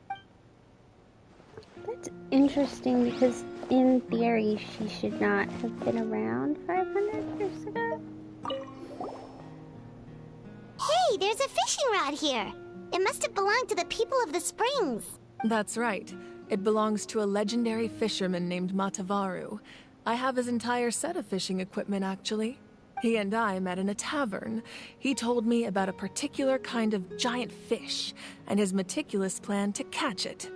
That's interesting because, in theory, she should not have been around 500 years ago. Hey, there's a fishing rod here. It must have belonged to the people of the springs. That's right. It belongs to a legendary fisherman named Matavaru. I have his entire set of fishing equipment, actually. He and I met in a tavern. He told me about a particular kind of giant fish and his meticulous plan to catch it.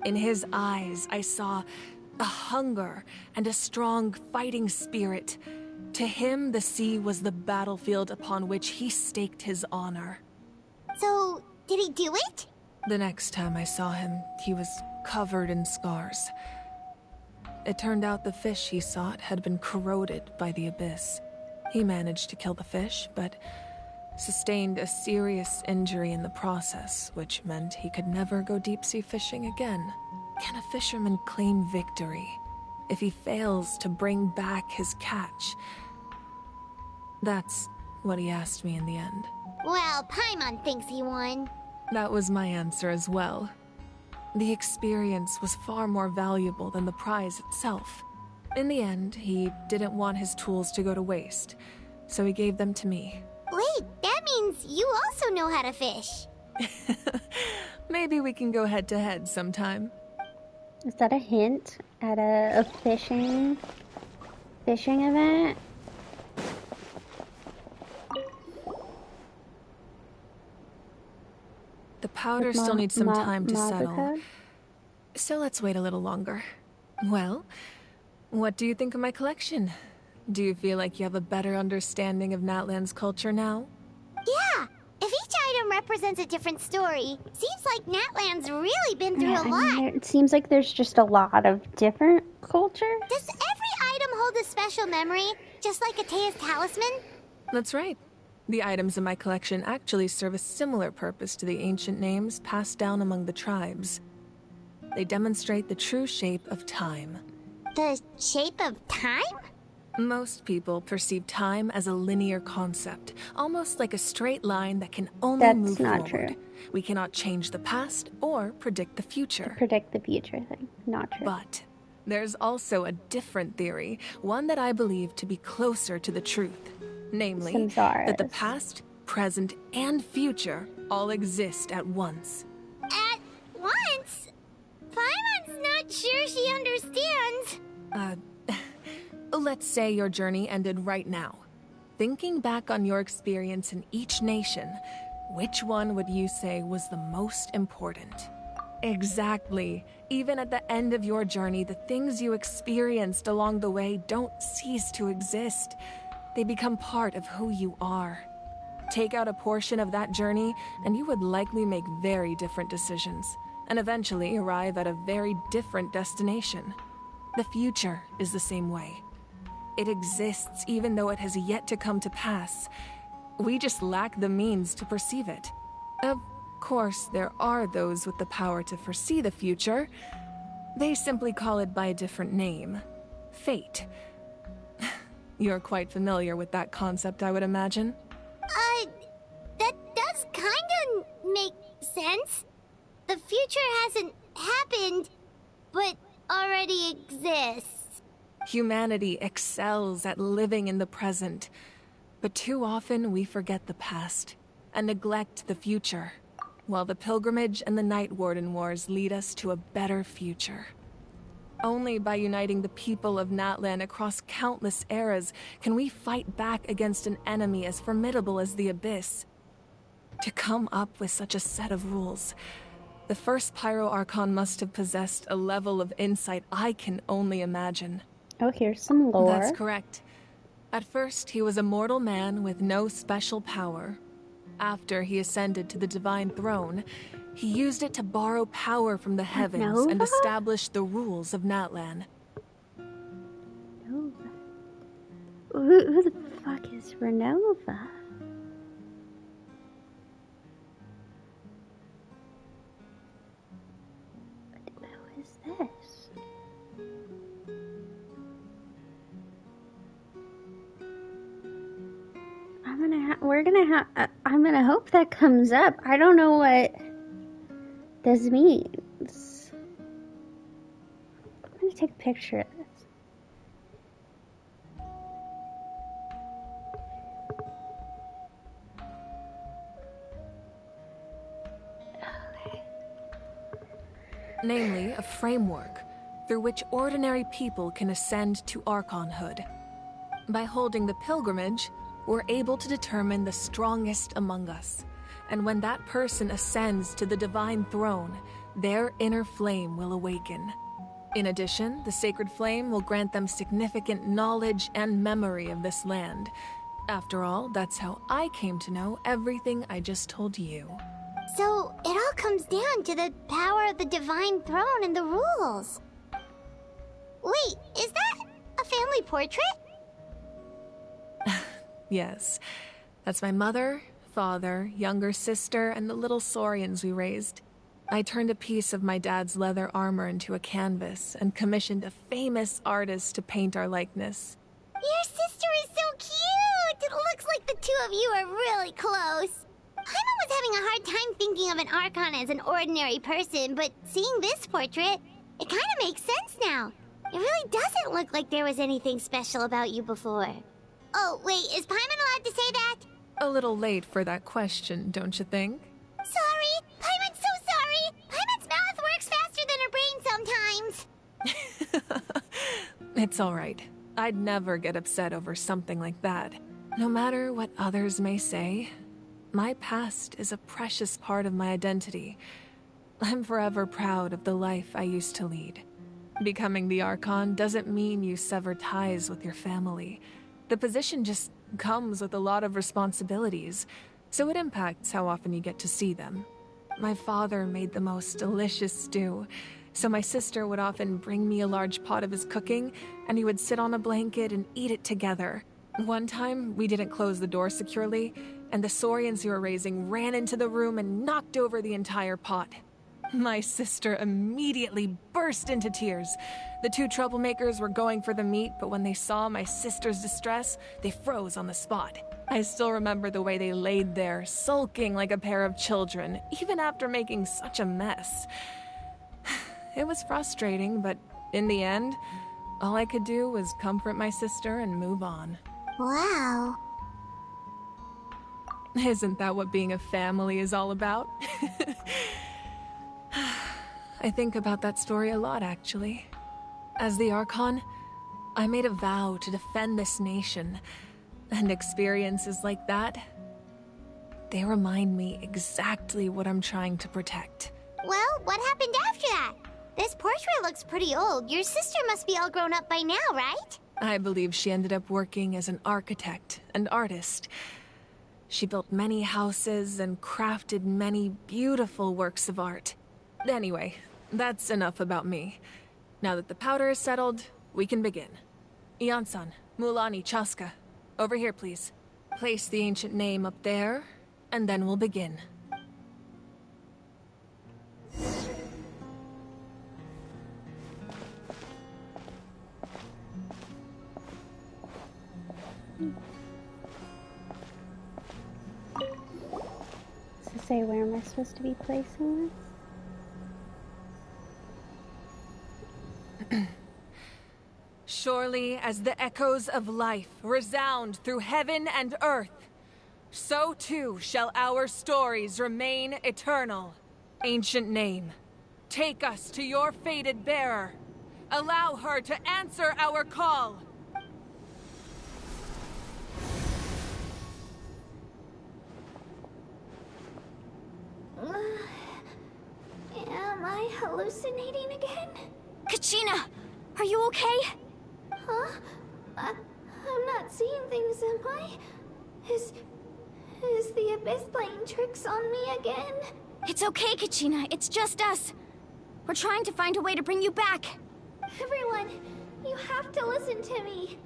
In his eyes, I saw a hunger and a strong fighting spirit. To him, the sea was the battlefield upon which he staked his honor. So, did he do it? The next time I saw him, he was covered in scars. It turned out the fish he sought had been corroded by the Abyss. He managed to kill the fish, but sustained a serious injury in the process, which meant he could never go deep-sea fishing again. Can a fisherman claim victory if he fails to bring back his catch? That's what he asked me in the end. Well, Paimon thinks he won. That was my answer as well. The experience was far more valuable than the prize itself. In the end, he didn't want his tools to go to waste, so he gave them to me. Wait, that means you also know how to fish. Maybe we can go head-to-head sometime. Is that a hint at a fishing event? The powder still needs some time to settle, so let's wait a little longer. Well, what do you think of my collection? Do you feel like you have a better understanding of Natlan's culture now? Yeah! If each item represents a different story, seems like Natlan's really been through a lot. It seems like there's just a lot of different cultures. Does every item hold a special memory, just like Atea's talisman? That's right. The items in my collection actually serve a similar purpose to the ancient names passed down among the tribes. They demonstrate the true shape of time. The shape of time? Most people perceive time as a linear concept, almost like a straight line that can only move forward. That's not true. We cannot change the past or predict the future. Predict the future thing. Not true. But there's also a different theory, one that I believe to be closer to the truth. Namely, that the past, present, and future all exist at once. At once? Paimon's not sure she understands. Let's say your journey ended right now. Thinking back on your experience in each nation, which one would you say was the most important? Exactly. Even at the end of your journey, the things you experienced along the way don't cease to exist. They become part of who you are. Take out a portion of that journey, and you would likely make very different decisions, and eventually arrive at a very different destination. The future is the same way. It exists even though it has yet to come to pass. We just lack the means to perceive it. Of course, there are those with the power to foresee the future. They simply call it by a different name. Fate. You're quite familiar with that concept, I would imagine. That does kinda make sense. The future hasn't happened, but already exists. Humanity excels at living in the present, but too often we forget the past and neglect the future, while the Pilgrimage and the Night Warden Wars lead us to a better future. Only by uniting the people of Natlan across countless eras can we fight back against an enemy as formidable as the Abyss. To come up with such a set of rules, the first Pyro Archon must have possessed a level of insight I can only imagine. Oh, here's some lore. That's correct. At first, he was a mortal man with no special power. After he ascended to the Divine Throne, he used it to borrow power from the heavens and establish the rules of Natlan. Who the fuck is Renova? Who is this? I'm gonna hope that comes up. I don't know what this means. I'm gonna take a picture of this. Namely, a framework through which ordinary people can ascend to Archonhood. By holding the pilgrimage, we're able to determine the strongest among us, and when that person ascends to the Divine Throne, their inner flame will awaken. In addition, the Sacred Flame will grant them significant knowledge and memory of this land. After all, that's how I came to know everything I just told you. So, it all comes down to the power of the Divine Throne and the rules. Wait, is that a family portrait? Yes, that's my mother, father, younger sister, and the little Saurians we raised. I turned a piece of my dad's leather armor into a canvas and commissioned a famous artist to paint our likeness. Your sister is so cute! It looks like the two of you are really close. Paimon was having a hard time thinking of an Archon as an ordinary person, but seeing this portrait, it kind of makes sense now. It really doesn't look like there was anything special about you before. Oh, wait, is Paimon allowed to say that? A little late for that question, don't you think? Sorry! Paimon's so sorry! Paimon's mouth works faster than her brain sometimes! It's alright. I'd never get upset over something like that. No matter what others may say, my past is a precious part of my identity. I'm forever proud of the life I used to lead. Becoming the Archon doesn't mean you sever ties with your family. The position just comes with a lot of responsibilities, so it impacts how often you get to see them. My father made the most delicious stew, so my sister would often bring me a large pot of his cooking, and he would sit on a blanket and eat it together. One time, we didn't close the door securely, and the Saurians we were raising ran into the room and knocked over the entire pot. My sister immediately burst into tears. The two troublemakers were going for the meat, but when they saw my sister's distress, they froze on the spot. I still remember the way they laid there, sulking like a pair of children, even after making such a mess. It was frustrating, but in the end, all I could do was comfort my sister and move on. Wow. Isn't that what being a family is all about? I think about that story a lot, actually. As the Archon, I made a vow to defend this nation, and experiences like that, They remind me exactly what I'm trying to protect. Well, what happened after that? This portrait looks pretty old. Your sister must be all grown up by now, right? I believe she ended up working as an architect and artist. She built many houses and crafted many beautiful works of art. Anyway, that's enough about me. Now that the powder is settled, we can begin. Ian-san, Mulani, Chaska, over here, please. Place the ancient name up there, and then we'll begin. Does it say where am I supposed to be placing this? Surely as the echoes of life resound through heaven and earth, so too shall our stories remain eternal. Ancient name, take us to your fated bearer. Allow her to answer our call. Am I hallucinating again? Kachina, are you okay? Huh? I'm not seeing things, am I? Is the Abyss playing tricks on me again? It's okay, Kachina. It's just us. We're trying to find a way to bring you back. Everyone, you have to listen to me.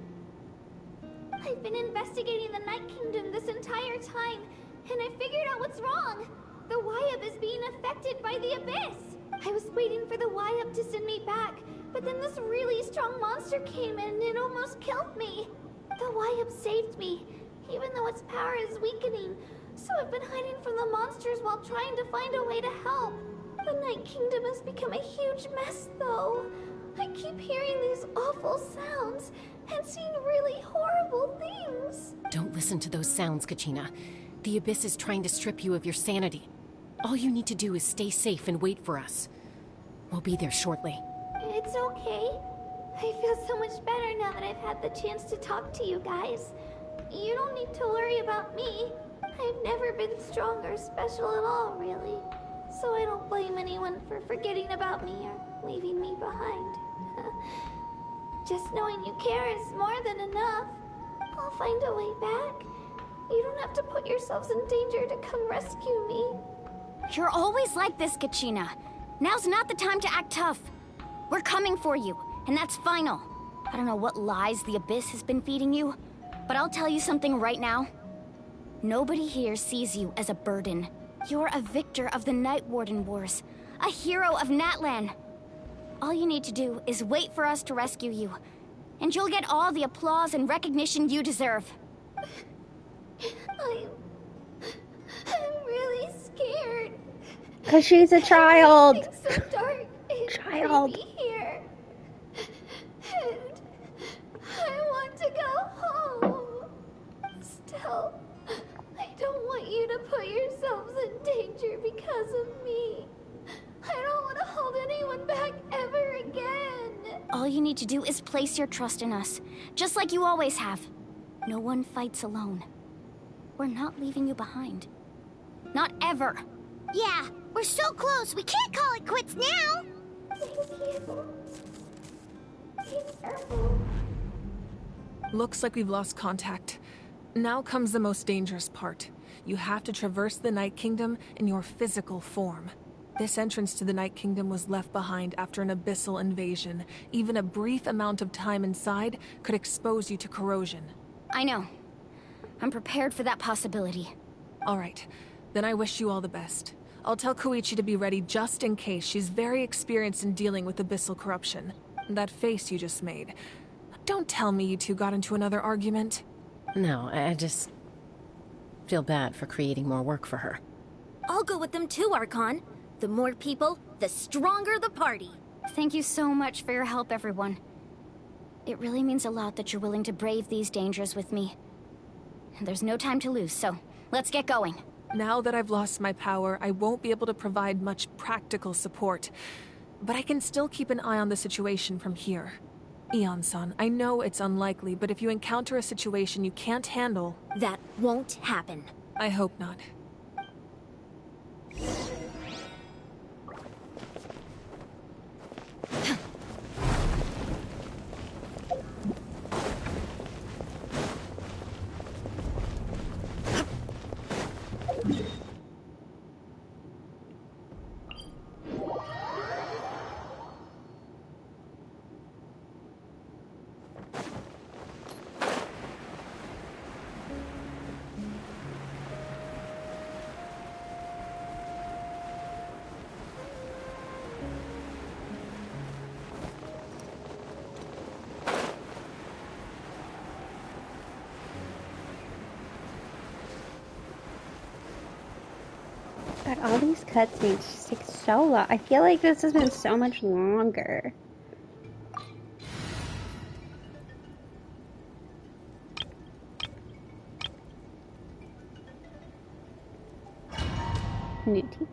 I've been investigating the Night Kingdom this entire time, and I figured out what's wrong. The Wyup is being affected by the Abyss. I was waiting for the Wyup to send me back, but then this really strong monster came in and it almost killed me. The Wyup saved me, even though its power is weakening. So I've been hiding from the monsters while trying to find a way to help. The Night Kingdom has become a huge mess, though. I keep hearing these awful sounds and seeing really horrible things. Don't listen to those sounds, Kachina. The Abyss is trying to strip you of your sanity. All you need to do is stay safe and wait for us. We'll be there shortly. It's okay. I feel so much better now that I've had the chance to talk to you guys. You don't need to worry about me. I've never been strong or special at all, really. So I don't blame anyone for forgetting about me or leaving me behind. Just knowing you care is more than enough. I'll find a way back. You don't have to put yourselves in danger to come rescue me. You're always like this, Kachina. Now's not the time to act tough. We're coming for you, and that's final. I don't know what lies the Abyss has been feeding you, but I'll tell you something right now. Nobody here sees you as a burden. You're a victor of the Night Warden Wars, a hero of Natlan. All you need to do is wait for us to rescue you, and you'll get all the applause and recognition you deserve. I'm really scared. 'Cause she's a child. It's so dark and Child. creepy here. And I want to go home. Still, I don't want you to put yourselves in danger because of me. I don't want to hold anyone back ever again. All you need to do is place your trust in us, just like you always have. No one fights alone. We're not leaving you behind. Not ever. Yeah, we're so close. We can't call it quits now. Thank you. Be careful. Looks like we've lost contact. Now comes the most dangerous part. You have to traverse the Night Kingdom in your physical form. This entrance to the Night Kingdom was left behind after an abyssal invasion. Even a brief amount of time inside could expose you to corrosion. I know. I'm prepared for that possibility. All right. Then I wish you all the best. I'll tell Koichi to be ready just in case. She's very experienced in dealing with abyssal corruption. That face you just made. Don't tell me you two got into another argument. No, I just feel bad for creating more work for her. I'll go with them too, Archon. The more people, the stronger the party. Thank you so much for your help, everyone. It really means a lot that you're willing to brave these dangers with me. There's no time to lose, so let's get going. Now that I've lost my power, I won't be able to provide much practical support. But I can still keep an eye on the situation from here. Ian-san, I know it's unlikely, but if you encounter a situation you can't handle... That won't happen. I hope not. God, all these cutscenes just take so long. I feel like this has been so much longer. New team.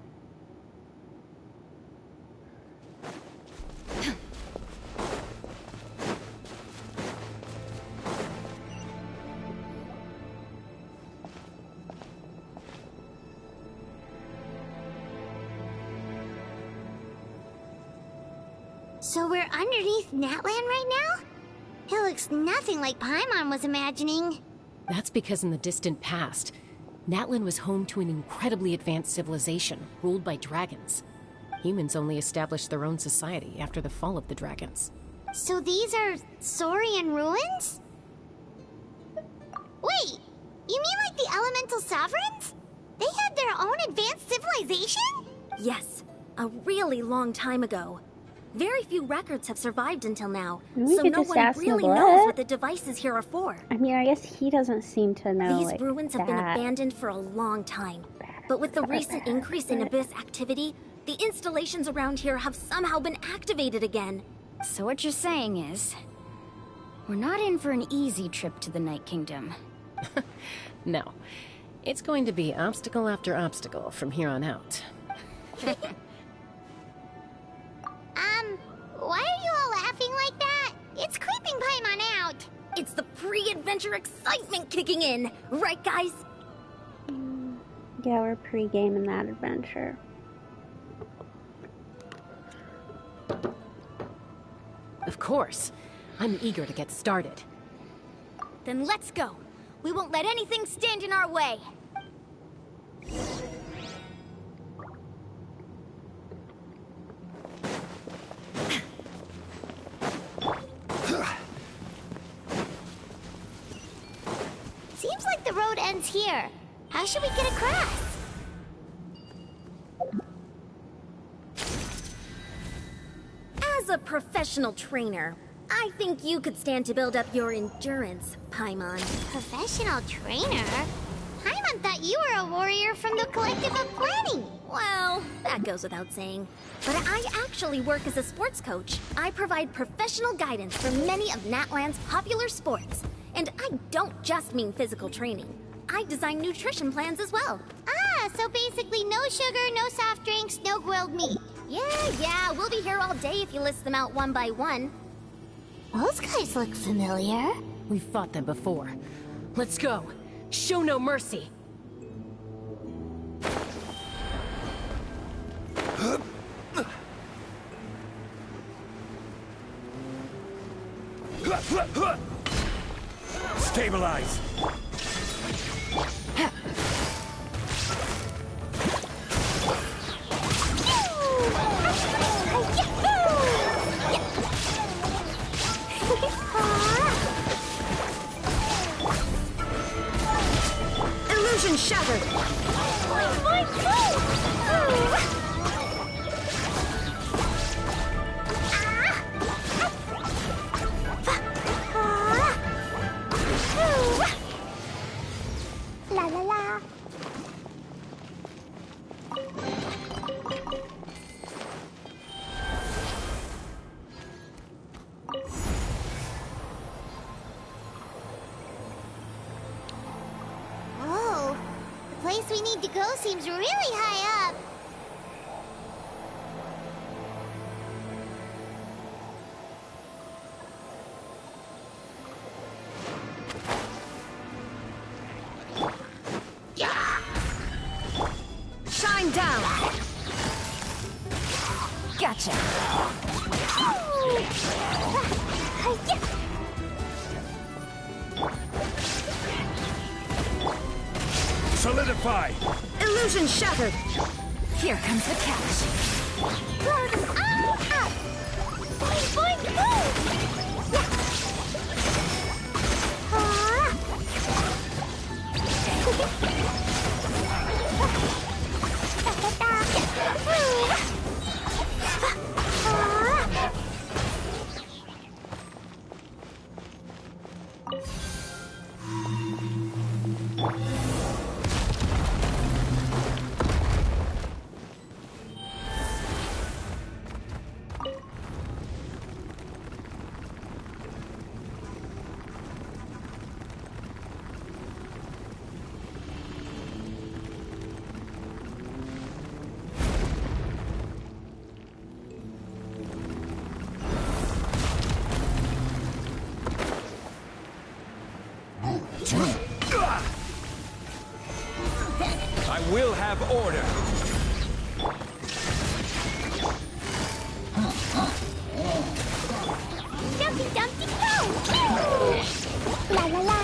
So we're underneath Natlan right now? It looks nothing like Paimon was imagining. That's because in the distant past, Natlan was home to an incredibly advanced civilization ruled by dragons. Humans only established their own society after the fall of the dragons. So these are Saurian ruins? Wait, you mean like the Elemental Sovereigns? They had their own advanced civilization? Yes, a really long time ago. Very few records have survived until now, We so could no just one ask really Nabla. knows what the devices here are for. I mean, I guess he doesn't seem to know. These like, ruins have been that. abandoned for a long time. But with the recent increase in Abyss activity, the installations around here have somehow been activated again. So what you're saying is, we're not in for an easy trip to the Night Kingdom. No. It's going to be obstacle after obstacle from here on out. Why are you all laughing like that? It's creeping Paimon out. It's the pre-adventure excitement kicking in, right guys? Yeah, we're pre-gaming that adventure. Of course. I'm eager to get started. Then let's go. We won't let anything stand in our way. Seems like the road ends here. How should we get across? As a professional trainer, I think you could stand to build up your endurance, Paimon. Professional trainer? Paimon thought you were a warrior from the Collective of Planning. Well, that goes without saying. But I actually work as a sports coach. I provide professional guidance for many of Natlan's popular sports. And I don't just mean physical training. I design nutrition plans as well. Ah, so basically no sugar, no soft drinks, no grilled meat. Yeah, we'll be here all day if you list them out one by one. Those guys look familiar. We've fought them before. Let's go. Show no mercy. Stabilize! Illusion shattered! My La la la. Whoa, the place we need to go seems really high up. Shine down! Gotcha. Solidify! Illusion shattered. Here comes the catch. Blow them all up! Boing, boing, boom! I will have order. Dumpty Dumpty Go! La la la!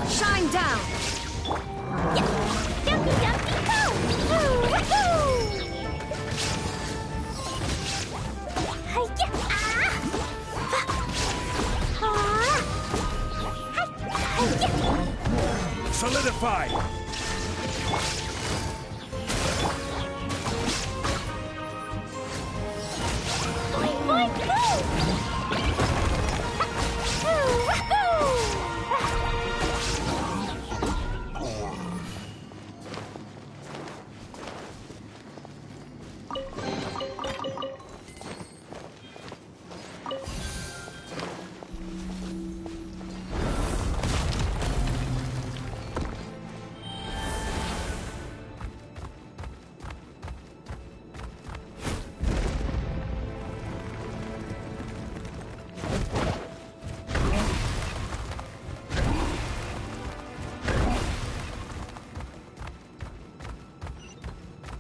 Shine down. Dumpty Dumpty Go! Woohoo! Hi-ya! Solidify! Boing, boing, boom!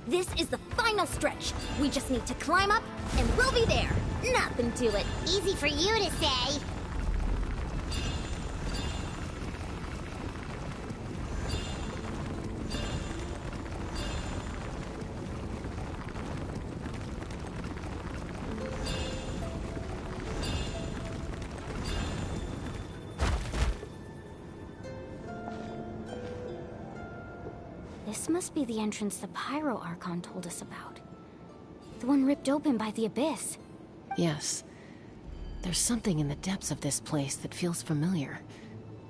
This is the final stretch. We just need to climb up, and we'll be there. Nothing to it. Easy for you to say. This must be the entrance the Pyro Archon told us about. The one ripped open by the Abyss. Yes. There's something in the depths of this place that feels familiar,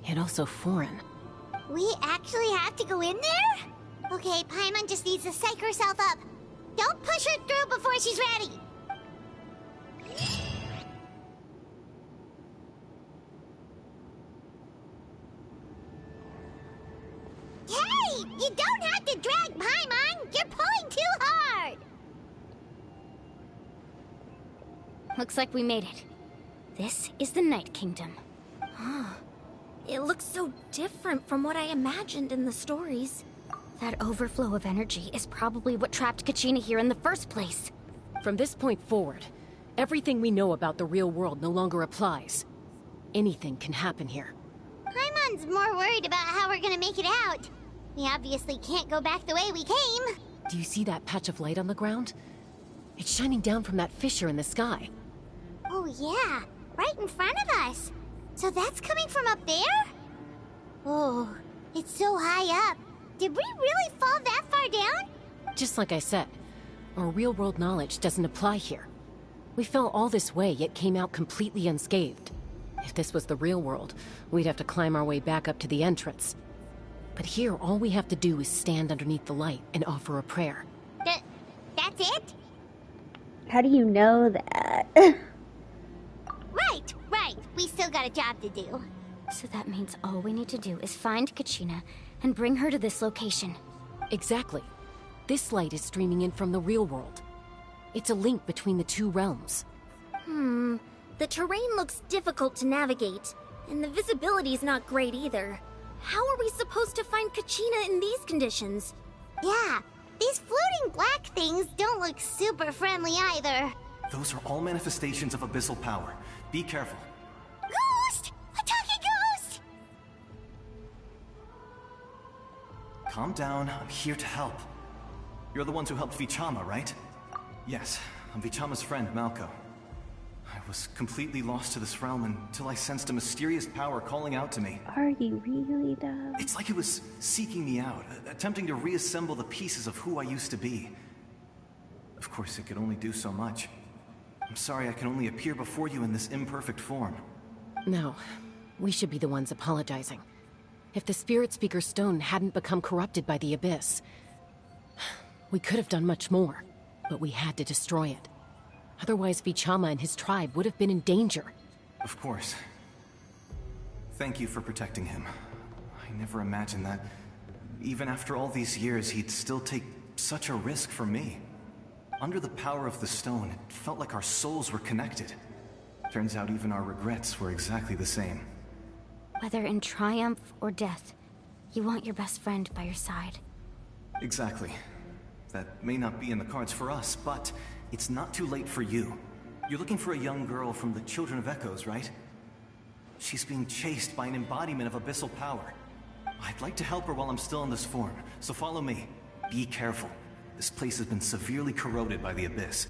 yet also foreign. We actually have to go in there? Okay, Paimon just needs to psych herself up. Don't push her through before she's ready. Hey! You don't have to drag Paimon! You're pulling too hard! Looks like we made it. This is the Night Kingdom. It looks so different from what I imagined in the stories. That overflow of energy is probably what trapped Kachina here in the first place. From this point forward, everything we know about the real world no longer applies. Anything can happen here. Paimon's more worried about how we're gonna make it out. We obviously can't go back the way we came. Do you see that patch of light on the ground? It's shining down from that fissure in the sky. Oh yeah, right in front of us. So that's coming from up there? Oh, it's so high up. Did we really fall that far down? Just like I said, our real-world knowledge doesn't apply here. We fell all this way, yet came out completely unscathed. If this was the real world, we'd have to climb our way back up to the entrance. But here, all we have to do is stand underneath the light and offer a prayer. That's it? How do you know that? Right. We still got a job to do. So that means all we need to do is find Kachina and bring her to this location. Exactly. This light is streaming in from the real world. It's a link between the two realms. The terrain looks difficult to navigate, and the visibility's not great either. How are we supposed to find Kachina in these conditions? Yeah, these floating black things don't look super friendly either. Those are all manifestations of abyssal power. Be careful. Ghost! A talking ghost! Calm down, I'm here to help. You're the ones who helped Vichama, right? Yes, I'm Vichama's friend, Malko. I was completely lost to this realm until I sensed a mysterious power calling out to me. Are you really, Dove? It's like it was seeking me out, attempting to reassemble the pieces of who I used to be. Of course, it could only do so much. I'm sorry I can only appear before you in this imperfect form. No, we should be the ones apologizing. If the Spirit Speaker Stone hadn't become corrupted by the Abyss, we could have done much more, but we had to destroy it. Otherwise, Vichama and his tribe would have been in danger. Of course. Thank you for protecting him. I never imagined that, even after all these years, he'd still take such a risk for me. Under the power of the stone, it felt like our souls were connected. Turns out even our regrets were exactly the same. Whether in triumph or death, you want your best friend by your side. Exactly. That may not be in the cards for us, but it's not too late for you. You're looking for a young girl from the Children of Echoes, right? She's being chased by an embodiment of abyssal power. I'd like to help her while I'm still in this form, so follow me. Be careful. This place has been severely corroded by the Abyss.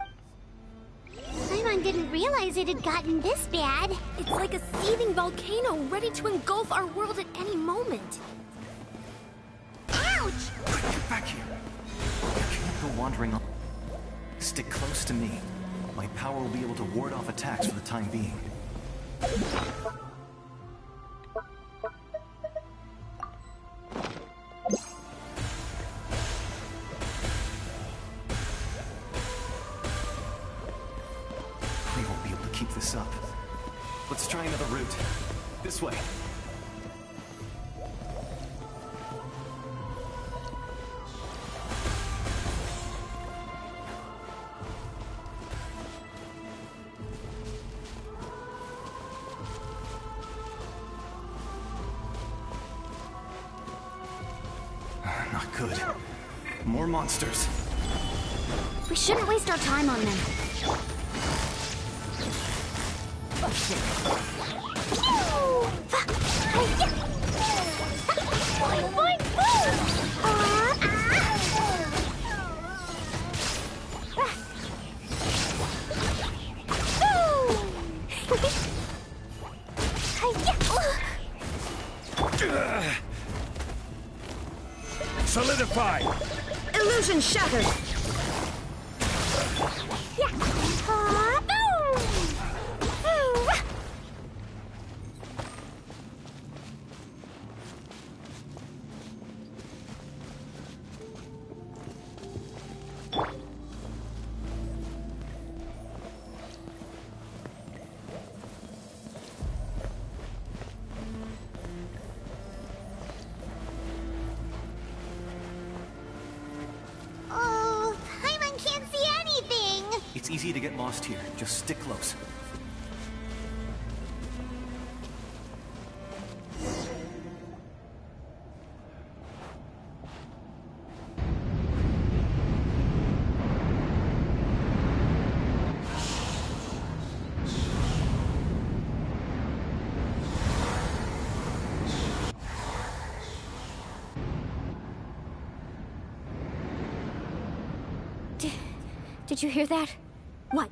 Paimon didn't realize it had gotten this bad. It's like a seething volcano ready to engulf our world at any moment. Ouch! Get back here! You can't go wandering on. Stick close to me. My power will be able to ward off attacks for the time being. We won't be able to keep this up. Let's try another route. This way. Not good. More monsters. We shouldn't waste our time on them. Solidify! Illusion shattered! Oh, Paimon can't see anything! It's easy to get lost here. Just stick close. Did you hear that? What?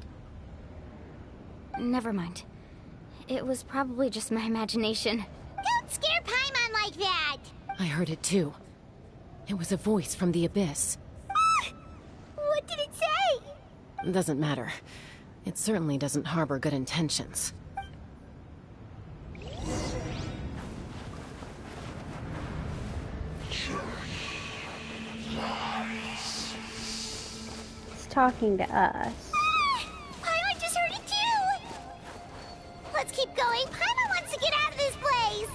Never mind. It was probably just my imagination. Don't scare Paimon like that! I heard it too. It was a voice from the Abyss. What did it say? Doesn't matter. It certainly doesn't harbor good intentions. It's talking to us. Paimon just heard it too! Let's keep going. Paimon wants to get out of this place!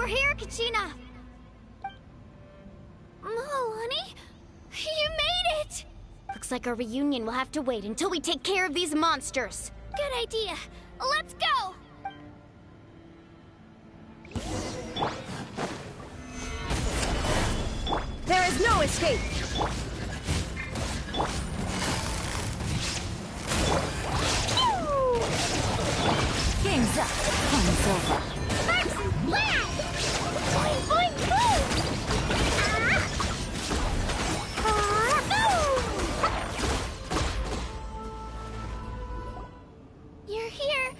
We're here, Kachina! Honey? You made it! Looks like our reunion will have to wait until we take care of these monsters. Good idea. Let's go! There is no escape! Game's up. Fun's over. First blood! Boing, boing, boom! You're here.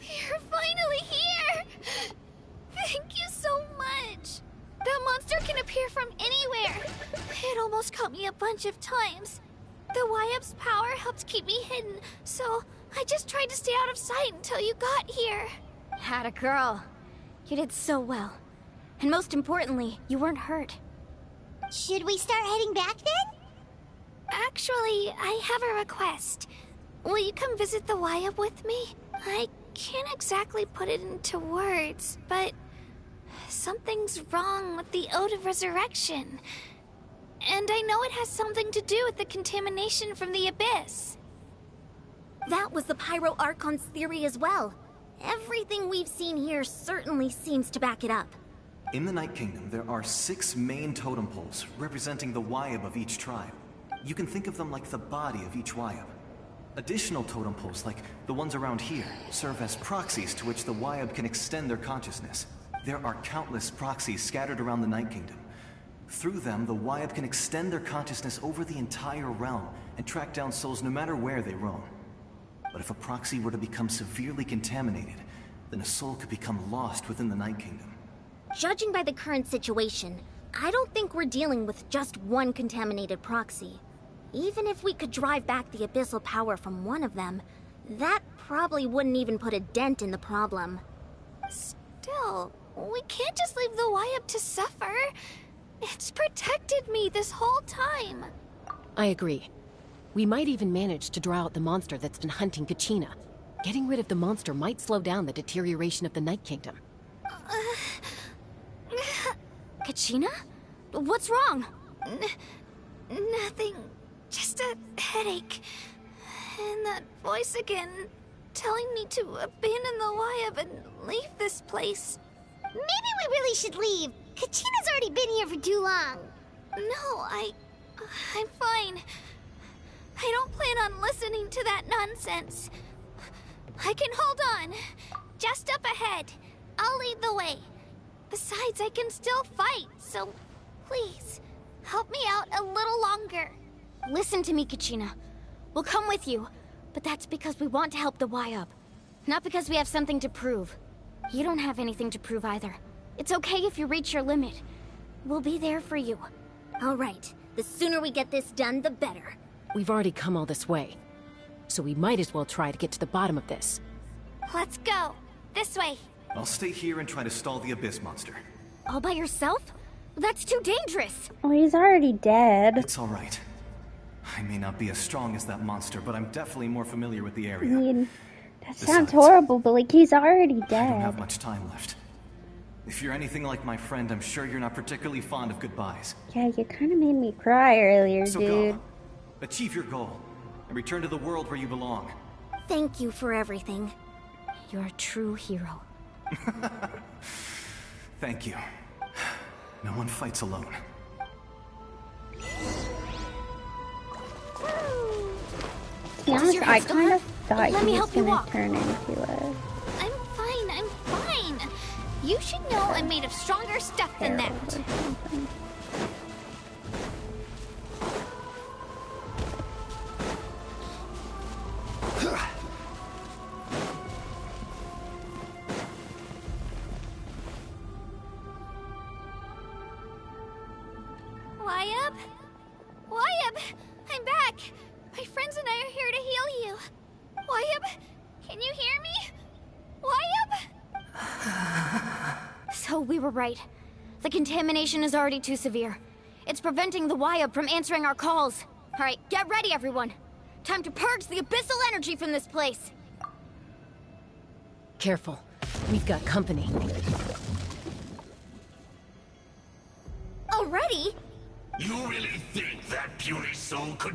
You're finally here. Thank you so much. That monster can appear from anywhere. It almost caught me a bunch of times. The Wyap's power helped keep me hidden, so I just tried to stay out of sight until you got here. Had a girl. You did so well. And most importantly, you weren't hurt. Should we start heading back then? Actually, I have a request. Will you come visit the Wyap with me? I can't exactly put it into words, but something's wrong with the Ode of Resurrection. And I know it has something to do with the contamination from the Abyss. That was the Pyro Archon's theory as well. Everything we've seen here certainly seems to back it up. In the Night Kingdom, there are 6 main totem poles representing the Wyap of each tribe. You can think of them like the body of each Wyap. Additional totem poles, like the ones around here, serve as proxies to which the Wyap can extend their consciousness. There are countless proxies scattered around the Night Kingdom. Through them, the Wyap can extend their consciousness over the entire realm and track down souls no matter where they roam. But if a proxy were to become severely contaminated, then a soul could become lost within the Night Kingdom. Judging by the current situation, I don't think we're dealing with just one contaminated proxy. Even if we could drive back the abyssal power from one of them, that probably wouldn't even put a dent in the problem. Still, we can't just leave the Wyap to suffer. It's protected me this whole time. I agree. We might even manage to draw out the monster that's been hunting Kachina. Getting rid of the monster might slow down the deterioration of the Night Kingdom. Kachina? What's wrong? Nothing. Just a headache. And that voice again, telling me to abandon the Wyap and leave this place. Maybe we really should leave. Kachina's already been here for too long. No, I'm fine. I don't plan on listening to that nonsense. I can hold on. Just up ahead. I'll lead the way. Besides, I can still fight, so please, help me out a little longer. Listen to me, Kachina. We'll come with you, but that's because we want to help the Wyap. Not because we have something to prove. You don't have anything to prove either. It's okay if you reach your limit. We'll be there for you. All right. The sooner we get this done, the better. We've already come all this way, so we might as well try to get to the bottom of this. Let's go. This way. I'll stay here and try to stall the Abyss monster. All by yourself? That's too dangerous. Oh, he's already dead. It's all right. I may not be as strong as that monster, but I'm definitely more familiar with the I area. mean, that sounds horrible, but like he's already I don't dead. have much time left. If you're anything like my friend, I'm sure you're not particularly fond of goodbyes. Yeah, you kind of made me cry earlier, So dude. go. Achieve your goal, and return to the world where you belong. Thank you for everything. You're a true hero. Thank you. No one fights alone. To be honest, I kind of thought Let me he was help you gonna walk. turn into a... I'm fine. You should know I'm made of stronger stuff than that. Wyap? Wyap! I'm back! My friends and I are here to heal you. Wyap, can you hear me? Wyap? So we were right. The contamination is already too severe. It's preventing the Wyap from answering our calls. Alright, get ready everyone. Time to purge the abyssal energy from this place. Careful. We've got company.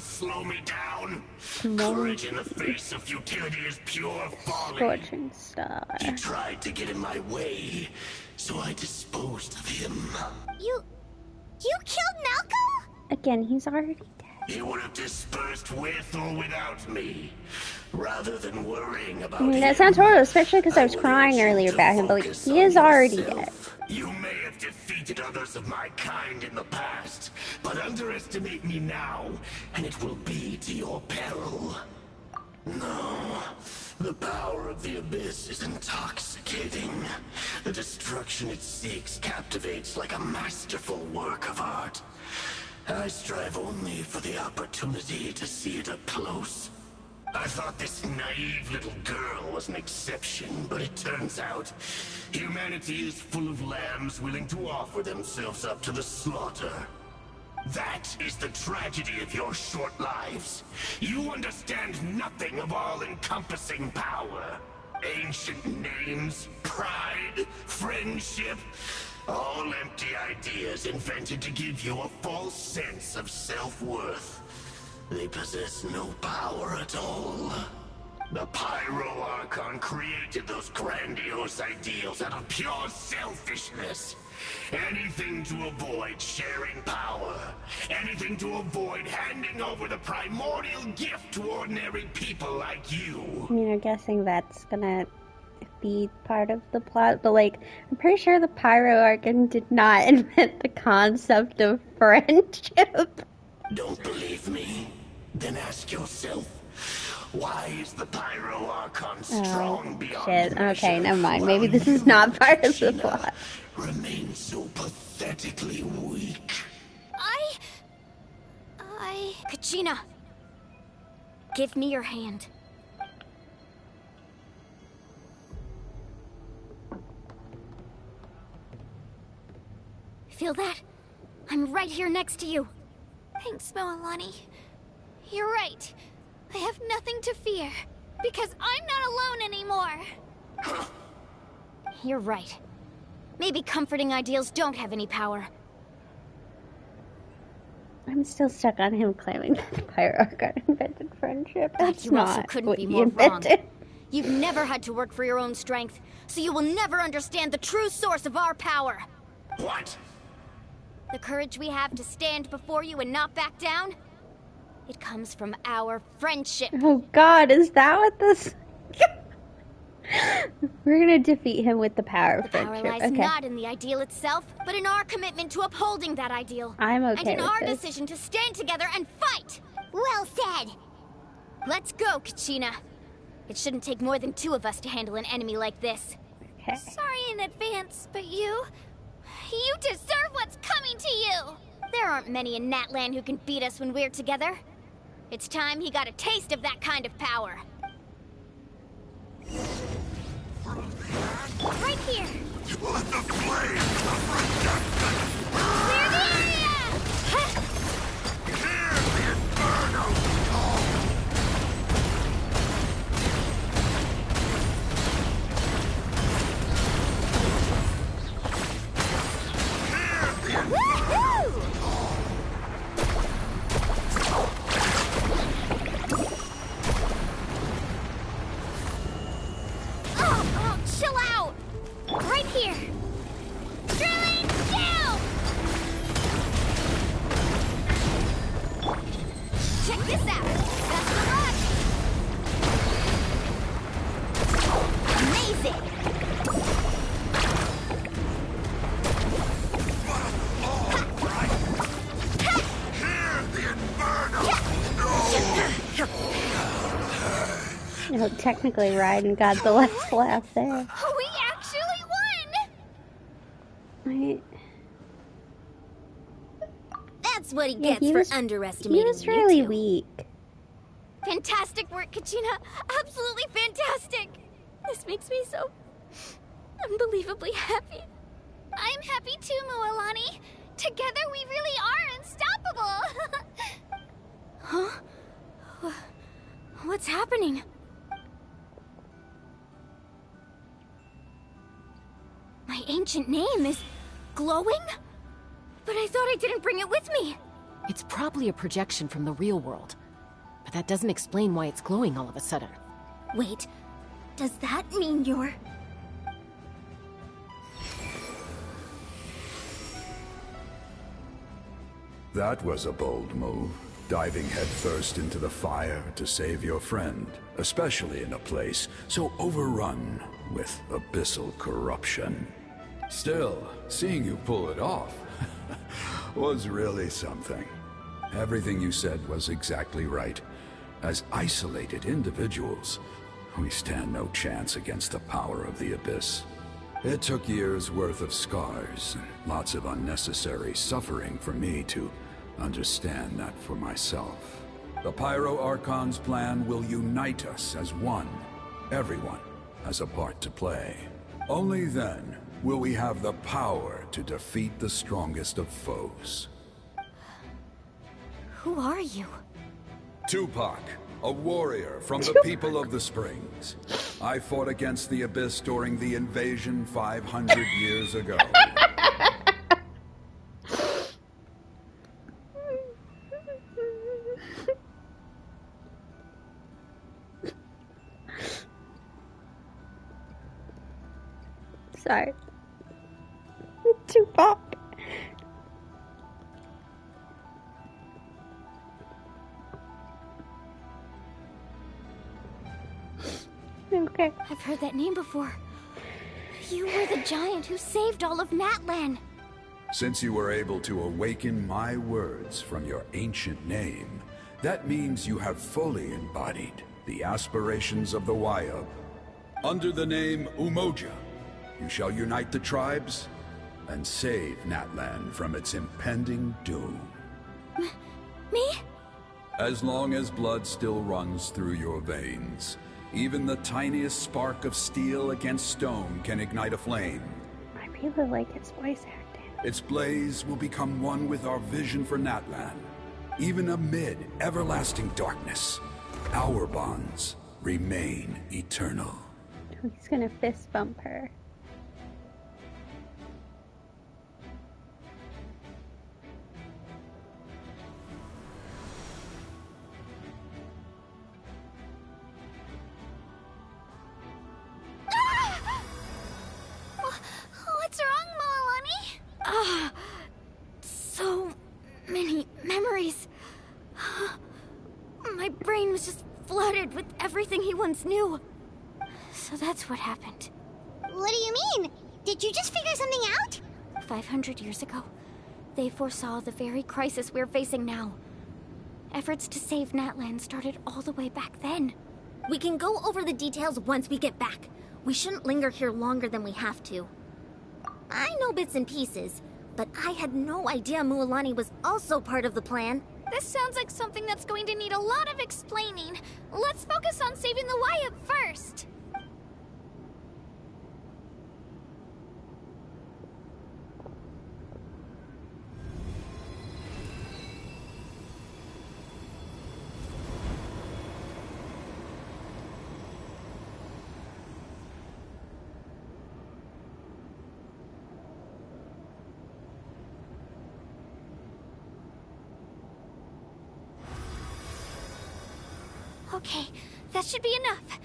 slow me down? More Courage in the face of futility is pure folly. Scorching star. He tried to get in my way, so I disposed of him. You killed Malcolm? Again, he's already dead. He would have dispersed with or without me, rather than worrying about I mean, him. that sounds horrible, especially because I was crying earlier about him, but like, he is already dead. You may have defeated others of my kind in the past, but underestimate me now, and it will be to your peril. No, the power of the Abyss is intoxicating. The destruction it seeks captivates like a masterful work of art. I strive only for the opportunity to see it up close. I thought this naive little girl was an exception, but it turns out humanity is full of lambs willing to offer themselves up to the slaughter. That is the tragedy of your short lives. You understand nothing of all-encompassing power. Ancient names, pride, friendship, all empty ideas invented to give you a false sense of self-worth. They possess no power at all. The Pyro Archon created those grandiose ideals out of pure selfishness. Anything to avoid sharing power. Anything to avoid handing over the primordial gift to ordinary people like you. I mean, I'm guessing that's gonna be part of the plot, but like, I'm pretty sure the Pyro Archon did not invent the concept of friendship. Don't believe me? Then ask yourself, why is the Pyro Archon strong beyond Shit. measure, Okay, never mind. while Maybe this is not part of the Kachina plot. remains so pathetically weak? Kachina, give me your hand. Feel that? I'm right here next to you. Thanks, Moalani. You're right. I have nothing to fear, because I'm not alone anymore. You're right. Maybe comforting ideals don't have any power. I'm still stuck on him claiming that the Pyro Archon invented friendship. But That's you also not couldn't what be he more wrong. invented. You've never had to work for your own strength, so you will never understand the true source of our power. What? The courage we have to stand before you and not back down? It comes from our friendship. Oh God, is that what this? We're gonna defeat him with the power of Power friendship. lies Okay. not in the ideal itself, but in our commitment to upholding that ideal. I'm And okay in with our this. decision to stand together and fight. Well said. Let's go, Kachina. It shouldn't take more than two of us to handle an enemy like this. Okay. Sorry in advance, but you deserve what's coming to you. There aren't many in Natlan who can beat us when we're together. It's time he got a taste of that kind of power. Right here. Let the flames of Clear the area! Hear the inferno call! Hear the Woohoo! Oh, chill out! Right here! Drilling down! Check this out! Best of luck! Amazing! You know, technically, Raiden got the last laugh there. We actually won! Right. That's what he Yeah, gets he for was- underestimating He was you really two. weak. Fantastic work, Kachina. Absolutely fantastic. This makes me so unbelievably happy. I'm happy too, Moalani. Together we really are unstoppable. Huh? What's happening? My ancient name is glowing? But I thought I didn't bring it with me. It's probably a projection from the real world. But that doesn't explain why it's glowing all of a sudden. Wait, does that mean you're... That was a bold move, diving headfirst into the fire to save your friend, especially in a place so overrun with abyssal corruption. Still, seeing you pull it off was really something. Everything you said was exactly right. As isolated individuals, we stand no chance against the power of the Abyss. It took years' worth of scars and lots of unnecessary suffering for me to understand that for myself. The Pyro Archon's plan will unite us as one. Everyone has a part to play. Only then will we have the power to defeat the strongest of foes. Who are you? Tupac, a warrior from the people of the Springs. I fought against the Abyss during the invasion 500 years ago. Sorry. Tupac. Okay. I've heard that name before. You were the giant who saved all of Natlan. Since you were able to awaken my words from your ancient name, that means you have fully embodied the aspirations of the Wayub. Under the name Umoja, you shall unite the tribes and save Natlan from its impending doom. Me? As long as blood still runs through your veins, even the tiniest spark of steel against stone can ignite a flame. I really like his voice acting. Its blaze will become one with our vision for Natlan. Even amid everlasting darkness, our bonds remain eternal. He's gonna fist bump her. What's wrong, Moalani? So many memories. My brain was just flooded with everything he once knew. So that's what happened. What do you mean? Did you just figure something out? 500 years ago, they foresaw the very crisis we're facing now. Efforts to save Natlan started all the way back then. We can go over the details once we get back. We shouldn't linger here longer than we have to. I know bits and pieces, but I had no idea Mualani was also part of the plan. This sounds like something that's going to need a lot of explaining. Let's focus on saving the Wayub first. Okay, that should be enough.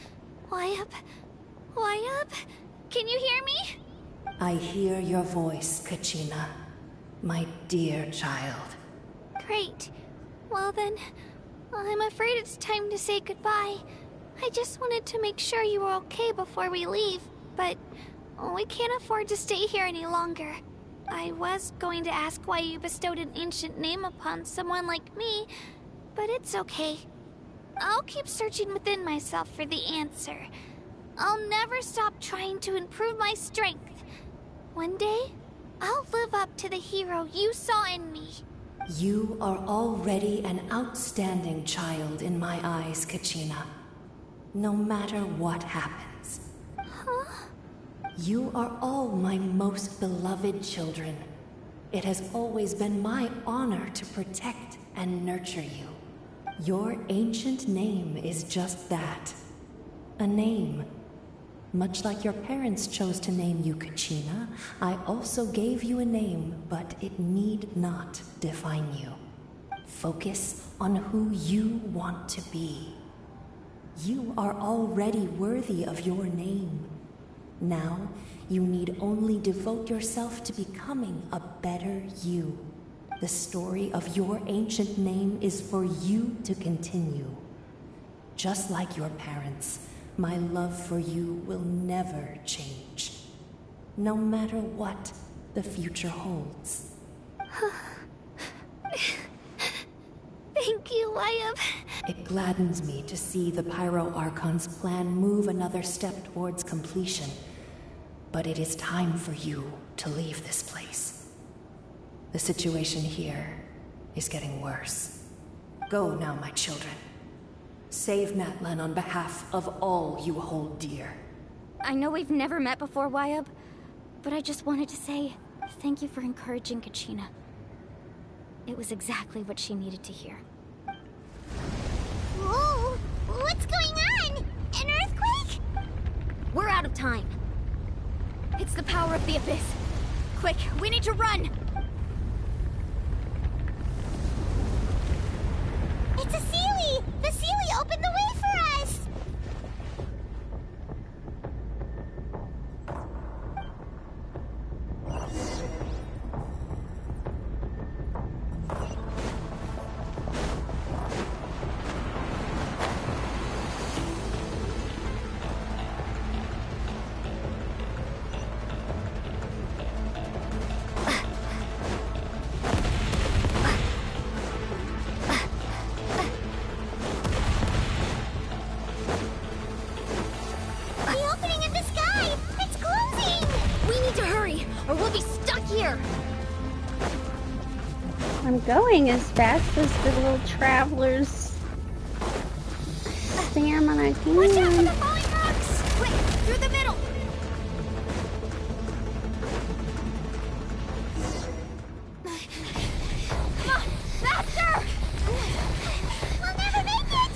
Wayub? Wayub? Can you hear me? I hear your voice, Kachina. My dear child. Great. Well then, I'm afraid it's time to say goodbye. I just wanted to make sure you were okay before we leave, but we can't afford to stay here any longer. I was going to ask why you bestowed an ancient name upon someone like me, but it's okay. I'll keep searching within myself for the answer. I'll never stop trying to improve my strength. One day, I'll live up to the hero you saw in me. You are already an outstanding child in my eyes, Kachina. No matter what happens. Huh? You are all my most beloved children. It has always been my honor to protect and nurture you. Your ancient name is just that. A name. Much like your parents chose to name you Kachina, I also gave you a name, but it need not define you. Focus on who you want to be. You are already worthy of your name. Now, you need only devote yourself to becoming a better you. The story of your ancient name is for you to continue. Just like your parents, my love for you will never change. No matter what the future holds. Thank you, Wyatt. It gladdens me to see the Pyro Archon's plan move another step towards completion. But it is time for you to leave this place. The situation here is getting worse. Go now, my children. Save Natlan on behalf of all you hold dear. I know we've never met before, Wyatt, but I just wanted to say thank you for encouraging Kachina. It was exactly what she needed to hear. Whoa! What's going on? An earthquake? We're out of time. It's the power of the Abyss. Quick, we need to run! It's a Seelie! The Seelie opened the way for us! I'm going as fast as the little travelers stamina can. Watch out for the falling rocks! Quick, through the middle! Come on, faster! We'll never make it!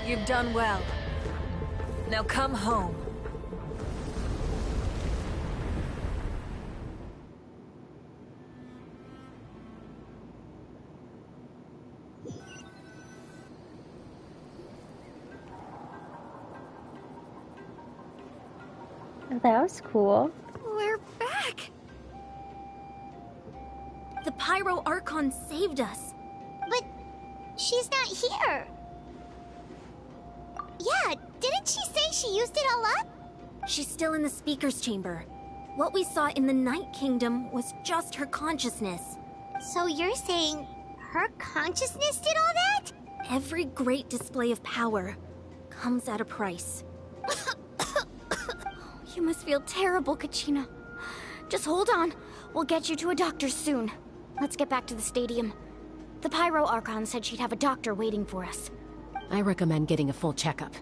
You've done well. Now come home. That was cool. We're back! The Pyro Archon saved us. But she's not here. Yeah, didn't she say she used it all up? She's still in the Speaker's Chamber. What we saw in the Night Kingdom was just her consciousness. So you're saying her consciousness did all that? Every great display of power comes at a price. You must feel terrible, Kachina. Just hold on. We'll get you to a doctor soon. Let's get back to the stadium. The Pyro Archon said she'd have a doctor waiting for us. I recommend getting a full checkup,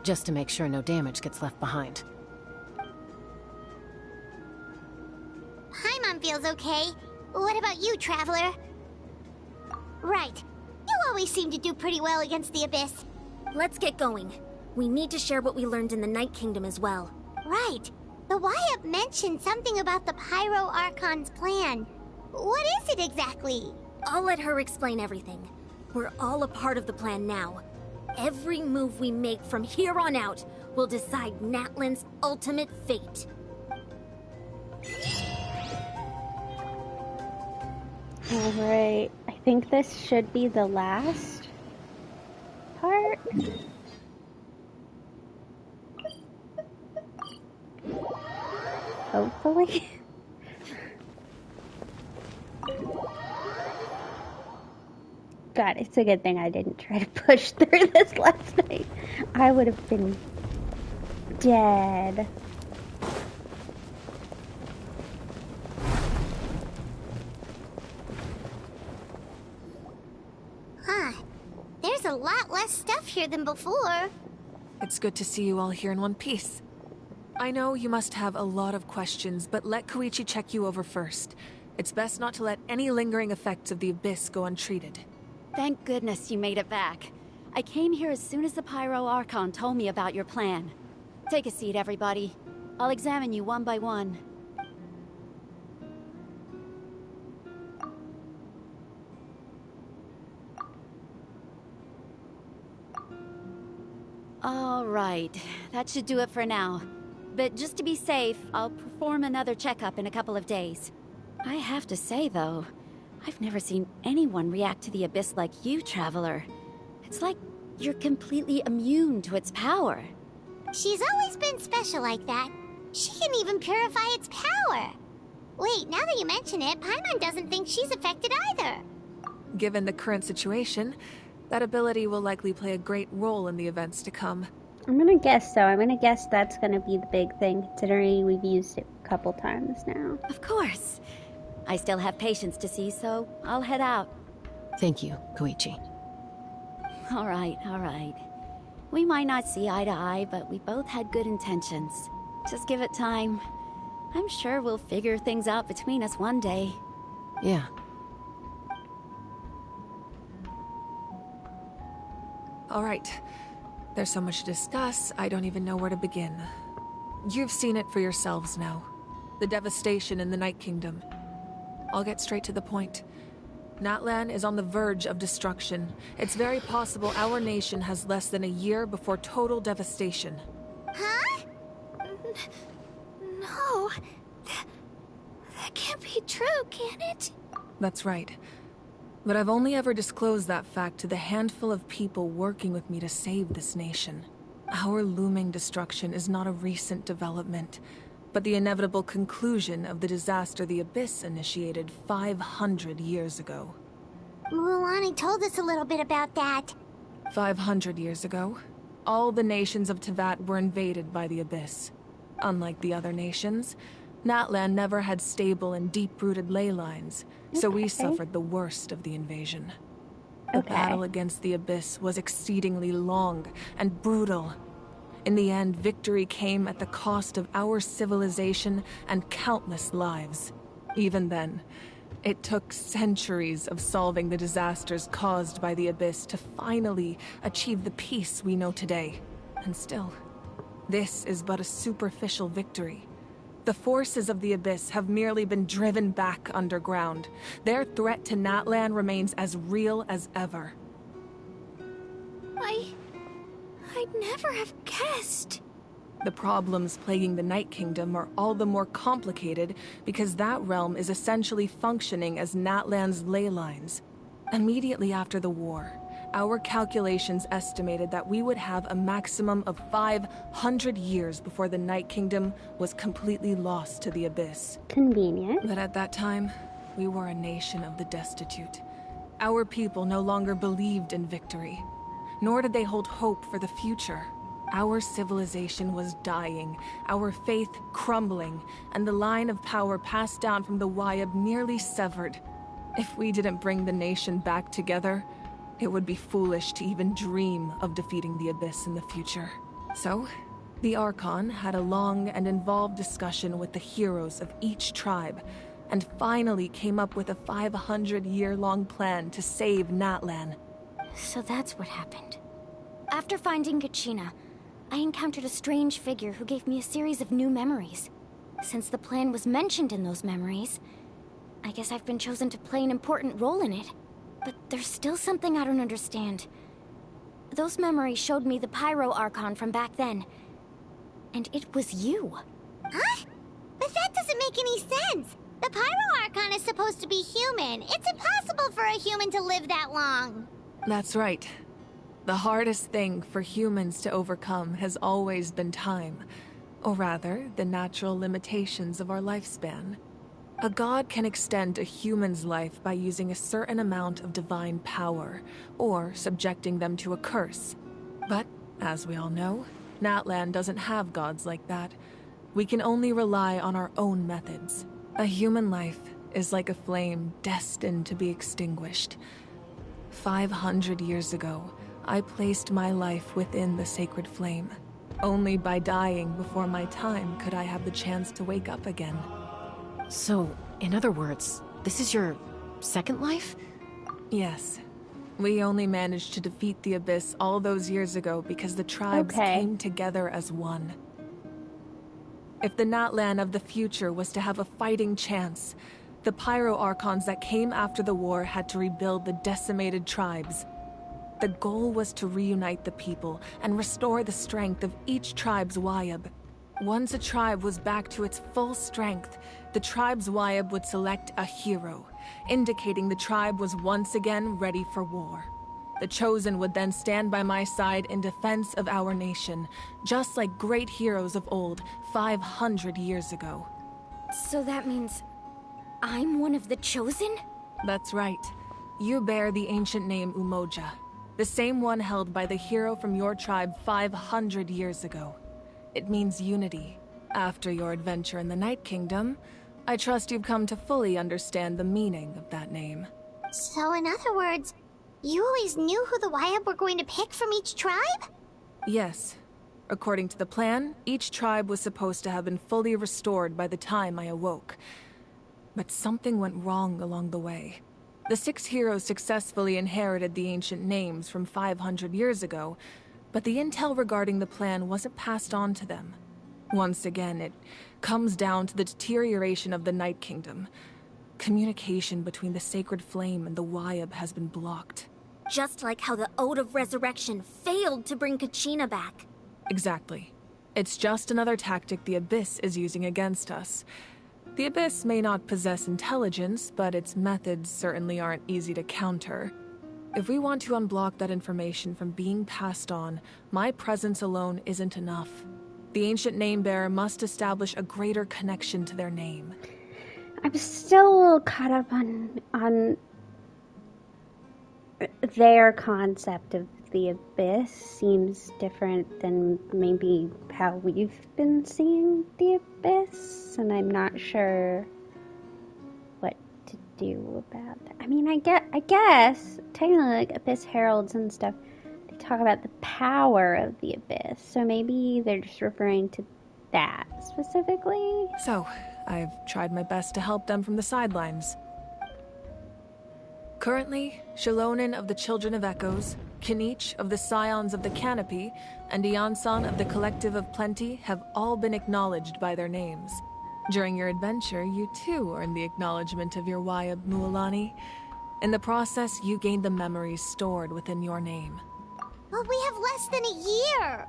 just to make sure no damage gets left behind. Paimon feels okay. What about you, Traveler? Right. You always seem to do pretty well against the Abyss. Let's get going. We need to share what we learned in the Night Kingdom as well. Right. The Wyatt mentioned something about the Pyro Archon's plan. What is it exactly? I'll let her explain everything. We're all a part of the plan now. Every move we make from here on out will decide Natlan's ultimate fate. Alright, I think this should be the last part. Hopefully. God, it's a good thing I didn't try to push through this last night. I would have been dead. Huh. There's a lot less stuff here than before. It's good to see you all here in one piece. I know you must have a lot of questions, but let Koichi check you over first. It's best not to let any lingering effects of the Abyss go untreated. Thank goodness you made it back. I came here as soon as the Pyro Archon told me about your plan. Take a seat, everybody. I'll examine you one by one. All right, that should do it for now. But just to be safe, I'll perform another checkup in a couple of days. I have to say, though, I've never seen anyone react to the Abyss like you, Traveler. It's like you're completely immune to its power. She's always been special like that. She can even purify its power. Wait, now that you mention it, Paimon doesn't think she's affected either. Given the current situation, that ability will likely play a great role in the events to come. I'm gonna guess so. I'm gonna guess that's gonna be the big thing, considering we've used it a couple times now. Of course. I still have patients to see, so I'll head out. Thank you, Koichi. All right. We might not see eye to eye, but we both had good intentions. Just give it time. I'm sure we'll figure things out between us one day. Yeah. All right. There's so much to discuss, I don't even know where to begin. You've seen it for yourselves now. The devastation in the Night Kingdom. I'll get straight to the point. Natlan is on the verge of destruction. It's very possible our nation has less than a year before total devastation. Huh? No. That can't be true, can it? That's right. But I've only ever disclosed that fact to the handful of people working with me to save this nation. Our looming destruction is not a recent development, but the inevitable conclusion of the disaster the Abyss initiated 500 years ago. Mualani told us a little bit about that. 500 years ago, all the nations of Teyvat were invaded by the Abyss. Unlike the other nations, Natlan never had stable and deep-rooted ley lines, so we suffered the worst of the invasion. The battle against the Abyss was exceedingly long and brutal. In the end, victory came at the cost of our civilization and countless lives. Even then, it took centuries of solving the disasters caused by the Abyss to finally achieve the peace we know today. And still, this is but a superficial victory. The forces of the Abyss have merely been driven back underground. Their threat to Natlan remains as real as ever. I'd never have guessed. The problems plaguing the Night Kingdom are all the more complicated because that realm is essentially functioning as Natlan's ley lines. Immediately after the war, our calculations estimated that we would have a maximum of 500 years before the Night Kingdom was completely lost to the Abyss. Convenient. But at that time, we were a nation of the destitute. Our people no longer believed in victory, nor did they hold hope for the future. Our civilization was dying, our faith crumbling, and the line of power passed down from the Wayab nearly severed. If we didn't bring the nation back together, it would be foolish to even dream of defeating the Abyss in the future. So, the Archon had a long and involved discussion with the heroes of each tribe, and finally came up with a 500-year-long plan to save Natlan. So that's what happened. After finding Kachina, I encountered a strange figure who gave me a series of new memories. Since the plan was mentioned in those memories, I guess I've been chosen to play an important role in it. But there's still something I don't understand. Those memories showed me the Pyro Archon from back then. And it was you. Huh? But that doesn't make any sense. The Pyro Archon is supposed to be human. It's impossible for a human to live that long. That's right. The hardest thing for humans to overcome has always been time. Or rather, the natural limitations of our lifespan. A god can extend a human's life by using a certain amount of divine power, or subjecting them to a curse. But, as we all know, Natlan doesn't have gods like that. We can only rely on our own methods. A human life is like a flame destined to be extinguished. 500 years ago, I placed my life within the sacred flame. Only by dying before my time could I have the chance to wake up again. So, in other words, this is your second life? Yes. We only managed to defeat the Abyss all those years ago because the tribes came together as one. If the Natlan of the future was to have a fighting chance, the Pyro Archons that came after the war had to rebuild the decimated tribes. The goal was to reunite the people and restore the strength of each tribe's Wayab. Once a tribe was back to its full strength, the tribe's Wayab would select a hero, indicating the tribe was once again ready for war. The Chosen would then stand by my side in defense of our nation, just like great heroes of old, 500 years ago. So that means I'm one of the Chosen? That's right. You bear the ancient name Umoja, the same one held by the hero from your tribe 500 years ago. It means unity. After your adventure in the Night Kingdom, I trust you've come to fully understand the meaning of that name. So in other words, you always knew who the Wayab were going to pick from each tribe? Yes. According to the plan, each tribe was supposed to have been fully restored by the time I awoke. But something went wrong along the way. The 6 heroes successfully inherited the ancient names from 500 years ago, but the intel regarding the plan wasn't passed on to them. Once again, it comes down to the deterioration of the Night Kingdom. Communication between the Sacred Flame and the Wayab has been blocked. Just like how the Ode of Resurrection failed to bring Kachina back. Exactly. It's just another tactic the Abyss is using against us. The Abyss may not possess intelligence, but its methods certainly aren't easy to counter. If we want to unblock that information from being passed on, my presence alone isn't enough. The ancient name-bearer must establish a greater connection to their name. I'm still a little caught up on their concept of the Abyss. Seems different than maybe how we've been seeing the Abyss, and I'm not sure what to do about that. I mean, I guess technically, like Abyss heralds and stuff, they talk about the power of the Abyss, so maybe they're just referring to that specifically. So, I've tried my best to help them from the sidelines. Currently, Shilonen of the Children of Echoes, Kinich of the Scions of the Canopy, and Iansan of the Collective of Plenty have all been acknowledged by their names. During your adventure, you too earned the acknowledgement of your Wayab, Mualani. In the process, you gained the memories stored within your name. But we have less than a year!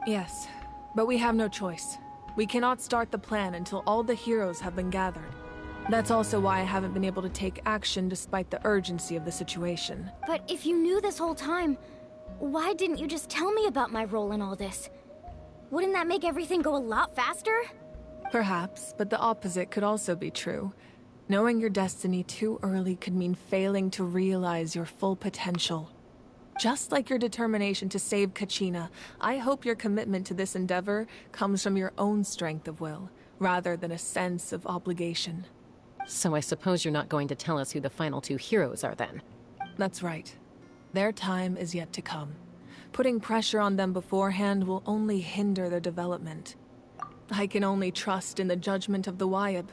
Yes, but we have no choice. We cannot start the plan until all the heroes have been gathered. That's also why I haven't been able to take action despite the urgency of the situation. But if you knew this whole time, why didn't you just tell me about my role in all this? Wouldn't that make everything go a lot faster? Perhaps, but the opposite could also be true. Knowing your destiny too early could mean failing to realize your full potential. Just like your determination to save Kachina, I hope your commitment to this endeavor comes from your own strength of will, rather than a sense of obligation. So I suppose you're not going to tell us who the final 2 heroes are then? That's right. Their time is yet to come. Putting pressure on them beforehand will only hinder their development. I can only trust in the judgment of the Wayab.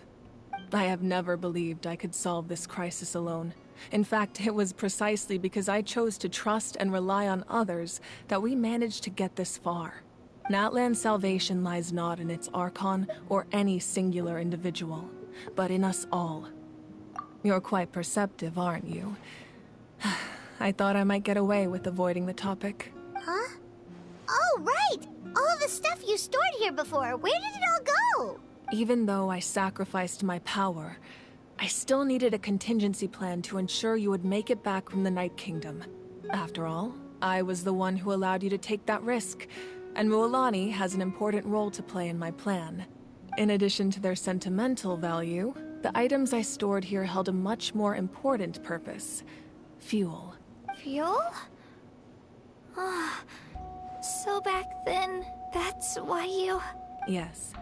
I have never believed I could solve this crisis alone. In fact, it was precisely because I chose to trust and rely on others that we managed to get this far. Natlan's salvation lies not in its Archon or any singular individual, but in us all. You're quite perceptive, aren't you? I thought I might get away with avoiding the topic. Huh? Oh, right! All of the stuff you stored here before, where did it all go? Even though I sacrificed my power, I still needed a contingency plan to ensure you would make it back from the Night Kingdom. After all, I was the one who allowed you to take that risk, and Mualani has an important role to play in my plan. In addition to their sentimental value, the items I stored here held a much more important purpose. Fuel. Fuel? Ah, so back then, that's why you... Yes.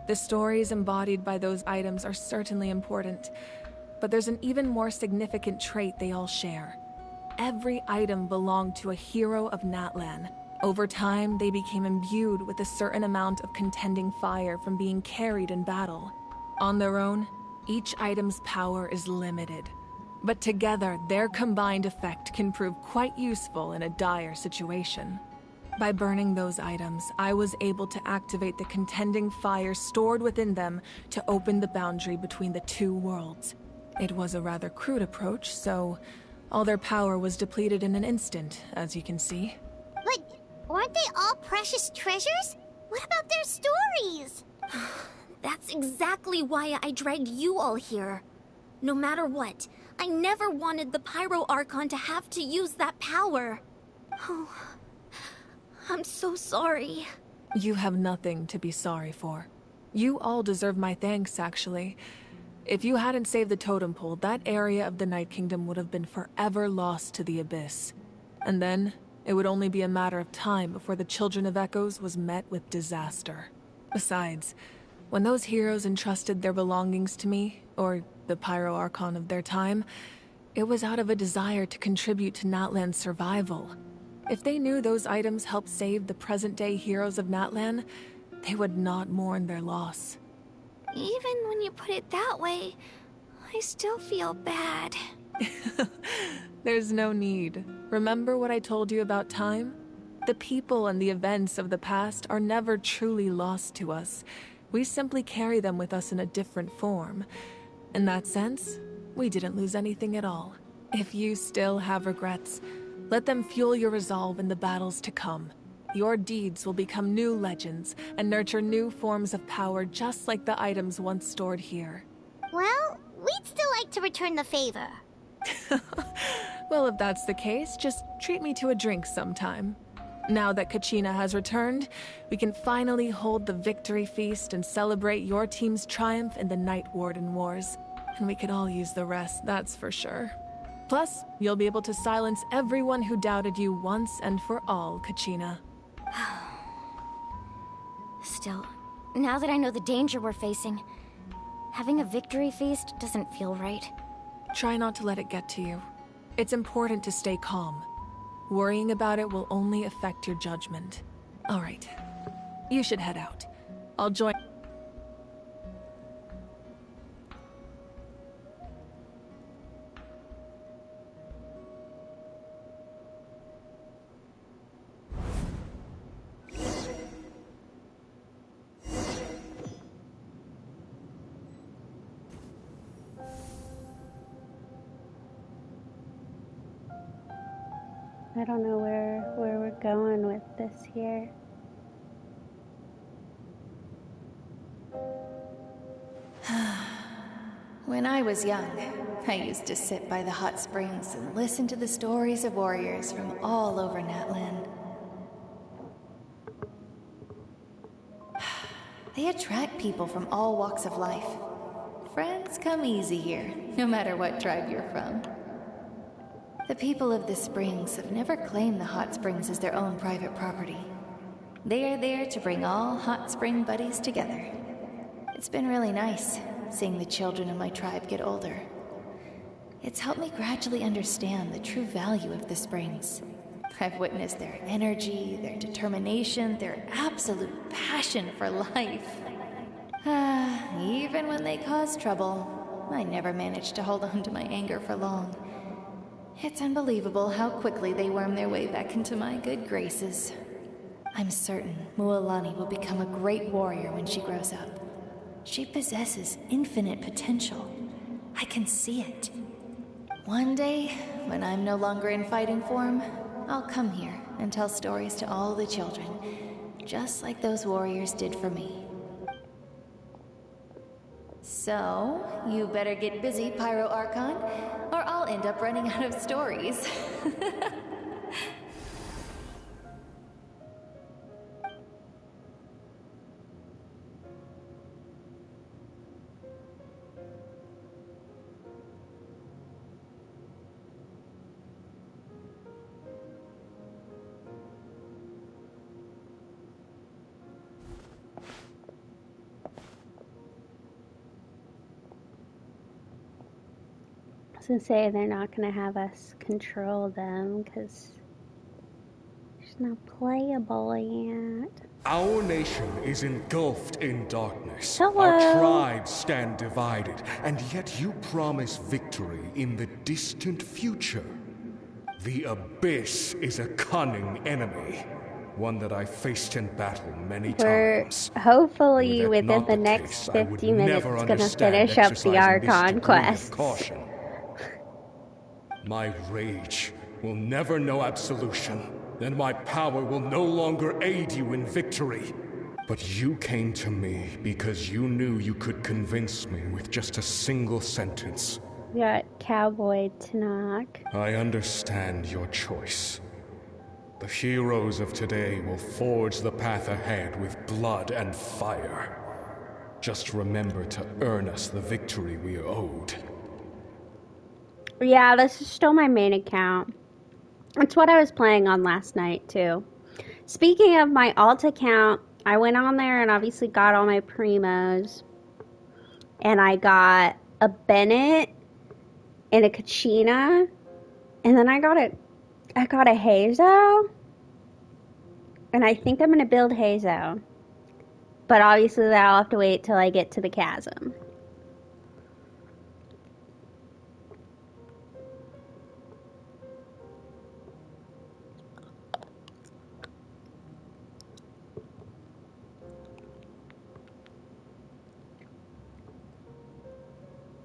The stories embodied by those items are certainly important, but there's an even more significant trait they all share. Every item belonged to a hero of Natlan. Over time, they became imbued with a certain amount of contending fire from being carried in battle. On their own, each item's power is limited, but together, their combined effect can prove quite useful in a dire situation. By burning those items, I was able to activate the contending fire stored within them to open the boundary between the two worlds. It was a rather crude approach, so all their power was depleted in an instant, as you can see. But aren't they all precious treasures? What about their stories? That's exactly why I dragged you all here. No matter what, I never wanted the Pyro Archon to have to use that power. Oh, I'm so sorry. You have nothing to be sorry for. You all deserve my thanks, actually. If you hadn't saved the totem pole, that area of the Night Kingdom would have been forever lost to the Abyss. And then, it would only be a matter of time before the Children of Echoes was met with disaster. Besides, when those heroes entrusted their belongings to me, or the Pyro Archon of their time, it was out of a desire to contribute to Natlan's survival. If they knew those items helped save the present-day heroes of Natlan, they would not mourn their loss. Even when you put it that way, I still feel bad. There's no need. Remember what I told you about time? The people and the events of the past are never truly lost to us. We simply carry them with us in a different form. In that sense, we didn't lose anything at all. If you still have regrets, let them fuel your resolve in the battles to come. Your deeds will become new legends and nurture new forms of power just like the items once stored here. Well, we'd still like to return the favor. Well, if that's the case, just treat me to a drink sometime. Now that Kachina has returned, we can finally hold the victory feast and celebrate your team's triumph in the Night Warden Wars. And we could all use the rest, that's for sure. Plus, you'll be able to silence everyone who doubted you once and for all, Kachina. Still, now that I know the danger we're facing, having a victory feast doesn't feel right. Try not to let it get to you. It's important to stay calm. Worrying about it will only affect your judgment. All right. You should head out. I'll join... I don't know where we're going with this here. When I was young, I used to sit by the hot springs and listen to the stories of warriors from all over Natlan. They attract people from all walks of life. Friends come easy here, no matter what tribe you're from. The people of the springs have never claimed the hot springs as their own private property. They are there to bring all hot spring buddies together. It's been really nice, seeing the children of my tribe get older. It's helped me gradually understand the true value of the springs. I've witnessed their energy, their determination, their absolute passion for life. Even when they cause trouble, I never managed to hold on to my anger for long. It's unbelievable how quickly they worm their way back into my good graces. I'm certain Mualani will become a great warrior when she grows up. She possesses infinite potential. I can see it. One day, when I'm no longer in fighting form, I'll come here and tell stories to all the children, just like those warriors did for me. So, you better get busy, Pyro Archon, or I'll end up running out of stories. I was gonna say they're not gonna have us control them because it's not playable yet. Our nation is engulfed in darkness. Hello. Our tribes stand divided, and yet you promise victory in the distant future. The Abyss is a cunning enemy, one that I faced in battle many times. Hopefully within the next 50 minutes gonna finish up the Archon quest. Caution. My rage will never know absolution, and my power will no longer aid you in victory. But you came to me because you knew you could convince me with just a single sentence. We got Cowboy to knock. I understand your choice. The heroes of today will forge the path ahead with blood and fire. Just remember to earn us the victory we are owed. Yeah, this is still my main account. It's what I was playing on last night, too. Speaking of my alt account, I went on there and obviously got all my primos. And I got a Bennett and a Kachina. And then I got a Hazo. And I think I'm going to build Hazo. But obviously that'll have to wait till I get to the chasm.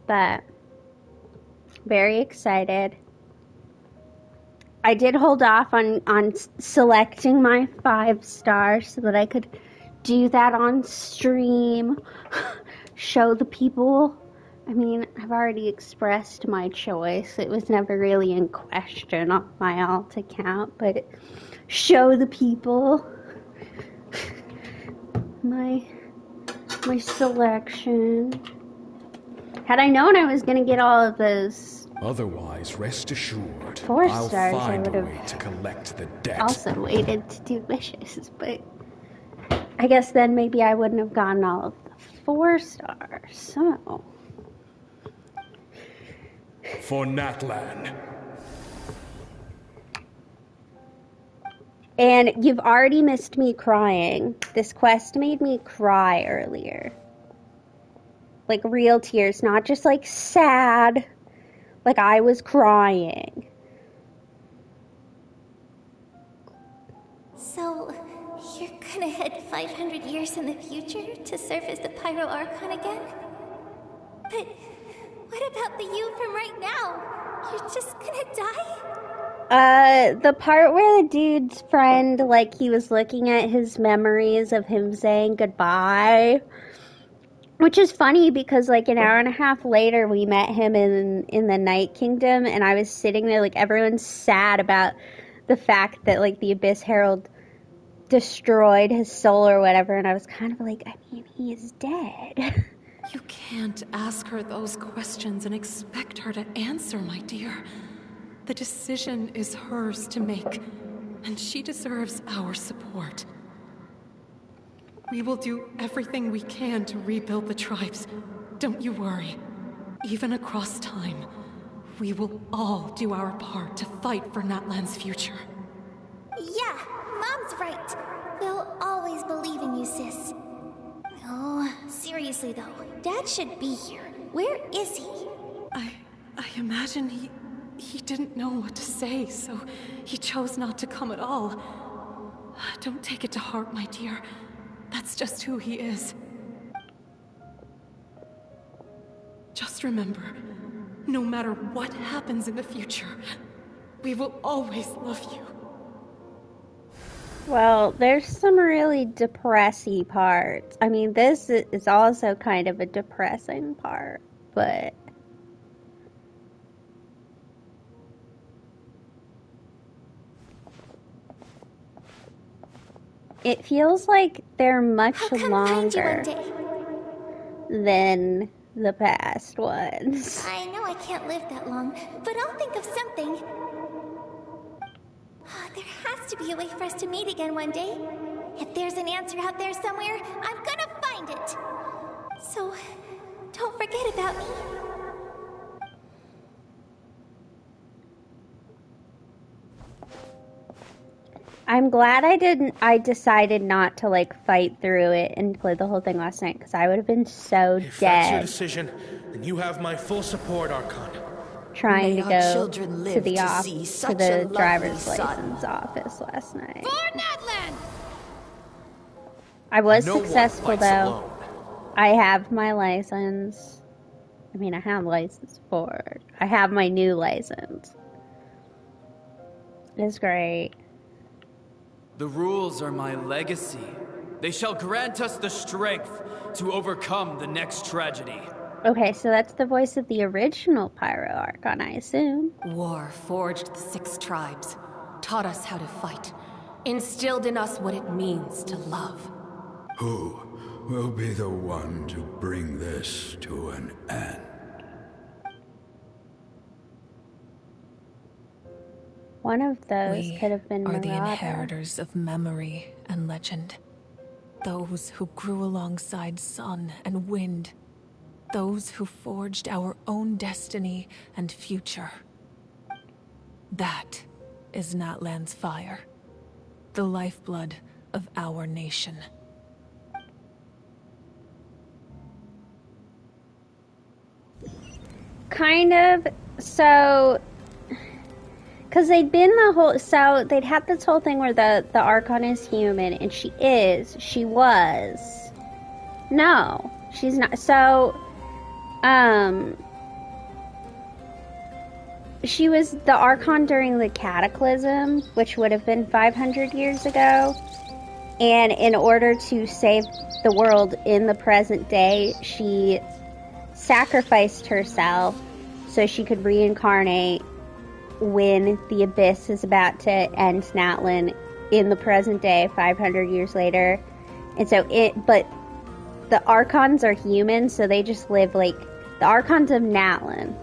But very excited. I did hold off on selecting my 5 stars so that I could do that on stream, show the people. I mean, I've already expressed my choice. It was never really in question on my alt account, but show the people my selection. Had I known I was going to get all of those Otherwise, rest assured, 4 I'll stars, find I a would way to collect the debt. have also waited to do wishes, but I guess then maybe I wouldn't have gotten all of the 4 stars, so. For Natlan. And you've already missed me crying. This quest made me cry earlier. Like real tears, not just like sad. Like I was crying. So, you're gonna head 500 years in the future to serve as the Pyro Archon again? But what about the you from right now? You're just gonna die? The part where the dude's friend, like, he was looking at his memories of him saying goodbye. Which is funny because, like, an hour and a half later, we met him in the Night Kingdom, and I was sitting there, like, everyone's sad about the fact that, like, the Abyss Herald destroyed his soul or whatever, and I was kind of like, I mean, he is dead. You can't ask her those questions and expect her to answer, my dear. The decision is hers to make, and she deserves our support. We will do everything we can to rebuild the tribes. Don't you worry. Even across time, we will all do our part to fight for Natlan's future. Yeah, Mom's right. We'll always believe in you, sis. Oh, seriously though, Dad should be here. Where is he? I imagine he didn't know what to say, so he chose not to come at all. Don't take it to heart, my dear. That's just who he is. Just remember, no matter what happens in the future, we will always love you. Well, there's some really depressing parts. I mean, this is also kind of a depressing part, but it feels like they're much longer than the past ones. I know I can't live that long, but I'll think of something. There has to be a way for us to meet again one day. If there's an answer out there somewhere, I'm gonna find it. So, don't forget about me. I'm glad I decided not to like fight through it and play the whole thing last night, because I would have been so If that's your dead decision, then you have my full support, Archon. trying May to our go children to live the to see to such a the lovely driver's son. license office last night. For Natlan! I was No one successful fights though. alone. I have my license. I mean, I have license for it. I have my new license. It's great. The rules are my legacy. They shall grant us the strength to overcome the next tragedy. Okay, so that's the voice of the original Pyro Archon, I assume. War forged the 6 tribes, taught us how to fight, instilled in us what it means to love. Who will be the one to bring this to an end? One of those We could have been are the Marauder. inheritors of memory and legend. Those who grew alongside sun and wind. Those who forged our own destiny and future. That is Natlan's fire. The lifeblood of our nation. Kind of. So, because they'd been so they'd had this whole thing where the Archon is human, and she was. No, she's not. So, she was the Archon during the Cataclysm, which would have been 500 years ago. And in order to save the world in the present day, she sacrificed herself so she could reincarnate when the Abyss is about to end Natlan in the present day, 500 years later. And so but the Archons are human, so they just live like, the Archons of Natlan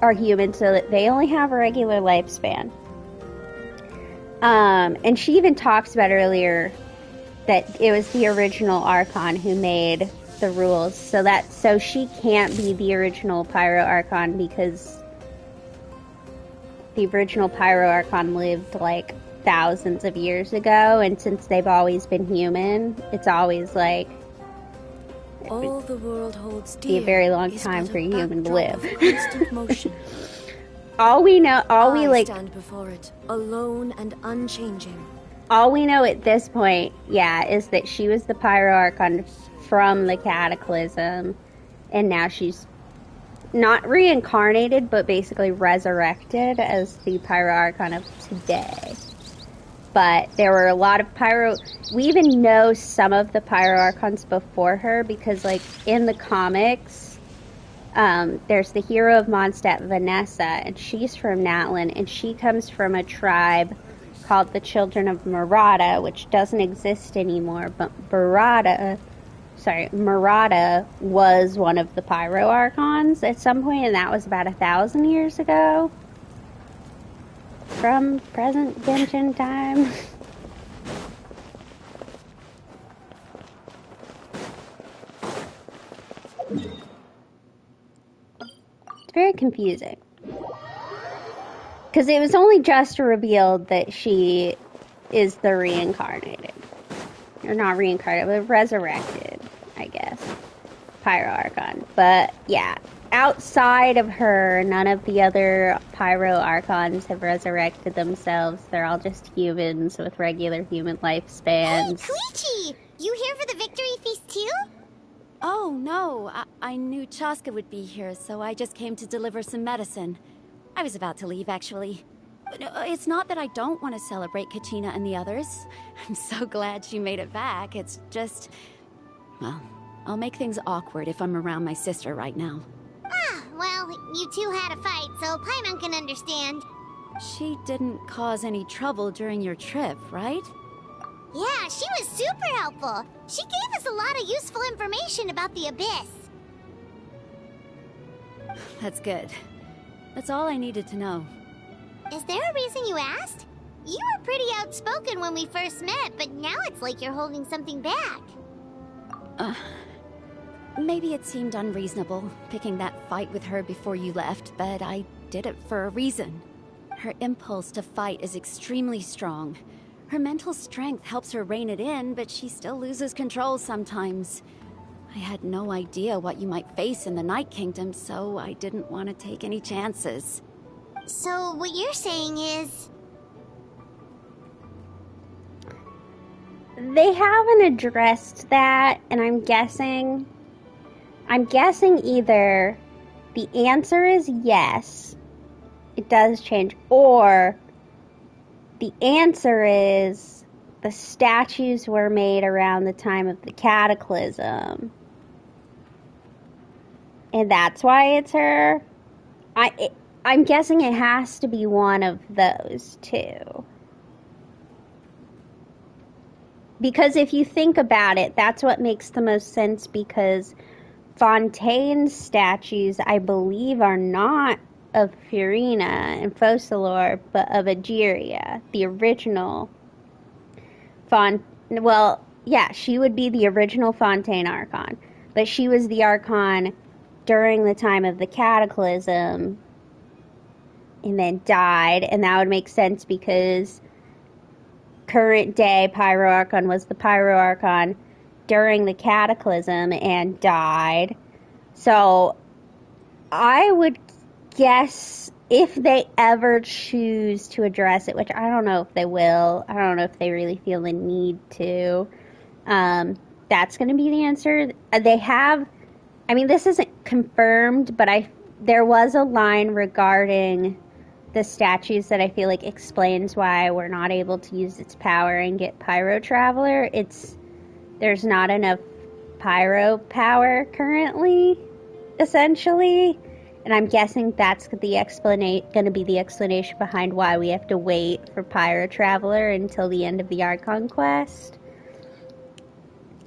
are human, so that they only have a regular lifespan. And she even talks about earlier that it was the original Archon who made the rules, so she can't be the original Pyro Archon, because the original Pyro Archon lived like thousands of years ago, and since they've always been human, it's always like All the world holds be dear a very long is time but for a human to backdrop live. of constant motion. all we know I stand before it, alone and unchanging. all we know at this point, is that she was the Pyro Archon from the Cataclysm, and now she's not reincarnated, but basically resurrected as the Pyro Archon of today. But there were a lot of we even know some of the Pyro Archons before her, because like in the comics, there's the hero of Mondstadt, Vanessa, and she's from Natlan, and she comes from a tribe called the Children of Murata, which doesn't exist anymore, but Murata was one of the Pyro Archons at some point, and that was about 1,000 years ago. From present Genshin time. It's very confusing. Because it was only just revealed that she is the reincarnated. Or not reincarnated, but resurrected, I guess. Pyro Archon. But, yeah. Outside of her, none of the other Pyro Archons have resurrected themselves. They're all just humans with regular human lifespans. Hey, Koichi! You here for the victory feast too? Oh, no. I knew Chaska would be here, so I just came to deliver some medicine. I was about to leave, actually. It's not that I don't want to celebrate Kachina and the others. I'm so glad she made it back. It's just... Well, I'll make things awkward if I'm around my sister right now. Ah, well, you two had a fight, so Paimon can understand. She didn't cause any trouble during your trip, right? Yeah, she was super helpful. She gave us a lot of useful information about the Abyss. That's good. That's all I needed to know. Is there a reason you asked? You were pretty outspoken when we first met, but now it's like you're holding something back. Maybe it seemed unreasonable, picking that fight with her before you left, but I did it for a reason. Her impulse to fight is extremely strong. Her mental strength helps her rein it in, but she still loses control sometimes. I had no idea what you might face in the Night Kingdom, so I didn't want to take any chances. So what you're saying is... They haven't addressed that, and I'm guessing either the answer is yes, it does change, or the answer is the statues were made around the time of the Cataclysm. And that's why it's her. I'm guessing it has to be one of those two. Because if you think about it, that's what makes the most sense, because Fontaine's statues, I believe, are not of Furina and Focalors, but of Egeria, the original well, yeah, she would be the original Fontaine Archon, but she was the Archon during the time of the Cataclysm and then died, and that would make sense because current day Pyro Archon was the Pyro Archon during the Cataclysm and died. So I would guess if they ever choose to address it, which I don't know if they will, I don't know if they really feel the need to, that's going to be the answer. They have, I mean, this isn't confirmed, but there was a line regarding the statues that I feel like explains why we're not able to use its power and get Pyro Traveler. There's not enough Pyro power currently, essentially. And I'm guessing that's going to be the explanation behind why we have to wait for Pyro Traveler until the end of the Archon Quest.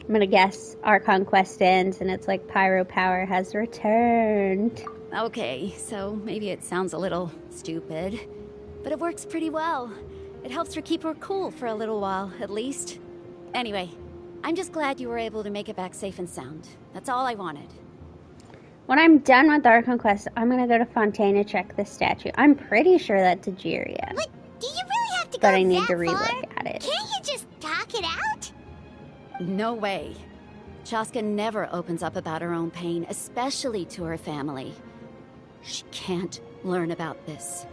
I'm going to guess Archon Quest ends and it's like Pyro power has returned. Okay, so maybe it sounds a little stupid, but it works pretty well. It helps her keep her cool for a little while, at least. Anyway, I'm just glad you were able to make it back safe and sound. That's all I wanted. When I'm done with Archon Quest, I'm going to go to Fontaine to check this statue. I'm pretty sure that's Egeria. What? Do you really have to go but I need that to relook far? at it. Can't you just talk it out? No way. Chaska never opens up about her own pain, especially to her family. She can't learn about this,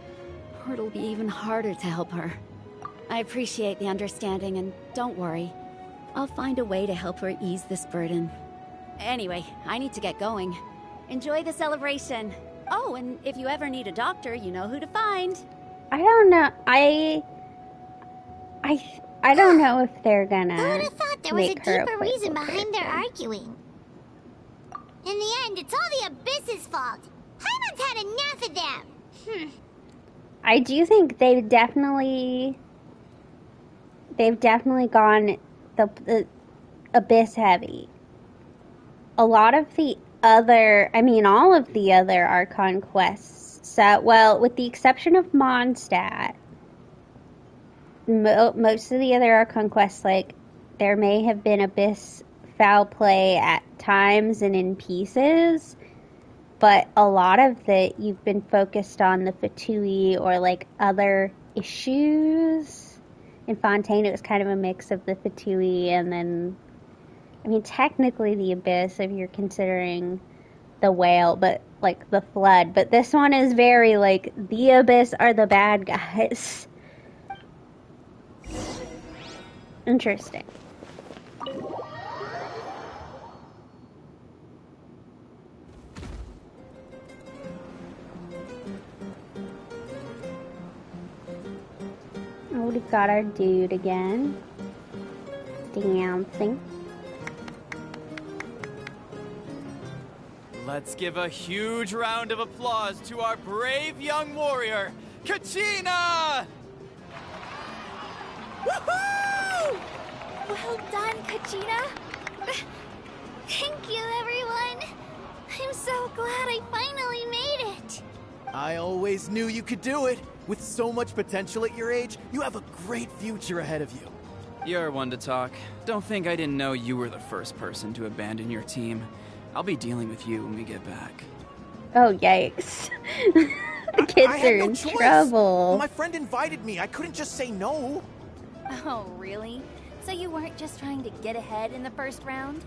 or it'll be even harder to help her. I appreciate the understanding, and don't worry. I'll find a way to help her ease this burden. Anyway, I need to get going. Enjoy the celebration. Oh, and if you ever need a doctor, you know who to find. I don't know. I don't know if they're gonna. I would have thought there was a make her deeper playable reason behind their character. arguing. In the end, it's all the Abyss's fault. Paimon's had enough of them. I do think they've definitely gone the Abyss heavy. A lot of the other, all of the other Archon quests, well, with the exception of Mondstadt, most of the other Archon quests, like, there may have been Abyss foul play at times and in pieces, but a lot of you've been focused on the Fatui or, like, other issues. In Fontaine, it was kind of a mix of the Fatui and then, technically the Abyss, if you're considering the whale, but, like, the flood. But this one is very, like, the Abyss are the bad guys. Interesting. got our dude again. Dancing. Let's give a huge round of applause to our brave young warrior, Kachina! Woohoo! Well done, Kachina. Thank you, everyone. I'm so glad I finally made it. I always knew you could do it. With so much potential at your age, you have a great future ahead of you. You're one to talk. Don't think I didn't know you were the first person to abandon your team. I'll be dealing with you when we get back. Oh, yikes. The kids I had are no in choice. trouble. My friend invited me. I couldn't just say no. Oh, really? So you weren't just trying to get ahead in the first round?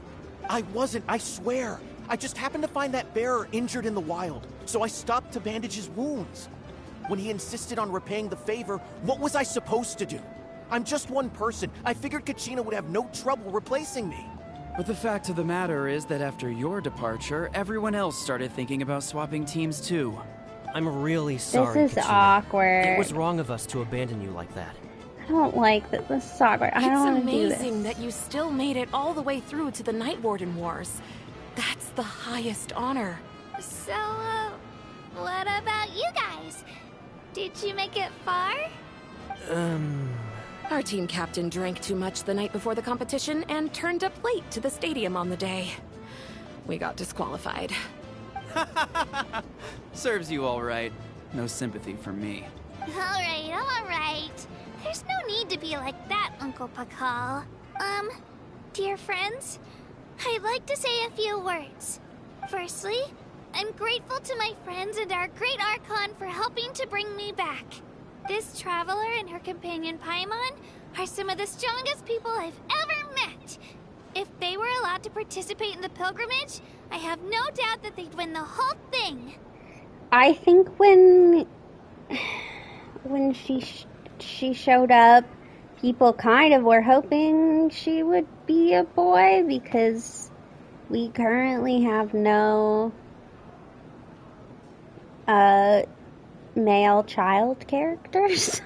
I wasn't, I swear. I just happened to find that bearer injured in the wild, so I stopped to bandage his wounds. When he insisted on repaying the favor, what was I supposed to do? I'm just one person. I figured Kachina would have no trouble replacing me. But the fact of the matter is that after your departure, everyone else started thinking about swapping teams too. I'm really sorry, This is Kachina. awkward. It was wrong of us to abandon you like that. I don't like that. This is awkward. I don't want to do It's amazing this. that you still made it all the way through to the Night Warden Wars. That's the highest honor. So, what about you guys? Did you make it far? Our team captain drank too much the night before the competition and turned up late to the stadium on the day. We got disqualified. Serves you all right. No sympathy from me. Alright. There's no need to be like that, Uncle Pakal. Dear friends, I'd like to say a few words. Firstly, I'm grateful to my friends and our great Archon for helping to bring me back. This traveler and her companion Paimon are some of the strongest people I've ever met. If they were allowed to participate in the pilgrimage, I have no doubt that they'd win the whole thing. I think when she showed up, people kind of were hoping she would be a boy because we currently have no male child characters.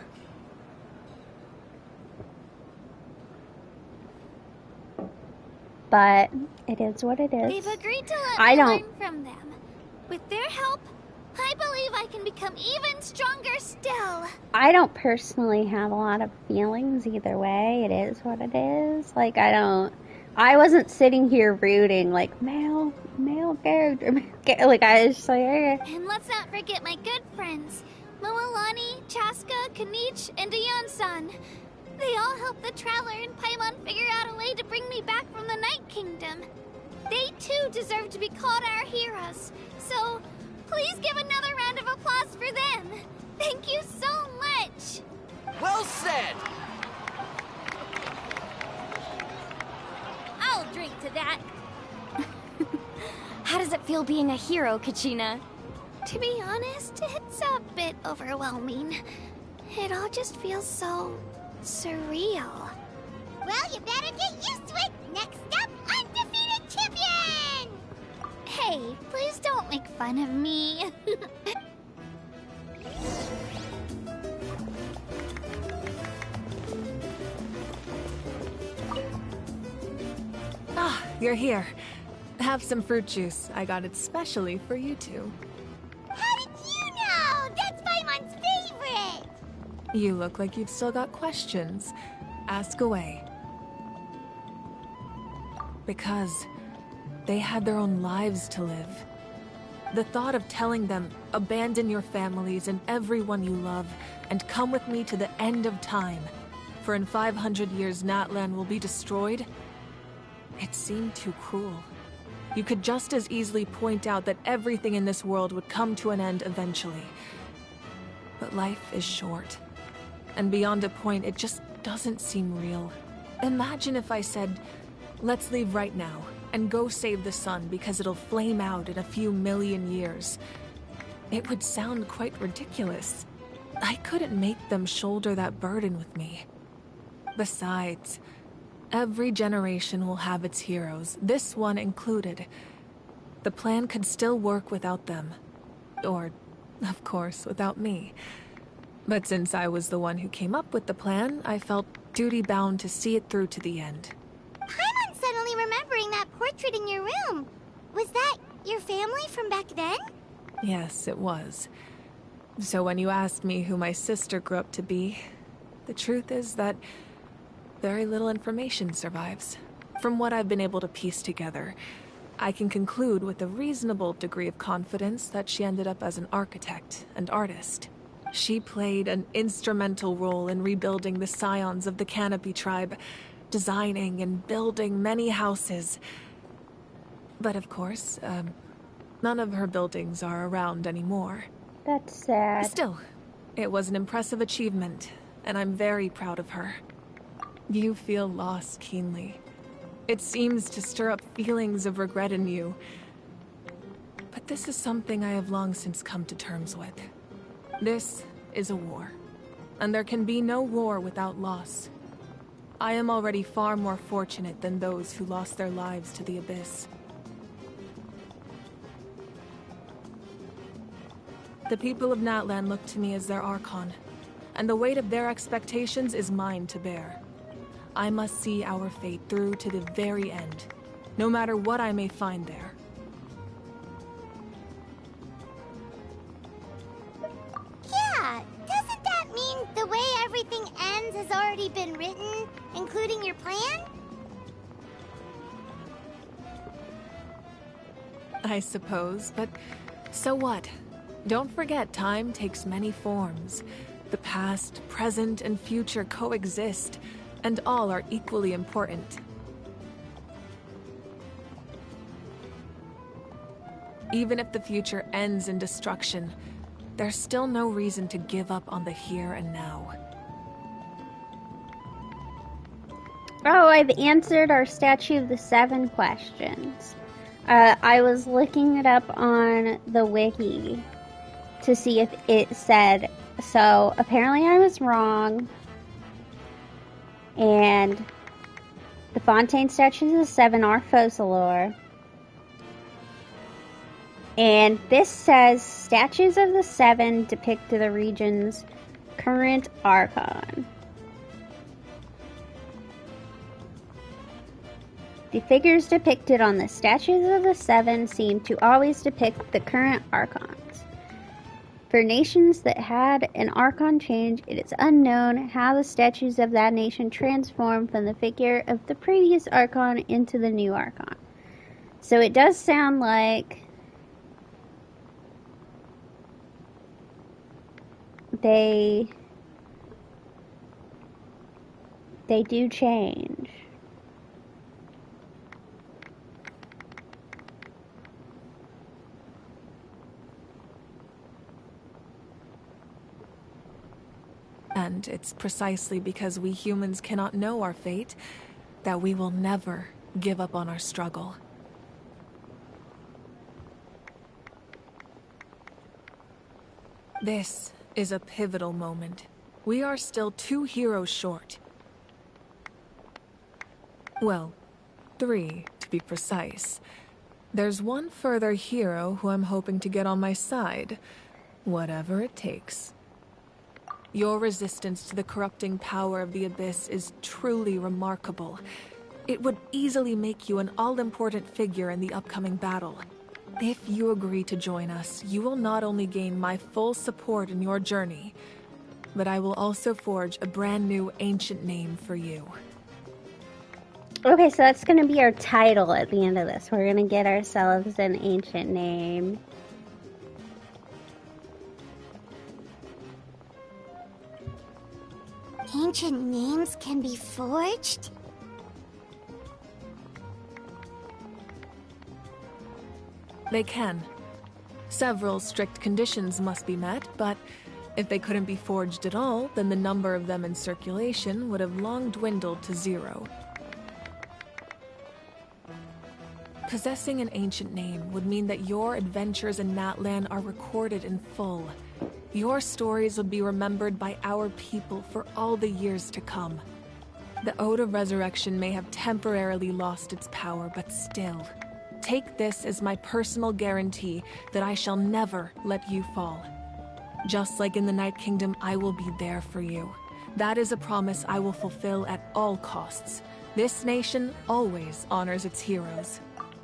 But it is what it is. They've agreed to let I me don't- learn from them. With their help, I believe I can become even stronger still. I don't personally have a lot of feelings either way. It is what it is. Like, I wasn't sitting here rooting, like, male character. Like, I was just like, okay. And let's not forget my good friends, Moalani, Chaska, Kanich, and Aeon-san. They all helped the Traveler and Paimon figure out a way to bring me back from the Night Kingdom. They too deserve to be called our heroes. So, please give another round of applause for them. Thank you so much. Well said! I'll drink to that. How does it feel being a hero, Kachina? To be honest, it's a bit overwhelming. It all just feels so surreal. Well, you better get used to it. Next up, undefeated champion! Hey, please don't make fun of me. Ah, you're here. Have some fruit juice. I got it specially for you two. How did you know? That's Paimon's favorite! You look like you've still got questions. Ask away. Because they had their own lives to live. The thought of telling them, abandon your families and everyone you love, and come with me to the end of time, for in 500 years Natlan will be destroyed, it seemed too cruel. You could just as easily point out that everything in this world would come to an end eventually. But life is short. And beyond a point, it just doesn't seem real. Imagine if I said, let's leave right now, and go save the sun because it'll flame out in a few million years. It would sound quite ridiculous. I couldn't make them shoulder that burden with me. Besides, every generation will have its heroes, this one included. The plan could still work without them. Or, of course, without me. But since I was the one who came up with the plan, I felt duty-bound to see it through to the end. Paimon's suddenly remembering that portrait in your room. Was that your family from back then? Yes, it was. So when you asked me who my sister grew up to be, the truth is that very little information survives. From what I've been able to piece together, I can conclude with a reasonable degree of confidence that she ended up as an architect and artist. She played an instrumental role in rebuilding the scions of the Canopy tribe, designing and building many houses. But of course, none of her buildings are around anymore. That's sad. Still, it was an impressive achievement, and I'm very proud of her. You feel loss keenly. It seems to stir up feelings of regret in you. But this is something I have long since come to terms with. This is a war, and there can be no war without loss. I am already far more fortunate than those who lost their lives to the Abyss. The people of Natlan look to me as their Archon, and the weight of their expectations is mine to bear. I must see our fate through to the very end, no matter what I may find there. Yeah, doesn't that mean the way everything ends has already been written, including your plan? I suppose, but so what? Don't forget, time takes many forms. The past, present, and future coexist, and all are equally important. Even if the future ends in destruction, there's still no reason to give up on the here and now. Oh, I've answered our Statue of the Seven questions. I was looking it up on the wiki to see if it said, so apparently I was wrong. And the Fontaine Statues of the Seven are Focalors. And this says, Statues of the Seven depict the region's current Archon. The figures depicted on the Statues of the Seven seem to always depict the current Archons. For nations that had an Archon change, it is unknown how the statues of that nation transformed from the figure of the previous Archon into the new Archon. So it does sound like they do change. And it's precisely because we humans cannot know our fate that we will never give up on our struggle. This is a pivotal moment. We are still 2 heroes short. Well, 3 to be precise. There's one further hero who I'm hoping to get on my side, whatever it takes. Your resistance to the corrupting power of the Abyss is truly remarkable. It would easily make you an all-important figure in the upcoming battle. If you agree to join us, you will not only gain my full support in your journey, but I will also forge a brand new ancient name for you. Okay, so that's going to be our title at the end of this. We're going to get ourselves an ancient name. Ancient names can be forged? They can. Several strict conditions must be met, but if they couldn't be forged at all, then the number of them in circulation would have long dwindled to 0. Possessing an ancient name would mean that your adventures in Natlan are recorded in full. Your stories would be remembered by our people for all the years to come. The Ode of Resurrection may have temporarily lost its power, but still, take this as my personal guarantee that I shall never let you fall. Just like in the Night Kingdom, I will be there for you. That is a promise I will fulfill at all costs. This nation always honors its heroes.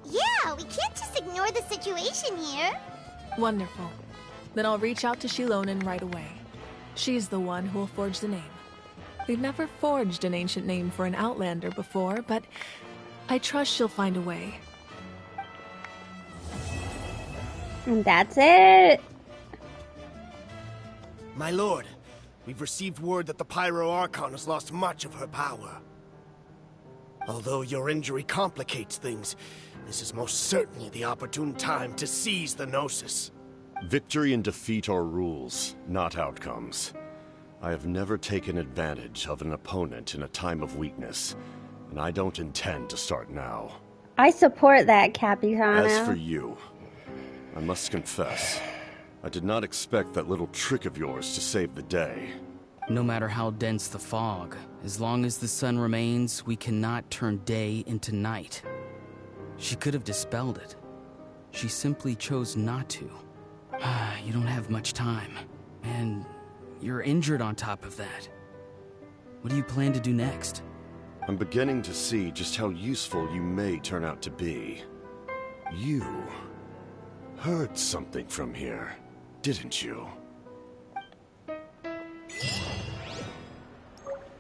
Yeah, we can't just ignore the situation here. Wonderful. Then I'll reach out to Shilonen right away. She's the one who will forge the name. We've never forged an ancient name for an Outlander before, but I trust she'll find a way. And that's it. My lord, we've received word that the Pyro Archon has lost much of her power. Although your injury complicates things, this is most certainly the opportune time to seize the Gnosis. Victory and defeat are rules, not outcomes. I have never taken advantage of an opponent in a time of weakness, and I don't intend to start now. I support that, Capitano. As for you, I must confess, I did not expect that little trick of yours to save the day. No matter how dense the fog, as long as the sun remains, we cannot turn day into night. She could have dispelled it. She simply chose not to. You don't have much time, and you're injured on top of that. What do you plan to do next? I'm beginning to see just how useful you may turn out to be. You heard something from here, didn't you?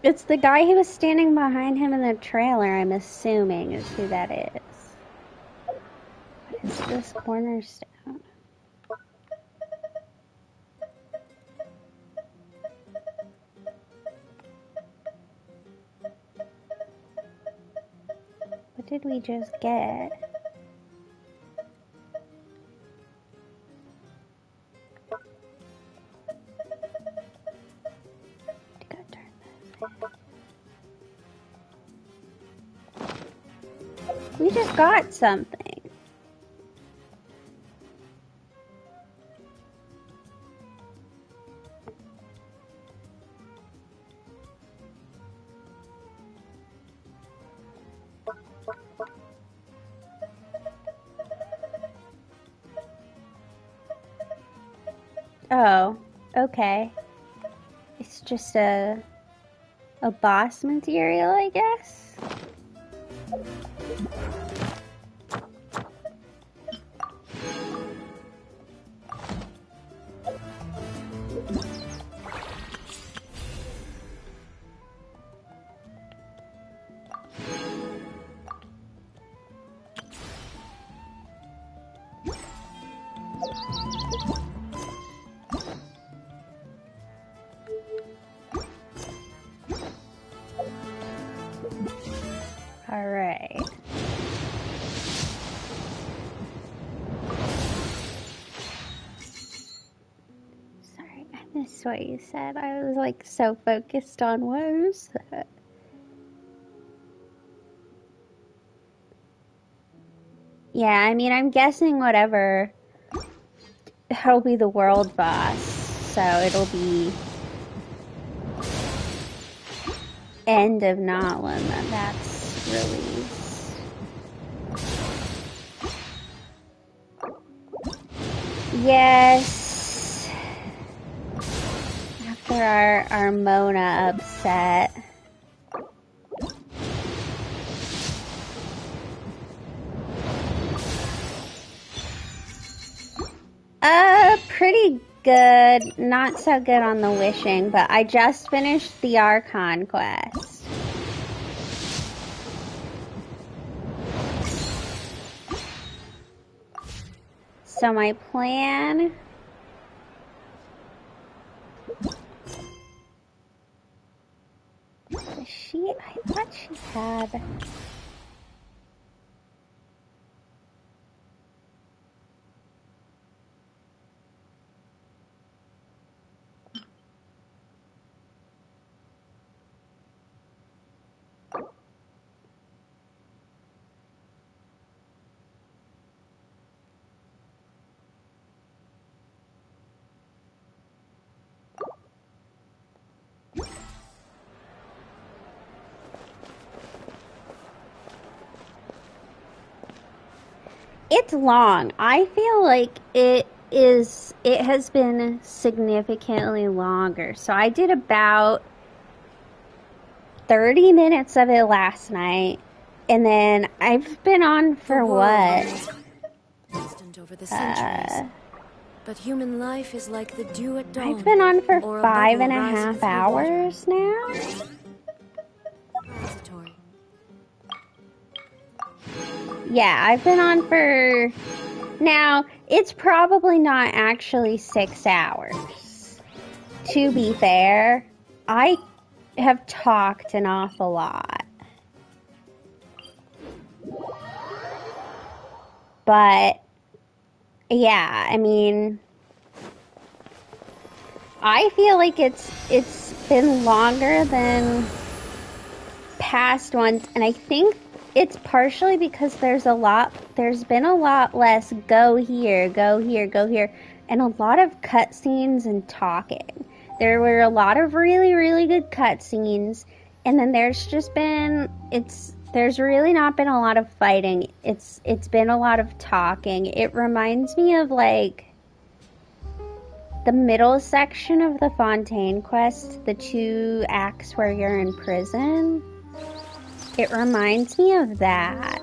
It's the guy who was standing behind him in the trailer, I'm assuming, is who that is. What is this cornerstone? What did we just get? We just got something. Oh, okay. It's just a boss material, I guess. Alright. Sorry, I missed what you said. I was like so focused on what was that? Yeah, I mean, I'm guessing whatever. It'll be the world boss, so it'll be end of Notlin that's released. Yes. After our Mona upset. Pretty good. Not so good on the wishing, but I just finished the Archon quest. So my plan... I thought she had... It's long. I feel like it it has been significantly longer. So I did about 30 minutes of it last night, and then I've been on for what? Distant over the centuries. But human life is like the dew at dawn. I've been on for 5.5 hours now. Yeah, I've been on for... Now, it's probably not actually 6 hours. To be fair, I have talked an awful lot. But, yeah, I mean... I feel like it's been longer than past ones, and I think it's partially because there's been a lot less go here, and a lot of cutscenes and talking. There were a lot of really, really good cutscenes, and then there's really not been a lot of fighting. It's been a lot of talking. It reminds me of, like, the middle section of the Fontaine quest, the 2 acts where you're in prison. It reminds me of that.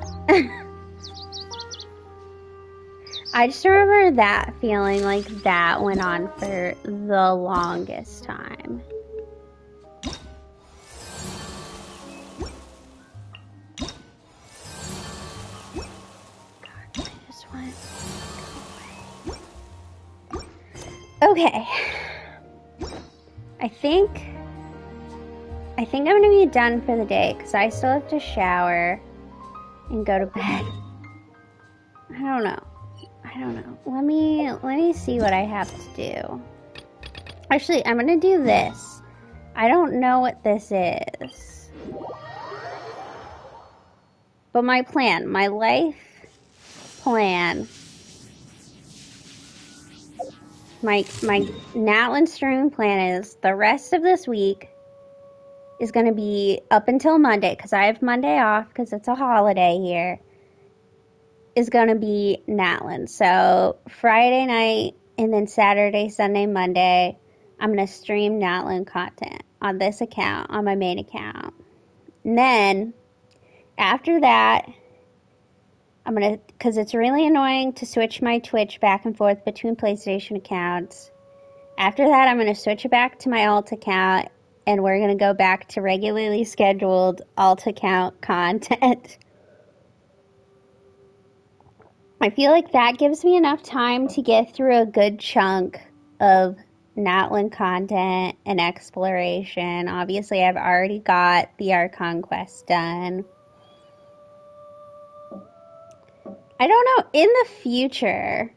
I just remember that feeling like that went on for the longest time. God, I just want... Okay. I think I'm gonna be done for the day because I still have to shower and go to bed. I don't know. Let me see what I have to do. Actually, I'm gonna do this. I don't know what this is. But my plan, my life plan, my Natlan streaming plan is the rest of this week is going to be up until Monday, because I have Monday off because it's a holiday here, is going to be Natlan. So Friday night and then Saturday, Sunday, Monday, I'm going to stream Natlan content on this account, on my main account. And then after that, I'm going to, because it's really annoying to switch my Twitch back and forth between PlayStation accounts. After that, I'm going to switch it back to my alt account, and we're going to go back to regularly scheduled alt account content. I feel like that gives me enough time to get through a good chunk of Natlan content and exploration. Obviously, I've already got the Archon quest done. I don't know, in the future,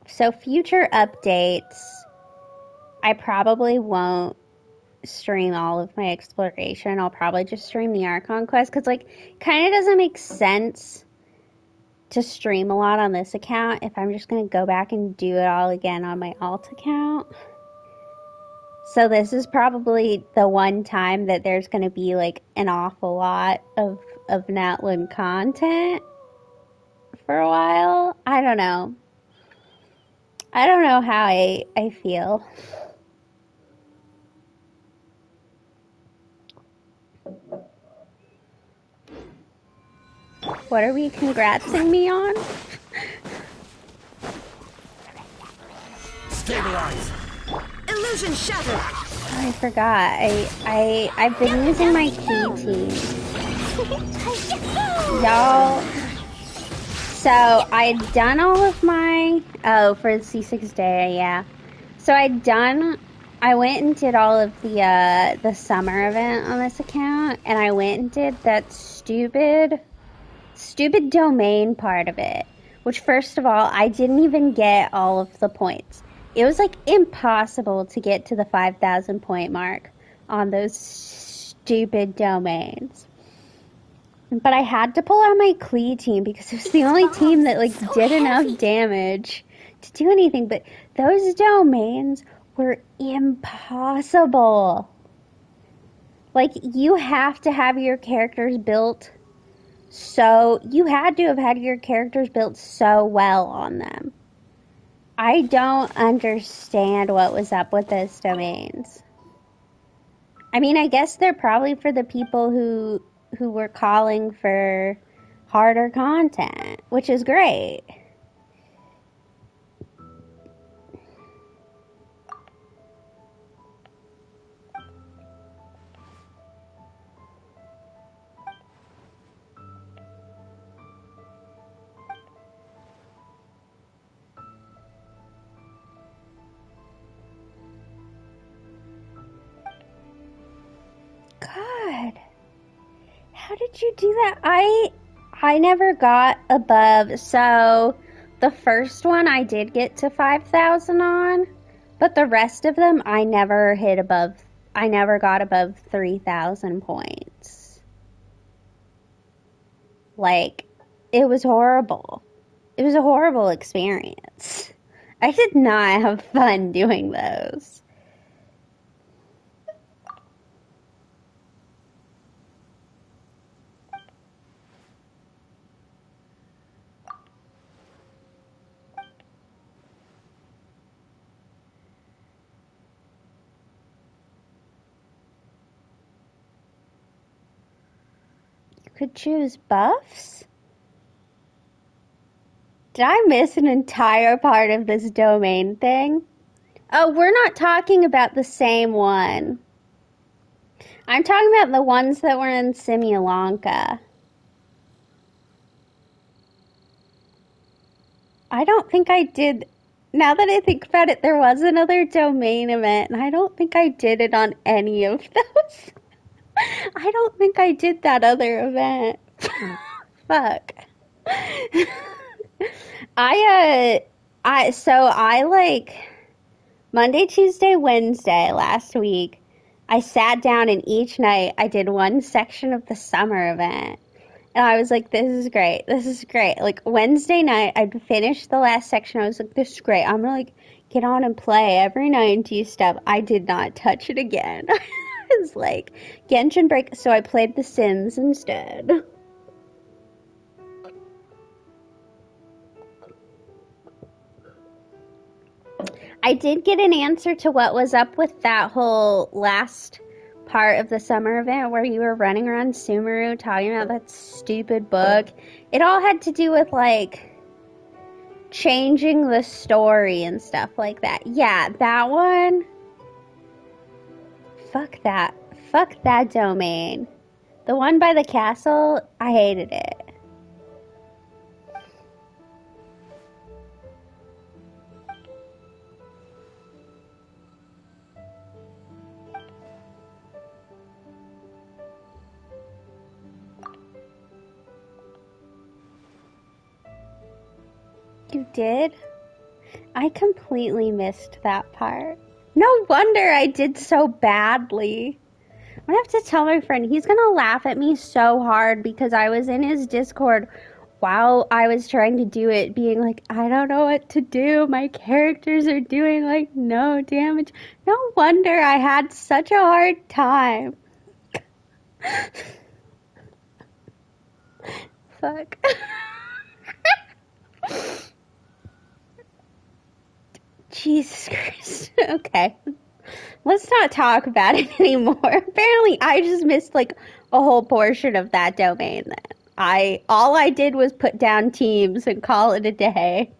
so future updates, I probably won't stream all of my exploration. I'll probably just stream the Archon quest, because, like, kind of doesn't make sense to stream a lot on this account if I'm just going to go back and do it all again on my alt account. So this is probably the one time that there's going to be, like, an awful lot of Natlan content for a while. I don't know. I don't know how I feel. What are we congratsing me on? Stabilize. Illusion shattered. I forgot. I've been using my key team. Y'all. So I'd done all of my for the C6 day, yeah. So I went and did all of the summer event on this account, and I went and did that stupid domain part of it, which, first of all, I didn't even get all of the points. It was, like, impossible to get to the 5,000 point mark on those stupid domains. But I had to pull out my Klee team because it was the only team that, like, did enough damage to do anything. But those domains were impossible. Like, you have to have your characters built so... You had to have had your characters built so well on them. I don't understand what was up with those domains. I mean, I guess they're probably for the people who were calling for harder content, which is great. God, how did you do that? I never got above, so the first one I did get to 5,000 on, but the rest of them I never got above 3,000 points. Like, it was horrible. It was a horrible experience. I did not have fun doing those. You could choose buffs? Did I miss an entire part of this domain thing? Oh, we're not talking about the same one. I'm talking about the ones that were in Simulanka. I don't think I did. Now that I think about it, there was another domain event, and I don't think I did it on any of those. I don't think I did that other event. Fuck. I like Monday, Tuesday, Wednesday last week, I sat down and each night I did one section of the summer event. And I was like, this is great. This is great. Like Wednesday night, I'd finished the last section. I was like, this is great. I'm gonna like get on and play every night and do stuff. I did not touch it again. I was like, Genshin Break. So I played The Sims instead. I did get an answer to what was up with that whole last part of the summer event where you were running around Sumeru talking about that stupid book. It all had to do with, like, changing the story and stuff like that. Yeah, that one. Fuck that. Fuck that domain. The one by the castle, I hated it. You did? I completely missed that part. No wonder I did so badly. I'm gonna have to tell my friend. He's gonna laugh at me so hard because I was in his Discord while I was trying to do it, being like, I don't know what to do. My characters are doing, like, no damage. No wonder I had such a hard time. Fuck. Jesus Christ. Okay. Let's not talk about it anymore. Apparently, I just missed, like, a whole portion of that domain then. All I did was put down teams and call it a day.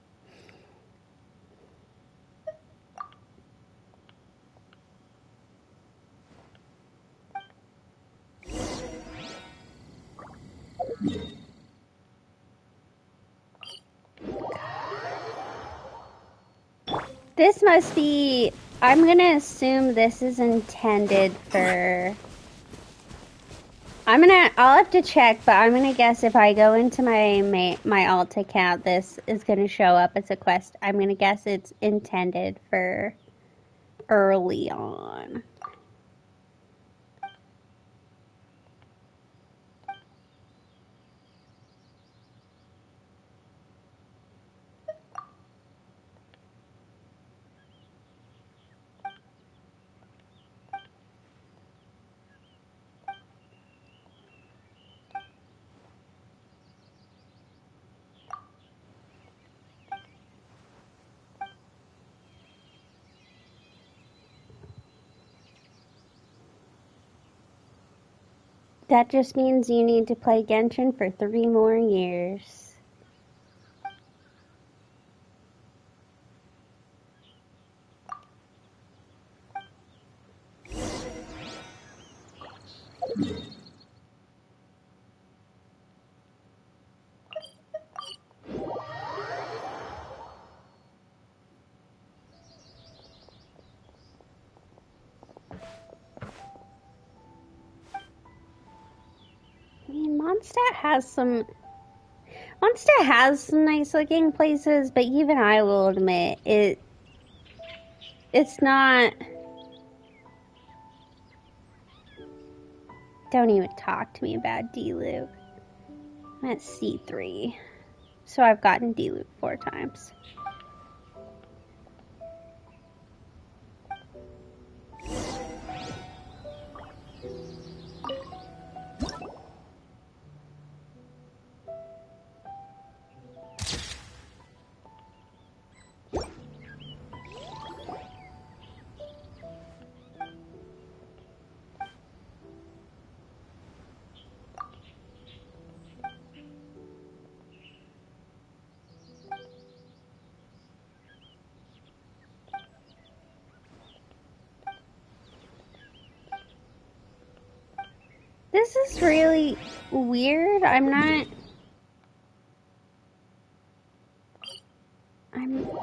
This must be... I'm gonna assume this is intended for... I'll have to check, but I'm gonna guess if I go into my alt account, this is gonna show up as a quest. I'm gonna guess it's intended for early on. That just means you need to play Genshin for 3 more years. I mean, Mondstadt has some nice looking places, but even I will admit it's not. Don't even talk to me about D-Loop. I'm at C3, so I've gotten D-Loop 4 times. This is really weird. I'm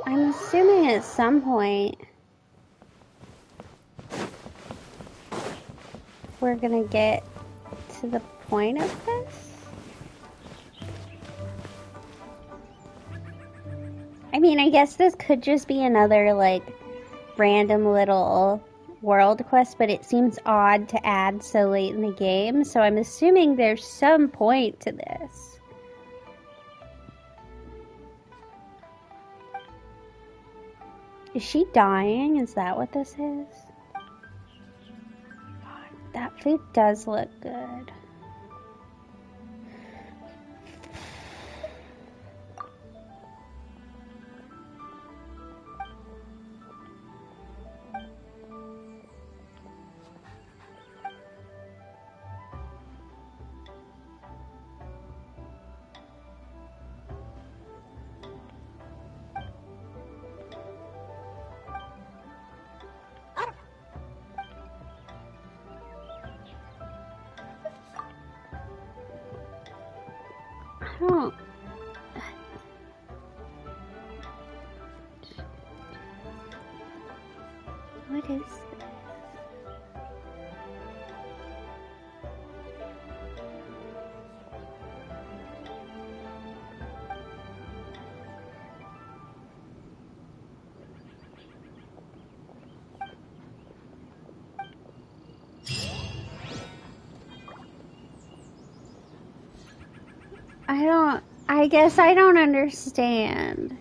assuming at some point we're gonna get to the point of this. I mean, I guess this could just be another, like, random little world quest, but it seems odd to add so late in the game, so I'm assuming there's some point to this. Is she dying? Is that what this is? God, that food does look good. Oh. What is this? I guess I don't understand.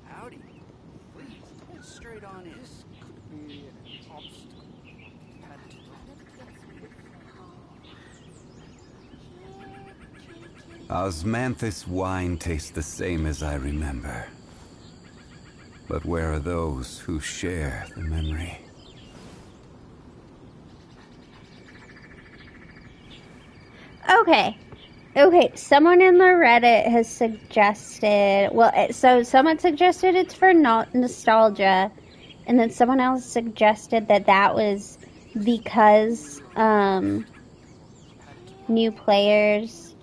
Howdy. Please, straight on in. This could be an obstacle. Osmanthus wine tastes the same as I remember. But where are those who share the memory? Okay, someone in the Reddit has suggested, so someone suggested it's for nostalgia, and then someone else suggested that was because new players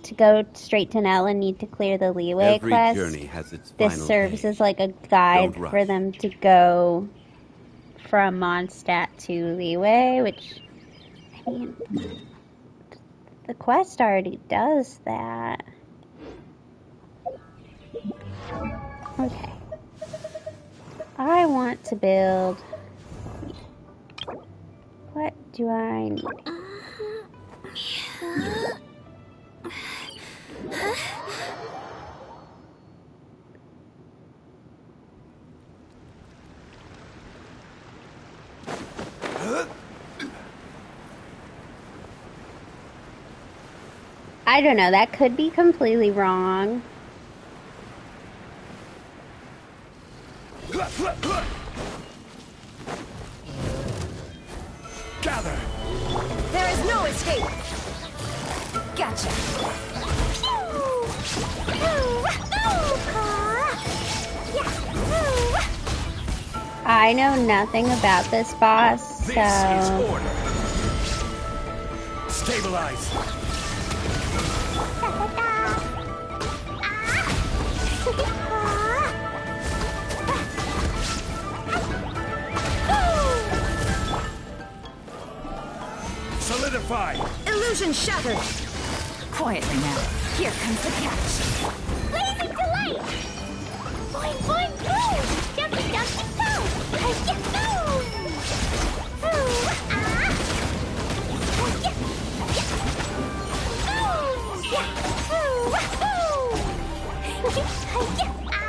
to go straight to Nella need to clear the Leeway Every quest. journey has its This final serves day. as like a guide Don't for rush. them to go from Mondstadt to Leeway, which, I mean, the quest already does that. Okay. I want to build... What do I need? I don't know, that could be completely wrong. Gather! There is no escape! Gotcha! I know nothing about this boss, so... This is order. Stabilize. Solidify. Illusion shattered! Quietly now. Here comes the catch. Blazing delight! Boing, boing, boom! Jumpy, jumpy, go! Hi-ya, boom! Ooh, ah! Hi-ya, hi-ya. Boom! Yeah! Ooh, wahoo! Hi-ya, ah!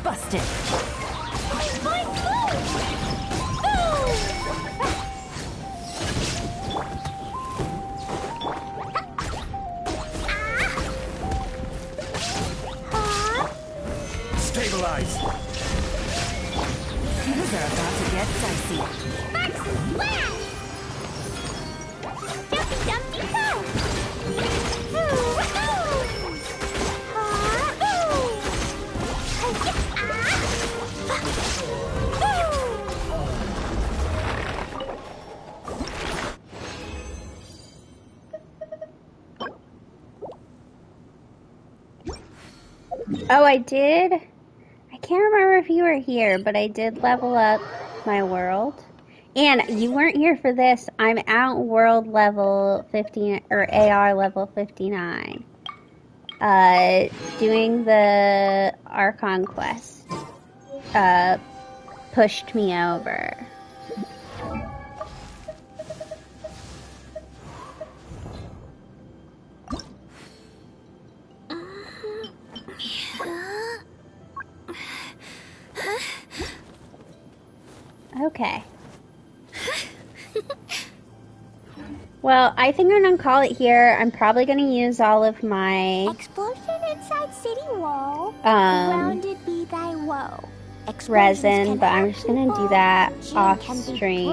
Busted! Boing, boing, boom! Boom! Stabilize. Things are about to get dicey. Sparks and splash! Jumpy, jumpy, go! Ooh, wahoo! Ah-hoo! Hi-ya, Oh, I did? I can't remember if you were here, but I did level up my world. And you weren't here for this. I'm at world level 15, or AR level 59. Doing the Archon quest. Pushed me over. Okay. Well, I think I'm gonna call it here. I'm probably gonna use all of my explosion inside city wall. Grounded be thy woe. resin, but I'm just gonna do that off stream.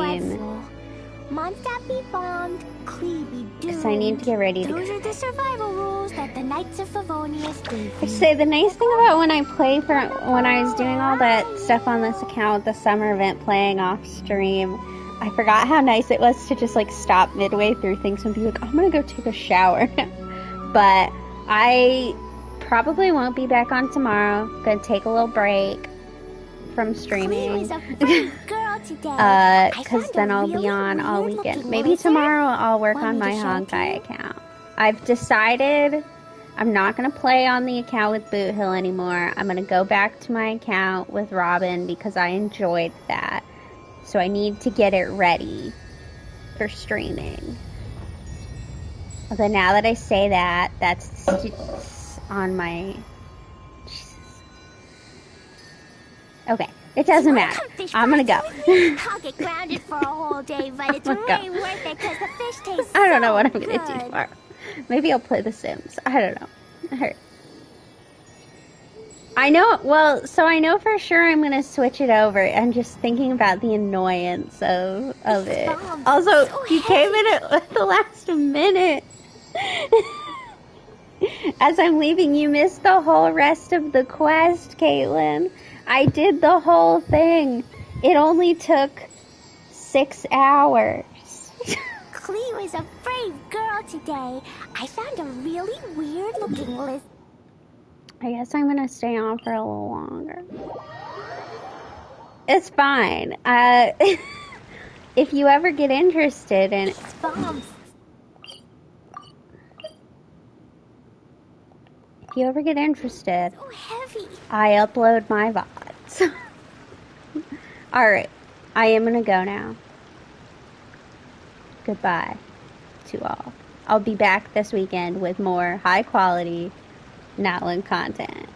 Mondstadt be bombed, Klee be doomed. Because I need to get ready to Those are the survival rules that the Knights of Favonius gave I say the nice thing about when I play for when I was doing all that stuff on this account, the summer event playing off stream, I forgot how nice it was to just like stop midway through things and be like, I'm gonna go take a shower. But I probably won't be back on tomorrow. Gonna take a little break from streaming. Because then I'll be on all weekend. Maybe tomorrow I'll work on my Honkai account. I've decided I'm not going to play on the account with Boot Hill anymore. I'm going to go back to my account with Robin because I enjoyed that. So I need to get it ready for streaming. Although now that I say that, that's on my... Jesus. Okay. It doesn't matter. I'm gonna go. I'll get grounded for a whole day, but it's way worth it because the fish tastes I don't know what I'm so gonna do good. tomorrow. Maybe I'll play The Sims. I don't know. I know, well, so I know for sure I'm gonna switch it over. I'm just thinking about the annoyance of it. Also, you came in at the last minute. As I'm leaving, you missed the whole rest of the quest, Caitlin. I did the whole thing. It only took 6 hours. Klee was a brave girl today. I found a really weird-looking list. I guess I'm gonna stay on for a little longer. It's fine. If you ever get interested in... Bombs. If you ever get interested, So heavy. I upload my VODs. Alright, I am gonna go now. Goodbye to all. I'll be back this weekend with more high quality Natlan content.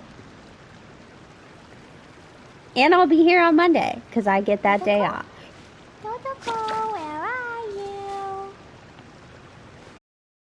And I'll be here on Monday, because I get that day off.